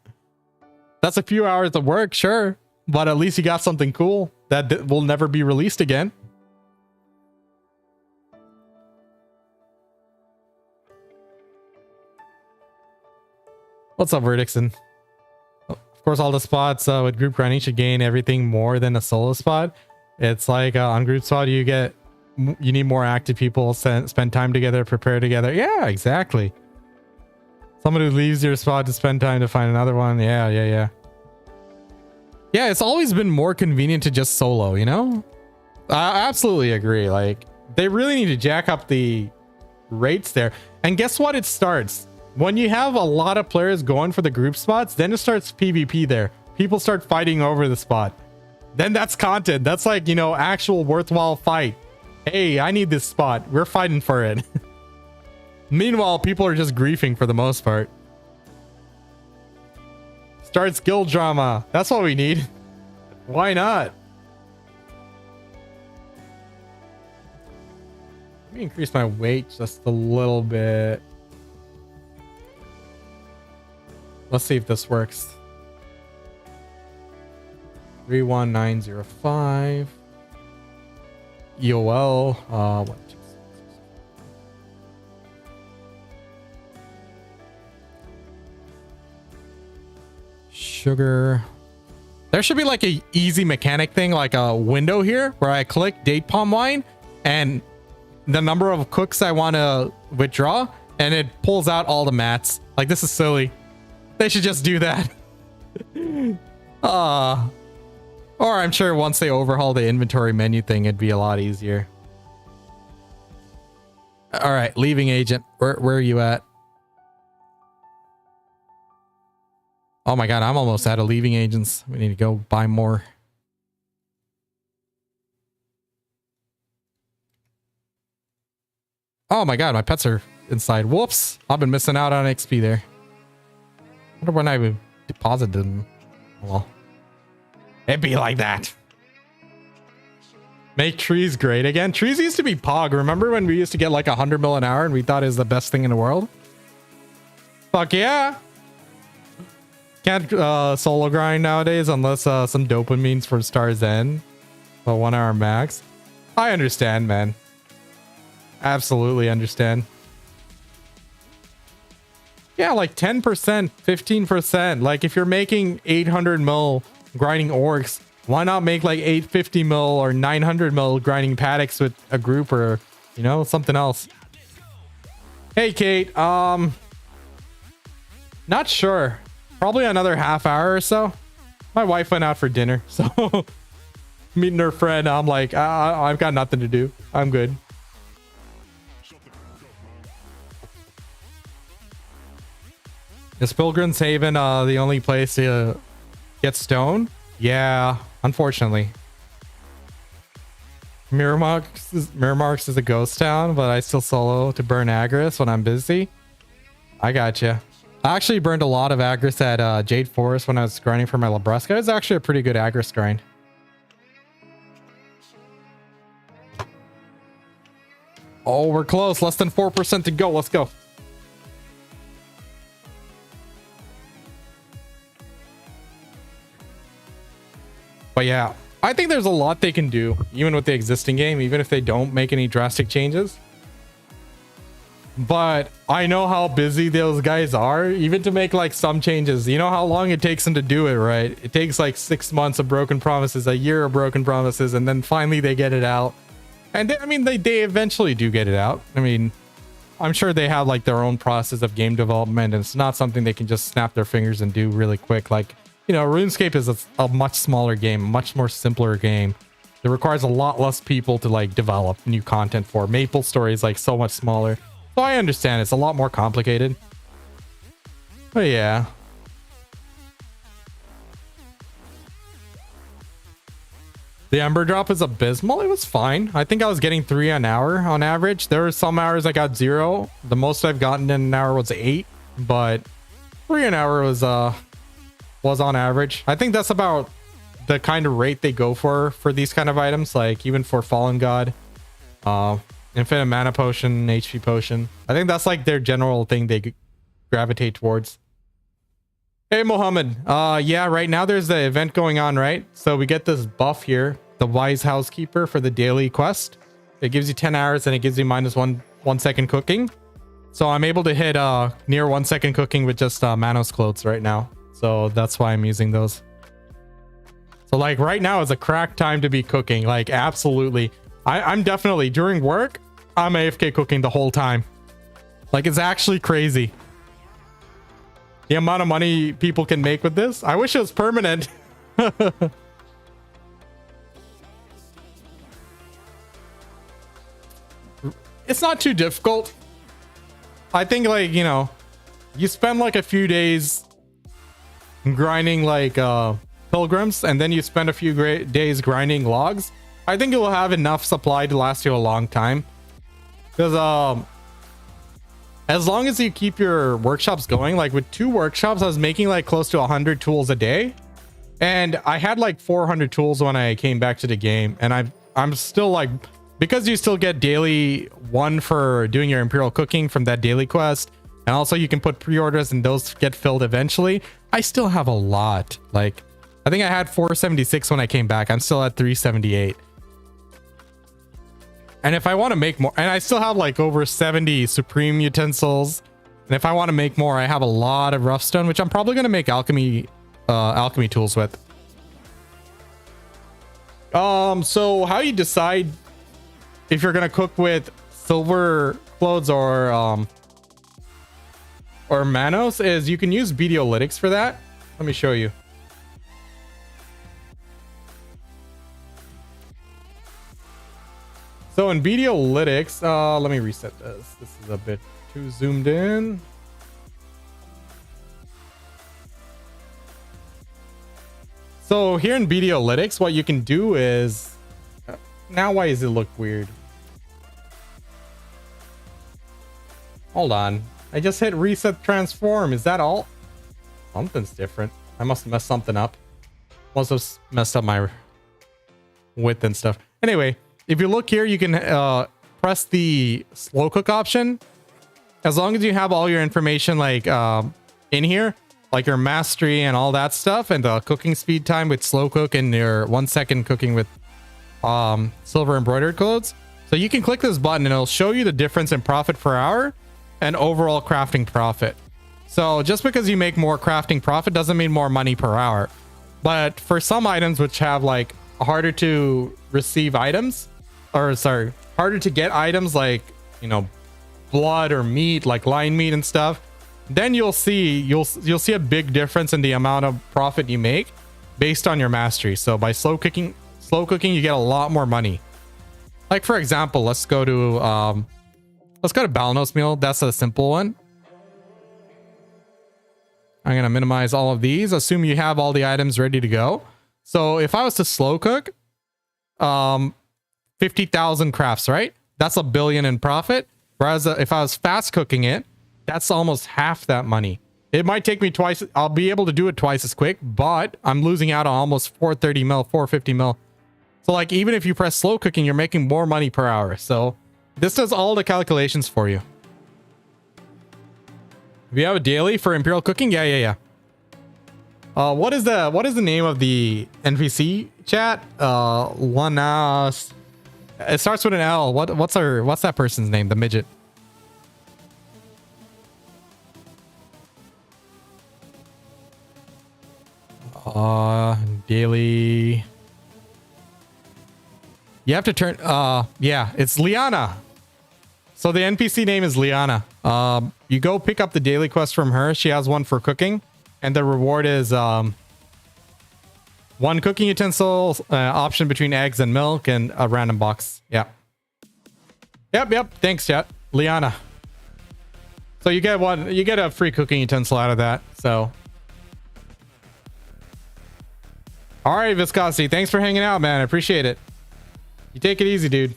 That's a few hours of work, sure. But at least you got something cool that will never be released again. What's up, Verdixon? Of course, all the spots with group grinding should gain everything more than a solo spot. It's like on group spot, you need more active people, spend time together, prepare together. Yeah, exactly. Someone who leaves your spot to spend time to find another one. Yeah. Yeah, it's always been more convenient to just solo, you know? I absolutely agree. Like, they really need to jack up the rates there. And guess what? It starts. When you have a lot of players going for the group spots, then it starts PvP there. People start fighting over the spot. Then that's content. That's like, you know, actual worthwhile fight. Hey, I need this spot. We're fighting for it. Meanwhile, people are just griefing for the most part. Starts guild drama. That's what we need. Why not? Let me increase my weight just a little bit. Let's see if this works. 31905. EOL. 1, 2, 6. Sugar. There should be like a easy mechanic thing, like a window here where I click date palm wine and the number of cooks I want to withdraw, and it pulls out all the mats. Like, this is silly. They should just do that. Or Or I'm sure once they overhaul the inventory menu thing, it'd be a lot easier. All right, leaving agent. Where are you at? Oh my god, I'm almost out of leaving agents. We need to go buy more. Oh my god, my pets are inside. Whoops. I've been missing out on XP there. I wonder when I would deposit them. Well, it'd be like that. Make trees great again. Trees used to be pog. Remember when we used to get like 100 mil an hour and we thought it was the best thing in the world? Fuck yeah. Can't solo grind nowadays unless some dopamines for Star's End. But 1 hour max. I understand, man. Absolutely understand. Yeah, like 10%, 15%. Like if you're making 800 mil grinding orcs, why not make like 850 mil or 900 mil grinding paddocks with a group or, you know, something else? Hey, Kate. Not sure. Probably another half hour or so. My wife went out for dinner, so meeting her friend, I'm like, I've got nothing to do. I'm good. Is Pilgrim's Haven the only place to get stone? Yeah, unfortunately. Mirrormarks is a ghost town, but I still solo to burn Agris when I'm busy. I gotcha. I actually burned a lot of Agris at Jade Forest when I was grinding for my Labresca. It was actually a pretty good Agris grind. Oh, we're close. Less than 4% to go. Let's go. But yeah, I think there's a lot they can do, even with the existing game, even if they don't make any drastic changes. But I know how busy those guys are, even to make like some changes. You know how long it takes them to do it, right? It takes like 6 months of broken promises, a year of broken promises, and then finally they get it out. And they, I mean, they eventually do get it out. I mean, I'm sure they have like their own process of game development, and it's not something they can just snap their fingers and do really quick. Like, you know, RuneScape is a much smaller game, much more simpler game. It requires a lot less people to like develop new content for. Maple Story is like so much smaller. So I understand it's a lot more complicated. But yeah. The Ember Drop is abysmal. It was fine. I think I was getting 3 an hour on average. There were some hours I got 0. The most I've gotten in an hour was 8, but 3 an hour was on average. I think that's about the kind of rate they go for these kind of items, like even for Fallen God, Infinite Mana Potion, HP Potion. I think that's like their general thing they gravitate towards. Hey Mohammed, yeah, right now there's the event going on, right? So we get this buff here, the Wise Housekeeper for the daily quest. It gives you 10 hours and it gives you minus 1 second cooking. So I'm able to hit near 1 second cooking with just Manos clothes right now. So that's why I'm using those. So like right now is a crack time to be cooking. Like absolutely. I'm definitely during work, I'm AFK cooking the whole time. Like it's actually crazy. The amount of money people can make with this. I wish it was permanent. It's not too difficult. I think like, you know, you spend like a few days grinding like pilgrims, and then you spend a few days grinding logs. I think it will have enough supply to last you a long time. Because as long as you keep your workshops going, like with 2 workshops, I was making like close to 100 tools a day. And I had like 400 tools when I came back to the game. And I'm still like, because you still get daily 1 for doing your Imperial cooking from that daily quest. And also you can put pre-orders and those get filled eventually. I still have a lot. Like, I think I had 476 when I came back. I'm still at 378. And if I want to make more, and I still have like over 70 Supreme utensils. And if I want to make more, I have a lot of rough stone, which I'm probably going to make alchemy tools with. So how you decide if you're going to cook with silver clothes or Manos is you can use BDO lytics for that. Let me show you. So in BDO Lytics, let me reset this. This is a bit too zoomed in. So here in BDO Lytics, what you can do is, now why does it look weird? Hold on. I just hit reset transform. Is that all? Something's different. I must have messed something up. Must have messed up my width and stuff. Anyway, if you look here, you can press the slow cook option. As long as you have all your information like in here, like your mastery and all that stuff, and the cooking speed time with slow cook and your 1 second cooking with silver embroidered clothes. So you can click this button and it'll show you the difference in profit per hour and overall crafting profit. So just because you make more crafting profit doesn't mean more money per hour. But for some items which have like harder to receive items, or sorry, harder to get items like, you know, blood or meat, like lion meat and stuff, then you'll see a big difference in the amount of profit you make based on your mastery. So by slow cooking you get a lot more money. Like for example, let's go to Balnos meal. That's a simple one. I'm gonna minimize all of these. Assume you have all the items ready to go. So if I was to slow cook 50,000 crafts, right? That's $1 billion in profit. Whereas if I was fast cooking it, that's almost half that money. It might take me twice. I'll be able to do it twice as quick, but I'm losing out on almost 430 mil, 450 mil. So like, even if you press slow cooking, you're making more money per hour. So this does all the calculations for you. If you have a daily for Imperial cooking, yeah. What is the name of the NPC chat? It starts with an L. What's that person's name? The midget. Daily. You have to turn. Yeah, it's Liana. So the NPC name is Liana. You go pick up the daily quest from her. She has one for cooking, and the reward is one cooking utensil, option between eggs and milk, and a random box. Yeah. Yep. Thanks, chat. Liana. So you get a free cooking utensil out of that. So. All right, Viscosity. Thanks for hanging out, man. I appreciate it. You take it easy, dude.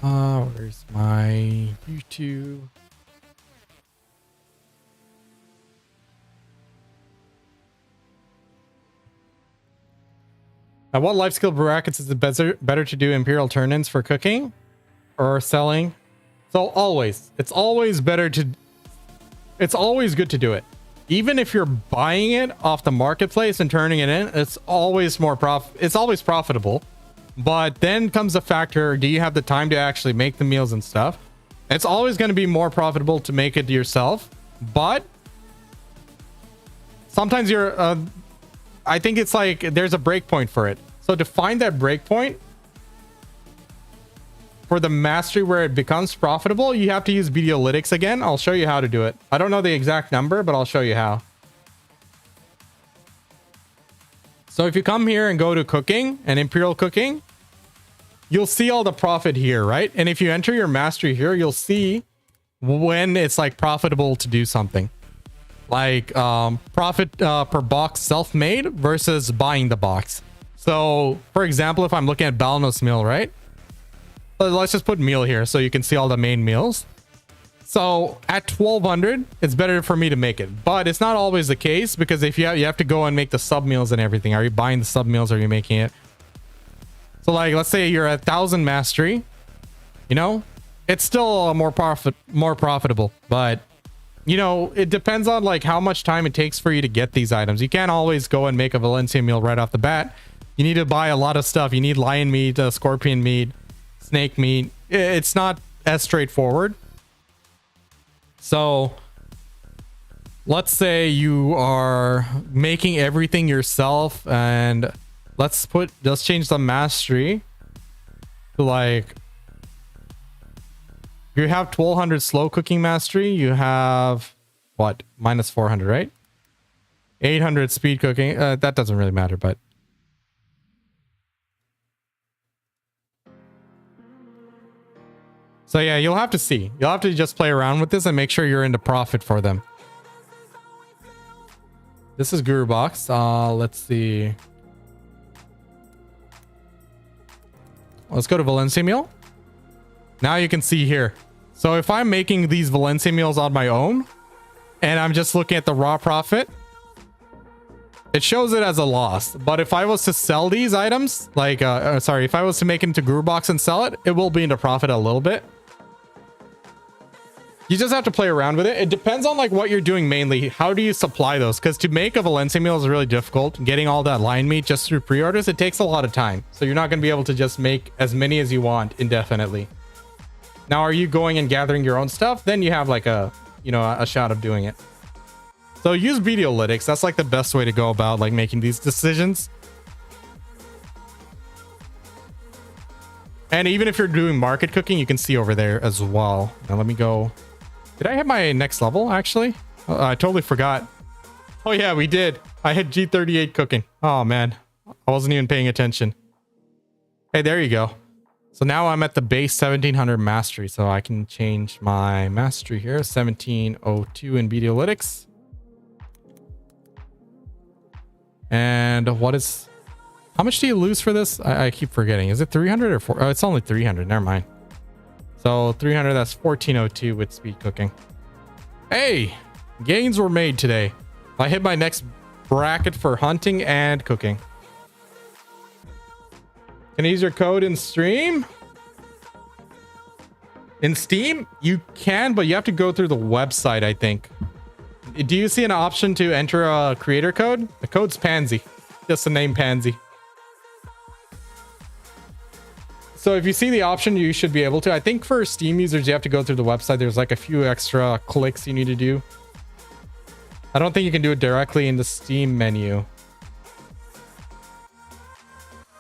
Where's my YouTube? At what life skill brackets is it better to do Imperial turn-ins for cooking or selling? So it's always good to do it. Even if you're buying it off the marketplace and turning it in, it's always profitable. But then comes the factor, do you have the time to actually make the meals and stuff? It's always going to be more profitable to make it yourself, but sometimes I think it's like there's a break point for it. So to find that break point for the mastery where it becomes profitable, you have to use BDO Lytics again. I'll show you how to do it. I don't know the exact number, but I'll show you how. So if you come here and go to cooking and Imperial cooking, you'll see all the profit here, right? And if you enter your mastery here, you'll see when it's like profitable to do something. Like profit per box self-made versus buying the box. So for example, if I'm looking at Balnos meal, right? Let's just put meal here so you can see all the main meals. So at 1200, it's better for me to make it, but it's not always the case, because if you have to go and make the sub meals and everything. Are you buying the sub meals or are you making it? So like, let's say you're at 1000 mastery, you know, it's still more profitable, but you know, it depends on like how much time it takes for you to get these items. You can't always go and make a Valencia meal right off the bat. You need to buy a lot of stuff. You need lion meat, scorpion meat, snake meat. It's not as straightforward. So let's say you are making everything yourself, and let's change the mastery to like You have 1200 slow cooking mastery. You have what? Minus 400, right? 800 speed cooking. That doesn't really matter, but so yeah, you'll have to see. You'll have to just play around with this and make sure you're into profit for them. This is Guru Box. Let's see. Let's go to Valencia meal. Now you can see here. So if I'm making these Valencia meals on my own and I'm just looking at the raw profit, it shows it as a loss. But if I was to sell these items, like, sorry, if I was to make it into Guru Box and sell it, it will be into profit a little bit. You just have to play around with it. It depends on like what you're doing mainly. How do you supply those? Because to make a Valencia meal is really difficult. Getting all that line meat just through pre-orders, it takes a lot of time. So you're not going to be able to just make as many as you want indefinitely. Now, are you going and gathering your own stuff? Then you have like a, you know, a shot of doing it. So use BDO. That's like the best way to go about like making these decisions. And even if you're doing market cooking, you can see over there as well. Now let me go. Did I hit my next level actually? I totally forgot. Oh yeah, we did. I hit G38 cooking. Oh man, I wasn't even paying attention. Hey, there you go. So now I'm at the base 1700 mastery. So I can change my mastery here. 1702 in BDO. And what is, how much do you lose for this? I keep forgetting. Is it 300 or 4? Oh, it's only 300. Never mind. So 300, that's 1402 with speed cooking. Hey, gains were made today. I hit my next bracket for hunting and cooking. Can I use your code in stream? In Steam? You can, but you have to go through the website, I think. Do you see an option to enter a creator code? The code's Pansy. Just the name Pansy. So if you see the option, you should be able to. I think for Steam users, you have to go through the website. There's like a few extra clicks you need to do. I don't think you can do it directly in the Steam menu.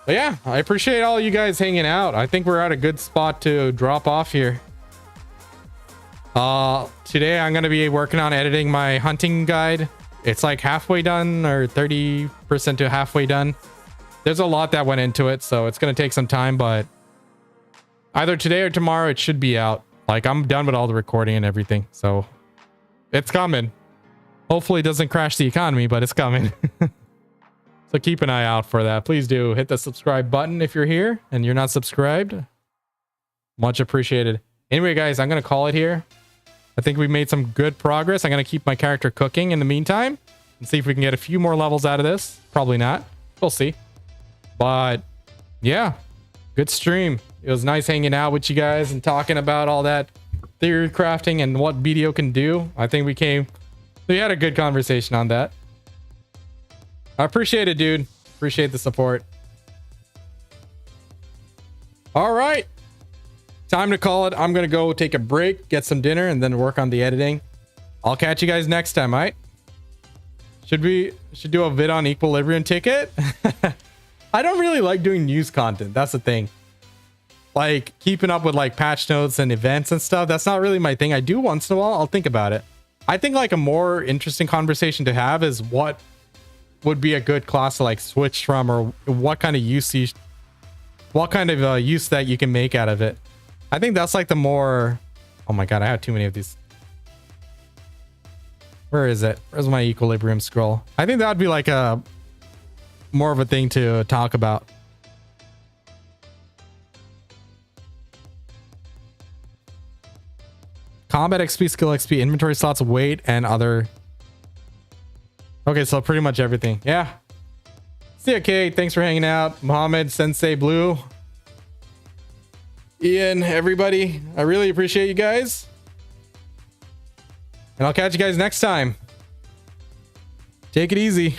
But yeah, I appreciate all you guys hanging out. I think we're at a good spot to drop off here. Today I'm going to be working on editing my hunting guide. It's like halfway done or 30% to halfway done. There's a lot that went into it, so it's going to take some time, but either today or tomorrow it should be out. Like I'm done with all the recording and everything, so it's coming. Hopefully it doesn't crash the economy, but it's coming. So keep an eye out for that. Please do hit the subscribe button if you're here and you're not subscribed. Much appreciated. Anyway, guys, I'm going to call it here. I think we made some good progress. I'm going to keep my character cooking in the meantime and see if we can get a few more levels out of this. Probably not. We'll see. But yeah, good stream. It was nice hanging out with you guys and talking about all that theory crafting and what BDO can do. I think we had a good conversation on that. I appreciate it, dude. Appreciate the support. All right. Time to call it. I'm going to go take a break, get some dinner, and then work on the editing. I'll catch you guys next time, all right? Should do a vid on Equilibrium ticket? I don't really like doing news content. That's the thing. Like keeping up with like patch notes and events and stuff. That's not really my thing. I do once in a while. I'll think about it. I think like a more interesting conversation to have is what would be a good class to like switch from, or what kind of usage, what kind of use that you can make out of it. I think that's like the more, oh my god, I have too many of these. Where is it? Where's my Equilibrium scroll? I think that would be like a more of a thing to talk about. Combat XP, skill XP, inventory slots, weight, and other. Okay, so pretty much everything. Yeah. See ya, Kate. Thanks for hanging out. Mohammed, Sensei Blue, Ian, everybody. I really appreciate you guys. And I'll catch you guys next time. Take it easy.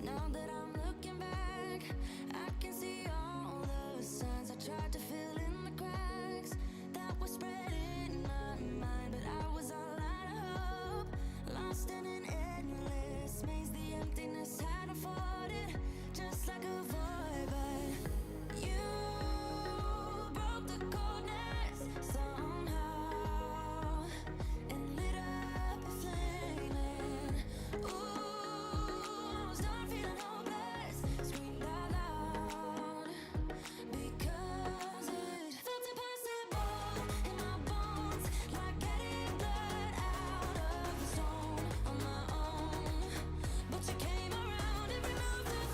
Now that I'm looking back, I can see all the signs I tried to fill in the cracks that were spreading